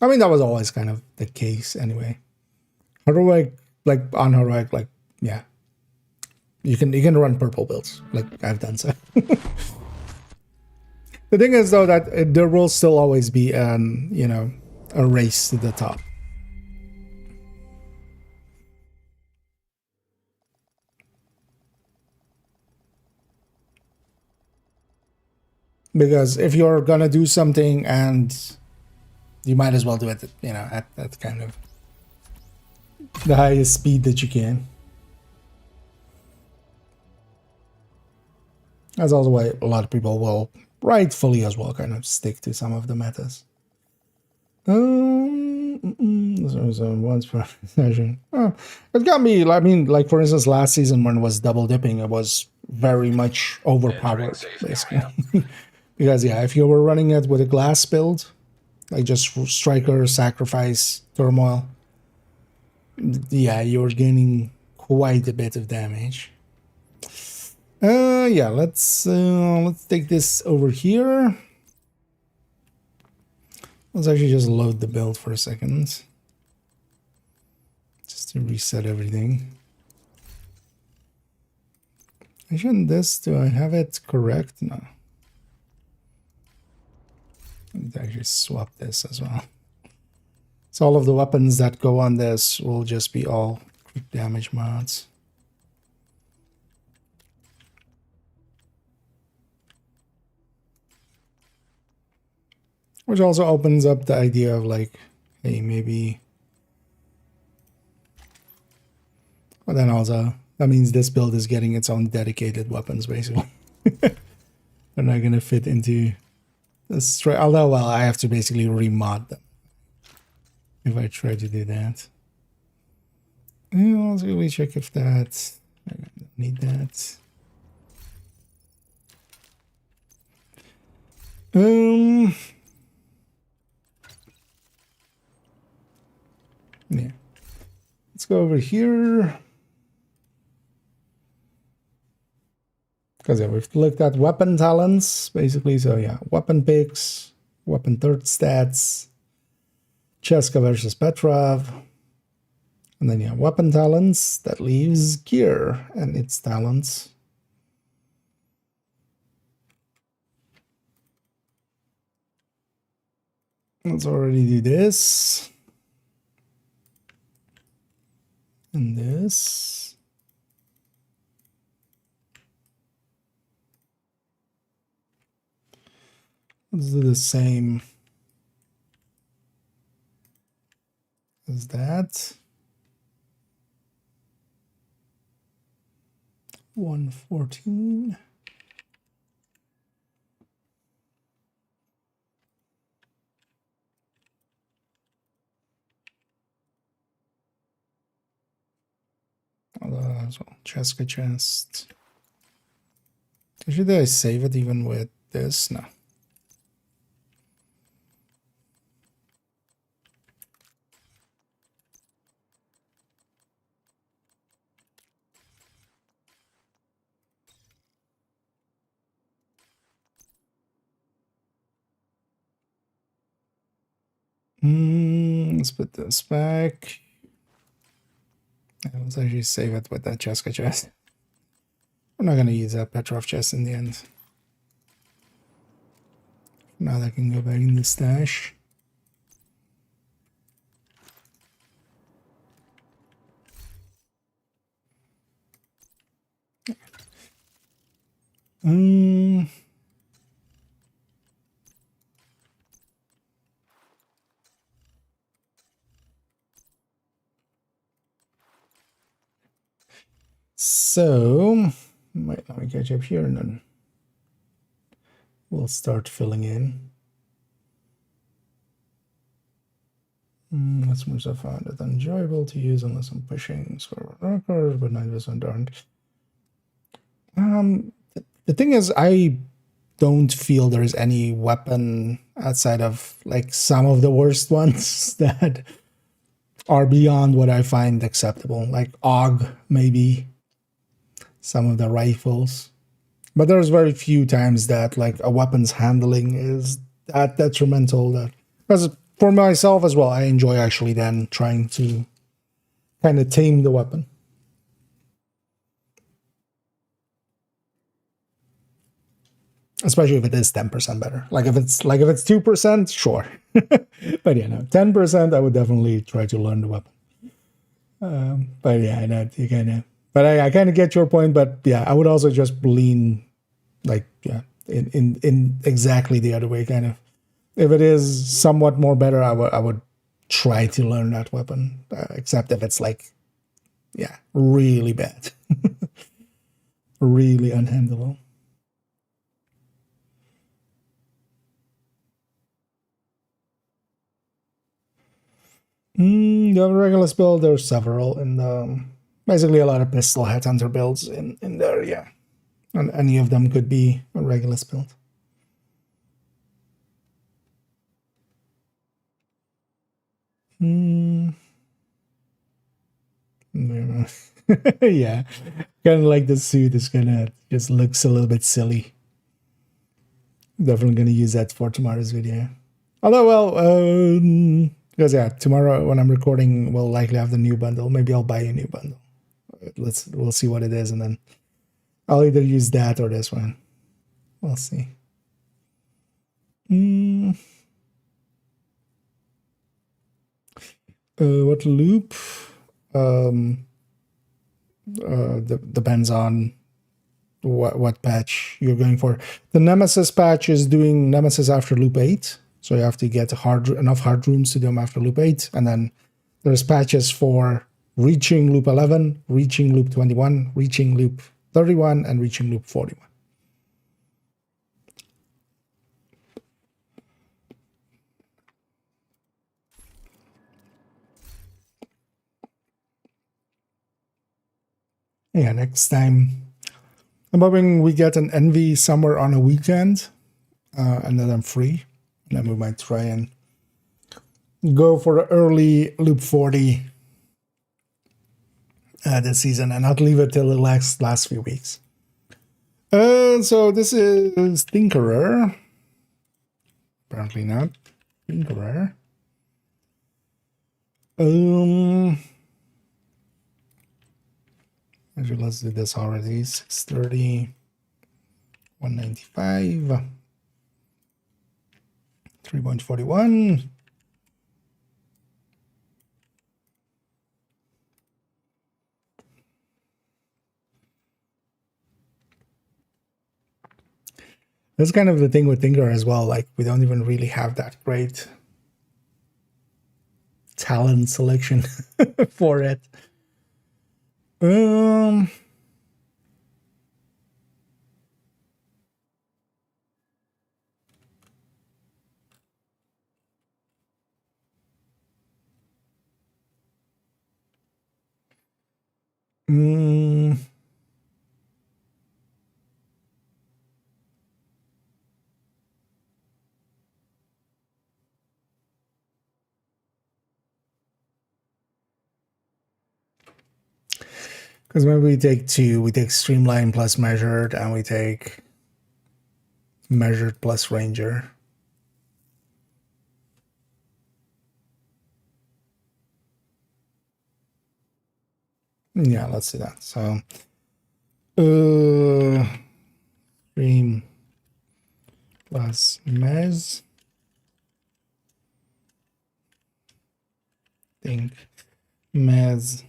I mean, that was always kind of the case anyway. Heroic, like on heroic, like, yeah. You can run purple builds, like I've done so. The thing is though that there will still always be you know, a race to the top. Because if you're gonna do something, and you might as well do it, you know, at that kind of the highest speed that you can. That's also why a lot of people will, rightfully as well, kind of stick to some of the metas. Once per session. It got me, I mean, like for instance, last season when it was double dipping, it was very much overpowered, basically. Because yeah, if you were running it with a glass build, like just striker, sacrifice, turmoil, yeah, you're gaining quite a bit of damage. Yeah, let's take this over here. Let's actually just load the build for a second, just to reset everything. Shouldn't this, do I have it correct? No. Let's actually swap this as well. So all of the weapons that go on this will just be all quick damage mods. Which also opens up the idea of like, hey, maybe... But then also, that means this build is getting its own dedicated weapons, basically. They're not going to fit into this. Although, well, I have to basically remod them if I try to do that. Let's really check if that... I don't need that. Yeah. Let's go over here. Because yeah, we've looked at weapon talents, basically. So yeah, weapon picks, weapon third stats, Cheska versus Petrov. And then yeah, weapon talents, that leaves gear and its talents. Let's already do this. And this. Let's do the same as that. 114. As well, Cheska chest. Should I save it even with this? No. Let's put this back. Let's actually save it with that Cheska chest. I'm not going to use that Petrov chest in the end. Now that can go back in the stash. So, wait, let me catch up here and then we'll start filling in. Let's move so found it enjoyable to use unless I'm pushing server records, but 90% aren't. The thing is, I don't feel there's any weapon outside of like some of the worst ones that are beyond what I find acceptable, like AUG, maybe some of the rifles. But there's very few times that like a weapon's handling is that detrimental. That because for myself as well, I enjoy actually then trying to kind of tame the weapon. Especially if it is 10% better. Like if it's 2%, sure. But yeah, no, 10%, I would definitely try to learn the weapon. But yeah, I know you kind of. But I kind of get your point. But yeah, I would also just lean, like yeah, in exactly the other way, kind of. If it is somewhat more better, I would try to learn that weapon. Except if it's like, yeah, really bad, really unhandleable. The regular build, there's several, and basically a lot of pistol headhunter builds in there, yeah. And any of them could be a regular build. Yeah, kind of like the suit is gonna just looks a little bit silly. Definitely gonna use that for tomorrow's video. Although, well, because yeah, tomorrow when I'm recording, we'll likely have the new bundle. Maybe I'll buy a new bundle. We'll see what it is, and then I'll either use that or this one. We'll see. What loop? Depends on what patch you're going for. The Nemesis patch is doing Nemesis after loop 8. So you have to get enough hard rooms to do them after loop 8. And then there's patches for reaching loop 11, reaching loop 21, reaching loop 31, and reaching loop 41. Yeah, next time I'm hoping we get an Envy somewhere on a weekend, and then I'm free. And then we might try and go for the early loop 40 this season and not leave it till the last few weeks. So this is Tinkerer. Apparently not. Tinkerer. Actually, let's do this already. 630, 195, 3.41. That's kind of the thing with Tinker as well. Like, we don't even really have that great talent selection for it. Because maybe we take two. We take streamline plus measured, and we take measured plus ranger. Yeah, let's do that. So, stream plus mez. Think mez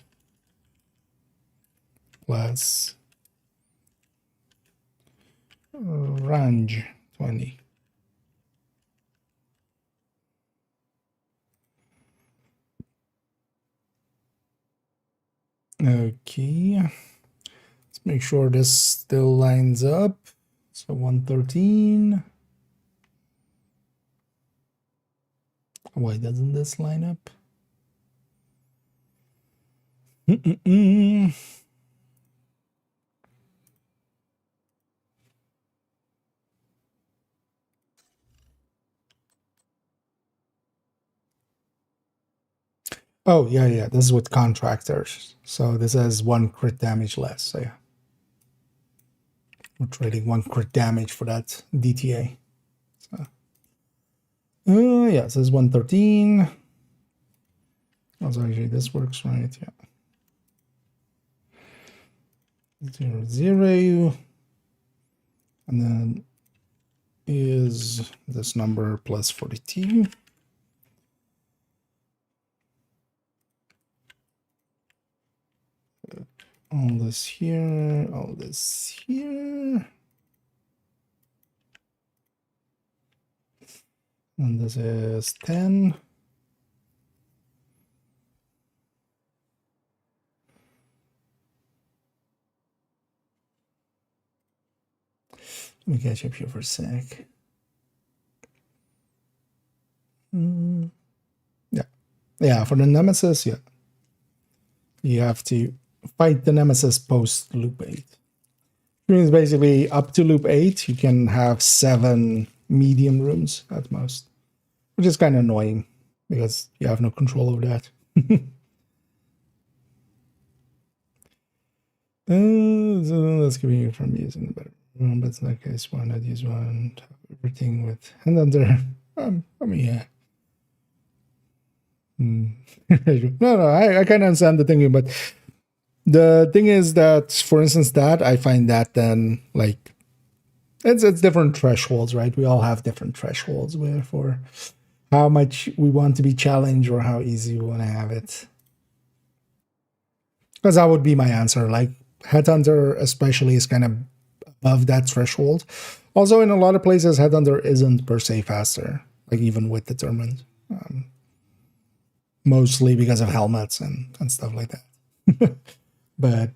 plus range 20. Okay, let's make sure this still lines up. So 113. Why doesn't this line up? Oh, yeah. This is with contractors. So this has 1 crit damage less. So yeah. We're trading 1 crit damage for that DTA. So yeah, this is 113. Also, actually, this works, right? Yeah. 0, 0. And then is this number plus 42. All this here, all this here. And this is 10. Let me catch up here for a sec. Yeah, for the nemesis, yeah. You have to fight the nemesis post loop 8. Which means basically up to loop 8, you can have 7 medium rooms at most. Which is kind of annoying, because you have no control over that. So let's keep you from using the better room, but in that case, why not use one, everything with hand under. I mean, yeah. No, I kind of understand the thing, but the thing is that, for instance, that I find that then, like, it's different thresholds, right? We all have different thresholds for how much we want to be challenged or how easy we want to have it. Because that would be my answer. Like, Headhunter especially is kind of above that threshold. Also, in a lot of places, Headhunter isn't per se faster, like even with Determined. Mostly because of helmets and stuff like that. but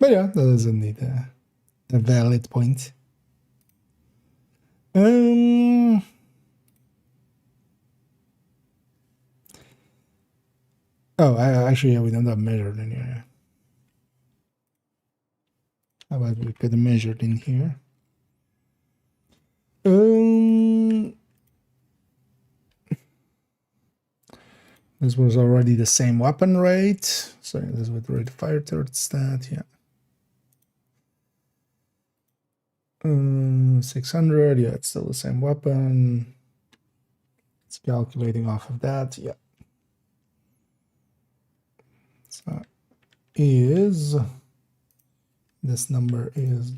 yeah, that is indeed a valid point. Oh, actually, yeah, we don't have measured in here. How about we put a measured in here? This was already the same weapon rate. So this is with rate fire turret stat, yeah. 600, yeah, it's still the same weapon. It's calculating off of that, yeah. So is this number is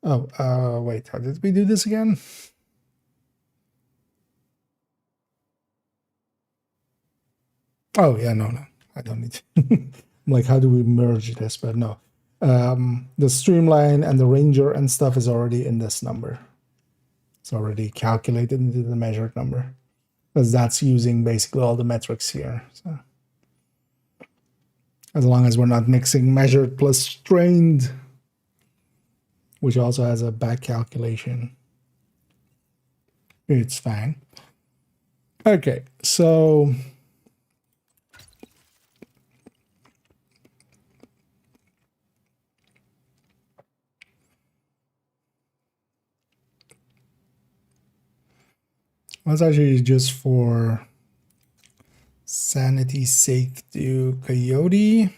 Oh, wait, how did we do this again? Oh, yeah, no, I don't need to. I'm like, how do we merge this? But no. The streamline and the ranger and stuff is already in this number. It's already calculated into the measured number. Because that's using basically all the metrics here. So as long as we're not mixing measured plus strained, which also has a back calculation, it's fine. Okay, so let's actually just for sanity's sake do coyote.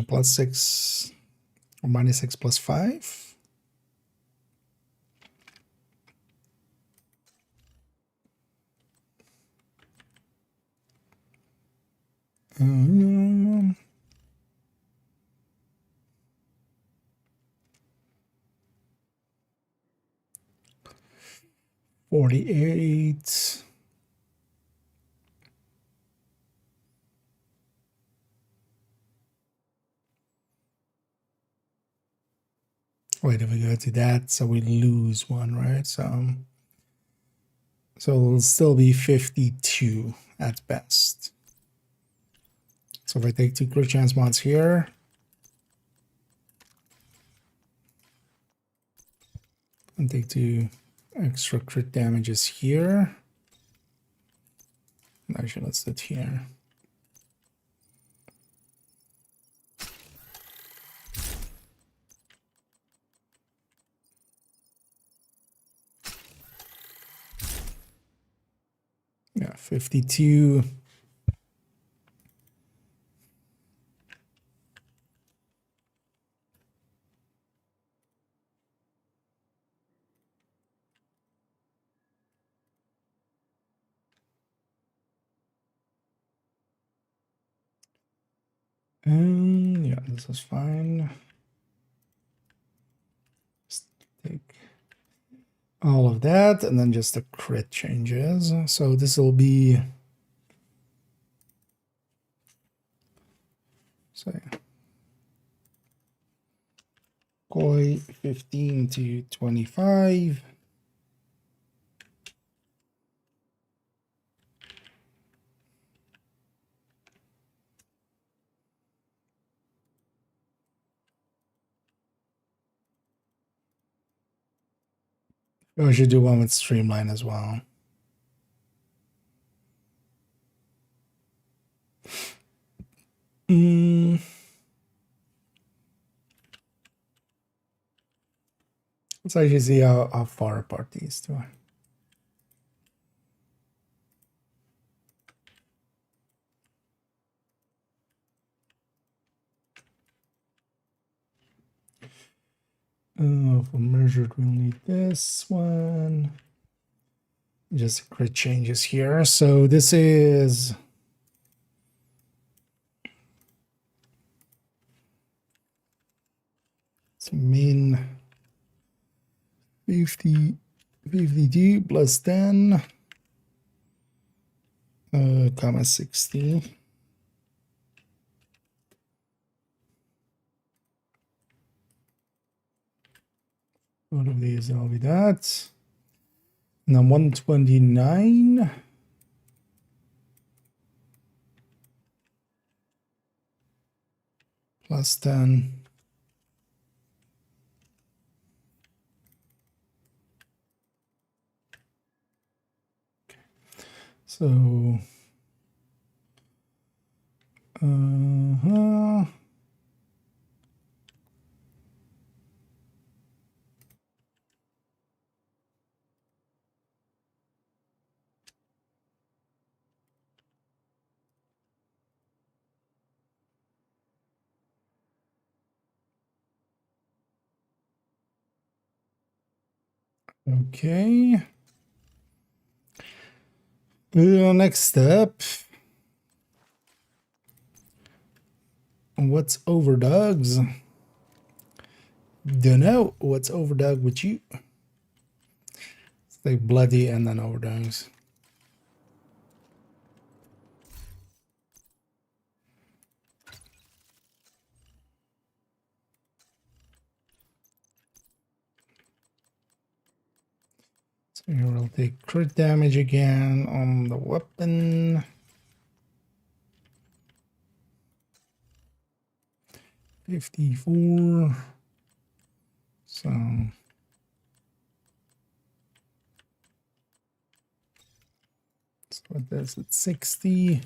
+6 or -6 +5. Um, 48. Wait, if we go to that, so we lose one, right? So it'll still be 52 at best. So if I take 2 crit chance mods here, and take 2 extra crit damages here. Actually, let's do it here. Yeah, 52. Yeah, this is fine. Just take all of that, and then just the crit changes. So this will be, say, koi 15 to 25. I should do one with streamline as well. Let's actually see how far apart these two are. For measured, we'll need this one. Just crit changes here. So this is min 52 plus 10, comma 60. One of these, I'll be that. And then 129. Plus 10. So, okay. Next up, what's overdogs? Don't know what's overdog with you. It's like bloody and then overdogs. So here we'll take crit damage again on the weapon. 54. So what that's at 60.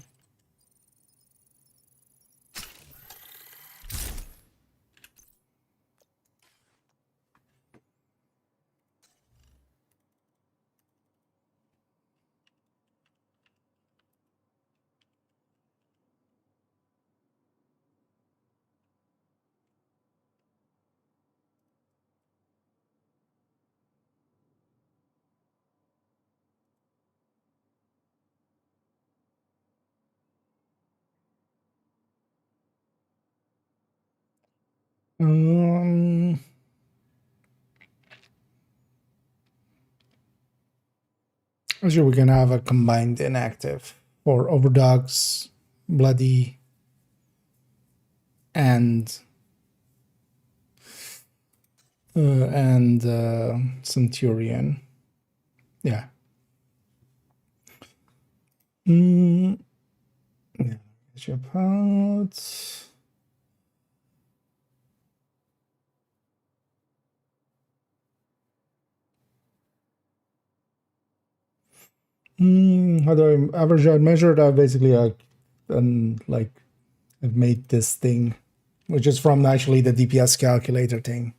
Sure, we can have a combined inactive for overdogs, bloody, and Centurion. Yeah. Yeah. Ship out. How do I average out measured? I basically like I've made this thing, which is from actually the DPS calculator thing.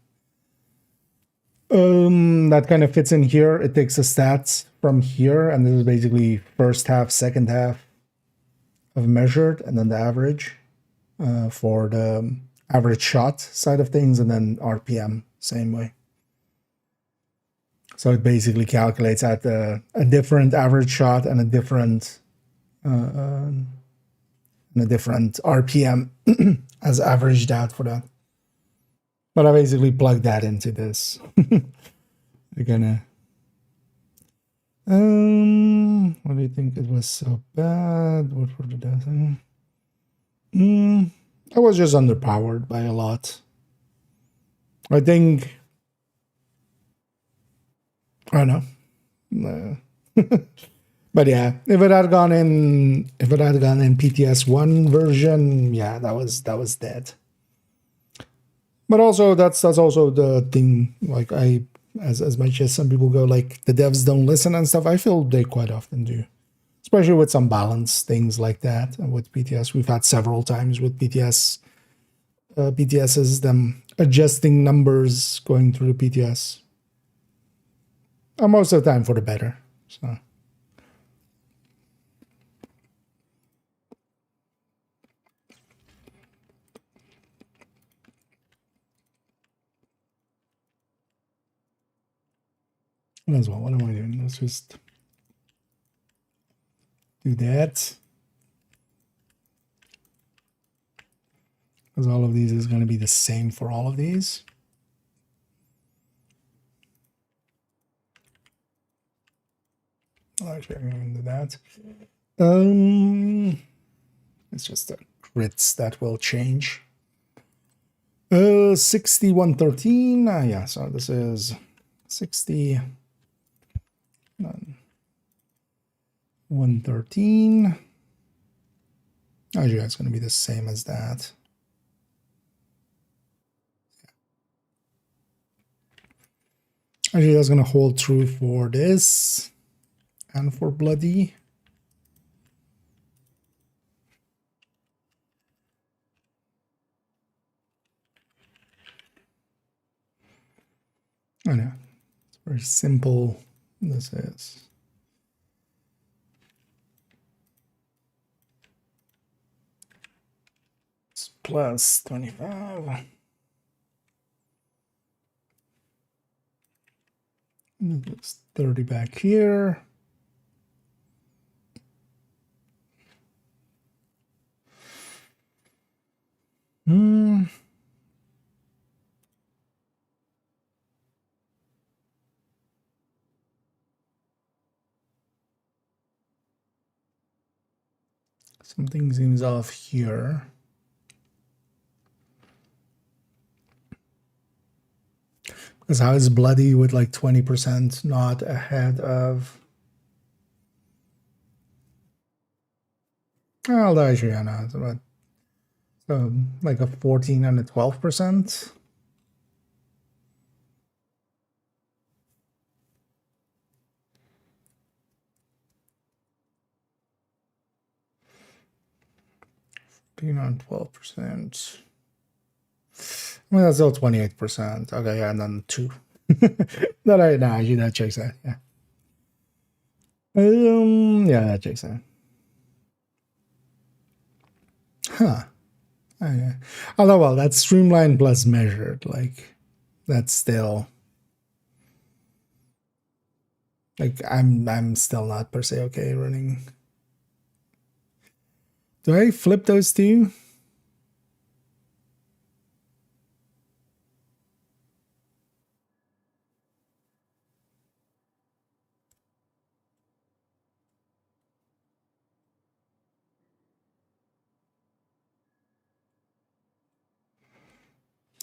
That kind of fits in here. It takes the stats from here, and this is basically first half, second half of measured, and then the average for the average shot side of things, and then RPM same way. So it basically calculates at a different average shot and a different RPM as averaged out for that. But I basically plugged that into this. We're gonna. What do you think? It was so bad. What were the deaths? I was just underpowered by a lot. I think. I don't know. But yeah, if it had gone in PTS 1 version, yeah, that was dead. But also that's also the thing, like as much as some people go like the devs don't listen and stuff, I feel they quite often do. Especially with some balance things like that. And with PTS, we've had several times with PTSs, them adjusting numbers going through the PTS. And most of the time for the better. So as well, what am I doing? Let's just do that. Because all of these is going to be the same for all of these. Actually, I'm going to do that. It's just the crits that will change. 6113. Yeah, so this is 60. 113. Actually, that's going to be the same as that. Actually, that's going to hold true for this and for bloody. I know. It's very simple. This is. It's plus 25. And it's 30 back here. Hmm. Something seems off here. Because how is bloody with like 20% not ahead of... Well, actually, I know. It's about so like a 14 and a 12%. Being on 12%. Well, that's still 28%. Okay, yeah, and then 2. That right now, actually, that checks out. Yeah. Yeah, that checks out. Huh. Oh, yeah. Although, well, that's streamlined plus measured. Like, that's still... Like, I'm still not per se okay running. Do I flip those two?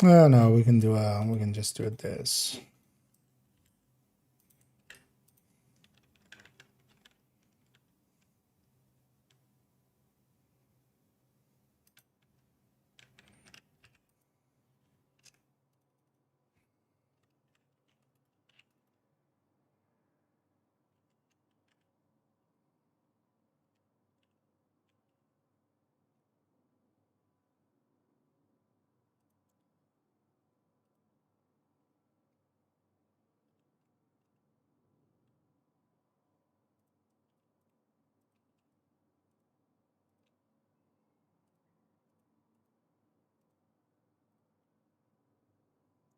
Oh no, we can just do this.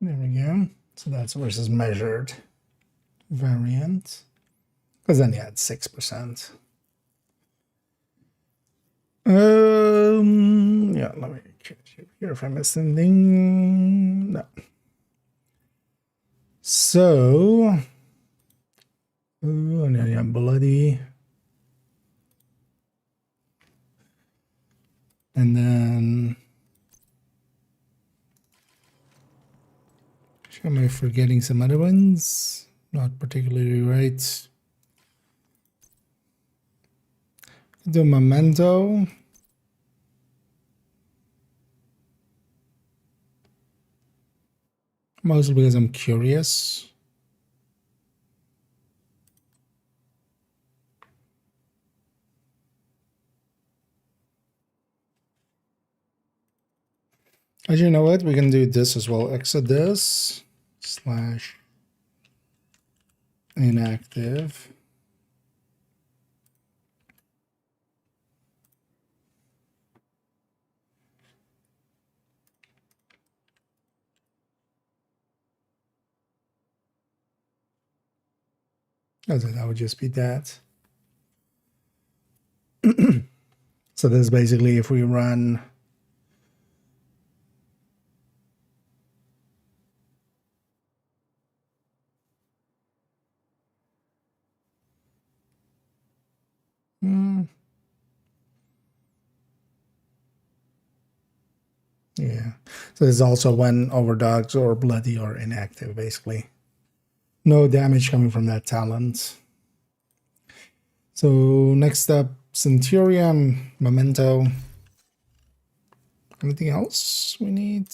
There we go. So that's versus measured variant. Because then, yeah, it's 6%. Yeah, let me check here if I missed anything. No. So, and then, yeah, bloody. And then, am I forgetting some other ones? Not particularly right. Do memento. Mostly because I'm curious. Actually, you know what? We can do this as well. Exodus / inactive. Oh, so that would just be that. So this is basically if we run yeah. So this is also when overdogs or bloody or inactive, basically. No damage coming from that talent. So next up, Centurion, Memento. Anything else we need?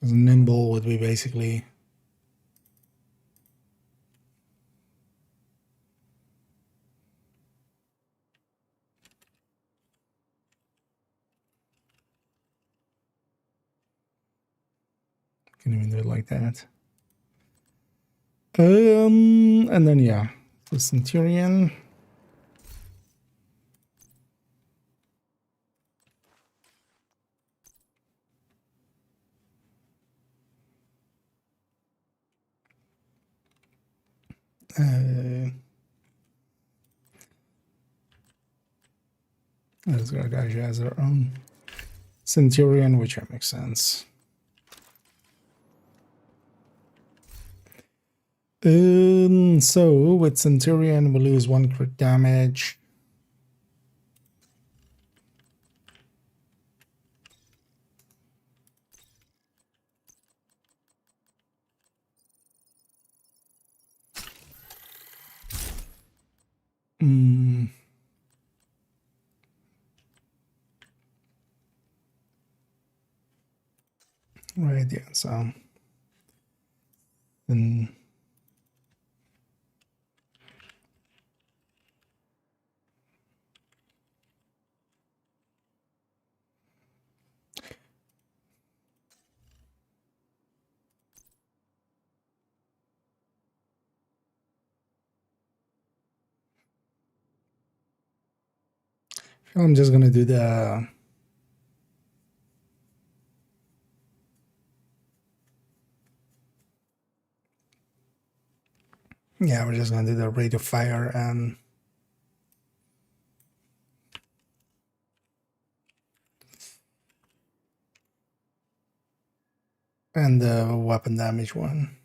Nimble would be basically can even do it like that. And then yeah, the Centurion. This guy has her own Centurion, which makes sense. So with Centurion, we lose 1 crit damage. Right, yeah, so then I'm just gonna do the we're just gonna do the rate of fire and the weapon damage one.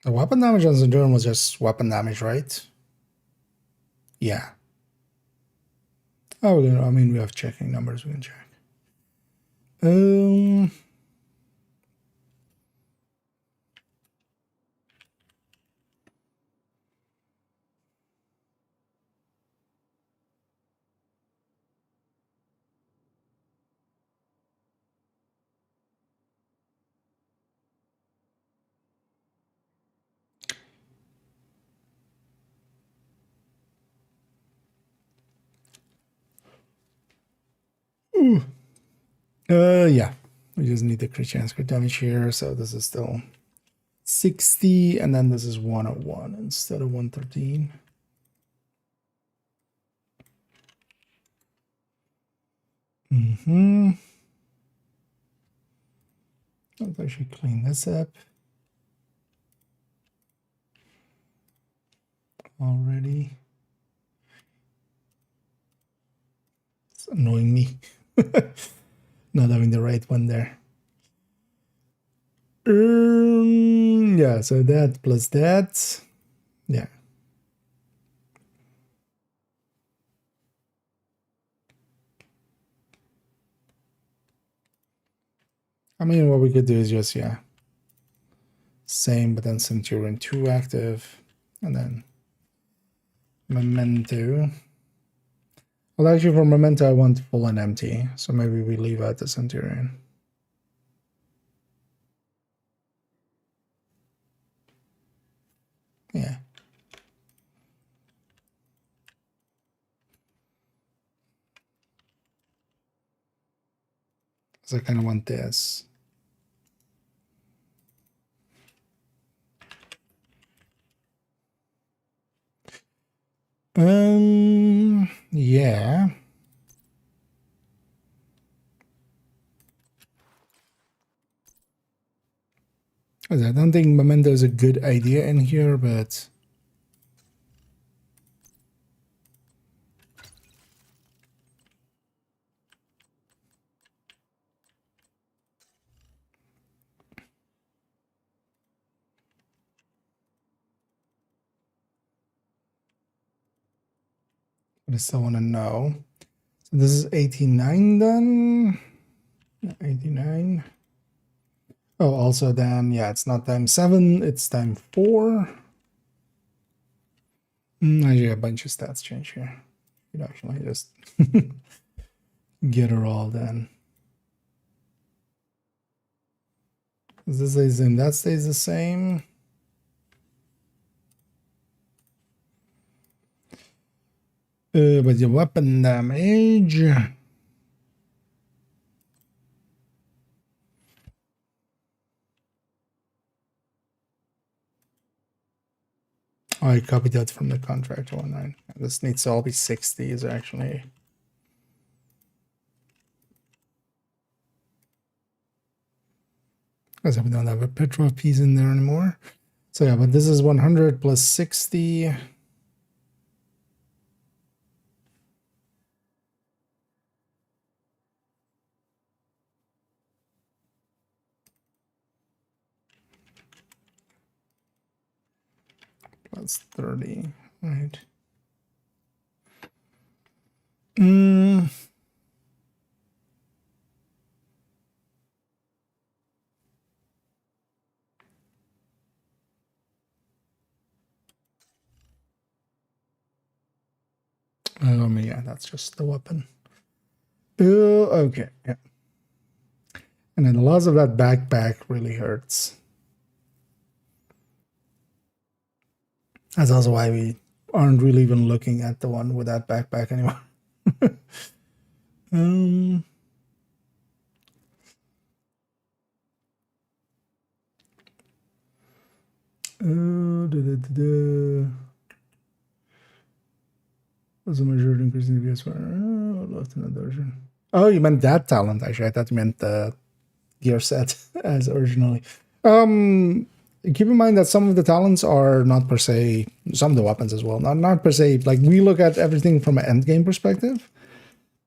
The weapon damage on Centurion was just weapon damage, right? Yeah. Oh, I mean, we have checking numbers, we can check. Yeah, we just need the crit chance crit damage here, so this is still 60, and then this is 101 instead of 113. Let's actually clean this up already. It's annoying me not having the right one there. Yeah, so that plus that, yeah. I mean, what we could do is just, same, but then Centurion 2 active, and then Memento. Well, actually, for Memento, I want full and empty, so maybe we leave out the Centurion. Yeah. So I kind of want this. Yeah. I don't think Memento is a good idea in here, but I still want to know. So this is 89 then? 89. Oh, also then, yeah, it's not times 7, it's times 4. Actually, a bunch of stats change here. You could actually just get her all then. This stays the same, that stays the same. But your weapon damage. I copied that from the contract 19. This needs to all be 60s actually. Because we don't have a Petrov piece in there anymore. So yeah, but this is 100 plus 60. Plus 30, right? Yeah, that's just the weapon. Okay, yeah. And then the loss of that backpack really hurts. That's also why we aren't really even looking at the one with that backpack anymore. Was a measured increase in the PS4. Lost another version. Oh, you meant that talent, actually. I thought you meant the gear set as originally. Keep in mind that some of the talents are not per se, some of the weapons as well, not per se, like we look at everything from an end game perspective,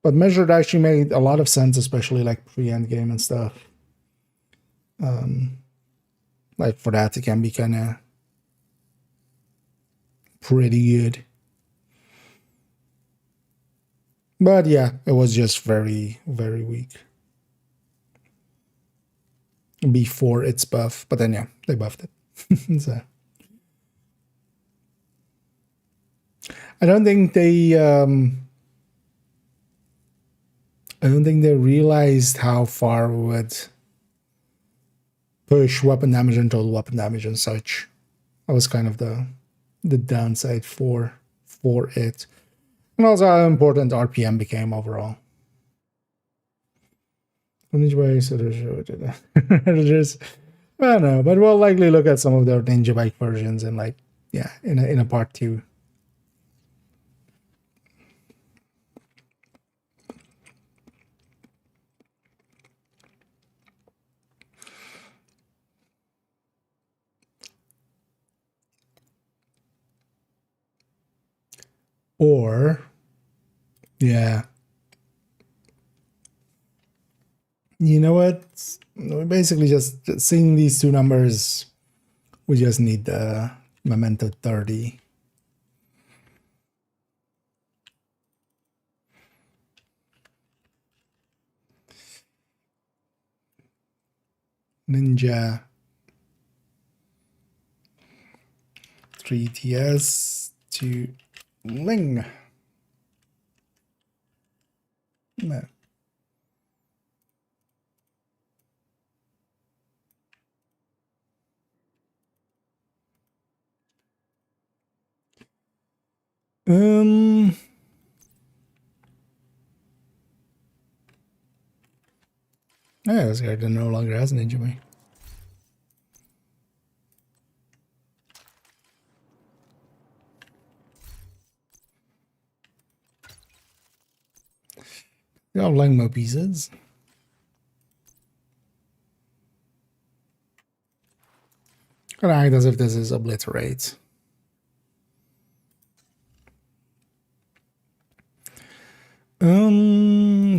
but measured actually made a lot of sense, especially like pre-end game and stuff. Like for that, it can be kind of pretty good. But yeah, it was just very, very weak before its buff. But then yeah, they buffed it. So I don't think they realized how far we would push weapon damage and total weapon damage and such. That was kind of the downside for it. And also how important RPM became overall. Ninja Bike, just, I don't know, but we'll likely look at some of their Ninja Bike versions and like, yeah, in a part 2. Or, yeah. You know what? We basically just seeing these two numbers, we just need the Memento 30. Ninja 3TS to Ling. No. Yeah, this guy no longer has an injury. They all Langmo pieces. Gonna act as if this is obliterate.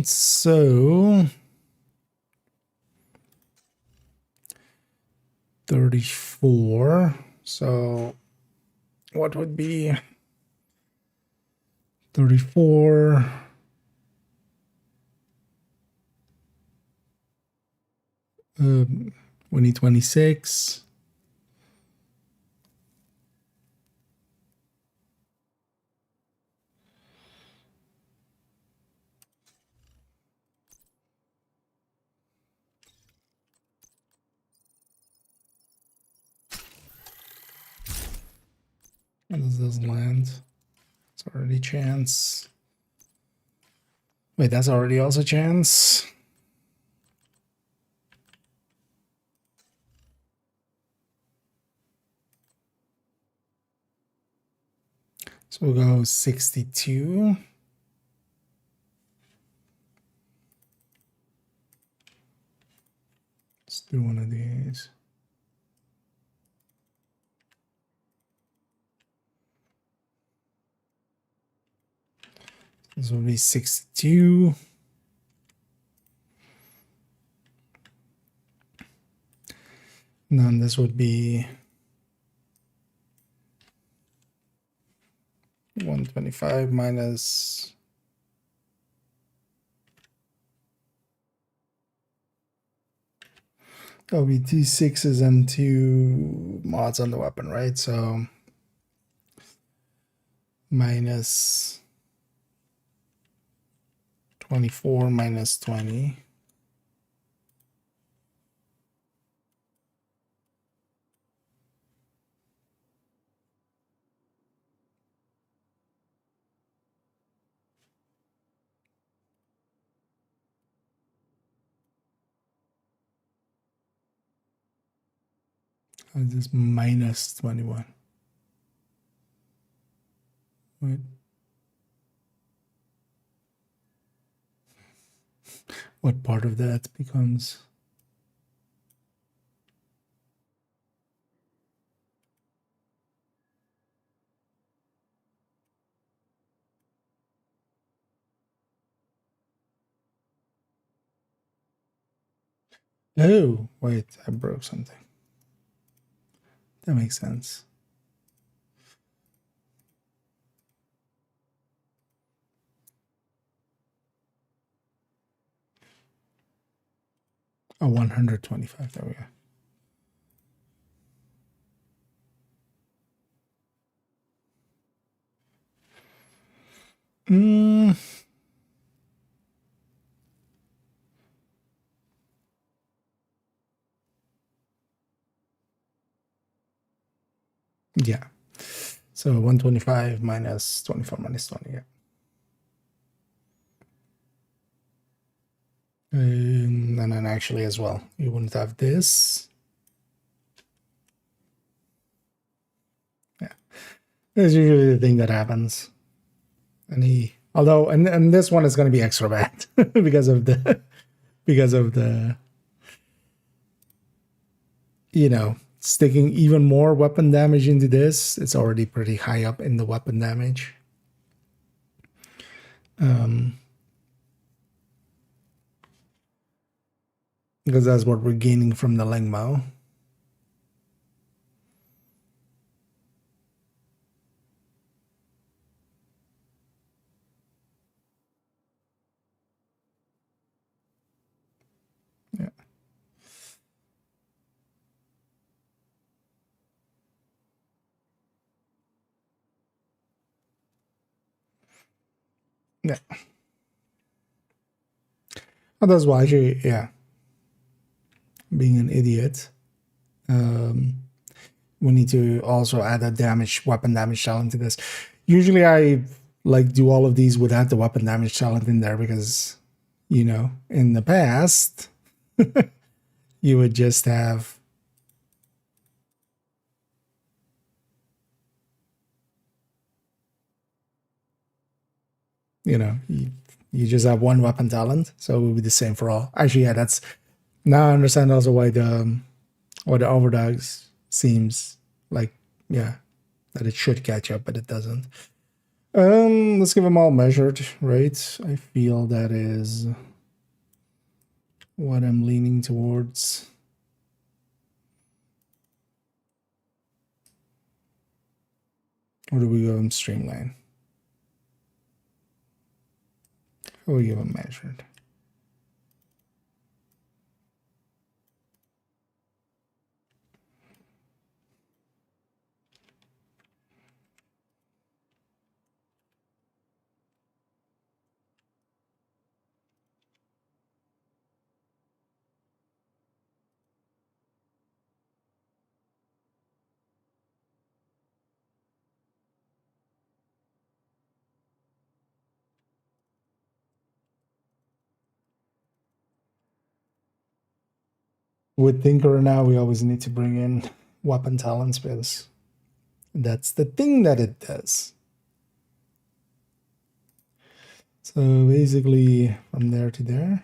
So 34. So what would be 34? We need 26. How does this land? It's already chance. Wait, that's already also chance. So we'll go 62. Let's do one of these. This will be 62. And then this would be 125 minus that'll be 2 6s and 2 mods on the weapon, right? So minus 24 minus 20. This is minus 21. Wait. What part of that becomes? Oh, wait, I broke something. That makes sense. Oh, 125, there we go. Yeah. So 125 minus 24 minus 20, yeah. And then actually as well, you wouldn't have this. Yeah. That's usually the thing that happens. And although this one is going to be extra bad because of the you know, sticking even more weapon damage into this. It's already pretty high up in the weapon damage. Because that's what we're gaining from the Lengmao. Yeah. Yeah. Oh, that's why she, yeah. Being an idiot. We need to also add a weapon damage talent to this. Usually I like do all of these without the weapon damage talent in there because, you know, in the past, you would just have you just have one weapon talent, so it would be the same for all. Actually, yeah, that's now I understand also why the overdogs seems like, yeah, that it should catch up, but it doesn't. Let's give them all measured, right? I feel that is what I'm leaning towards. Or do we go in streamline? Or we give them measured? With Tinkerer now, we always need to bring in weapon talents because that's the thing that it does. So basically from there to there.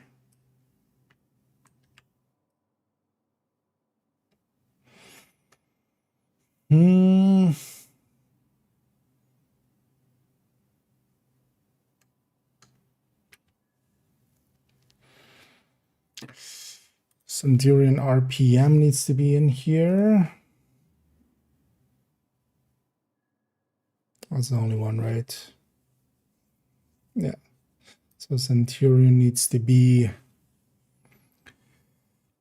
Centurion RPM needs to be in here. That's the only one, right? Yeah. So Centurion needs to be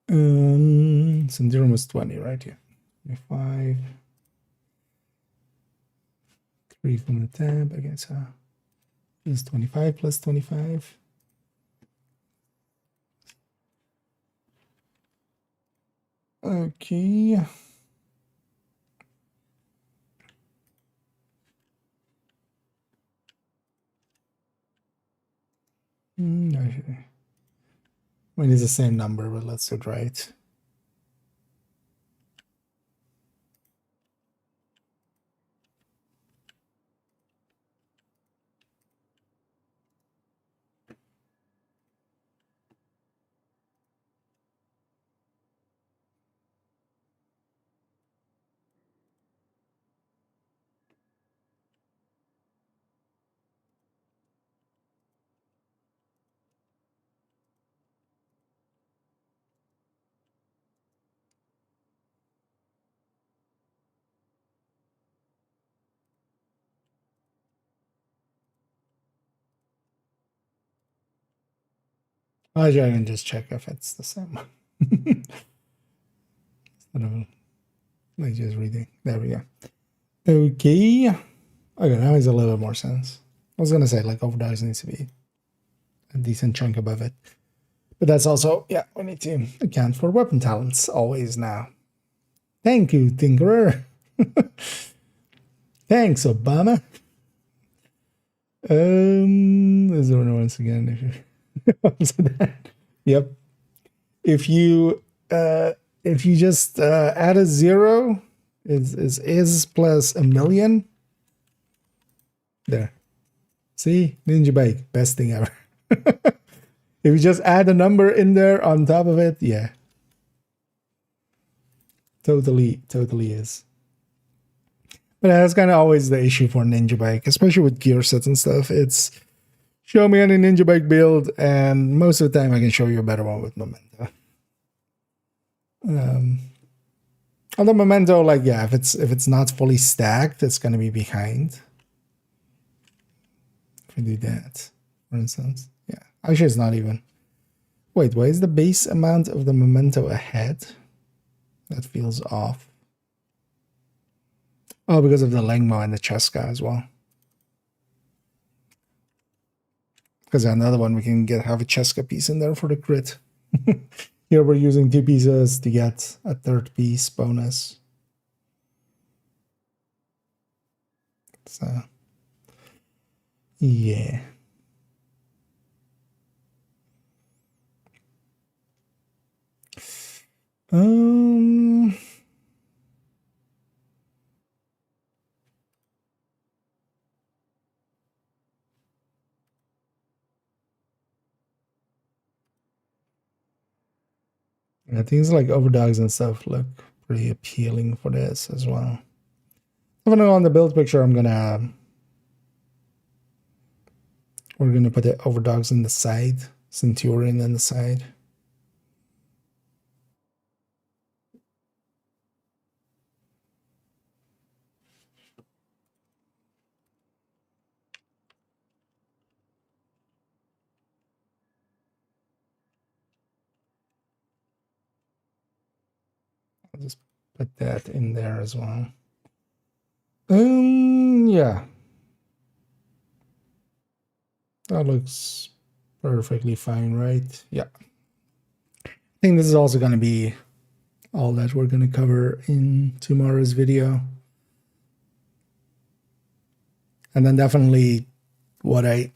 Centurion was 20, right? Yeah. 25. 3 from the tab, I guess. Plus 25 plus 25. Okay. I mean, it's the same number, but let's do it right. I can just check if it's the same. Instead of like just reading. There we go. Okay. Okay, now makes a little bit more sense. I was gonna say like overdogs needs to be a decent chunk above it. But that's also, yeah, we need to account for weapon talents always now. Thank you, Tinkerer. Thanks, Obama. There's one once again. Yep. If you just add a 0, is plus a million. There. See? Ninja Bike, best thing ever. If you just add a number in there on top of it, yeah. Totally is. But that's kind of always the issue for Ninja Bike, especially with gear sets and stuff. It's show me any Ninja Bike build, and most of the time I can show you a better one with Memento. Although Memento, like, yeah, if it's not fully stacked, it's gonna be behind. If we do that, for instance. Yeah. Actually, it's not even. Wait, why is the base amount of the Memento ahead? That feels off. Oh, because of the Lengmo and the Cheska as well. Because another one, we can have a Cheska piece in there for the crit. Here we're using 2 pieces to get a 3rd piece bonus. So, yeah. Yeah, things like overdogs and stuff look pretty appealing for this as well. Even on the build picture, we're gonna put the overdogs in the side, Centurion in the side. I'll just put that in there as well. Yeah. That looks perfectly fine, right? Yeah. I think this is also going to be all that we're going to cover in tomorrow's video. And then definitely what I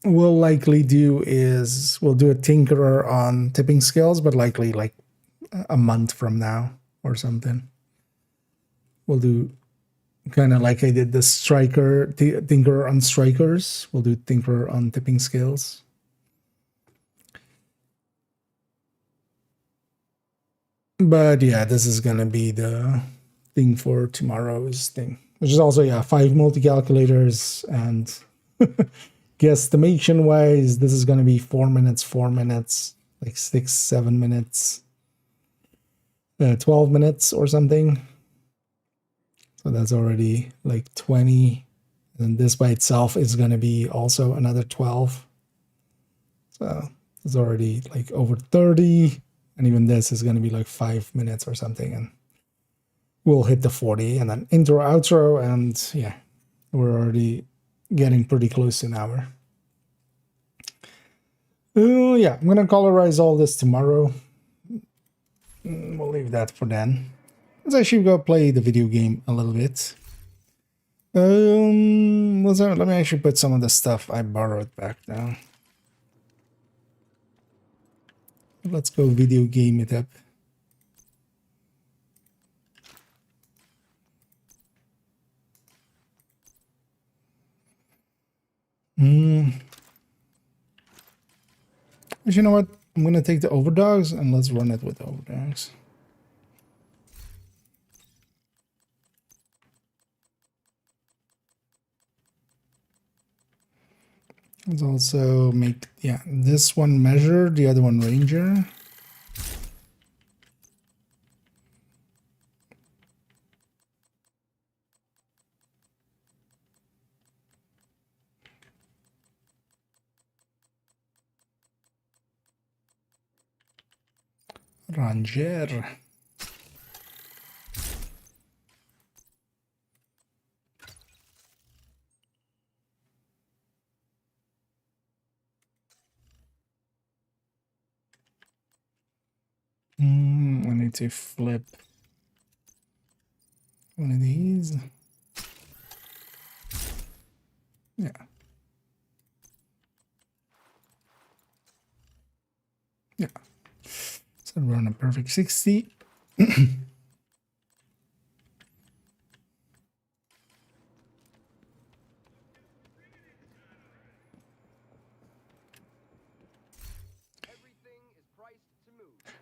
will likely do is we'll do a tinkerer on tipping skills, but likely like a month from now or something. We'll do kind of like I did the Tinker on strikers. We'll do Tinker on tipping scales. But yeah, this is gonna be the thing for tomorrow's thing, which is also 5 multi-calculators, and guesstimation wise, this is gonna be 4 minutes, like 6-7 minutes, 12 minutes or something. So that's already like 20, and this by itself is gonna be also another 12. So it's already like over 30. And even this is going to be like 5 minutes or something, and we'll hit the 40, and then intro, outro, and yeah, we're already getting pretty close to an hour. Yeah, I'm going to colorize all this tomorrow. We'll leave that for then. Let's actually go play the video game a little bit. Let me actually put some of the stuff I borrowed back down. Let's go video game it up. But you know what? I'm going to take the overdogs and let's run it with overdogs. Let's also make, this one measure, the other one ranger. Ranger. I need to flip one of these. Yeah. Yeah. So we're on a perfect 60.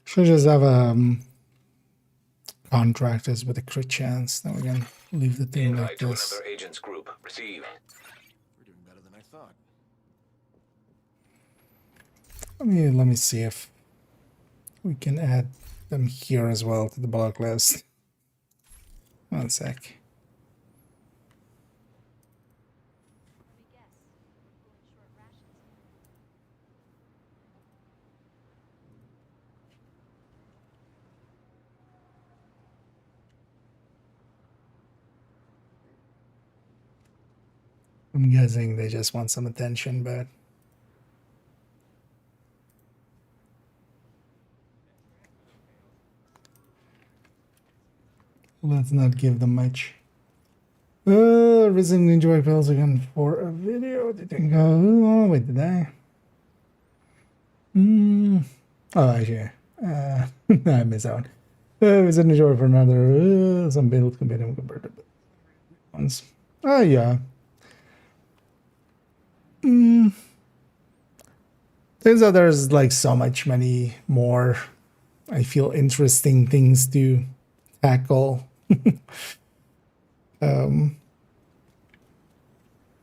Should just have contractors with a crit chance. Then we can leave the thing like Invite to this. another agent's group. Receive. We're doing better than I thought. Let me see if we can add them here as well to the block list. 1 sec. I'm guessing they just want some attention, but let's not give them much. Resident Ninja Pills again for a video. Did they go? Oh, wait, did I? Oh, actually, I missed out. Resident Ninja for another. Some build compared to ones. Oh, yeah. Turns out there's like so many more, I feel, interesting things to tackle.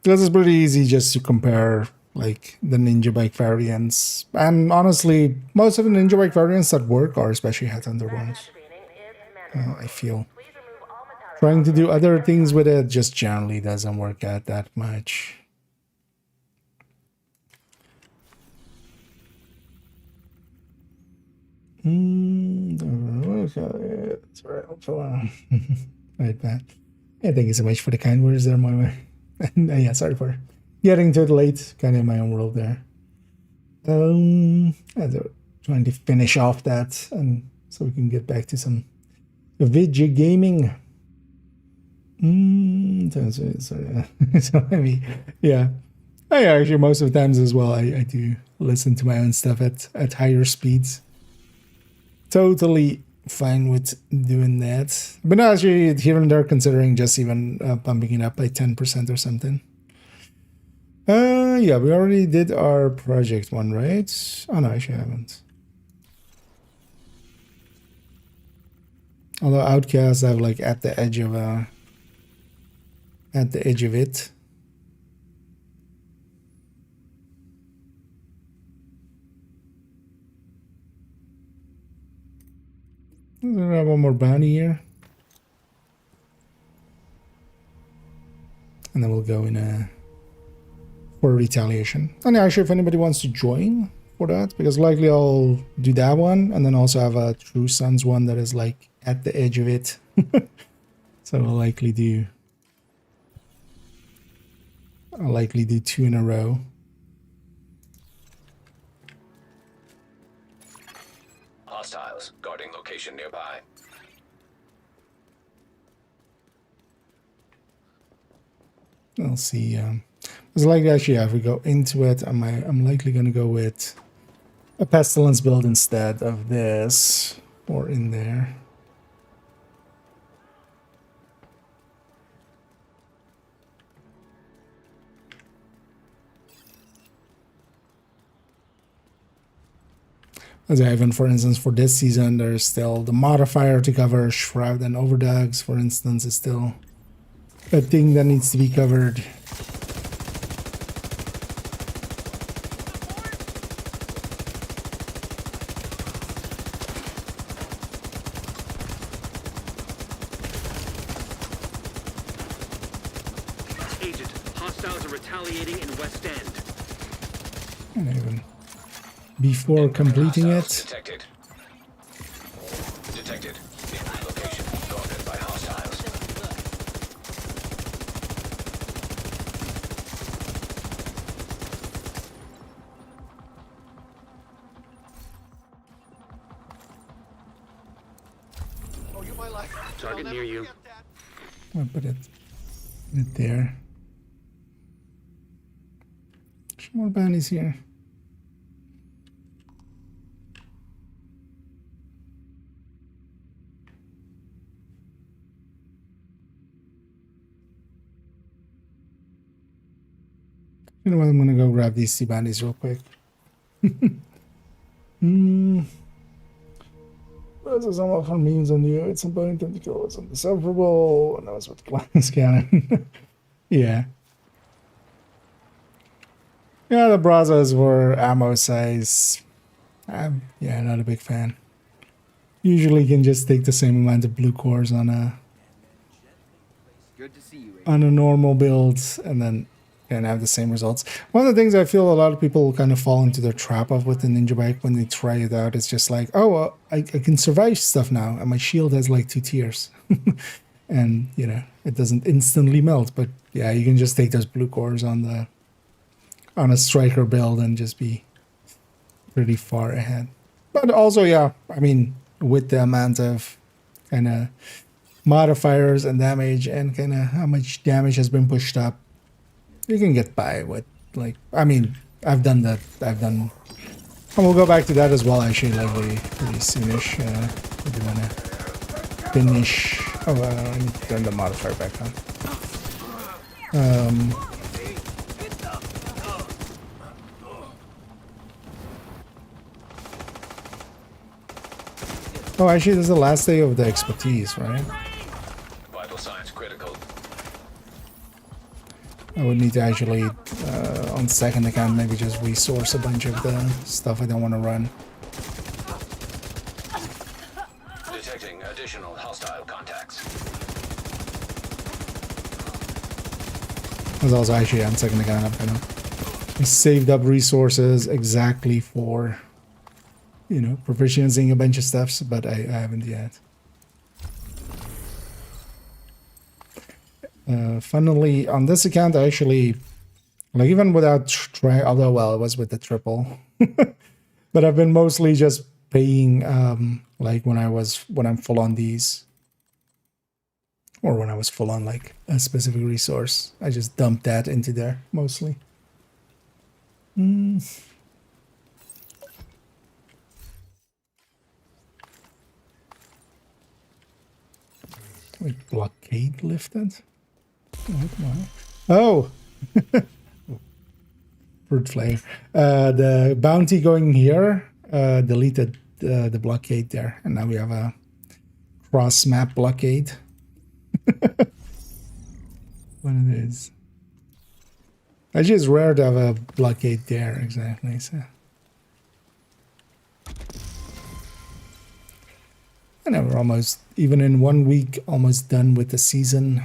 This is pretty easy just to compare like the ninja bike variants, and honestly most of the ninja bike variants that work are especially Headhunter ones. I feel trying to do other things with it just generally doesn't work out that much. That's right. Right, Pat. Yeah, thank you so much for the kind words there, my way. And yeah, sorry for getting to it late, kind of in my own world there. Trying to finish off that, and so we can get back to some video gaming. So I mean, yeah. I actually most of the times as well, I do listen to my own stuff at higher speeds. Totally fine with doing that. But no, actually, here and there, considering just even bumping it up by 10% or something. Yeah, we already did our project one, right? Oh no, actually I haven't. Although Outcast, I have like at the edge of it. I have one more bounty here. And then we'll go in for retaliation. And actually, if anybody wants to join for that, because likely I'll do that one, and then also have a True Sons one that is like at the edge of it. So I'll likely do 2 in a row. Hostiles guarding location nearby. I'll see. It's likely actually, yeah, if we go into it, I'm likely going to go with a pestilence build instead of this, or in there. As even for instance, for this season, there's still the modifier to cover. Shroud and Overdogs, for instance, is still a thing that needs to be covered. Agent, hostiles are retaliating in West End. And even before completing it. Detected. Detected. In location guarded by hostiles. Oh, you my life. Target near you. I'll put it there. There's more bounties here. You know what? I'm gonna go grab these sea bandies real quick. Those are some of our memes on you. It's important to kill us on the Super Bowl. And that was with Glass Cannon. Yeah. Yeah, the Brazos were ammo size. Yeah, not a big fan. Usually can just take the same amount of blue cores on a normal build, and then can have the same results. One of the things I feel a lot of people kind of fall into the trap of with the Ninja Bike when they try it out is just like, oh, I can survive stuff now, and my shield has like 2 tiers. And, you know, it doesn't instantly melt, but yeah, you can just take those blue cores on a striker build and just be pretty far ahead. But also, yeah, I mean, with the amount of kind of modifiers and damage and kind of how much damage has been pushed up, you can get by with, like, I mean, I've done that. And we'll go back to that as well, actually, like pretty soonish. I do want to finish. Oh, I need to turn the modifier back on. Oh, actually, this is the last day of the expertise, right? Vital signs critical. I would need to actually, on second account, maybe just resource a bunch of the stuff I don't want to run. Detecting additional hostile contacts. Because also actually on second account, I've kind of saved up resources exactly for, you know, proficiencying a bunch of stuffs, but I haven't yet. Funnily, on this account, I actually, like, even without trying, although, well, it was with the triple, but I've been mostly just paying, like, when I'm full on these, or when I was full on, like, a specific resource, I just dumped that into there, mostly. Wait, blockade lifted? Oh, come on. Oh! Fruit flare. The bounty going here deleted the blockade there. And now we have a cross-map blockade. What it is. Actually, it's rare to have a blockade there, exactly. So. And now we're almost, even in 1 week, almost done with the season.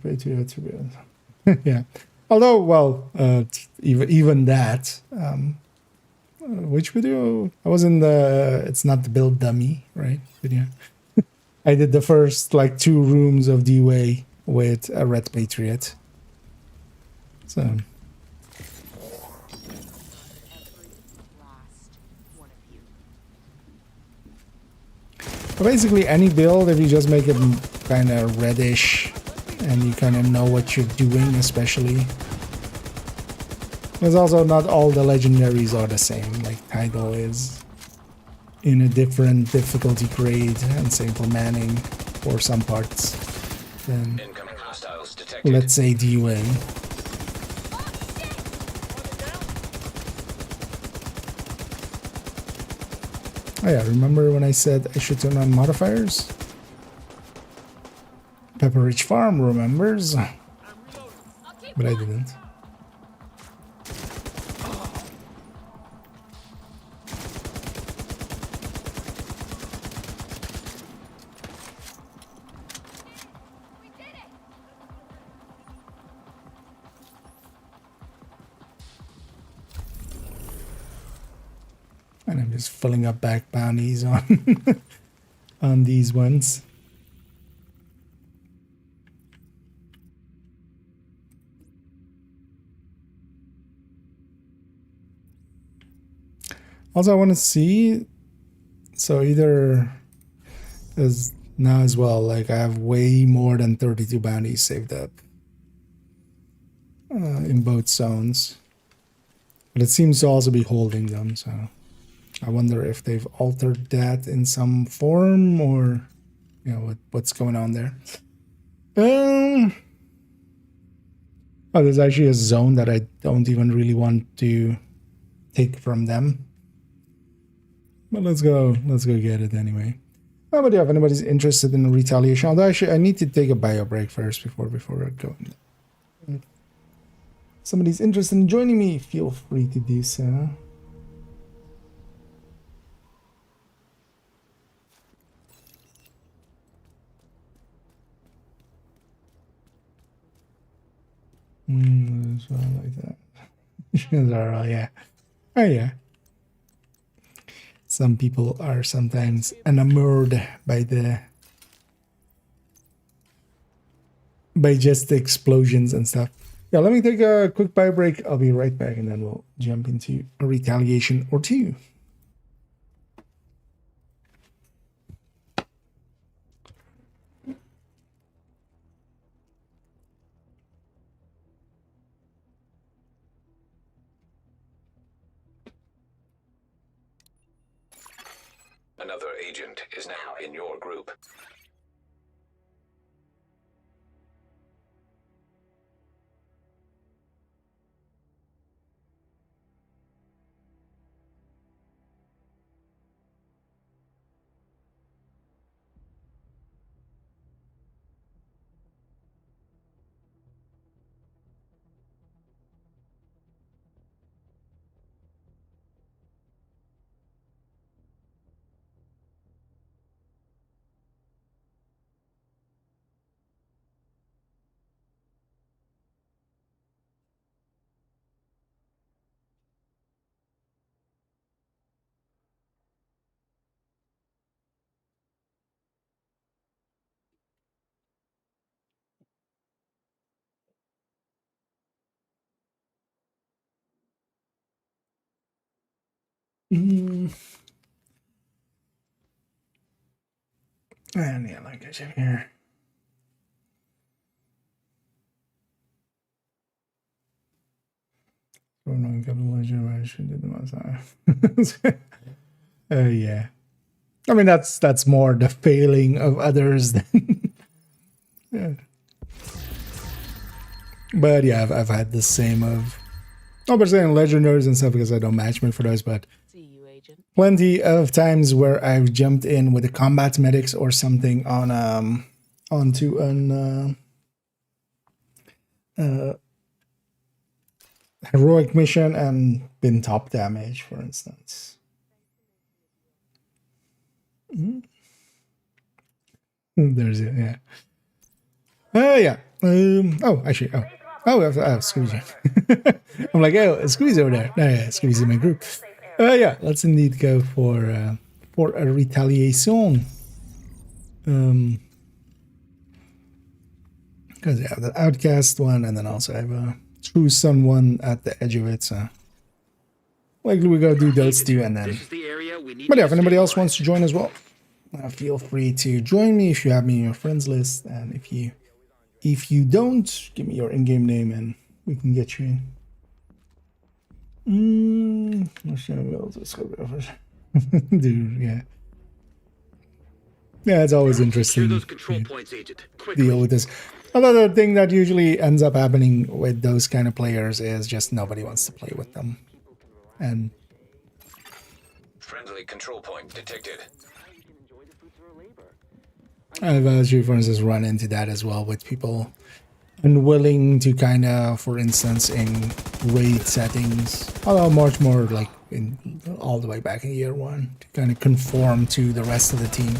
It's yeah. Although, well, even that, which video? I was in the, it's not the build dummy, right? Video. I did the first, like, 2 rooms of DUA with a Red Patriot. So. But basically, any build, if you just make it kind of reddish and you kind of know what you're doing, especially. Because also not all the legendaries are the same. Like Tidal is in a different difficulty grade, and same for Manning for some parts than, let's say, DUA. Oh yeah, remember when I said I should turn on modifiers? Pepper Ridge Farm remembers, but I didn't. And I'm just filling up back bounties on on these ones. Also, I want to see, so either as now as well, like I have way more than 32 bounties saved up in both zones, but it seems to also be holding them, so I wonder if they've altered that in some form, or you know what's going on there. Oh, there's actually a zone that I don't even really want to take from them. But let's go get it anyway. Oh, but yeah, if anybody's interested in retaliation, although actually I need to take a bio break first before I go. If somebody's interested in joining me, feel free to do so. Like that. Yeah. Oh yeah. Some people are sometimes enamored by just the explosions and stuff. Yeah, let me take a quick bio break. I'll be right back, and then we'll jump into a retaliation or two. Another agent is now in your group. And yeah, like I said here. Yeah. I mean, that's more the failing of others than. Yeah. But yeah, I've had the same of. Oh, but saying legendaries and stuff because I don't matchmake for those, but plenty of times where I've jumped in with the combat medics or something on onto an heroic mission and been top damage, for instance. There's it, yeah. Yeah. Oh, actually, Squeezy. I'm like, oh, Squeezy over there. No, yeah, Squeezy in my group. Yeah, let's indeed go for a retaliation. Because yeah, the outcast one, and then also I have a true sun one at the edge of it. So likely we gotta do those two, and then. But yeah, if anybody else wants to join as well, feel free to join me if you have me in your friends list, and if you don't, give me your in-game name and we can get you in. Dude, yeah. Yeah, it's always interesting to deal with this. Another thing that usually ends up happening with those kind of players is just nobody wants to play with them. And friendly control point detected. I've actually, for instance, run into that as well with people unwilling to kind of, for instance, in raid settings, although much more like in all the way back in year one, to kind of conform to the rest of the team.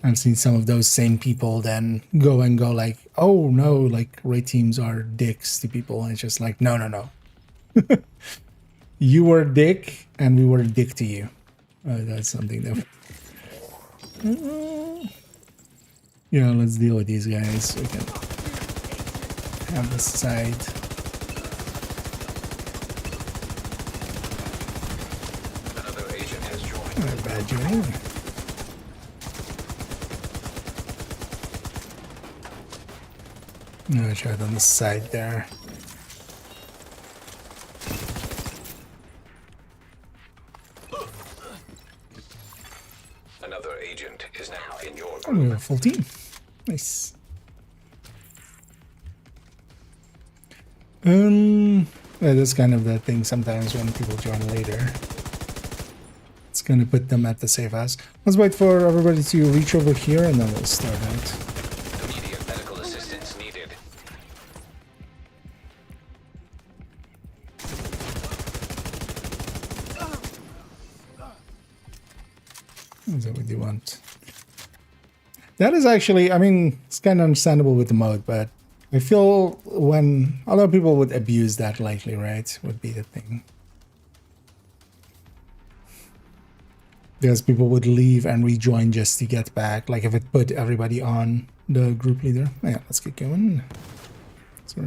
I've seen some of those same people then go like, oh no, like raid teams are dicks to people. And it's just like, no. You were a dick, and we were a dick to you. That's something that. Yeah, let's deal with these guys. We can have this side. Another agent has joined. Not bad joining. I'm gonna try it on the side there. Another agent is now in your group. Oh, we have a full team. Nice. Yeah, that's kind of the thing sometimes when people join later. It's gonna put them at the safe house. Let's wait for everybody to reach over here and then we'll start out. Immediate medical assistance needed. That's what we do want. That is actually, I mean, it's kind of understandable with the mode, but I feel when a lot of people would abuse that lightly, right? Would be the thing. Because people would leave and rejoin just to get back. Like if it put everybody on the group leader. Yeah, let's get going. So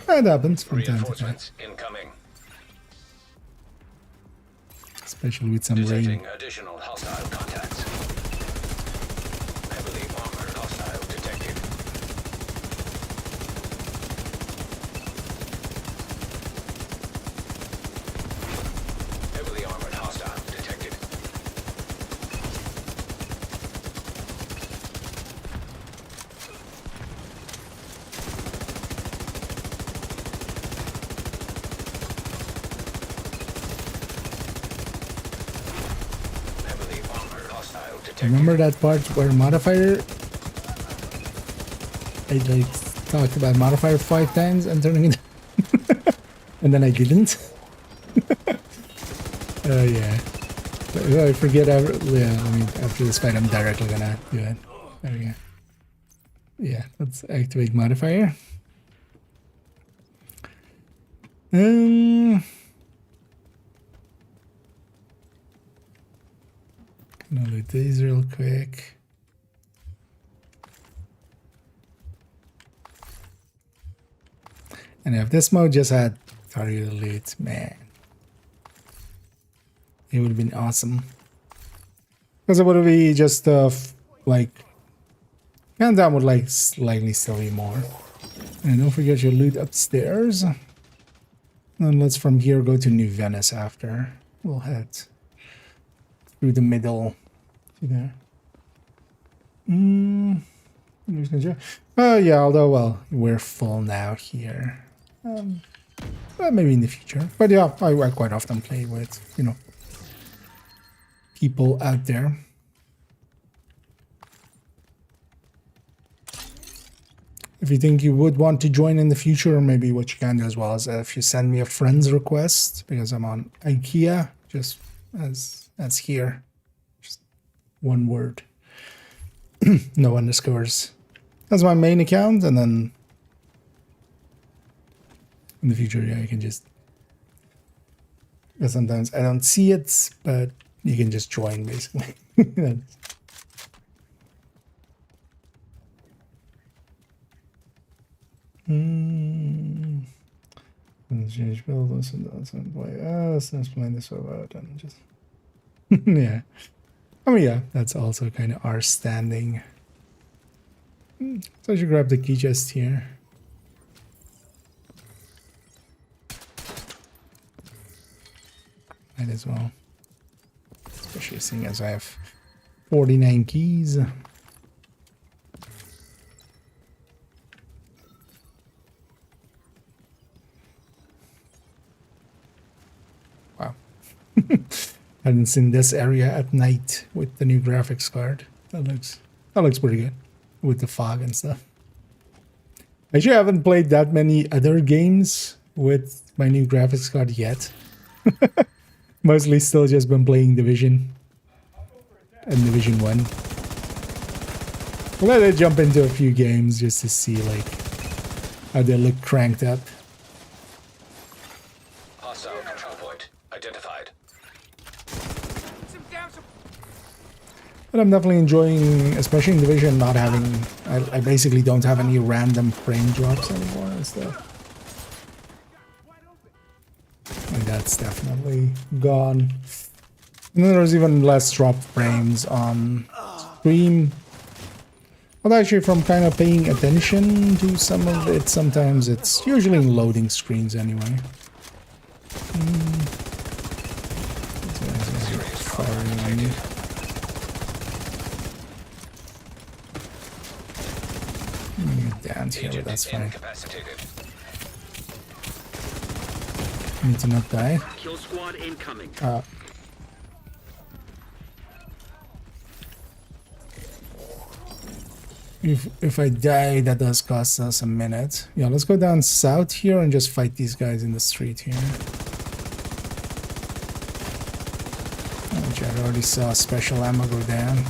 that happens from time to time. Incoming. Especially with some Detecting rain. additional hostile contacts. Heavily armored hostile detected. Heavily armored hostile detected. Heavily armored hostile detected. Remember that part where modifier? I like talked about modifier 5 times and turning it and then I didn't. Oh yeah. But if I forget yeah, I mean after this fight I'm directly gonna do it. There we go. Yeah, let's activate modifier. Gonna loot these real quick. And if this mode just had target loot, man, it would have been awesome. Because it would be just like Countdown would like slightly still be more. And don't forget your loot upstairs. And let's from here go to New Venice after. We'll head through the middle to there. Yeah, although, well, we're full now here. Well, maybe in the future. But yeah, I quite often play with, you know, people out there. If you think you would want to join in the future, or maybe what you can do as well is if you send me a friend's request, because I'm on IKEA, just as here, just one word, no underscores. That's my main account, and then in the future, yeah, you can just, because sometimes I don't see it, but you can just join basically. Change build, listen, doesn't play us, let's explain this about and just yeah. I mean, yeah, that's also kind of our standing. So I should grab the key chest here. Might as well. Especially seeing as I have 49 keys. Wow. I hadn't seen this area at night with the new graphics card. That looks pretty good with the fog and stuff. Actually, I haven't played that many other games with my new graphics card yet. Mostly still just been playing Division and Division 1. Let it jump into a few games just to see like how they look cranked up. Hostile control point identified. But I'm definitely enjoying, especially in Division, not having... I basically don't have any random frame drops anymore and stuff. And that's definitely gone. And then there's even less dropped frames on stream. But actually, from kind of paying attention to some of it, sometimes it's usually in loading screens anyway. Firing on me. Down here, but that's fine. Need to not die. Kill squad incoming. If I die, that does cost us a minute. Yeah, let's go down south here and just fight these guys in the street here. Which I already saw special ammo go down.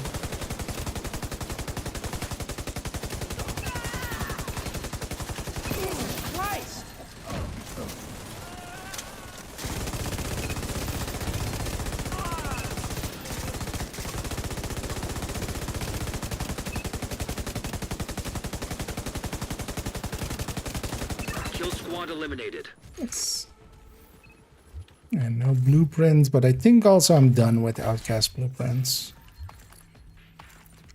Eliminated. Yes. And no blueprints, but I think also I'm done with outcast blueprints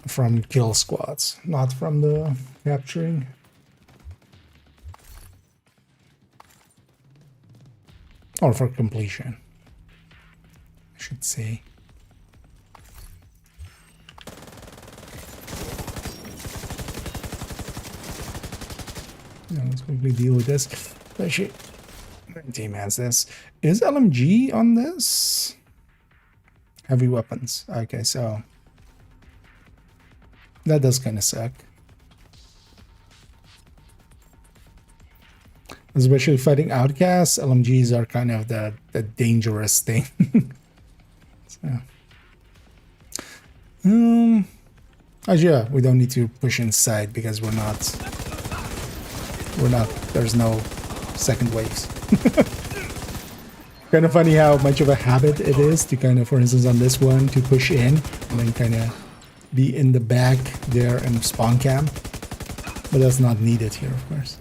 from kill squads, not from the capturing. Or for completion, I should say. Yeah, let's quickly deal with this. Actually, team has this. Is LMG on this? Heavy weapons. Okay, so that does kind of suck. Especially fighting outcasts, LMGs are kind of the dangerous thing. So, actually, yeah, we don't need to push inside because we're not. There's no second waves. Kind of funny how much of a habit it is to kind of, for instance, on this one, to push in and then kind of be in the back there and spawn camp. But that's not needed here, of course.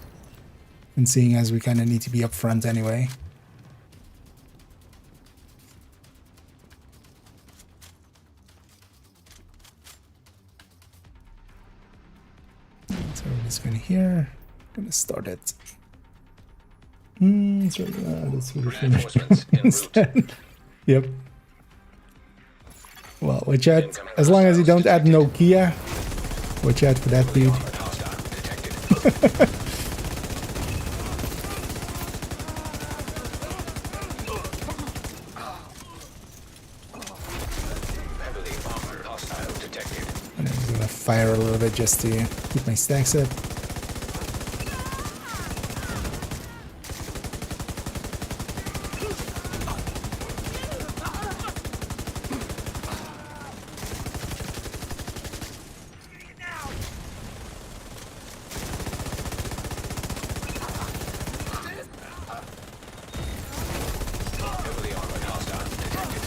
And seeing as we kind of need to be up front anyway. this gun here. Gonna start it. So, let's see Reinforcements en route. Yep. Well, watch out. As long as you don't add Nokia, watch out for that dude. Armored hostile detected. Heavily armored hostile detected. And I'm gonna fire a little bit just to keep my stacks up. Heavily armored hostile detected.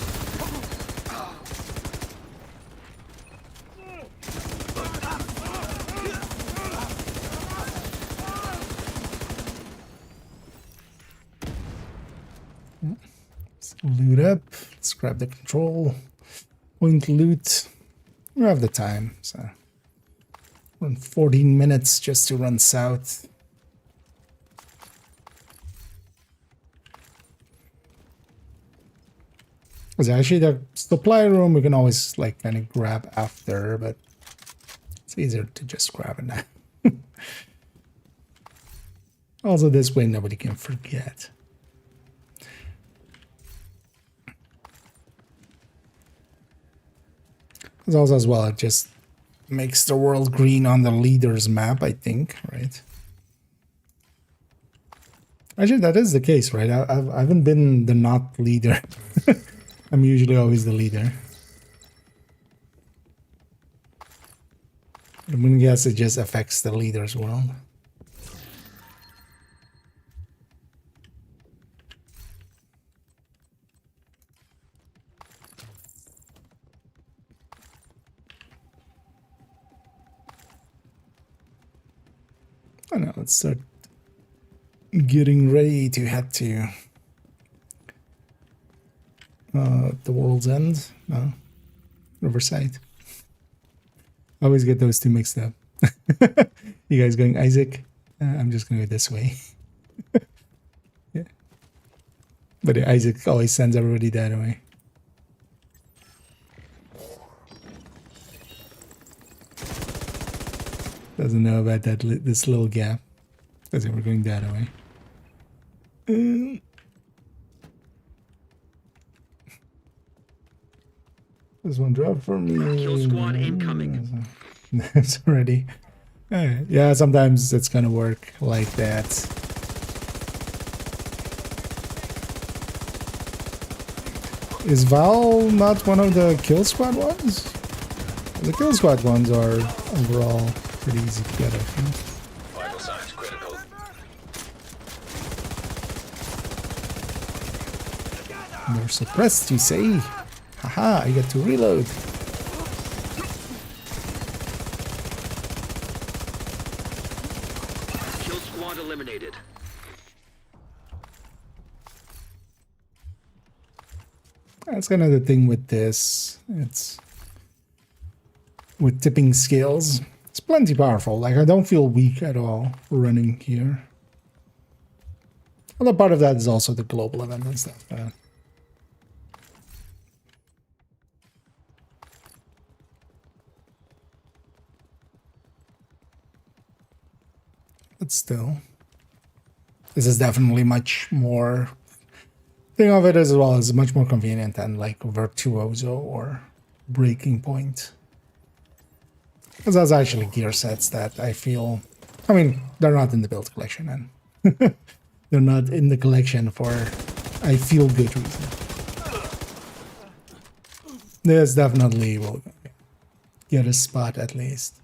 Let's loot up. Let's grab the control point loot. We have the time, so run 14 minutes just to run south. Because actually the supply room we can always like kind of grab after, but it's easier to just grab it now. Also this way nobody can forget. It's also as well, it just makes the world green on the leader's map, I think, right? Actually, that is the case, right? I haven't been the not leader. I'm usually always the leader. I'm gonna guess it just affects the leader's world. I know, let's start getting ready to head to the world's end. No, Riverside. I always get those two mixed up. You guys going Isaac? I'm just gonna go this way. Yeah, but Isaac always sends everybody that way. Doesn't know about that this little gap. Because we're going that way. There's one drop for me. Kill squad incoming. It's already. Yeah, sometimes it's gonna work like that. Is Val not one of the kill squad ones? The kill squad ones are overall pretty easy to get, I think. Vital signs critical. They're suppressed, you say? Haha, I get to reload. Kill squad eliminated. That's kind of the thing with this. It's with tipping scales. It's plenty powerful. Like, I don't feel weak at all running here. Although part of that is also the global event and stuff. But still, this is definitely much more. Thing of it as well is much more convenient than like Virtuoso or Breaking Point. Because that's actually gear sets that I feel. I mean, they're not in the build collection, and they're not in the collection for I feel good reason. This definitely will get a spot at least.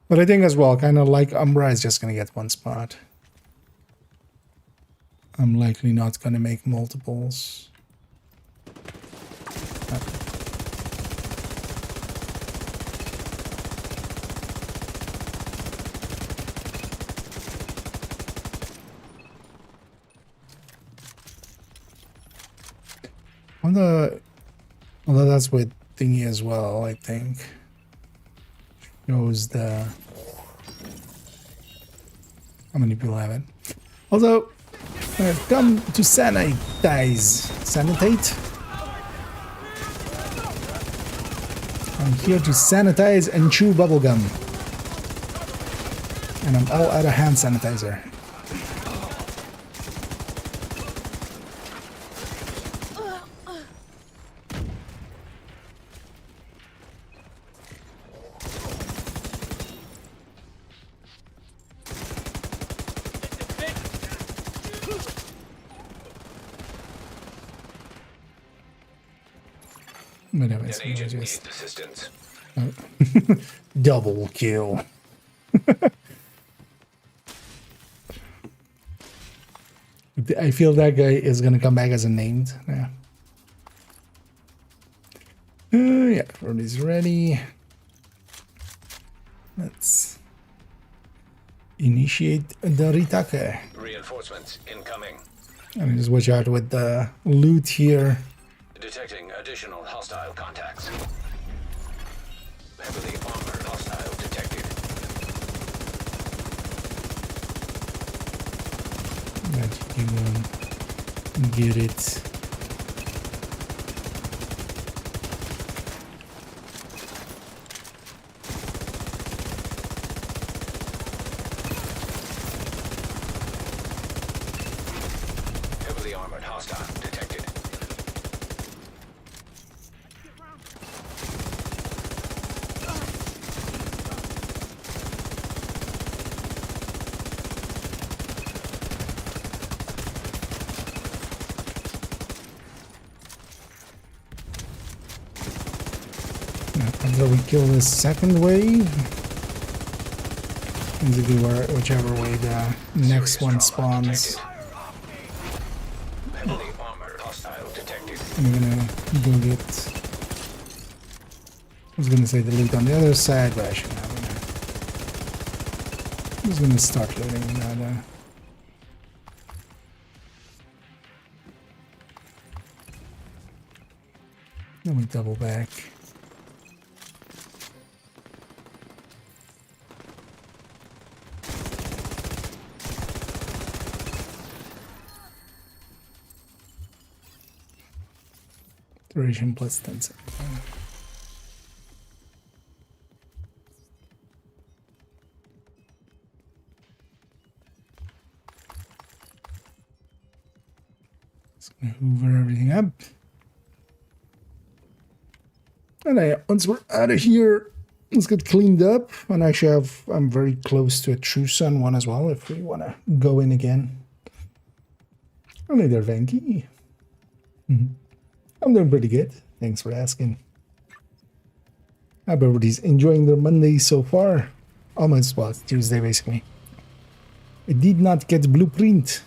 But I think as well, kind of like Umbra is just going to get one spot. I'm likely not going to make multiples. Although that's with thingy as well, I think. Shows the How many people have it? Also, I've come to sanitate. I'm here to sanitize and chew bubblegum. And I'm all out of hand sanitizer. But anyways, An agent just needs assistance. double kill. I feel that guy is gonna come back as a named. Yeah. Yeah, everybody's ready. Let's initiate the retake. Reinforcements incoming. And just watch out with the loot here. Detecting additional hostile contacts. Heavily armored hostile detected. But you can get it. Heavily armored hostile detected. After we kill this second wave, basically whichever way the next one spawns, Heavily armored hostile detected. I'm gonna go get. I was gonna say the loot on the other side, but I shouldn't have. I'm just gonna start looting now. Then we double back. Duration plus 10 seconds. Just gonna hoover everything up. And once we're out of here, let's get cleaned up. And actually I'm very close to a True Sun one as well if we want to go in again. Only there, Venki. I'm doing pretty good. Thanks for asking. Hope everybody's enjoying their Monday so far. Almost, well, it's Tuesday basically. I did not get blueprint.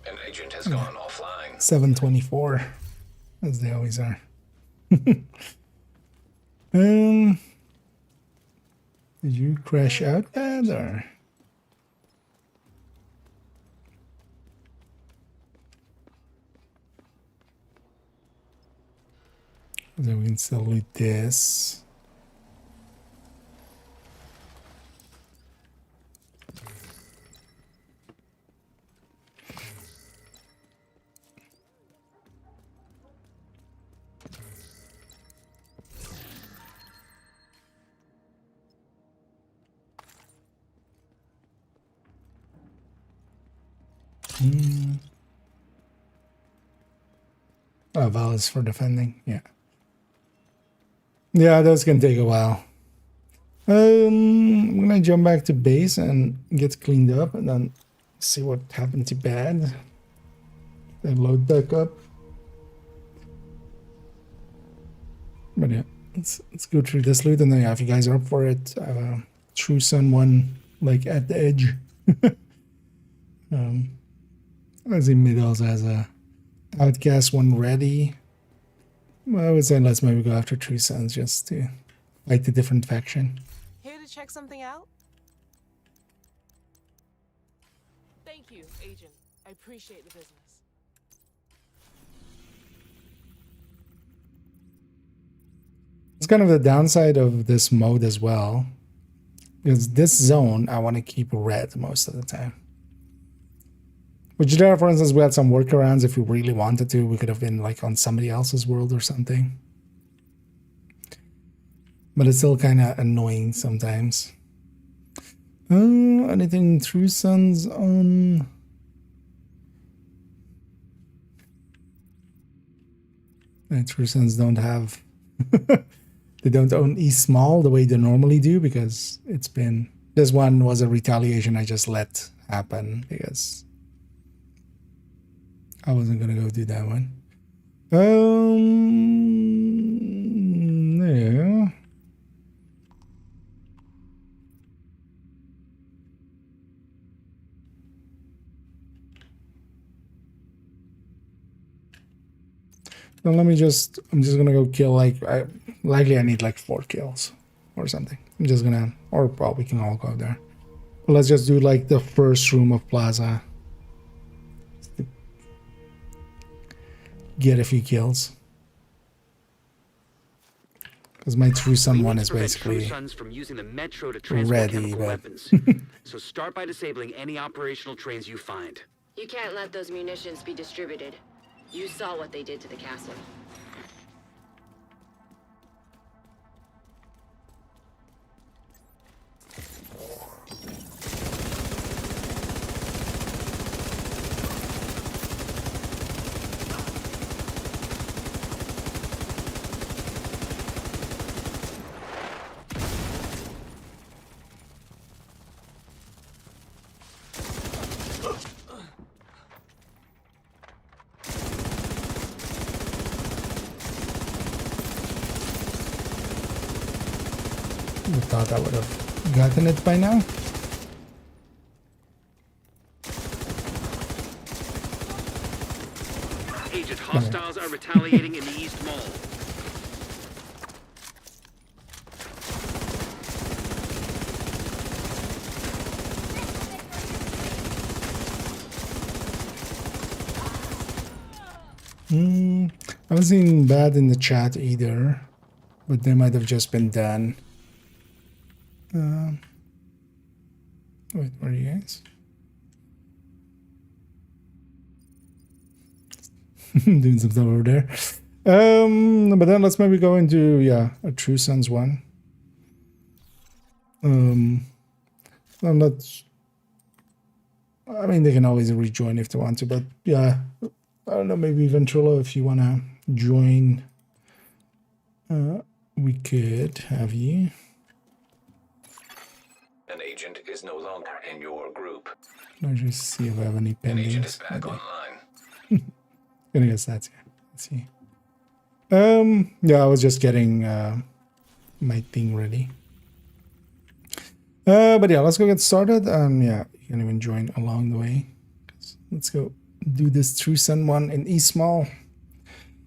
An agent has gone offline. 724, as they always are. Did you crash out bad or? Then we can still loot this. Oh, Val is for defending, yeah. Yeah, that's gonna take a while. I'm gonna jump back to base and get cleaned up and then see what happened to bad. Then load back up. But yeah, let's go through this loot and then yeah, if you guys are up for it, True Sun one like at the edge. As in mid also has a Outcast one ready. Well, I would say let's maybe go after True Suns just to fight the different faction. Here to check something out? Thank you, Agent. I appreciate the business. It's kind of the downside of this mode as well. Because this zone, I want to keep red most of the time. Which there, for instance, we had some workarounds. If we really wanted to, we could have been like on somebody else's world or something. But it's still kind of annoying sometimes. Anything True Sons on? True Sons don't have... They don't own E small the way they normally do, because it's been... This one was a retaliation I just let happen because I wasn't gonna go do that one. Yeah. Now let me just, I'm just gonna go kill like, likely I need like 4 kills or something. I'm just gonna, or probably we can all go there. But let's just do like the first room of Plaza. Get a few kills. Because my True Sun one is basically from using the metro to transport ready, chemical but weapons. So start by disabling any operational trains you find. You can't let those munitions be distributed. You saw what they did to the castle. I thought I would have gotten it by now. Agent, hostiles are retaliating in the East Mall. I haven't seen bad in the chat either, but they might have just been done. Wait, where are you guys? Doing some stuff over there. But then let's maybe go into, yeah, a True Sons one. I'm not... I mean, they can always rejoin if they want to, but yeah, I don't know, maybe Ventrilo, if you want to join, we could have you. An agent is no longer in your group. Let's just see if I have any An agent pendings. is back online. Gonna guess that's it. Let's see. Yeah, I was just getting my thing ready. But yeah, let's go get started. Yeah, you can even join along the way. Let's go do this True Sun one in East Mall.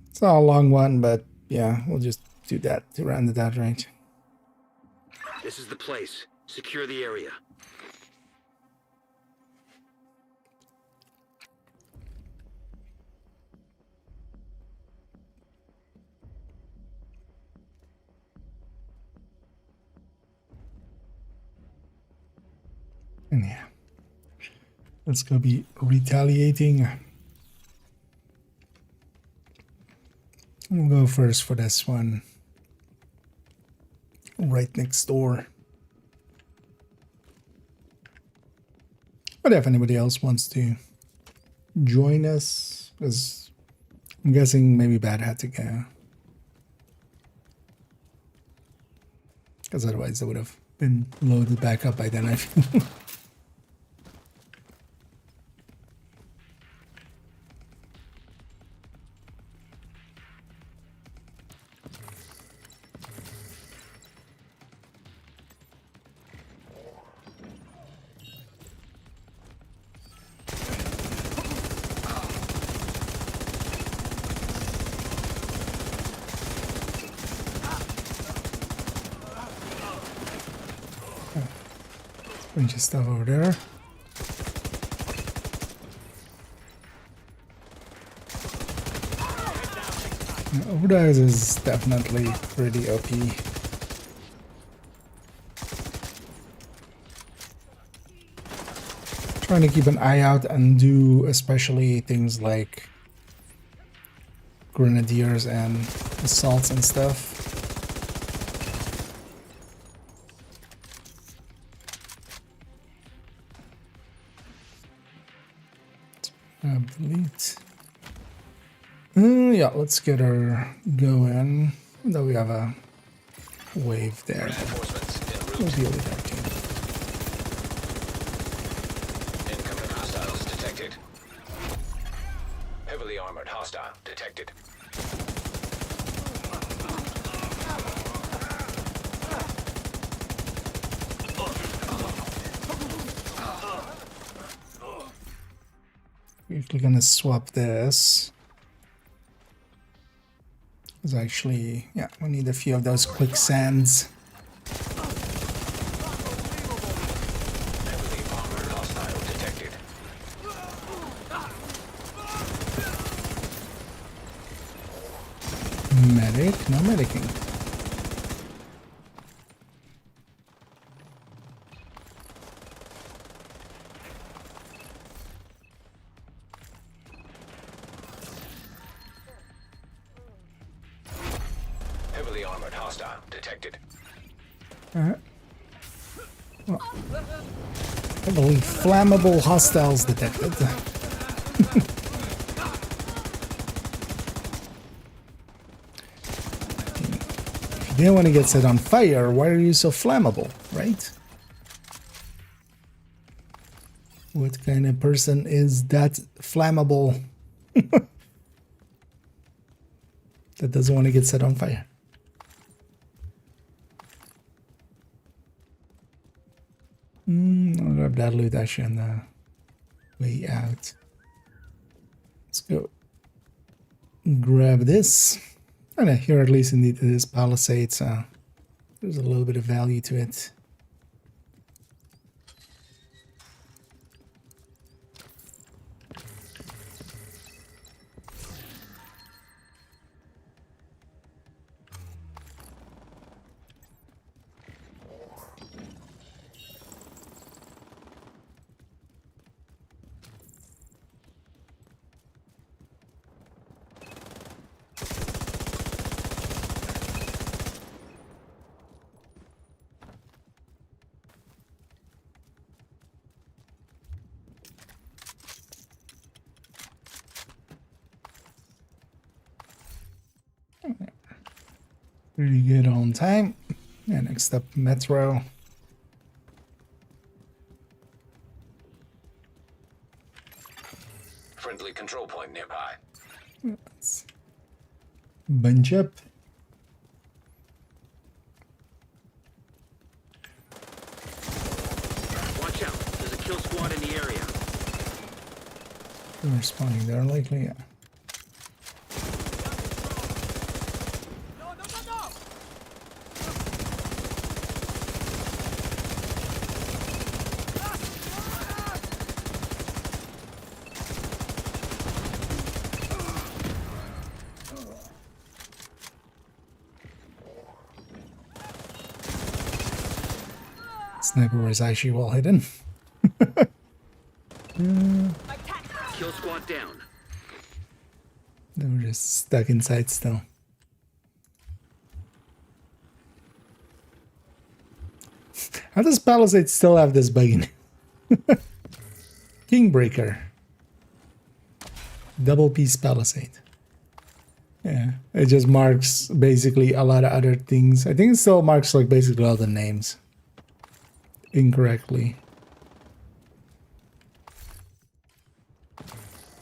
It's not a long one, but yeah, we'll just do that to round it out, right? This is the place. Secure the area. And yeah, let's go be retaliating. We'll go first for this one. Right next door. But if anybody else wants to join us, because I'm guessing maybe Bad had to go. Because otherwise they would have been loaded back up by then, I feel. Bunch of stuff over there. Overdose is definitely pretty OP. Trying to keep an eye out and do especially things like grenadiers and assaults and stuff. Delete. Yeah, let's get her going. Though we have a wave there. We'll deal with that too. Incoming hostiles detected. Heavily armored hostile detected. We're gonna swap this. Because actually, yeah, we need a few of those quicksands. Heavily armored hostile detected. Medic, no medicing. Heavily armored hostile detected. Well, heavily flammable hostiles detected. If you didn't want to get set on fire, why are you so flammable, right? What kind of person is that flammable that doesn't want to get set on fire? I'll grab that loot actually on the way out. Let's go grab this. And here at least indeed it is palisade, so there's a little bit of value to it. Pretty good on time. And next up, Metro. Friendly control point nearby. Let's bunch up. Watch out. There's a kill squad in the area. They're spawning there likely, yeah. Sniper was actually well hidden. Kill squad down. They were just stuck inside still. How does Palisade still have this bug in it? Kingbreaker. Double piece Palisade. Yeah, it just marks basically a lot of other things. I think it still marks like basically all the names incorrectly.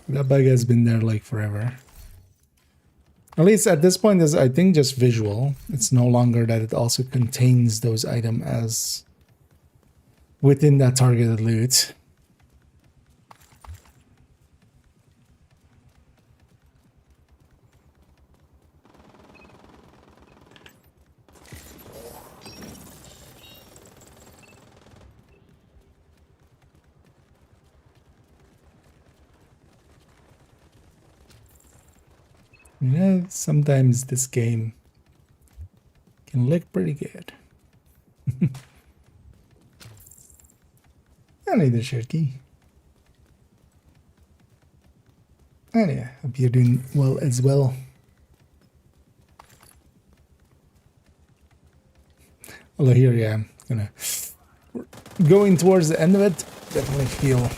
That bug has been there like forever. At least at this point is I think just visual. It's no longer that it also contains those items as within that targeted loot. You know, sometimes this game can look pretty good. I need the shirt key. Anyway, hope you're doing well as well. Although here, yeah, I'm gonna going towards the end of it. Definitely feel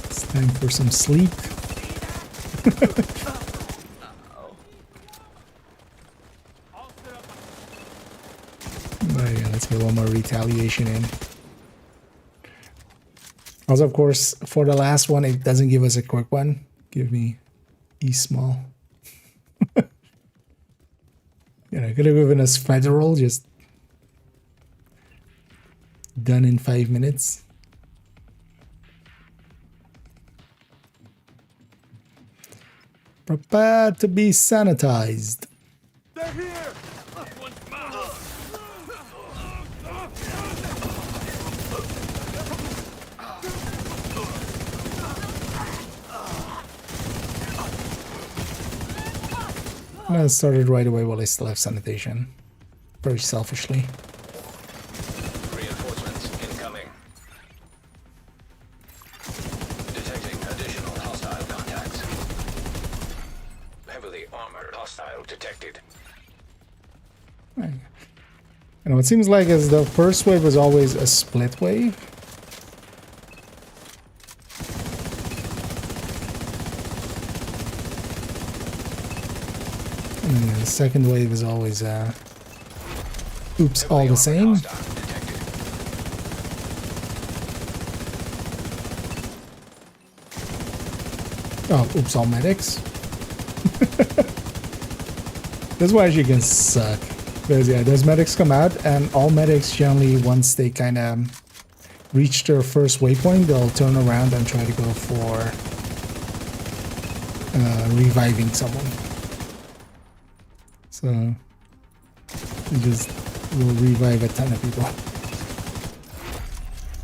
it's time for some sleep. But yeah, let's get one more retaliation in. Also, of course, for the last one, it doesn't give us a quick one. Give me E small. Yeah, could have given us federal, just done in 5 minutes. Prepare to be sanitized. They're here! I started right away while I still have sanitation. Very selfishly. Reinforcements incoming. Detecting additional hostile contacts. Heavily armored hostile detected. You know, it seems like as the first wave was always a split wave. And the second wave is always oops, all the same. Oh, oops, all medics. That's why you can suck. Because yeah, those medics come out, and all medics generally, once they kind of reach their first waypoint, they'll turn around and try to go for reviving someone. So you just will revive a ton of people.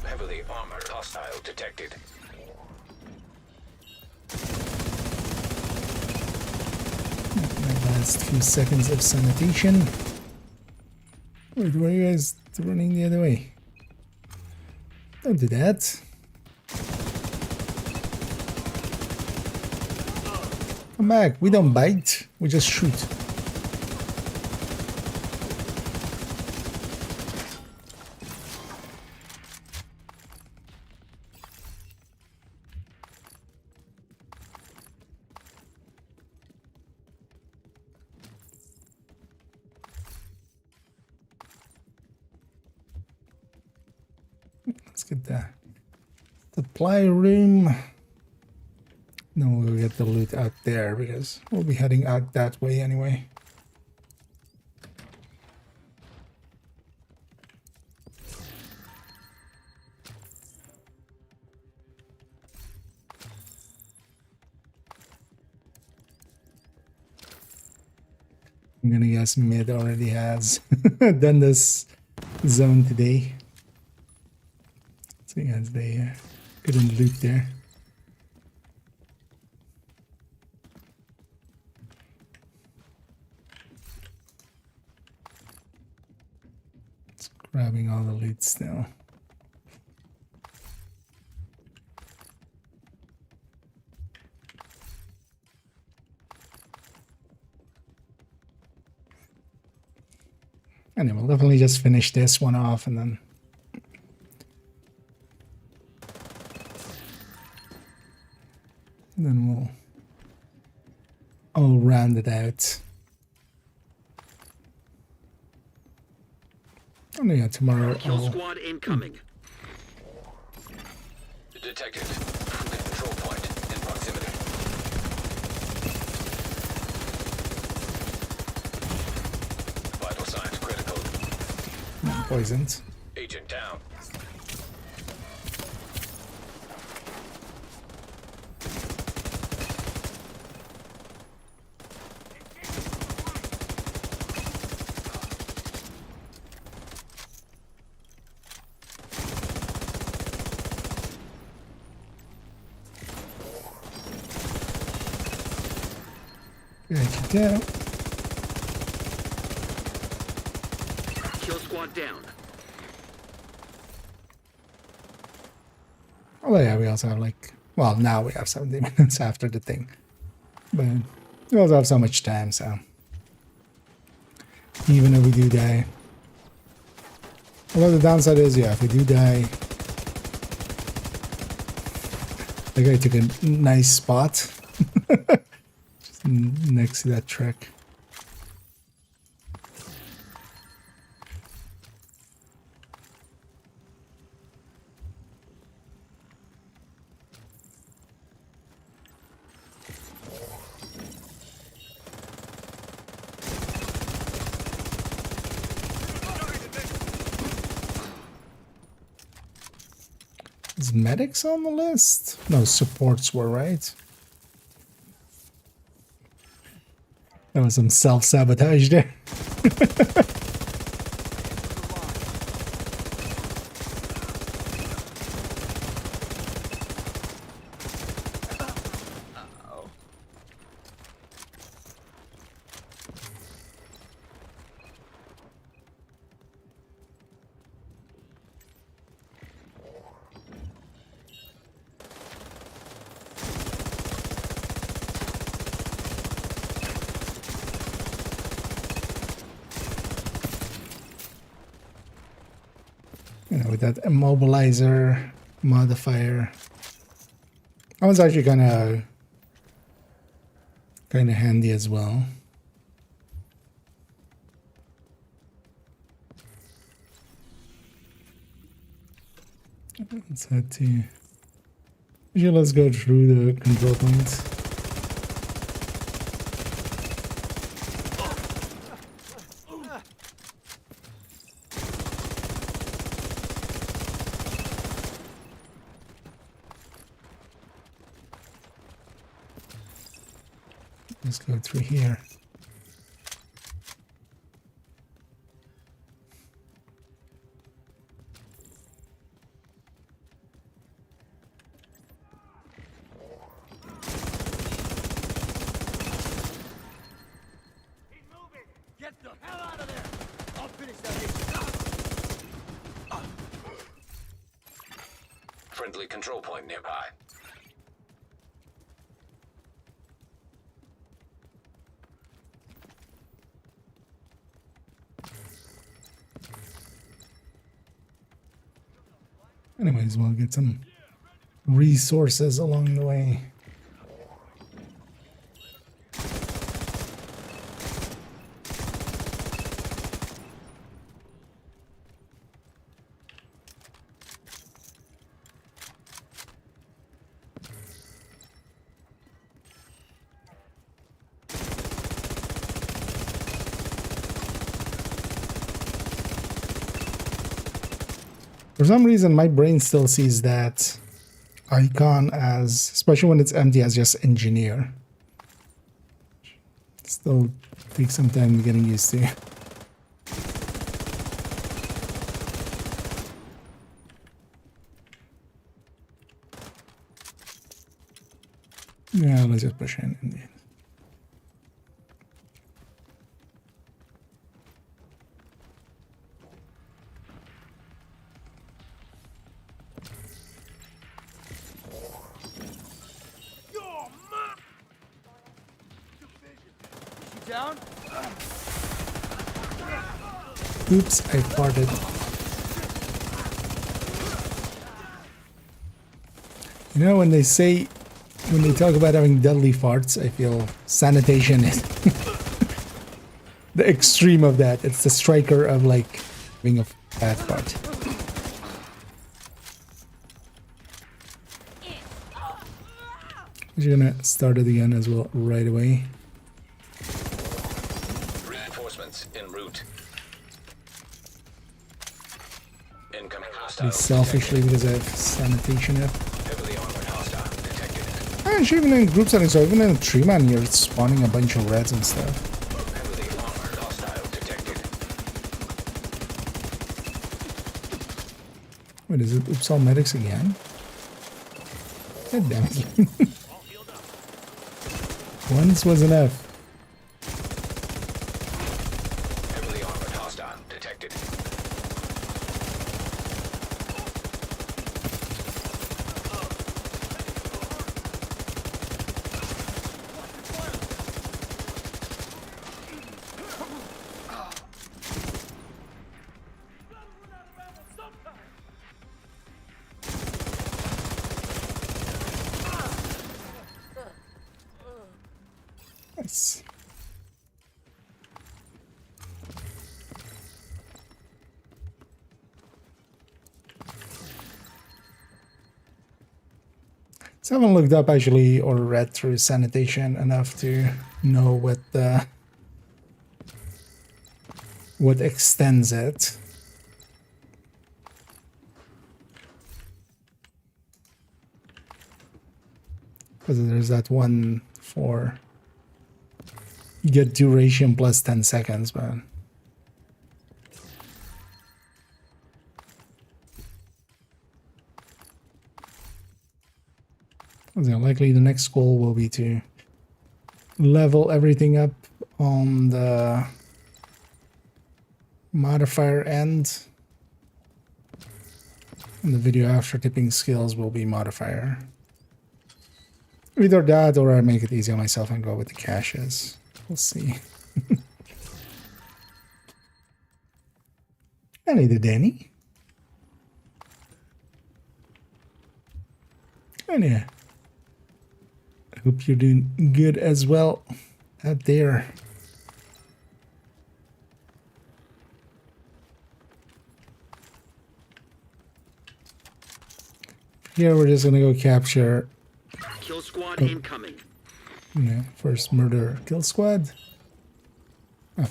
Heavily armored hostile detected. My last few seconds of sanitation. Wait, where are you guys running the other way? Don't do that. Come back. We don't bite. We just shoot. Let's get the supply room. Then we'll get the loot out there because we'll be heading out that way anyway. I'm gonna guess mid already has done this zone today. So yeah, they couldn't loot there. It's grabbing all the loot still. Anyway, we'll definitely just finish this one off and then we'll all round it out. Oh yeah, tomorrow. Kill squad incoming. Detected. Control point in proximity. Vital signs critical. Poisoned. Agent down. There you go. Kill squad down. Oh yeah, we also have like, well, now we have 70 minutes after the thing. But we also have so much time, so even if we do die. Although the downside is, yeah, if we do die, the guy took a nice spot just next to that truck. Is medics on the list? No, supports were, right? That was some self-sabotage there. You know, with that immobilizer modifier. That one's actually kind of handy as well. Let's head to. Let's go through the control points. Let's go through here. Get the hell out of there! I'll finish that. Friendly control point nearby. Anyways, we'll get some resources along the way. For some reason, my brain still sees that icon as, especially when it's empty, as just engineer. Still takes some time getting used to. Yeah, let's just push in indeed. Down? Oops, I farted. You know, when they talk about having deadly farts, I feel sanitation is the extreme of that. It's the striker of like being a bad fart. You're gonna start it again as well right away. Reinforcements en route. Incoming Be hostile. selfishly because I have sanitation up. Heavily armored hostile detected. And even in group settings, so even in a 3-man, you're spawning a bunch of reds and stuff. Heavily armored hostile detected. Wait, is it oops all medics again? God damn it. Once was enough. Heavily armored hostile detected. Nice. So I haven't looked up actually or read through sanitation enough to know what extends it. Because there's that one for you get duration plus 10 seconds, but likely the next goal will be to level everything up on the modifier end. And the video after tipping skills will be modifier. Either that or I make it easy on myself and go with the caches. We'll see. I need a Danny. And yeah. I hope you're doing good as well out there. Here we're just gonna go capture. Kill squad incoming. Yeah, first murder kill squad. Oh.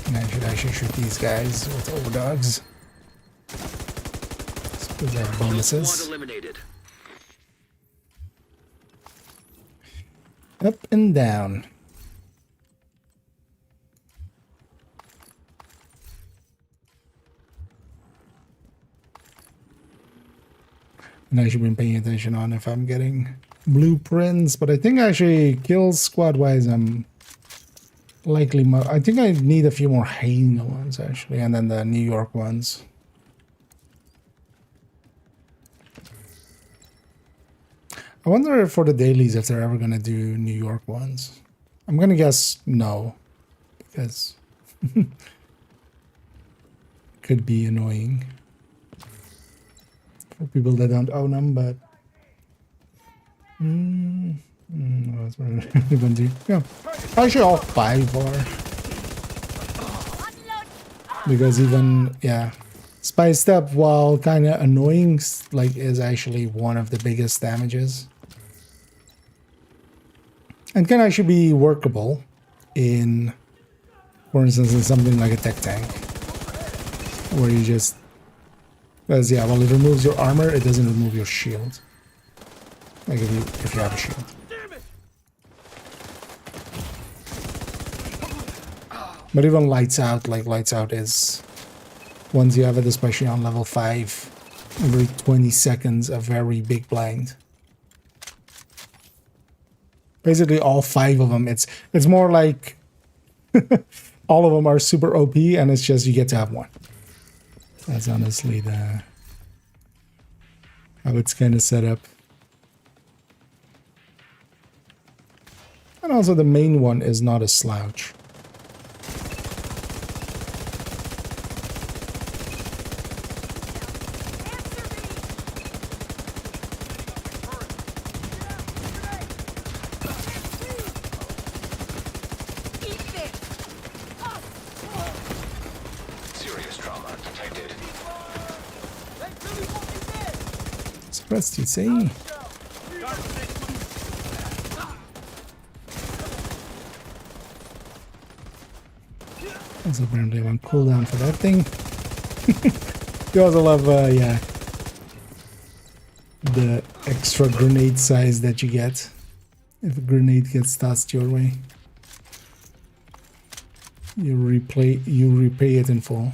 And I should actually shoot these guys with overdogs. Because they have bonuses. Up and down. And I should be paying attention on if I'm getting blueprints, but I think actually kill squad wise I'm likely I think I need a few more hyena ones actually, and then the New York ones. I wonder if for the dailies if they're ever gonna do New York ones. I'm gonna guess no, because could be annoying for people that don't own them, but that's what we're gonna do. Yeah, actually all 5 are, because even spiced up while kind of annoying, like is actually one of the biggest damages, and can actually be workable in, for instance, in something like a tech tank, where you just, because well, it removes your armor, it doesn't remove your shield. Like if you have a shield. But even lights out, like lights out is, once you have it, especially on level 5, every 20 seconds a very big blind. Basically all 5 of them, it's more like all of them are super OP and it's just you get to have one. That's honestly how it's kind of set up. And also the main one is not a slouch. Serious trauma detected. Spreadsheets, eh? There's apparently one cooldown for that thing. You also love, the extra grenade size that you get if a grenade gets tossed your way. You repay it in full.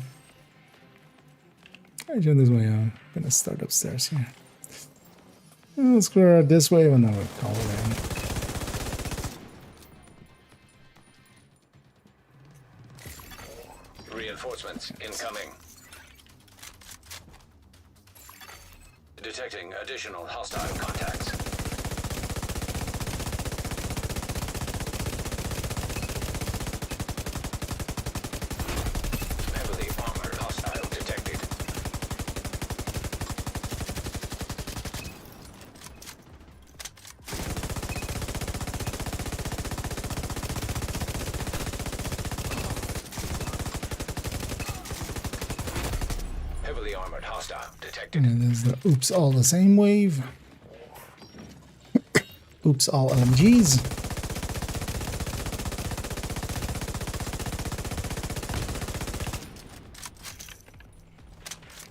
I jump this way. I'm gonna start upstairs here. Let's go out this way, and then we'll call it in. Reinforcements incoming. Detecting additional hostile contacts. Heavily armored hostile detected. Heavily armored hostile detected. And there's the oops all the same wave. Oops all LMGs.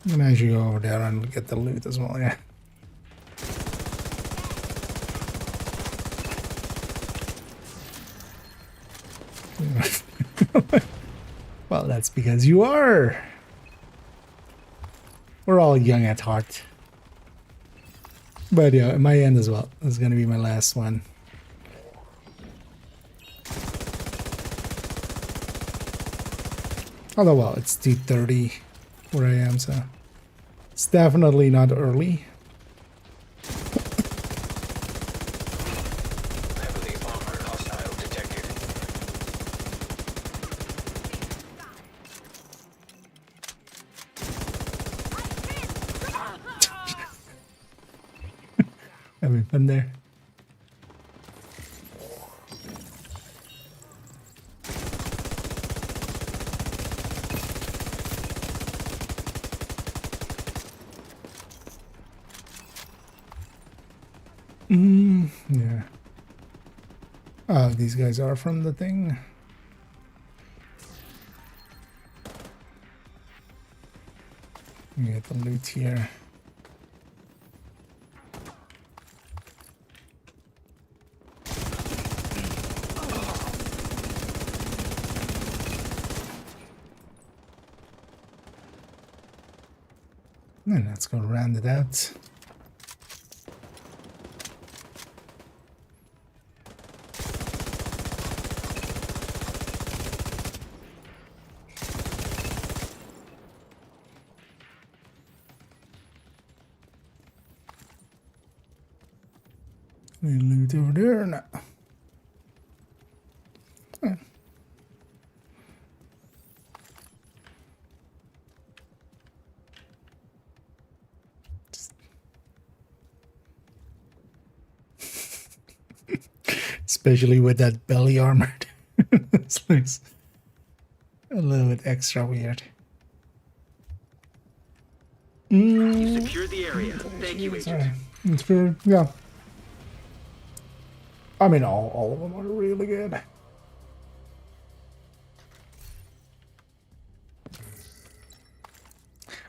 I'm gonna actually go over there and get the loot as well, yeah. Well, that's because you are. We're all young at heart. But yeah, my end as well. This is gonna be my last one. Although, well, it's 2:30 where I am, so it's definitely not early. Heavily armored hostile detected. Having fun there. Yeah. Oh, these guys are from the thing. We get the loot here. And let's go round it out. We loot over there now. Huh. Especially with that belly armor. This looks a little bit extra weird. You secured the area. Thank you, Agent. Sorry. It's very, yeah. I mean, all of them are really good.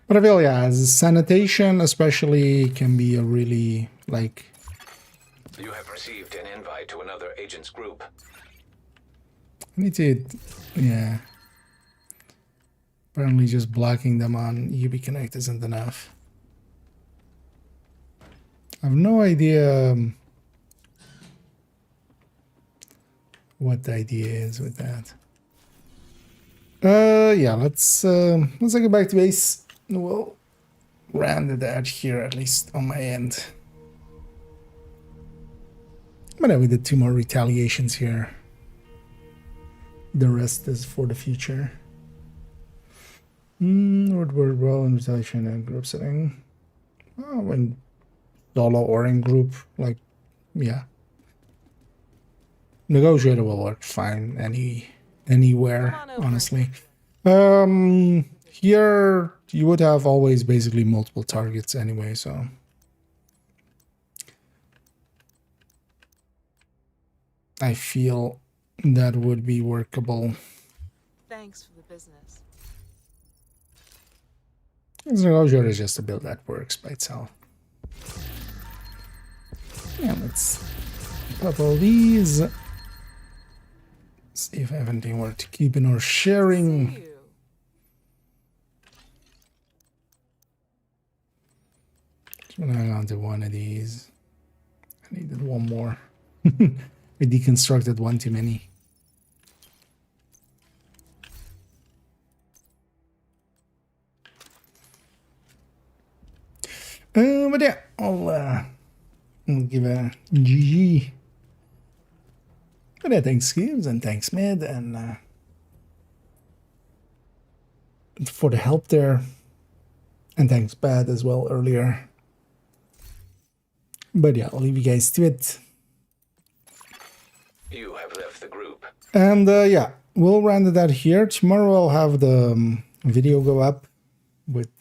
But I feel, yeah, sanitation especially can be a really, like... You have received an invite to another agent's group. I need to, yeah. Apparently just blocking them on UB Connect isn't enough. I have no idea what the idea is with that. Yeah, let's go back to base. We'll round it out here, at least on my end. But we did 2 more retaliations here. The rest is for the future. Would work well in retaliation and group setting. Oh, when solo or in group, like, yeah. Negotiator will work fine anywhere, honestly. Here you would have always basically multiple targets anyway, so I feel that would be workable. Thanks for the business. Negotiator is just a build that works by itself. Yeah, let's pop all these. See if I have anything worth keeping or sharing. Just gonna hang on to one of these. I needed one more. I deconstructed one too many. But yeah, I'll give a GG. But yeah, thanks Gibbs and thanks Mid and for the help there. And thanks Bad as well earlier. But yeah, I'll leave you guys to it. You have left the group. And yeah, we'll round it out here. Tomorrow I'll have the video go up with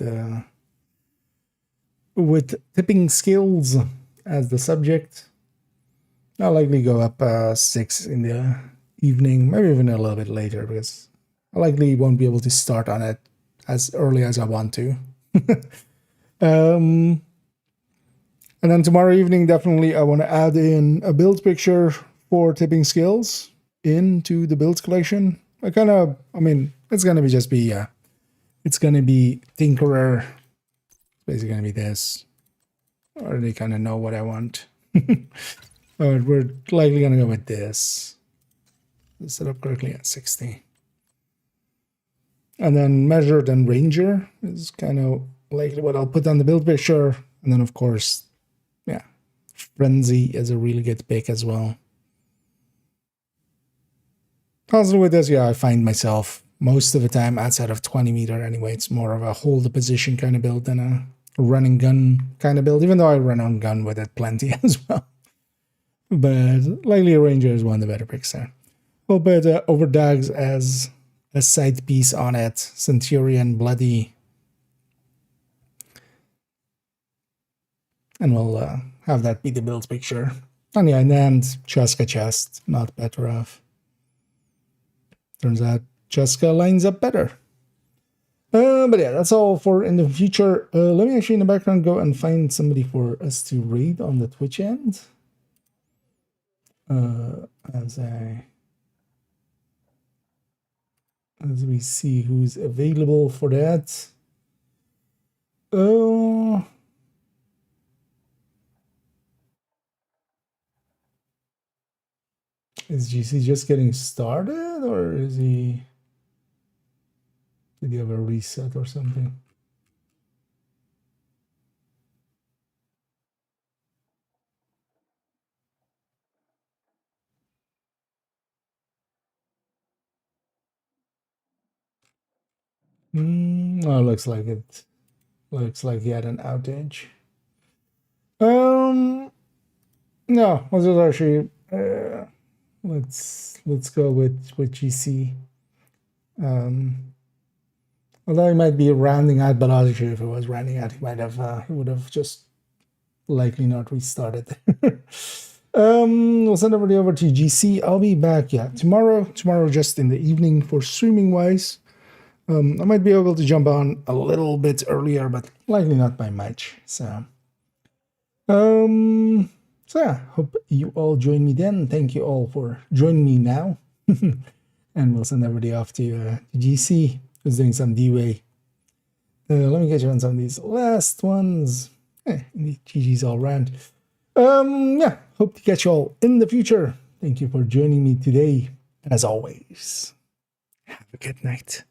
tipping skills as the subject. I'll likely go up 6 in the evening, maybe even a little bit later, because I likely won't be able to start on it as early as I want to. And then tomorrow evening, definitely I want to add in a build picture for tipping skills into the builds collection. It's gonna be it's gonna be Tinkerer. Basically gonna be this. I already kind of know what I want. But we're likely gonna go with this. Set up correctly at 60. And then measured and ranger is kind of likely what I'll put on the build picture. And then of course, yeah, frenzy is a really good pick as well. Constantly with this, yeah, I find myself most of the time outside of 20 meter anyway. It's more of a hold the position kind of build than a run and gun kind of build, even though I run on gun with it plenty as well. But likely a ranger is one of the better picks there. We'll put Overdags as a side piece on it. Centurion, Bloody. And we'll have that be the build picture. And yeah, and then Cheska chest, not Petrov. Turns out Cheska lines up better. But yeah, that's all for in the future. Let me actually in the background go and find somebody for us to raid on the Twitch end. As we see who's available for that. Is GC just getting started, or is he... Did he have a reset or something? Oh, looks like it. Looks like he had an outage. No, let's just actually let's go with GC. Although he might be rounding out, but obviously if it was rounding out, he would have just likely not restarted. We'll send everybody over to GC. I'll be back, tomorrow just in the evening for streaming wise. I might be able to jump on a little bit earlier, but likely not by much. So yeah, hope you all join me then. Thank you all for joining me now. And we'll send everybody off to GC, who's doing some D-Way. Let me get you on some of these last ones. GG's all round. Yeah, hope to catch you all in the future. Thank you for joining me today. And as always, have a good night.